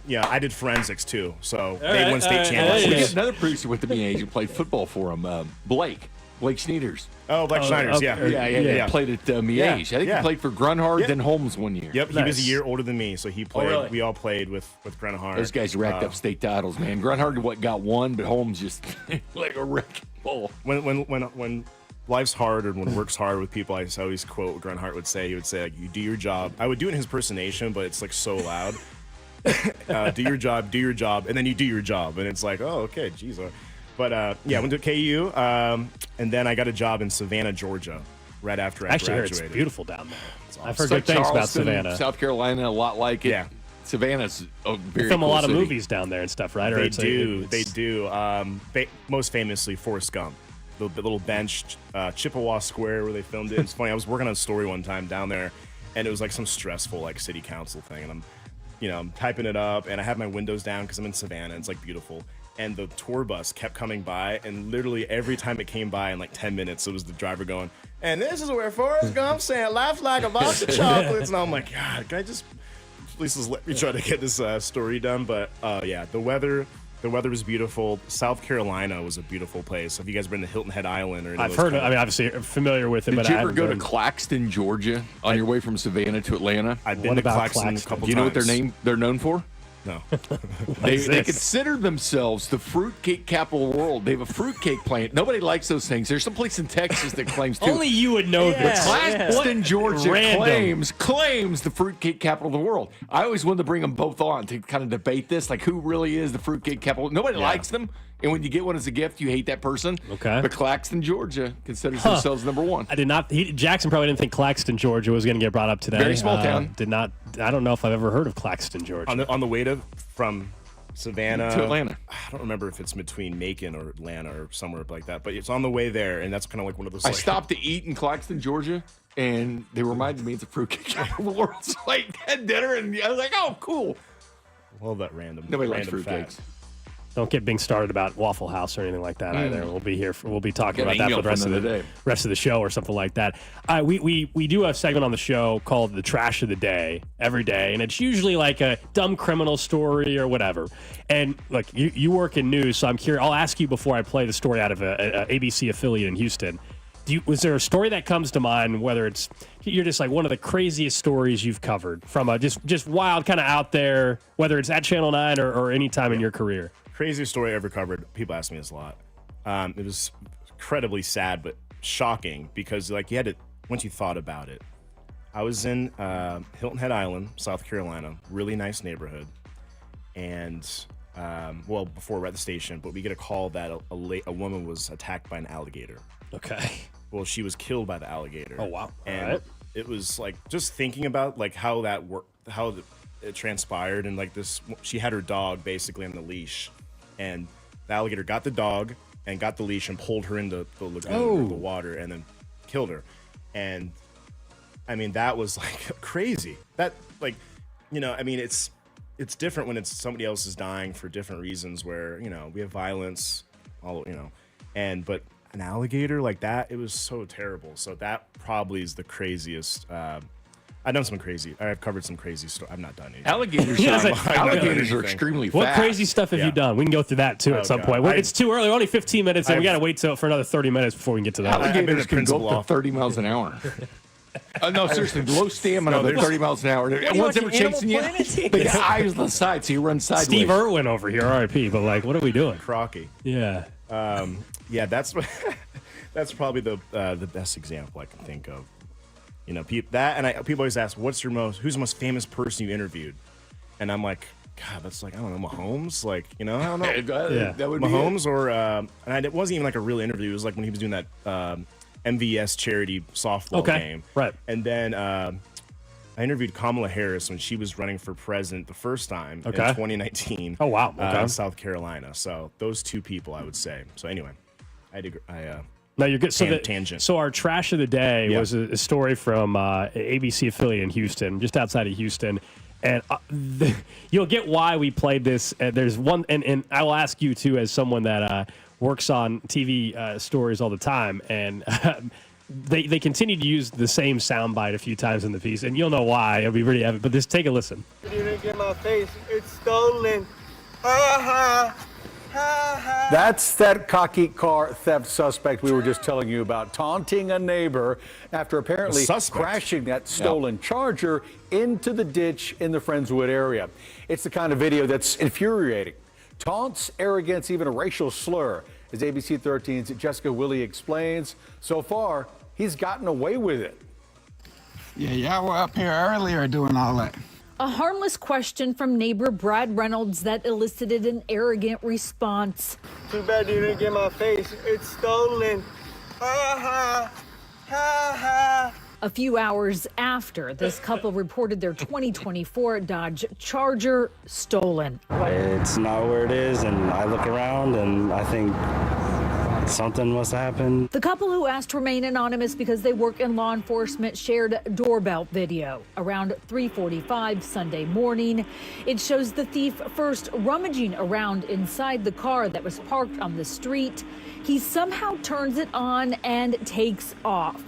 Speaker 24: I did forensics too, so they won state championships.
Speaker 2: We had another producer with the Miege who played football for him, Blake Schneiders.
Speaker 24: Oh, Blake Schneiders,
Speaker 2: yeah. Played at Miege. I think he played for Grunhard, then Holmes one year.
Speaker 24: Yep, he was a year older than me, so he played. Really? We all played with Grunhard.
Speaker 2: Those guys racked up state titles, man. Grunhard got one, but Holmes just like a wrecking ball.
Speaker 24: When life's hard or when work's hard with people, I always quote what Grunhard would say. He would say, like, "You do your job." I would do it in his impersonation, but it's like so loud. Do your job, and then you do your job, and it's like, oh, okay, geez. But I went to KU, and then I got a job in Savannah, Georgia, right after I graduated.
Speaker 1: It's beautiful down there.
Speaker 24: Awesome.
Speaker 1: I've heard good things about Savannah.
Speaker 2: South Carolina, a lot like it.
Speaker 24: Yeah.
Speaker 2: Savannah's a very
Speaker 1: film
Speaker 2: cool
Speaker 1: a lot
Speaker 2: city.
Speaker 1: of movies down there and stuff, right?
Speaker 24: They do. Most famously, Forrest Gump, the little bench, Chippewa Square where they filmed it. It's funny. I was working on a story one time down there, and it was like some stressful like city council thing, and I'm typing it up, and I have my windows down because I'm in Savannah. And it's like beautiful. And the tour bus kept coming by, and literally every time it came by in like 10 minutes, it was the driver going, and this is where Forrest Gump saying, "Laugh like a box of chocolates." And I'm like, God, can I just please just let me try to get this story done? But the weather was beautiful. South Carolina was a beautiful place. Have you guys been to Hilton Head Island? Or
Speaker 1: I've heard. Obviously, I'm familiar with it.
Speaker 2: Did you ever go to Claxton, Georgia, on your way from Savannah to Atlanta?
Speaker 24: I've been to Claxton a couple times.
Speaker 2: Do you know what they're known for?
Speaker 24: No.
Speaker 2: They consider themselves the fruitcake capital of the world. They have a fruitcake plant. Nobody likes those things. There's some place in Texas that claims too.
Speaker 1: Only you would know this.
Speaker 2: Claxton, Georgia
Speaker 1: Random.
Speaker 2: claims the fruitcake capital of the world. I always wanted to bring them both on to kind of debate this, like who really is the fruitcake capital. Nobody likes them. And when you get one as a gift, you hate that person.
Speaker 1: Okay.
Speaker 2: But Claxton, Georgia considers themselves number one.
Speaker 1: I did not. Jackson probably didn't think Claxton, Georgia was going to get brought up today.
Speaker 2: Very small town.
Speaker 1: Did not. I don't know if I've ever heard of Claxton, Georgia.
Speaker 24: On the way from Savannah
Speaker 2: to Atlanta.
Speaker 24: I don't remember if it's between Macon or Atlanta or somewhere like that, but it's on the way there, and that's kind of like one of those.
Speaker 2: I stopped to eat in Claxton, Georgia, and they reminded me it's a fruitcake capital of the world. So I had dinner, and I was like, "Oh, cool."
Speaker 24: Well, that random.
Speaker 2: Nobody likes
Speaker 24: random
Speaker 2: fruitcakes.
Speaker 24: fact.
Speaker 1: Don't get Bink started about Waffle House or anything like that either. We'll be here. We'll be talking about that for the rest of the show or something like that. We do a segment on the show called the Trash of the Day every day, and it's usually like a dumb criminal story or whatever. And look, you work in news, so I'm curious. I'll ask you before I play the story out of a ABC affiliate in Houston. Was there a story that comes to mind, whether it's you're just like one of the craziest stories you've covered from a just wild kind of out there, whether it's at Channel 9 or any time in your career?
Speaker 24: Craziest story I ever covered. People ask me this a lot. It was incredibly sad but shocking because like you had to once you thought about it. I was in Hilton Head Island, South Carolina, really nice neighborhood, and before we're at the station, but we get a call that a woman was attacked by an alligator.
Speaker 1: Okay.
Speaker 24: Well, she was killed by the alligator.
Speaker 1: Oh wow!
Speaker 24: And it was like just thinking about like how that worked, it transpired, and like this, she had her dog basically on the leash. And the alligator got the dog and got the leash and pulled her into the lagoon, or the water, and then killed her. And I mean, that was like crazy. That like, I mean, it's different when it's somebody else is dying for different reasons. Where we have violence, but an alligator like that, it was so terrible. So that probably is the craziest. I've done some crazy. I've covered some crazy stuff. I've not done anything.
Speaker 2: Alligators are extremely fast.
Speaker 1: What crazy stuff have you done? We can go through that too at some point. It's too early. We're only 15 minutes, and we got to wait for another 30 minutes before we can get to that.
Speaker 2: Alligators can go up to 30 miles an hour. No, seriously, low stamina, but 30 miles an hour. One's ever chasing you. The eyes on the side, so you run sideways.
Speaker 1: Steve Irwin over here, RIP. But like, what are we doing?
Speaker 24: Crocky.
Speaker 1: Yeah.
Speaker 24: That's probably the best example I can think of. People always ask, who's the most famous person you interviewed? And I'm like, God, that's like, I don't know, Mahomes? Like, I don't know.
Speaker 2: That would
Speaker 24: Mahomes and it wasn't even like a real interview. It was like when he was doing that MVS charity softball game.
Speaker 1: Right.
Speaker 24: And then I interviewed Kamala Harris when she was running for president the first time in 2019.
Speaker 1: Oh, wow. Okay.
Speaker 24: In South Carolina. So those two people, I would say. So anyway,
Speaker 1: No, you're good.
Speaker 24: Tangent.
Speaker 1: So our trash of the day was a story from ABC affiliate in Houston, just outside of Houston, and you'll get why we played this. There's one, and I will ask you too, as someone that works on TV stories all the time, and they continue to use the same soundbite a few times in the piece, and you'll know why. It'll be really evident. But just take a listen.
Speaker 6: You didn't get my face. It's stolen. Ha ha.
Speaker 7: That's that cocky car theft suspect we were just telling you about, taunting a neighbor after apparently crashing that stolen Charger into the ditch in the Friendswood area. It's the kind of video that's infuriating. Taunts, arrogance, even a racial slur. As ABC 13's Jessica Willie explains, so far, he's gotten away with it.
Speaker 8: Yeah, y'all were up here earlier doing all that.
Speaker 17: A harmless question from neighbor Brad Reynolds that elicited an arrogant response.
Speaker 6: Too bad you didn't get my face. It's stolen. Ha ha. Ha ha.
Speaker 17: A few hours after, this couple reported their 2024 Dodge Charger stolen.
Speaker 18: It's not where it is, and I look around and I think something must have happened.
Speaker 17: The couple, who asked to remain anonymous because they work in law enforcement, shared doorbell video around 3:45 Sunday morning. It shows the thief first rummaging around inside the car that was parked on the street. He somehow turns it on and takes off.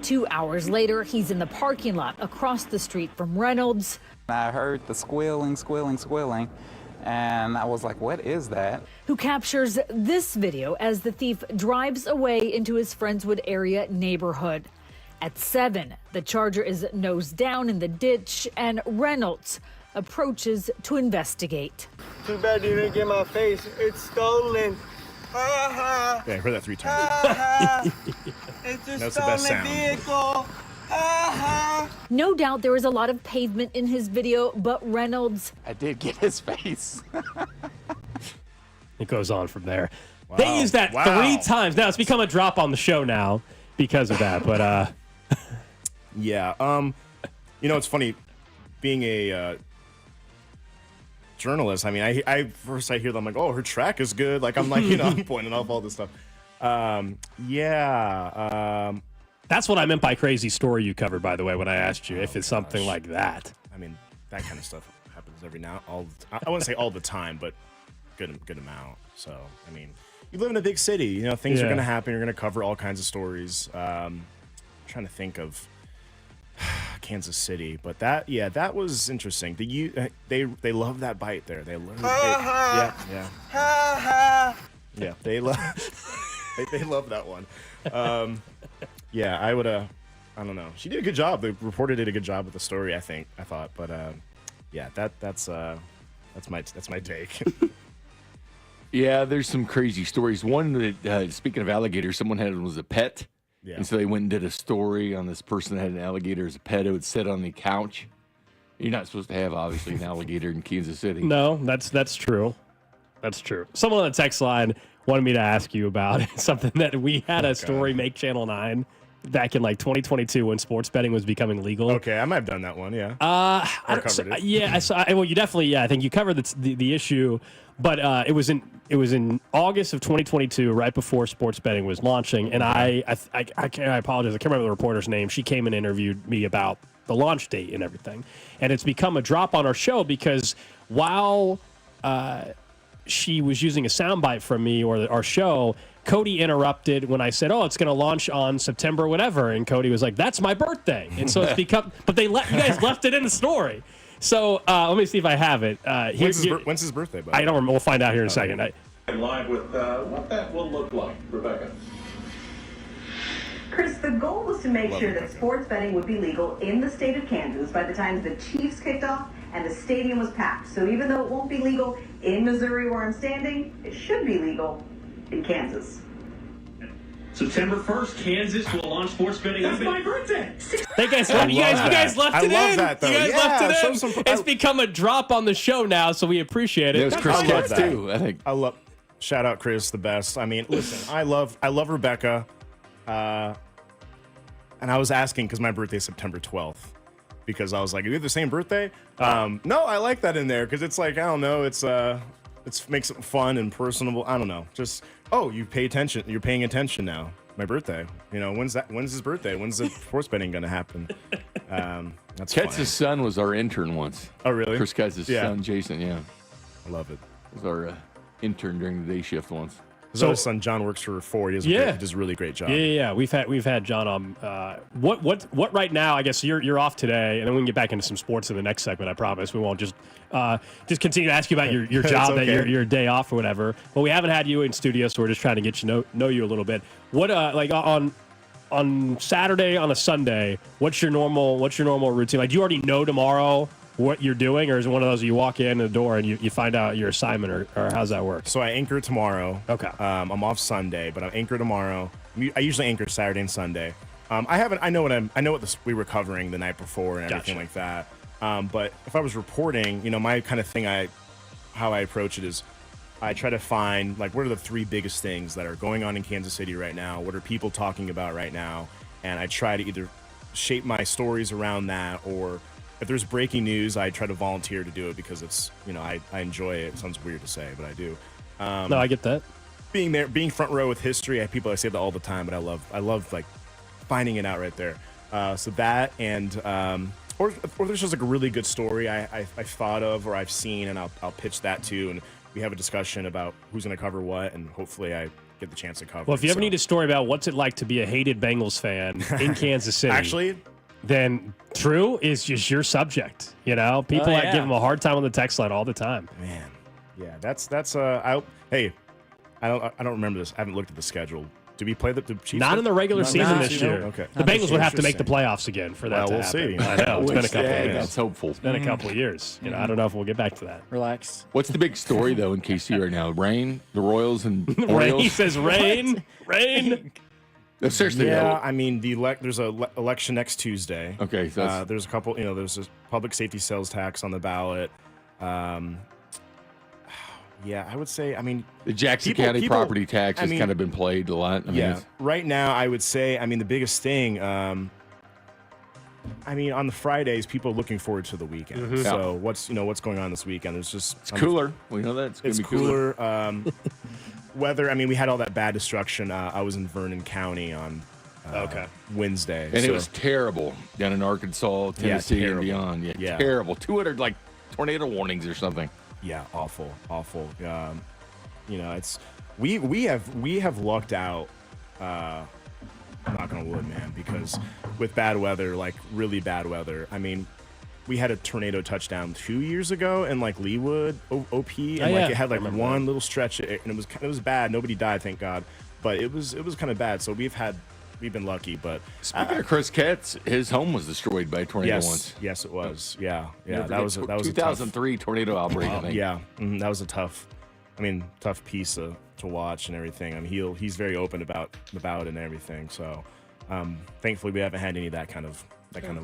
Speaker 17: 2 hours later, he's in the parking lot across the street from Reynolds.
Speaker 8: I heard the squealing, and I was like, what is that?
Speaker 17: Who captures this video as the thief drives away into his Friendswood area neighborhood. At 7, the Charger is nose down in the ditch, and Reynolds approaches to investigate.
Speaker 6: Too bad you didn't get my face. It's stolen. Ha ha.
Speaker 24: Yeah, I heard that 3 times.
Speaker 6: Ha ha. It's a
Speaker 24: That's the best
Speaker 6: stolen
Speaker 24: sound.
Speaker 6: vehicle. Ha ha.
Speaker 17: No doubt there is a lot of pavement in his video, but Reynolds...
Speaker 5: I did get his face.
Speaker 1: It goes on from there.
Speaker 24: Wow.
Speaker 1: They used that 3 times. Now it's become a drop on the show now because of that. But
Speaker 24: yeah, it's funny being a journalist. I mean, I first I hear them like, oh, her track is good. Like I'm like, I'm pointing off all this stuff.
Speaker 1: that's what I meant by crazy story you covered, by the way, when I asked you if it's something like that.
Speaker 24: I mean, that kind of stuff happens every now. I wouldn't say all the time, but good amount. So I mean, you live in a big city. Things are going to happen. You're going to cover all kinds of stories. I'm trying to think of Kansas City, but that was interesting. They love that bite there. They love they love that one. I don't know. She did a good job. The reporter did a good job with the story. I thought, but that's my take.
Speaker 2: Yeah, there's some crazy stories. One that, speaking of alligators, someone had was a pet.
Speaker 24: Yeah.
Speaker 2: And so they went and did a story on this person that had an alligator as a pet. It would sit on the couch. You're not supposed to have, obviously, an alligator in Kansas City.
Speaker 1: No, that's true. That's true. Someone on the text line wanted me to ask you about something that we had a story make Channel 9 back in 2022 when sports betting was becoming legal.
Speaker 24: Okay, I might have done that one, yeah.
Speaker 1: I
Speaker 24: covered it.
Speaker 1: Yeah, well, you definitely, I think you covered the issue, but it was in August of 2022, right before sports betting was launching, and I apologize, I can't remember the reporter's name. She came and interviewed me about the launch date and everything, and it's become a drop on our show because while she was using a soundbite from me or our show, Cody interrupted when I said, "Oh, it's going to launch on September, whatever," and Cody was like, "That's my birthday," and so it's become. But you guys left it in the story. So let me see if I have it.
Speaker 24: When's his birthday?
Speaker 1: I don't remember. We'll find out here in a second.
Speaker 10: Live with what that will look like, Rebecca.
Speaker 16: Chris, the goal was to make sure that sports betting would be legal in the state of Kansas by the time the Chiefs kicked off and the stadium was packed. So even though it won't be legal in Missouri where I'm standing, it should be legal in Kansas.
Speaker 10: September 1st, Kansas will launch sports betting. That's my birthday.
Speaker 1: You guys left it in. You guys left it in.
Speaker 24: Some,
Speaker 1: it's become a drop on the show now, so we appreciate it.
Speaker 2: There's Chris Katz too, I think.
Speaker 24: Shout out Chris, the best. I mean, listen, I love Rebecca. And I was asking because my birthday is September 12th. Because I was like, "Are you have the same birthday?" No, I like that in there because it's like, I don't know, it makes it fun and personable. I don't know, just you pay attention. You're paying attention now. My birthday. When's his birthday? When's the sports betting going to happen? That's
Speaker 2: Katz's son was our intern once.
Speaker 24: Oh, really?
Speaker 2: Chris Katz's son, Jason. Yeah,
Speaker 24: I love it.
Speaker 2: Was our intern during the day shift once.
Speaker 24: His other son John works for Ford. He does a really great job.
Speaker 1: Yeah. We've had John on. What right now? I guess you're off today, and then we can get back into some sports in the next segment. I promise we won't just continue to ask you about your job,
Speaker 24: okay.
Speaker 1: that your day off or whatever. But we haven't had you in studio, so we're just trying to get you know you a little bit. What on Saturday, on a Sunday? What's your normal routine? Like, do you already know tomorrow what you're doing, or is it one of those you walk in the door and you find out your assignment, or how's that work?
Speaker 24: So I anchor tomorrow.
Speaker 1: Okay.
Speaker 24: I'm off Sunday, but I anchor tomorrow. I usually anchor Saturday and Sunday. I know what we were covering the night before and everything like that. But if I was reporting, my kind of thing, how I approach it is I try to find what are the 3 biggest things that are going on in Kansas City right now? What are people talking about right now? And I try to either shape my stories around that, or if there's breaking news, I try to volunteer to do it because it's, I enjoy it. It sounds weird to say, but I do.
Speaker 1: No, I get that.
Speaker 24: Being there, being front row with history, I say that all the time, but I love finding it out right there. So that, and or there's just a really good story I thought of or I've seen, and I'll pitch that too, and we have a discussion about who's going to cover what, and hopefully I get the chance to cover.
Speaker 1: Well, if you ever need a story about what's it like to be a hated Bengals fan in Kansas City,
Speaker 24: actually,
Speaker 1: then True is just your subject. People give him a hard time on the text line all the time.
Speaker 24: Man, yeah, that's I don't remember this. I haven't looked at the schedule Do we play the Chiefs?
Speaker 1: Not in the regular season this year.
Speaker 24: Okay.
Speaker 1: The Bengals would have to make the playoffs again for that to
Speaker 24: we'll
Speaker 1: happen.
Speaker 24: see.
Speaker 1: I know. It's been a couple of years.
Speaker 2: That's hopeful.
Speaker 1: It's been a couple of years. I don't know if we'll get back to that.
Speaker 3: Relax.
Speaker 2: What's the big story, though, in KC right now? Rain? The Royals and
Speaker 1: Rain,
Speaker 2: Orioles?
Speaker 1: he says rain. Rain.
Speaker 2: No, seriously,
Speaker 24: Yeah,
Speaker 2: though.
Speaker 24: I mean, there's a election next Tuesday.
Speaker 2: Okay, so
Speaker 24: there's a couple. There's a public safety sales tax on the ballot. Yeah, I would say. I mean,
Speaker 2: the Jackson County property tax has kind of been played a lot. I mean,
Speaker 24: right now I would say. I mean, the biggest thing. I mean, on the Fridays, people are looking forward to the weekend.
Speaker 2: Mm-hmm.
Speaker 24: So what's going on this weekend? There's just
Speaker 2: it's cooler. We know that
Speaker 24: it's cooler. Weather. I mean, we had all that bad destruction. I was in Vernon County on Wednesday,
Speaker 2: and it was terrible down in Arkansas, Tennessee, and beyond. Yeah, terrible. 200 tornado warnings or something.
Speaker 24: Yeah, awful. It's we have lucked out. Knock on wood, man, because with bad weather, really bad weather. I mean, we had a tornado touchdown 2 years ago in Leawood, OP, and it had one little stretch, and it was bad. Nobody died, thank God, but it was kind of bad. So we've been lucky. But
Speaker 2: speaking of Chris Ketz, his home was destroyed by a tornado once.
Speaker 24: Yes, it was. Yeah. That was
Speaker 2: 2003 tornado outbreak. I think.
Speaker 24: Yeah, that was a tough piece to watch and everything. I mean, he's very open about it and everything. So, thankfully, we haven't had any of that kind of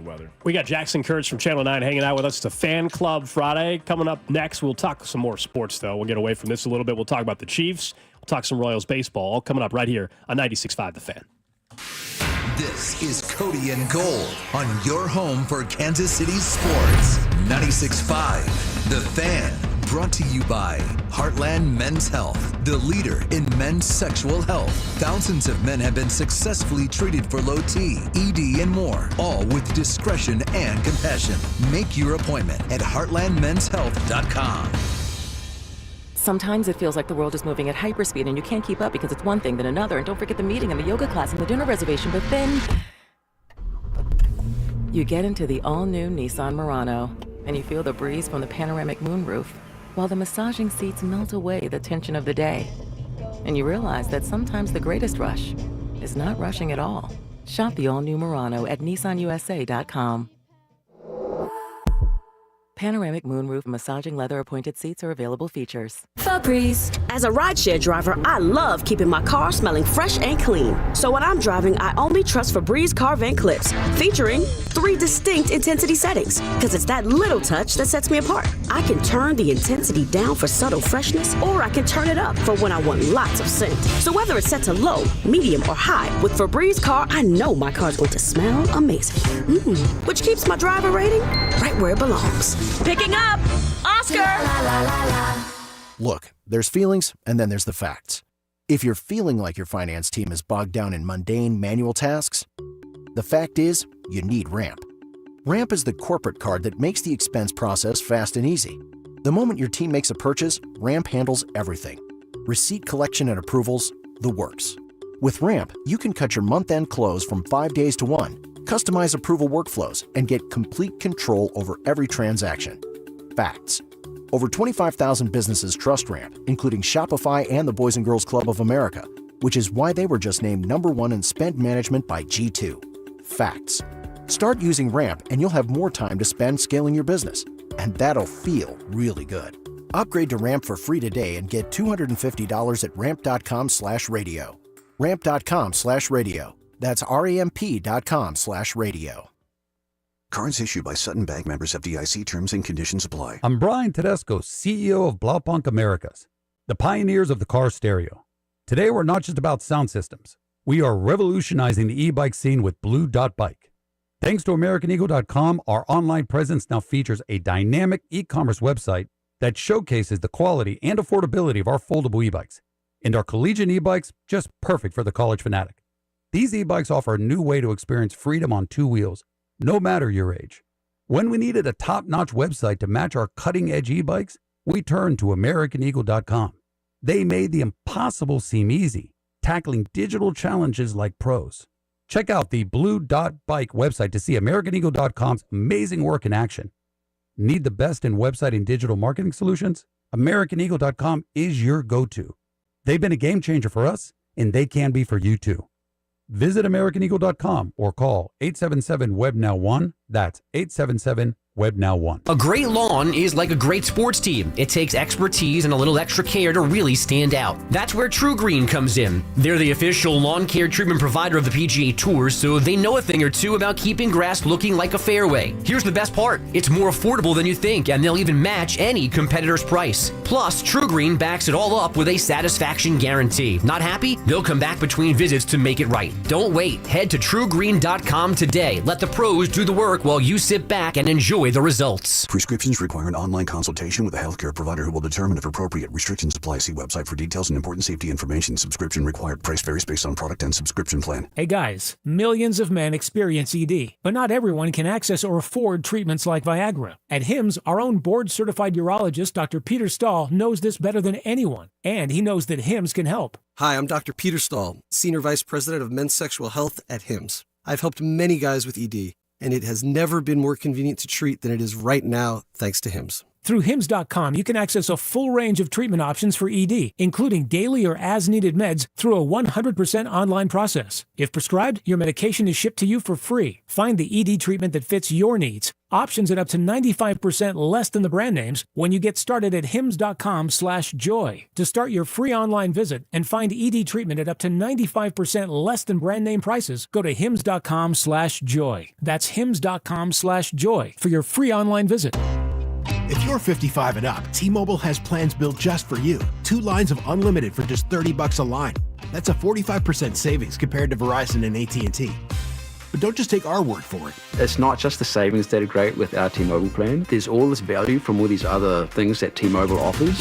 Speaker 24: weather.
Speaker 1: We got Jackson Kurtz from Channel 9 hanging out with us. It's a Fan Club Friday. Coming up next, we'll talk some more sports, though. We'll get away from this a little bit. We'll talk about the Chiefs. We'll talk some Royals baseball. All coming up right here on 96.5 The Fan.
Speaker 4: This is Cody and Gold on your home for Kansas City sports. 96.5 The Fan. Brought to you by Heartland Men's Health, the leader in men's sexual health. Thousands of men have been successfully treated for low T, ED, and more, all with discretion and compassion. Make your appointment at heartlandmenshealth.com.
Speaker 11: Sometimes it feels like the world is moving at hyperspeed and you can't keep up because it's one thing then another. And don't forget the meeting and the yoga class and the dinner reservation. But then you get into the all-new Nissan Murano and you feel the breeze from the panoramic moonroof while the massaging seats melt away the tension of the day. And you realize that sometimes the greatest rush is not rushing at all. Shop the all-new Murano at nissanusa.com. Panoramic moonroof massaging leather appointed seats are available features.
Speaker 12: Febreze. As a rideshare driver, I love keeping my car smelling fresh and clean. So when I'm driving, I only trust Febreze car vent clips, featuring 3 distinct intensity settings, because it's that little touch that sets me apart. I can turn the intensity down for subtle freshness, or I can turn it up for when I want lots of scent. So whether it's set to low, medium, or high, with Febreze car, I know my car's going to smell amazing. Which keeps my driver rating right where it belongs. Picking up Oscar!
Speaker 13: Look, there's feelings and then there's the facts. If you're feeling like your finance team is bogged down in mundane manual tasks, the fact is you need Ramp. Ramp is the corporate card that makes the expense process fast and easy. The moment your team makes a purchase, Ramp handles everything. Receipt collection and approvals, the works. With Ramp, you can cut your month-end close from 5 days to 1, customize approval workflows, and get complete control over every transaction. Facts. Over 25,000 businesses trust Ramp, including Shopify and the Boys and Girls Club of America, which is why they were just named #1 in spend management by G2. Facts. Start using Ramp and you'll have more time to spend scaling your business. And that'll feel really good. Upgrade to Ramp for free today and get $250 at ramp.com/radio. Ramp.com/radio. That's ramp.com/radio.
Speaker 9: Cards issued by Sutton Bank, members FDIC. Terms and conditions apply.
Speaker 19: I'm Brian Tedesco, CEO of Blaupunk Americas, the pioneers of the car stereo. Today, we're not just about sound systems. We are revolutionizing the e-bike scene with Blue Dot Bike. Thanks to AmericanEagle.com, our online presence now features a dynamic e-commerce website that showcases the quality and affordability of our foldable e-bikes. And our collegiate e-bikes, just perfect for the college fanatic. These e-bikes offer a new way to experience freedom on 2 wheels, no matter your age. When we needed a top-notch website to match our cutting-edge e-bikes, we turned to AmericanEagle.com. They made the impossible seem easy, tackling digital challenges like pros. Check out the Blue Dot Bike website to see AmericanEagle.com's amazing work in action. Need the best in website and digital marketing solutions? AmericanEagle.com is your go-to. They've been a game changer for us, and they can be for you too. Visit AmericanEagle.com or call 877-WEB-NOW-1. That's 877-WEB-NOW-1.
Speaker 14: A great lawn is like a great sports team. It takes expertise and a little extra care to really stand out. That's where True Green comes in. They're the official lawn care treatment provider of the PGA Tour, so they know a thing or two about keeping grass looking like a fairway. Here's the best part. It's more affordable than you think, and they'll even match any competitor's price. Plus, True Green backs it all up with a satisfaction guarantee. Not happy? They'll come back between visits to make it right. Don't wait. Head to TrueGreen.com today. Let the pros do the work while you sit back and enjoy the results.
Speaker 9: Prescriptions require an online consultation with a healthcare provider who will determine if appropriate. Restrictions apply. See website for details and important safety information. Subscription required. Price varies based on product and subscription plan.
Speaker 15: Hey guys, millions of men experience ED, but not everyone can access or afford treatments like Viagra. At HIMSS, our own board-certified urologist, Dr. Peter Stahl, knows this better than anyone, and he knows that HIMSS can help.
Speaker 20: Hi, I'm Dr. Peter Stahl, Senior Vice President of Men's Sexual Health at HIMSS. I've helped many guys with ED, and it has never been more convenient to treat than it is right now, thanks to HIMSS.
Speaker 15: Through HIMSS.com, you can access a full range of treatment options for ED, including daily or as-needed meds through a 100% online process. If prescribed, your medication is shipped to you for free. Find the ED treatment that fits your needs. Options at up to 95% less than the brand names when you get started at hims.com/joy. To start your free online visit and find ED treatment at up to 95% less than brand name prices, go to hims.com/joy. That's hims.com/joy for your free online visit.
Speaker 21: If you're 55 and up, T-Mobile has plans built just for you. 2 lines of unlimited for just $30 a line. That's a 45% savings compared to Verizon and AT&T. But don't just take our word for it.
Speaker 23: It's not just the savings that are great with our T-Mobile plan. There's all this value from all these other things that T-Mobile offers.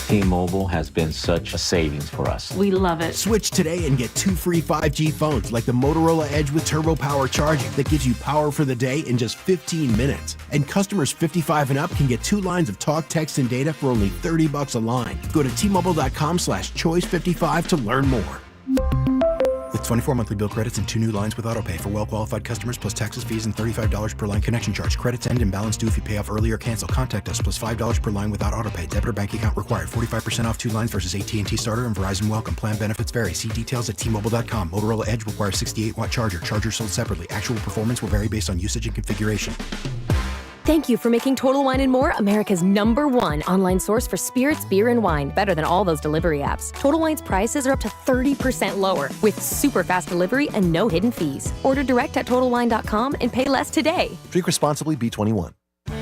Speaker 25: T-Mobile has been such a savings for us.
Speaker 21: We love it. Switch today and get 2 free 5G phones like the Motorola Edge with Turbo Power charging that gives you power for the day in just 15 minutes. And customers 55 and up can get 2 lines of talk, text, and data for only $30 a line. Go to T-Mobile.com/choice55 to learn more. With 24 monthly bill credits and 2 new lines with autopay for well-qualified customers plus taxes, fees, and $35 per line connection charge. Credits end and balance due if you pay off early or cancel. Contact us plus $5 per line without autopay. Debit or bank account required. 45% off 2 lines versus AT&T Starter and Verizon Welcome. Plan benefits vary. See details at T-Mobile.com. Motorola Edge requires 68-watt charger. Charger sold separately. Actual performance will vary based on usage and configuration.
Speaker 26: Thank you for making Total Wine & More America's #1 online source for spirits, beer, and wine. Better than all those delivery apps. Total Wine's prices are up to 30% lower with super fast delivery and no hidden fees. Order direct at TotalWine.com and pay less today.
Speaker 28: Drink responsibly, B21.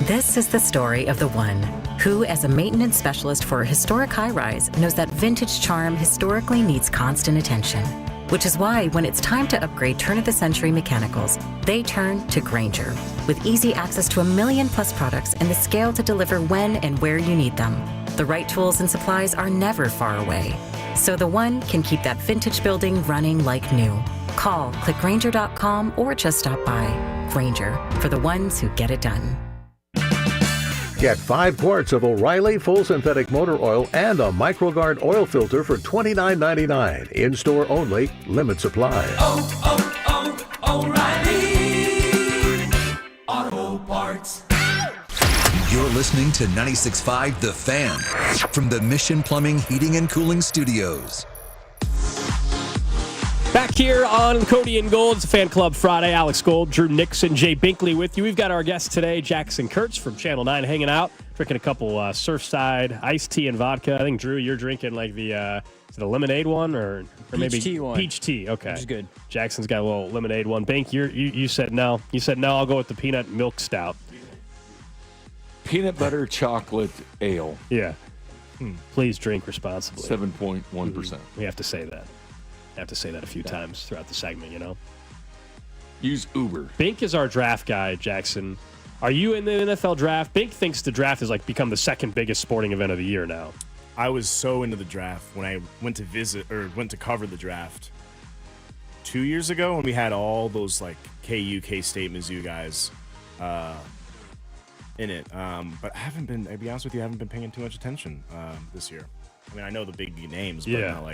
Speaker 29: This is the story of the one who, as a maintenance specialist for a historic high-rise, knows that vintage charm historically needs constant attention. Which is why when it's time to upgrade turn-of-the-century mechanicals, they turn to Grainger. With easy access to 1 million+ products and the scale to deliver when and where you need them, the right tools and supplies are never far away. So the one can keep that vintage building running like new. Call, click Grainger.com, or just stop by. Grainger, for the ones who get it done.
Speaker 30: Get 5 quarts of O'Reilly Full Synthetic Motor Oil and a MicroGuard oil filter for $29.99. In-store only. Limit supply.
Speaker 4: O'Reilly Auto Parts. You're listening to 96.5 The Fan from the Mission Plumbing, Heating, and Cooling Studios.
Speaker 1: Back here on Cody and Gold, it's a Fan Club Friday. Alex Gold, Drew Nixon, Jay Binkley with you. We've got our guest today, Jackson Kurtz from Channel 9, hanging out, drinking a couple Surfside iced tea and vodka. I think, Drew, you're drinking like the is it a lemonade one or maybe
Speaker 3: peach tea one.
Speaker 1: Peach tea, okay.
Speaker 3: Which is good.
Speaker 1: Jackson's got a little lemonade one. Bink, you said no. You said no, I'll go with the peanut milk stout.
Speaker 2: Peanut butter chocolate ale.
Speaker 1: Yeah. Please drink responsibly.
Speaker 2: 7.1%.
Speaker 1: We have to say that. I have to say that a few times throughout the segment, you know.
Speaker 2: Use Uber.
Speaker 1: Bink is our draft guy, Jackson. Are you in the NFL draft? Bink thinks the draft has become the second biggest sporting event of the year now.
Speaker 27: I was so into the draft when I went to cover the draft 2 years ago when we had all those K-State, Mizzou guys in it. But I'll be honest with you, I haven't been paying too much attention this year. I mean, I know the big names, but not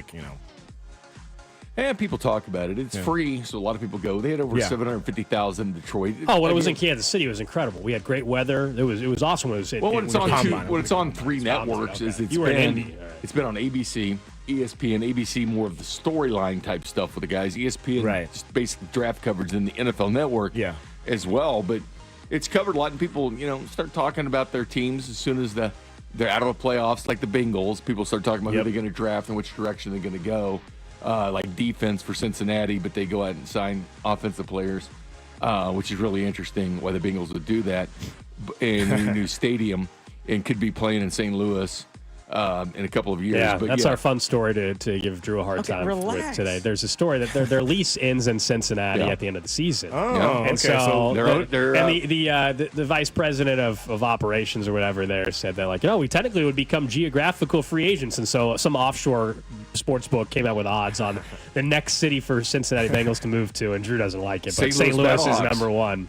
Speaker 2: And people talk about it. It's free, so a lot of people go. They had over 750,000 in Detroit.
Speaker 1: Oh, when it was in Kansas City, it was incredible. We had great weather. It was awesome.
Speaker 2: When it's on 3 networks, it's been on ABC, ESPN, ABC more of the storyline type stuff with the guys. ESPN just basic draft coverage in the NFL Network as well. But it's covered a lot, and people, start talking about their teams as soon as they're out of the playoffs, like the Bengals. People start talking about who they're going to draft and which direction they're going to go. Like defense for Cincinnati, but they go out and sign offensive players, which is really interesting why the Bengals would do that in a new stadium and could be playing in St. Louis in a couple of years.
Speaker 1: Yeah,
Speaker 2: but
Speaker 1: that's our fun story to give Drew a hard time with today. There's a story that their lease ends in Cincinnati at the end of the season. And so the vice president of operations or whatever there said that we technically would become geographical free agents, and so some offshore sports book came out with odds on the next city for Cincinnati Bengals to move to, and Drew doesn't like it, but St. Louis is number one.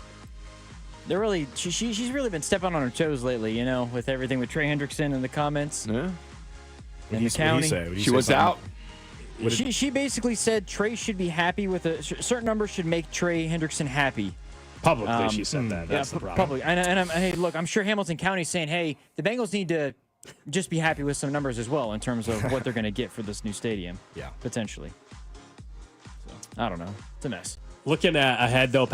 Speaker 3: They're really she's really been stepping on her toes lately, with everything with Trey Hendrickson in the comments.
Speaker 2: Yeah.
Speaker 3: In the county.
Speaker 2: She was out.
Speaker 3: She basically said Trey should be happy with a certain number should make Trey Hendrickson happy.
Speaker 1: Publicly, she said that. That's the problem.
Speaker 3: Publicly. Hey, look, I'm sure Hamilton County's saying, hey, the Bengals need to just be happy with some numbers as well in terms of what they're going to get for this new stadium.
Speaker 27: Yeah.
Speaker 3: Potentially. So, I don't know. It's a mess.
Speaker 1: Looking ahead, though,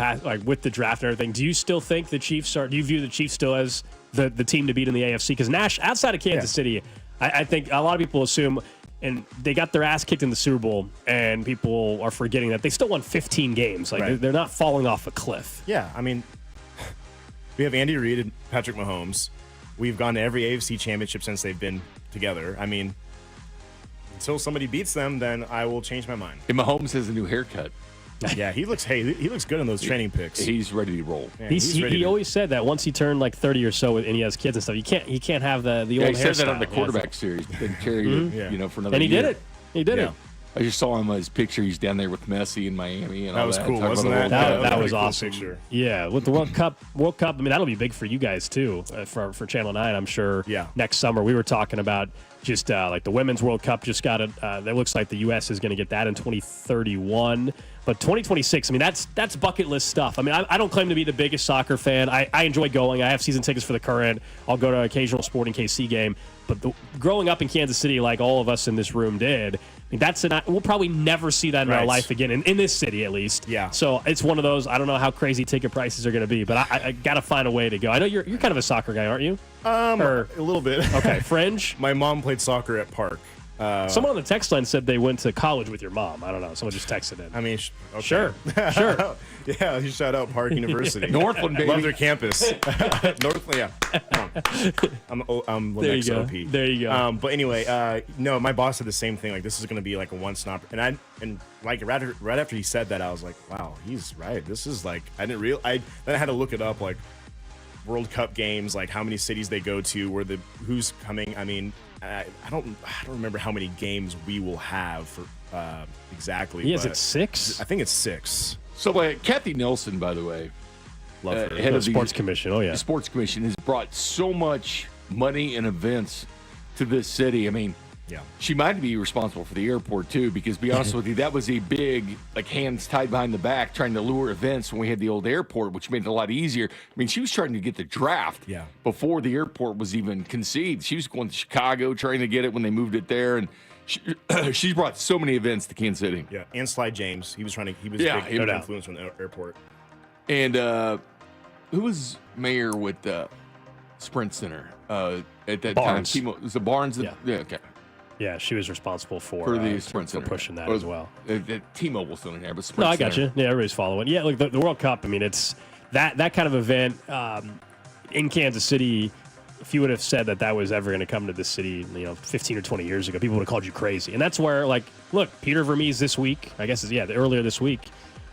Speaker 1: with the draft and everything, do you still think the Chiefs do you view the Chiefs still as the team to beat in the AFC? Because Nash, outside of Kansas City, I think a lot of people assume, and they got their ass kicked in the Super Bowl, and people are forgetting that they still won 15 games. They're not falling off a cliff.
Speaker 27: Yeah, I mean, we have Andy Reid and Patrick Mahomes. We've gone to every AFC championship since they've been together. I mean, until somebody beats them, then I will change my mind.
Speaker 2: And Mahomes has a new haircut.
Speaker 27: Yeah, he looks good in those training pics.
Speaker 2: He's ready to roll.
Speaker 27: Yeah,
Speaker 1: he always said that once he turned 30 or so and he has kids and stuff, he can't have the old hairstyle.
Speaker 2: He said that on the quarterback series, but then carried it, for another
Speaker 1: and he
Speaker 2: year.
Speaker 1: did it. He did it.
Speaker 2: I just saw him his picture. He's down there with Messi in Miami, and
Speaker 27: that
Speaker 2: all
Speaker 27: was
Speaker 2: that.
Speaker 27: cool, wasn't
Speaker 2: that?
Speaker 1: That was
Speaker 27: cool
Speaker 1: awesome.
Speaker 27: Picture.
Speaker 1: Yeah, with the World Cup. I mean, that'll be big for you guys too, for Channel 9. I'm sure.
Speaker 27: Yeah.
Speaker 1: Next summer, we were talking about just the Women's World Cup just got it. That looks like the U.S. is going to get that in 2031. But 2026, I mean, that's bucket list stuff. I mean, I don't claim to be the biggest soccer fan. I enjoy going. I have season tickets for the Current. I'll go to an occasional Sporting KC game. But growing up in Kansas City, like all of us in this room did, I mean, we'll probably never see that in our life again, in this city at least.
Speaker 27: Yeah.
Speaker 1: So it's one of those, I don't know how crazy ticket prices are going to be, but I got to find a way to go. I know you're kind of a soccer guy, aren't you?
Speaker 27: A little bit.
Speaker 1: Okay, fringe?
Speaker 27: My mom played soccer at Park.
Speaker 1: Someone on the text line said they went to college with your mom. I don't know. Someone just texted in.
Speaker 27: I mean, okay.
Speaker 1: Sure.
Speaker 27: Yeah, you shout out Park University.
Speaker 2: Northland, baby.
Speaker 27: Love their campus. Northland, yeah. I'm
Speaker 1: there you go.
Speaker 27: OP.
Speaker 1: There you go.
Speaker 27: But anyway, no, my boss said the same thing. Like, this is going to be like a one-stop. And right after he said that, I was like, wow, he's right. This is like, then I had to look it up, like World Cup games, like how many cities they go to, who's coming. I mean, I don't remember how many games we will have for exactly.
Speaker 1: Is it 6?
Speaker 27: I think it's 6.
Speaker 2: So, Kathy Nelson, by the way,
Speaker 27: love her.
Speaker 1: Head of the Sports Commission. Oh yeah,
Speaker 2: the Sports Commission has brought so much money and events to this city. I mean,
Speaker 27: yeah,
Speaker 2: she might be responsible for the airport too, because to be honest with you, that was a big hands tied behind the back trying to lure events when we had the old airport, which made it a lot easier. I mean, she was trying to get the draft before the airport was even conceived. She was going to Chicago trying to get it when they moved it there, and she's brought so many events to Kansas City.
Speaker 27: Yeah, and Slide James, he was a big influence from the airport.
Speaker 2: And who was mayor with Sprint Center at that
Speaker 1: Barnes.
Speaker 2: time? Was it Barnes?
Speaker 1: Yeah.
Speaker 2: Okay.
Speaker 1: Yeah, she was responsible for
Speaker 2: the Sprint
Speaker 1: for
Speaker 2: Center.
Speaker 1: pushing that as well.
Speaker 2: T-Mobile still in there, but Sprint
Speaker 1: No, I got
Speaker 2: Center.
Speaker 1: you. Yeah, everybody's following. Yeah, look, the World Cup. I mean, it's that kind of event in Kansas City. If you would have said that was ever going to come to this city, 15 or 20 years ago, people would have called you crazy. And that's where, look, Peter Vermees this week, I guess, earlier this week,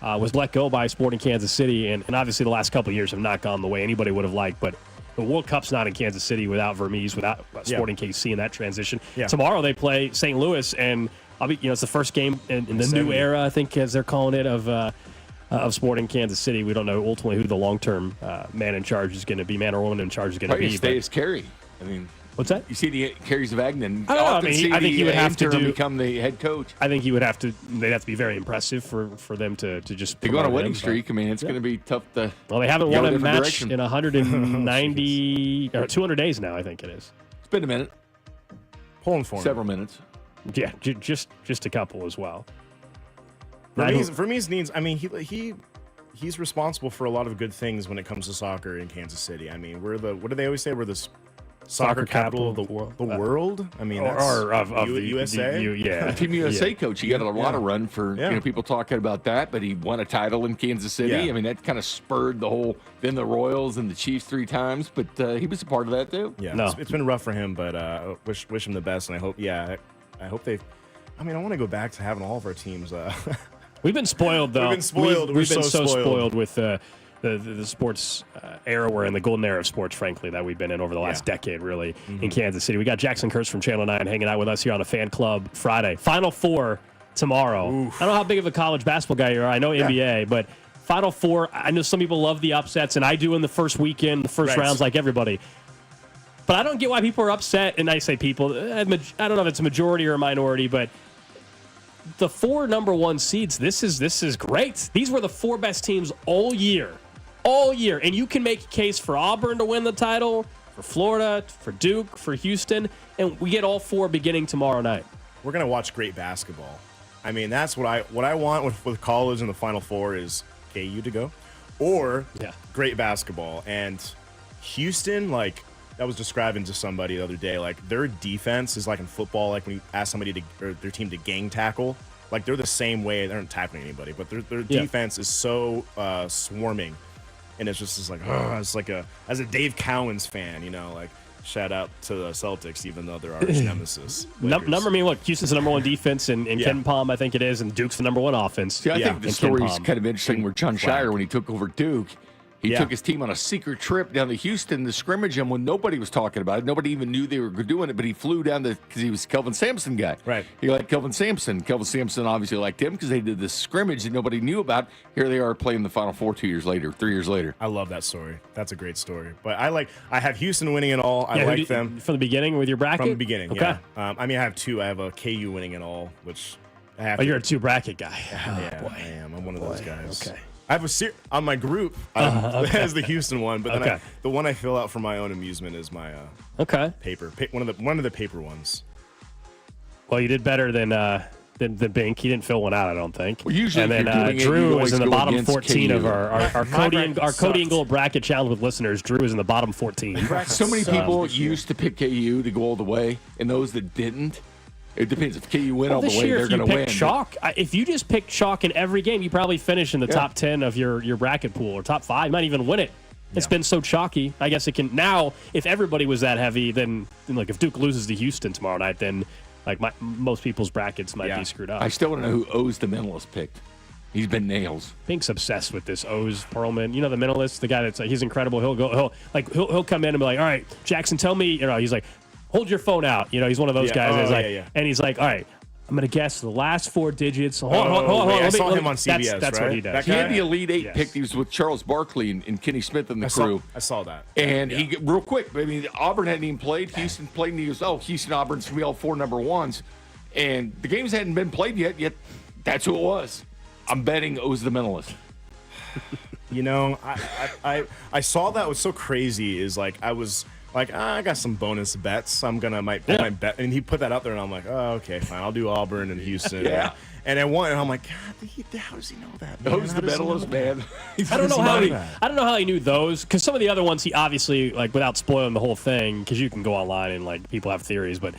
Speaker 1: was let go by Sporting Kansas City. And obviously the last couple of years have not gone the way anybody would have liked. But the World Cup's not in Kansas City without Vermees, without Sporting KC in that transition. Yeah. Tomorrow they play St. Louis, and it's the first game in the new era, I think, as they're calling it, of Sporting Kansas City. We don't know ultimately who the long-term man in charge is going to be, man or woman in charge is going to be.
Speaker 2: Stay as Kerry. I mean,
Speaker 1: what's that?
Speaker 2: You see the Kerry's of Agnew.
Speaker 1: I think he would have to
Speaker 2: become the head coach.
Speaker 1: I think he would have to. They'd have to be very impressive for them to just.
Speaker 2: They go on a winning streak. I mean, it's going to be tough to.
Speaker 1: Well, they haven't won a match in 190 or 200 days now. I think it is.
Speaker 2: It's been a minute.
Speaker 27: Pulling for
Speaker 2: several minutes.
Speaker 1: Yeah, just a couple as well.
Speaker 27: For me, needs. I mean, he's responsible for a lot of good things when it comes to soccer in Kansas City. I mean, what do they always say? We're the soccer capital of the world. I mean,
Speaker 1: or of the
Speaker 27: USA.
Speaker 1: Yeah,
Speaker 2: Team USA coach. He got a lot of run for people talking about that, but he won a title in Kansas City.
Speaker 27: Yeah.
Speaker 2: I mean, that kind of spurred the Royals and the Chiefs 3 times, but he was a part of that too.
Speaker 27: Yeah, it's been rough for him, but wish him the best, and I hope they. I mean, I want to go back to having all of our teams.
Speaker 1: We've been spoiled, though.
Speaker 27: We've been spoiled.
Speaker 1: We've been so
Speaker 27: spoiled.
Speaker 1: spoiled with the sports era we're in, the golden era of sports, frankly, that we've been in over the last decade, really, in Kansas City. We got Jackson Kurtz from Channel 9 hanging out with us here on a Fan Club Friday. Final Four tomorrow. Oof. I don't know how big of a college basketball guy you are. I know NBA, but Final Four, I know some people love the upsets, and I do in the first weekend, the first rounds, like everybody. But I don't get why people are upset, and I say people, I don't know if it's a majority or a minority, but the 4 number 1 seeds, this is great. These were the 4 best teams all year, and you can make a case for Auburn to win the title, for Florida, for Duke, for Houston, and we get all 4 beginning tomorrow night.
Speaker 27: We're gonna watch great basketball. I mean, that's what I want with college in the Final Four is KU to go, or great basketball. And Houston, like I was describing to somebody the other day, like their defense is like in football, like when you ask somebody or their team to gang tackle, like they're the same way. They aren't tackling anybody, but their defense is so swarming, and it's just like it's like as a Dave Cowens fan, like shout out to the Celtics, even though they're arch nemesis.
Speaker 1: Look, Houston's the number 1 defense in Ken Palm, I think it is, and Duke's the number 1 offense.
Speaker 2: See, I think the story's kind of interesting where John Shire, when he took over Duke, he took his team on a secret trip down to Houston to scrimmage them when nobody was talking about it. Nobody even knew they were doing it, but he flew down because he was a Kelvin Sampson guy.
Speaker 27: Right.
Speaker 2: He liked Kelvin Sampson. Kelvin Sampson obviously liked him because they did this scrimmage that nobody knew about. Here they are playing the Final Four 3 years later.
Speaker 27: I love that story. That's a great story. But I have Houston winning it all. I like them.
Speaker 1: From the beginning with your bracket?
Speaker 27: From the beginning,
Speaker 1: okay.
Speaker 27: I mean, I have 2. I have a KU winning it all, which I have.
Speaker 1: Oh, you're a 2 bracket guy.
Speaker 27: Boy. I am. I'm one of those guys. Okay. I have on my group as the Houston one, but then the one I fill out for my own amusement is my paper. One of the paper ones.
Speaker 1: Well, you did better than Bink. He didn't fill one out, I don't think.
Speaker 2: Well, usually,
Speaker 1: and then Drew was in the bottom 14 of our Cody and Gold bracket challenge with listeners. Drew is in the bottom 14.
Speaker 2: So many people used to pick KU to go all the way, and those that didn't. It depends. If KU win all the way, they're going to win.
Speaker 1: Chalk, if you just pick chalk in every game, you probably finish in the top 10 of your bracket pool, or top 5. You might even win it. It's been so chalky. I guess it can now. If everybody was that heavy, then like if Duke loses to Houston tomorrow night, then like most people's brackets might be screwed up.
Speaker 2: I still want to know who O's the mentalist picked. He's been nails.
Speaker 1: Bink's obsessed with this O's Perlman. You know the mentalist, the guy that's he's incredible. He'll come in and be like, all right, Jackson, tell me. He's like, hold your phone out. He's one of those guys. And he's like, all right, I'm going to guess the last 4 digits. Hold on.
Speaker 27: I saw him on CBS,
Speaker 1: That's
Speaker 27: right?
Speaker 1: what he does.
Speaker 2: He had the Elite 8 pick. He was with Charles Barkley and Kenny Smith and the crew.
Speaker 27: I saw that.
Speaker 2: And he, real quick, I mean, Auburn hadn't even played. Houston played, and he goes, Houston, Auburn's going to be all 4 number 1s. And the games hadn't been played yet that's who it was. I'm betting it was the mentalist.
Speaker 27: I saw that. Was so crazy is like I was like, I got some bonus bets. I'm gonna might bet, and he put that out there, and I'm like, oh, okay, fine, I'll do Auburn and Houston. And I won, and I'm like, God, how does he know that?
Speaker 2: Who's the mentalist, man?
Speaker 1: I don't know how he knew those, because some of the other ones he obviously, like, without spoiling the whole thing, because you can go online and like people have theories, but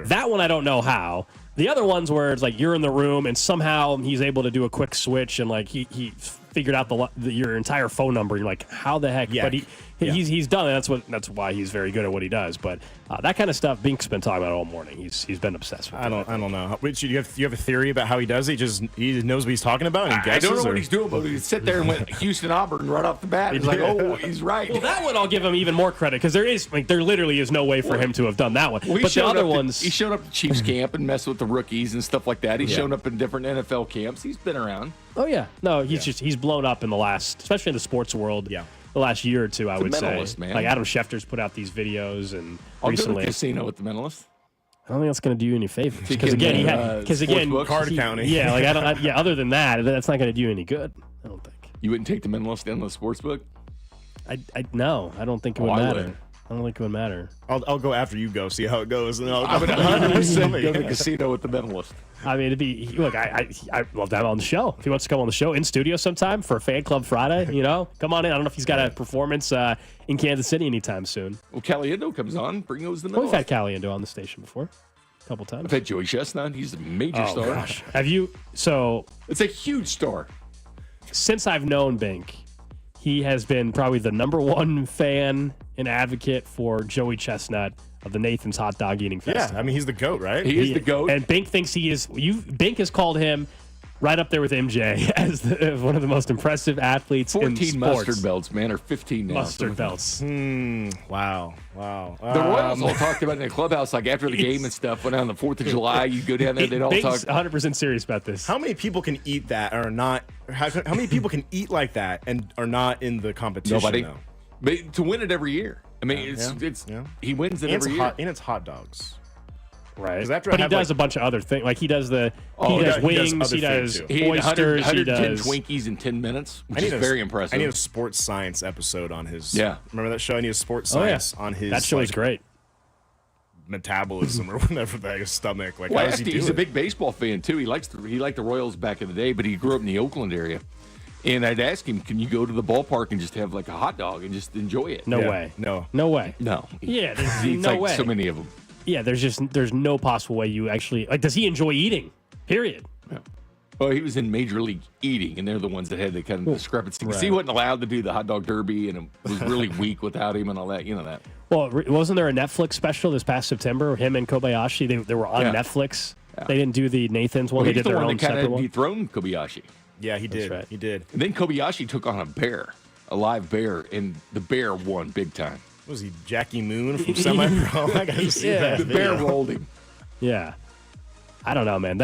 Speaker 1: that one I don't know how. The other ones where it's like you're in the room and somehow he's able to do a quick switch and like he figured out your entire phone number. You're like, how the heck? Yeah. But he's done it. That's why he's very good at what he does. But that kind of stuff, Bink's been talking about all morning. He's been obsessed with it. I don't know. Richard, you have a theory about how he does it? He knows what he's talking about. And
Speaker 2: I don't know what he's doing, but he sit there and went Houston Auburn right off the bat. He's like, oh, he's right.
Speaker 1: Well, that one I'll give him even more credit because there literally is no way for him to have done that one.
Speaker 2: Well,
Speaker 1: but the other ones,
Speaker 2: he showed up to Chiefs camp and messed with the rookies and stuff like that. He's shown up in different NFL camps. He's been around.
Speaker 1: Oh yeah, no, he's blown up in the last, especially in the sports world. Yeah. The last year or two, I would say.
Speaker 2: Man.
Speaker 1: Like Adam Schefter's put out these videos, and
Speaker 2: I'll
Speaker 1: recently,
Speaker 2: go to the casino with the mentalist.
Speaker 1: I don't think that's going to do you any favors because again,
Speaker 27: card accounting.
Speaker 1: Yeah, like other than that, that's not going to do you any good. I don't think.
Speaker 2: You wouldn't take the mentalist down to the sports book?
Speaker 1: No, I don't think it would matter. don't think it would matter.
Speaker 27: I'll go after you go, see how it goes, and
Speaker 2: I would 100% go to the casino with the minimalist.
Speaker 1: I mean, it'd be look. I love to have him on the show. If he wants to come on the show in studio sometime for Fan Club Friday, come on in. I don't know if he's got a performance in Kansas City anytime soon.
Speaker 2: Well, Caliendo comes on, bring those the
Speaker 1: We've
Speaker 2: minimalist.
Speaker 1: had Caliendo on the station before, a couple times.
Speaker 2: I've had Joey Chestnut. He's a major star.
Speaker 1: Gosh. Have you? So
Speaker 2: it's a huge star.
Speaker 1: Since I've known Bink, he has been probably the number one fan and advocate for Joey Chestnut of the Nathan's Hot Dog Eating Festival.
Speaker 27: Yeah, I mean, he's the GOAT, right?
Speaker 2: He is the GOAT.
Speaker 1: And Bink thinks he is. Bink has called him right up there with MJ as one of the most impressive athletes in
Speaker 2: 14
Speaker 1: sports.
Speaker 2: mustard belts, man, or 15 now.
Speaker 1: Mustard belts.
Speaker 27: Wow.
Speaker 2: The Royals all talked about it in the clubhouse, like after the game and stuff. Went on the 4th of July, you go down there, they'd all
Speaker 1: Bink's
Speaker 2: talk.
Speaker 1: 100% serious about this.
Speaker 27: How many people can eat that or not? How many people can eat like that and are not in the competition?
Speaker 2: Nobody.
Speaker 27: Though?
Speaker 2: But to win it every year. I mean, he wins it every year.
Speaker 27: And it's hot dogs.
Speaker 1: Right.
Speaker 27: After
Speaker 1: But he does a bunch of other things. Like he does wings, he does
Speaker 2: He ate
Speaker 1: oysters,
Speaker 2: 110 Twinkies in 10 minutes, which is very impressive.
Speaker 27: I need a sports science episode on his.
Speaker 2: Yeah.
Speaker 27: Remember that show? I need a sports science on his.
Speaker 1: That show is great.
Speaker 27: Metabolism or whatever the his stomach. Like,
Speaker 2: well,
Speaker 27: how does he do
Speaker 2: he's
Speaker 27: it?
Speaker 2: a big baseball fan too. He liked the Royals back in the day, but he grew up in the Oakland area. And I'd ask him, "Can you go to the ballpark and just have like a hot dog and just enjoy it?"
Speaker 1: No way.
Speaker 27: No
Speaker 1: way.
Speaker 2: No.
Speaker 1: Yeah, there's
Speaker 2: He eats
Speaker 1: no
Speaker 2: like
Speaker 1: way.
Speaker 2: so many of them.
Speaker 1: Yeah, there's no possible way you actually does he enjoy eating? Period.
Speaker 2: Yeah. Well, he was in Major League Eating, and they're the ones that had the kind of discrepancy. Because he wasn't allowed to do the hot dog derby, and it was really weak without him and all that. You know that.
Speaker 1: Well, wasn't there a Netflix special this past September? Him and Kobayashi, they were on Netflix.
Speaker 2: Yeah.
Speaker 1: They didn't do the Nathan's one.
Speaker 2: Well,
Speaker 1: They
Speaker 2: he's
Speaker 1: did
Speaker 2: the
Speaker 1: their
Speaker 2: one
Speaker 1: own
Speaker 2: that kind
Speaker 1: separate
Speaker 2: of
Speaker 1: one.
Speaker 2: dethroned Kobayashi.
Speaker 27: Yeah, he did.
Speaker 1: right.
Speaker 27: He did.
Speaker 2: And then Kobayashi took on a live bear, and the bear won big time.
Speaker 27: Was he Jackie Moon from Semi-Pro? I gotta see that.
Speaker 2: The bear
Speaker 27: video.
Speaker 2: rolled him.
Speaker 1: Yeah, I don't know, man.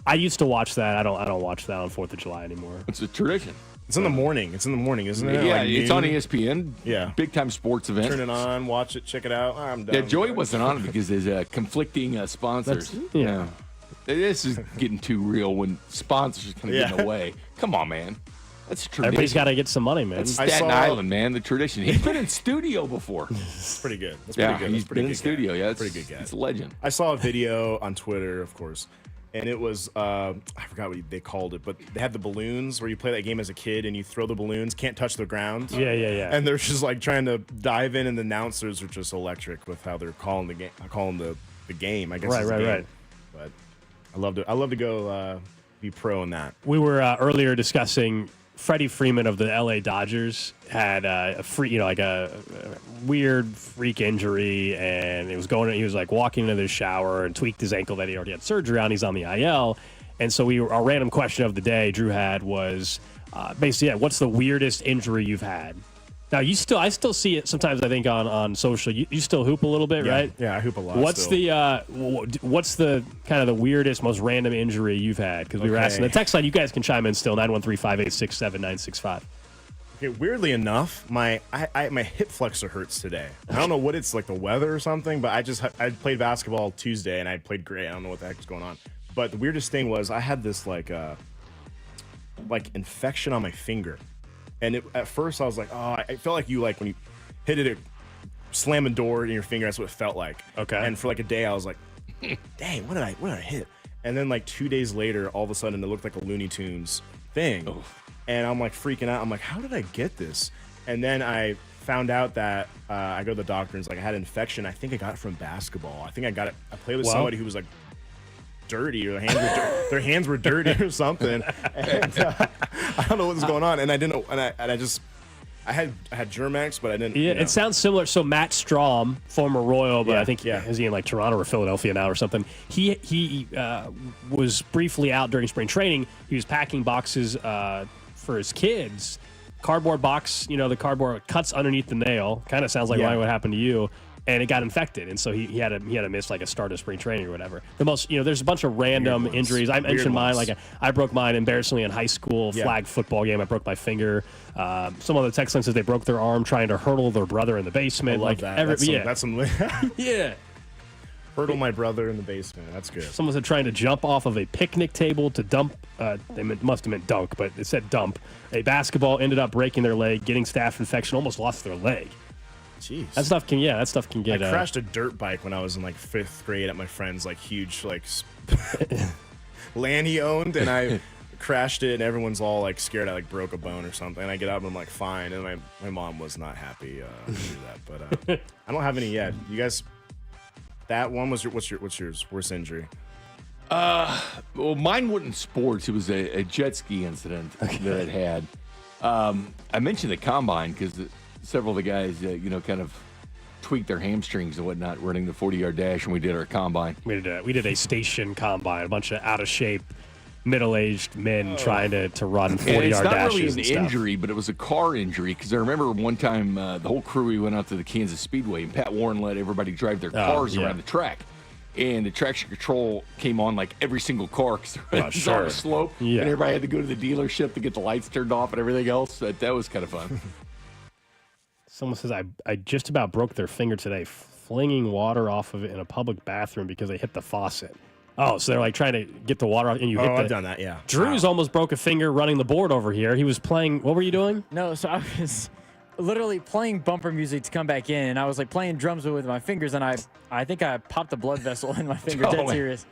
Speaker 1: I used to watch that. I don't watch that on 4th of July anymore.
Speaker 2: It's a tradition.
Speaker 27: It's in the morning. It's in the morning, isn't it?
Speaker 2: Yeah,
Speaker 27: Like
Speaker 2: it's
Speaker 27: noon?
Speaker 2: on ESPN.
Speaker 27: Yeah.
Speaker 2: Big time sports event.
Speaker 27: Turn it on, watch it, check it out. I'm done.
Speaker 2: Yeah, Joey wasn't on it because there's conflicting sponsors.
Speaker 1: Yeah.
Speaker 2: This is getting too real when sponsors kind of get in the way. Come on, man. That's a tradition.
Speaker 1: Everybody's got to get some money, man.
Speaker 2: That's Staten Island, man. The tradition. He's been in studio before.
Speaker 27: It's pretty good. That's
Speaker 2: Yeah,
Speaker 27: pretty good.
Speaker 2: he's
Speaker 27: That's pretty
Speaker 2: been in
Speaker 27: good
Speaker 2: studio.
Speaker 27: guy.
Speaker 2: Yeah,
Speaker 27: pretty good guy.
Speaker 2: It's a legend.
Speaker 27: I saw a video on Twitter, of course, and it was I forgot what they called it, but they had the balloons where you play that game as a kid and you throw the balloons, can't touch the ground.
Speaker 1: Yeah.
Speaker 27: And they're just like trying to dive in, and the announcers are just electric with how they're calling the game. Calling the game. I guess. it's a game.
Speaker 1: Right.
Speaker 27: But I love to go be pro in that.
Speaker 1: We were earlier discussing Freddie Freeman of the LA Dodgers had a weird freak injury, and he was like walking into the shower and tweaked his ankle that he already had surgery on. He's on the IL. And so our random question of the day Drew had was basically, what's the weirdest injury you've had? Now I still see it sometimes. I think on social, you still hoop a little bit, right?
Speaker 27: Yeah, I hoop a lot.
Speaker 1: What's
Speaker 27: still.
Speaker 1: what's the kind of the weirdest, most random injury you've had? Because we were asking the text line. You guys can chime in still 913-586-7965.
Speaker 27: Okay, weirdly enough, my hip flexor hurts today. I don't know what it's like, the weather or something, but I played basketball Tuesday and I played great. I don't know what the heck is going on. But the weirdest thing was I had this like infection on my finger. And at first I was like, oh, I felt like when you hit it, slam a door in your finger, that's what it felt like.
Speaker 1: Okay.
Speaker 27: And for like a day I was like, dang, what did I hit? And then like 2 days later, all of a sudden it looked like a Looney Tunes thing. Oh. And I'm like freaking out. I'm like, how did I get this? And then I found out that I go to the doctor and it's like I had an infection. I think I got it from basketball. I think I got it. I played with somebody who was like dirty, or their hands were dirty or something. And I don't know what was going on. And I didn't. And I had Germ-X, but I didn't.
Speaker 1: Yeah, it sounds similar. So Matt Strom, former Royal, but I think
Speaker 27: yeah.
Speaker 1: is he in like Toronto or Philadelphia now or something? He was briefly out during spring training. He was packing boxes for his kids. Cardboard box, the cardboard cuts underneath the nail. Kind of sounds like what happened to you. And it got infected, and so he had to miss like a start of spring training or whatever. The most, there's a bunch of random injuries. I mentioned mine, like I broke mine embarrassingly in high school flag football game. I broke my finger. Some of the text line says they broke their arm trying to hurdle their brother in the basement.
Speaker 27: I love that. That's some
Speaker 1: yeah.
Speaker 27: Hurdle my brother in the basement. That's good.
Speaker 1: Someone said trying to jump off of a picnic table to dump. They must have meant dunk, but it said dump. A basketball, ended up breaking their leg, getting staph infection, almost lost their leg.
Speaker 27: Jeez.
Speaker 1: That stuff can get.
Speaker 27: I crashed a dirt bike when I was in like 5th grade at my friend's like huge like land he owned, and I crashed it, and everyone's all like scared I like broke a bone or something. And I get up and I'm like fine, and my mom was not happy to do that, but I don't have any yet. You guys, that one was what's yours worst injury?
Speaker 2: Well, mine wasn't sports. It was a jet ski incident that I had. I mentioned the combine because several of the guys, kind of tweaked their hamstrings and whatnot running the 40-yard dash when we did our combine.
Speaker 1: We did a station combine, a bunch of out of shape, middle-aged men trying to run 40-yard dashes.
Speaker 2: And it's not really an
Speaker 1: and stuff.
Speaker 2: injury, but it was a car injury because I remember one time the whole crew, we went out to the Kansas Speedway, and Pat Warren let everybody drive their cars around the track. And the traction control came on like every single car because it was on a slope.
Speaker 1: Yeah.
Speaker 2: And everybody had to go to the dealership to get the lights turned off and everything else. That was kind of fun.
Speaker 1: Someone says, I just about broke their finger today flinging water off of it in a public bathroom because they hit the faucet. Oh, so they're like trying to get the water off and you hit
Speaker 27: I've done that, yeah.
Speaker 1: Drew's almost broke a finger running the board over here. He was playing, what were you doing?
Speaker 3: No, so I was literally playing bumper music to come back in, and I was like playing drums with my fingers, and I think I popped a blood vessel in my finger. Dead serious.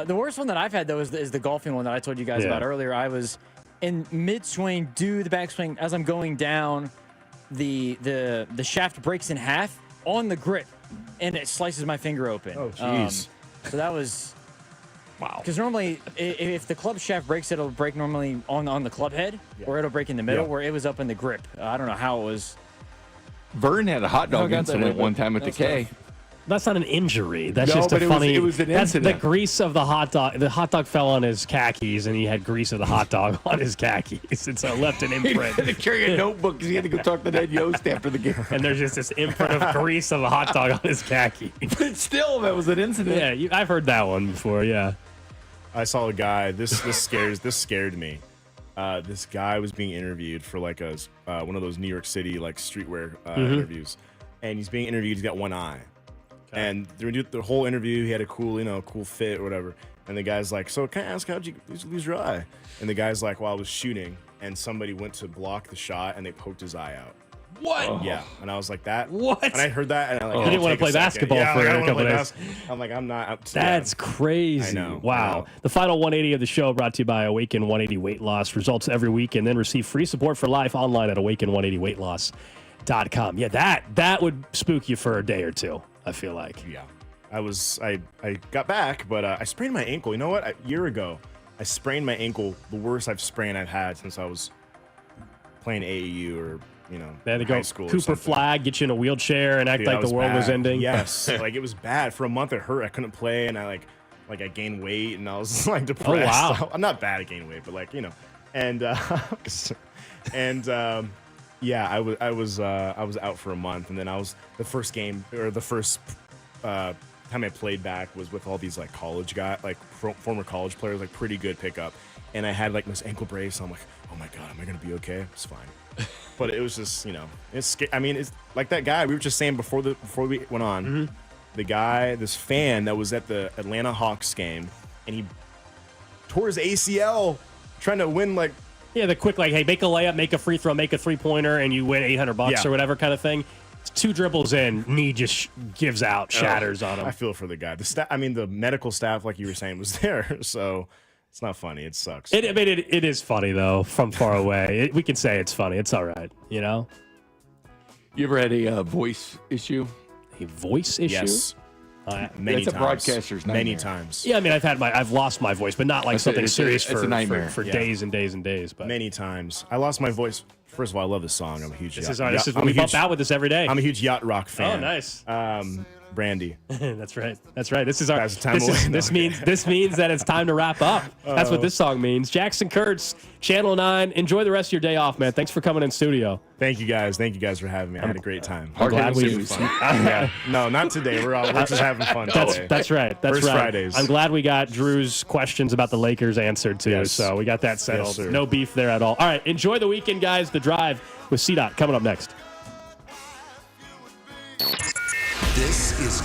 Speaker 3: The worst one that I've had though is the golfing one that I told you guys about earlier. I was in mid swing, do the backswing as I'm going down. The shaft breaks in half on the grip, and it slices my finger open.
Speaker 27: Oh jeez.
Speaker 3: So that was wow. Because normally, if the club shaft breaks, it'll break normally on the club head, or it'll break in the middle, where it was up in the grip. I don't know how it was.
Speaker 2: Vern had a hot dog incident one time at the K.
Speaker 1: That's not an injury. That's
Speaker 2: No,
Speaker 1: just
Speaker 2: but
Speaker 1: a
Speaker 2: it was-
Speaker 1: funny.
Speaker 2: it was an
Speaker 1: that's
Speaker 2: incident.
Speaker 1: the grease of the hot dog. The hot dog fell on his khakis, and he had grease of the hot dog on his khakis, and so it left an imprint.
Speaker 2: He had to carry a notebook because he had to go talk to Ned Yost after the game.
Speaker 1: And there's just this imprint of grease of a hot dog on his khaki.
Speaker 2: But still, that was an incident.
Speaker 1: Yeah, I've heard that one before. Yeah.
Speaker 27: I saw a guy. This scared me. This guy was being interviewed for like one of those New York City like streetwear interviews, and he's being interviewed. He's got one eye, and through the whole interview, he had a cool fit or whatever. And the guy's like, "So can I ask how'd you lose your eye?" And the guy's like, "Well, I was shooting, and somebody went to block the shot, and they poked his eye out."
Speaker 1: What?
Speaker 27: Yeah, and I was like, "That
Speaker 1: what?"
Speaker 27: And I heard that, and I
Speaker 1: You didn't want to play basketball for a couple days.
Speaker 27: I'm like, I'm not.
Speaker 1: That's crazy.
Speaker 27: I know.
Speaker 1: Wow. The final 180 of the show brought to you by Awaken 180 Weight Loss. Results every week, and then receive free support for life online at awaken180weightloss.com. Yeah, that would spook you for a day or two, I feel like.
Speaker 27: Yeah. I got back, but I sprained my ankle. You know what? A year ago, I sprained my ankle, the worst I've had since I was playing AAU or,
Speaker 1: They had to go
Speaker 27: high school.
Speaker 1: Cooper Flag, get you in a wheelchair, and act
Speaker 27: Dude,
Speaker 1: like
Speaker 27: that
Speaker 1: the world was
Speaker 27: bad.
Speaker 1: ending.
Speaker 27: Yes. Like, it was bad. For a month, it hurt. I couldn't play, and I gained weight, and I was like depressed.
Speaker 1: Oh, wow.
Speaker 27: I'm not bad at gaining weight, but and yeah, I was out for a month, and then the first time I played back was with all these like college guys, like former college players, like pretty good pickup, and I had like this ankle brace. And I'm like, oh my god, am I gonna be okay? It's fine, but it was just it's like that guy we were just saying before we went on. The guy, this fan that was at the Atlanta Hawks game, and he tore his ACL trying to win like.
Speaker 1: Yeah, the quick, like, hey, make a layup, make a free throw, make a three-pointer, and you win $800 or whatever kind of thing. It's 2 dribbles in, knee just gives out, shatters on him.
Speaker 27: I feel for the guy. The medical staff, like you were saying, was there, so it's not funny. It sucks.
Speaker 1: It is funny, though, from far away. We can say it's funny. It's all right,
Speaker 2: You ever had a voice issue?
Speaker 1: A voice issue?
Speaker 27: Yes.
Speaker 2: Many times. A broadcaster's nightmare.
Speaker 27: Many times.
Speaker 1: Yeah, I mean, I've lost my voice, but not like something serious for days and days and days. But
Speaker 27: many times. I lost my voice. First of all, I love this song. I'm a huge
Speaker 1: we bump out with this every day.
Speaker 27: I'm a huge yacht rock fan.
Speaker 1: Oh, nice.
Speaker 27: Brandy.
Speaker 1: That's right. This is our
Speaker 27: this
Speaker 1: means that it's time to wrap up. That's what this song means. Jackson Kurtz, Channel 9. Enjoy the rest of your day off, man. Thanks for coming in studio.
Speaker 27: Thank you guys for having me. I had a great time.
Speaker 1: I'm glad
Speaker 27: No, not today. We're just having fun today.
Speaker 1: That's right.
Speaker 27: First Fridays.
Speaker 1: I'm glad we got Drew's questions about the Lakers answered too.
Speaker 27: Yes.
Speaker 1: So we got that settled.
Speaker 27: Yes,
Speaker 1: no beef there at all. All right. Enjoy the weekend, guys. The Drive with C-Dot coming up next.
Speaker 4: This is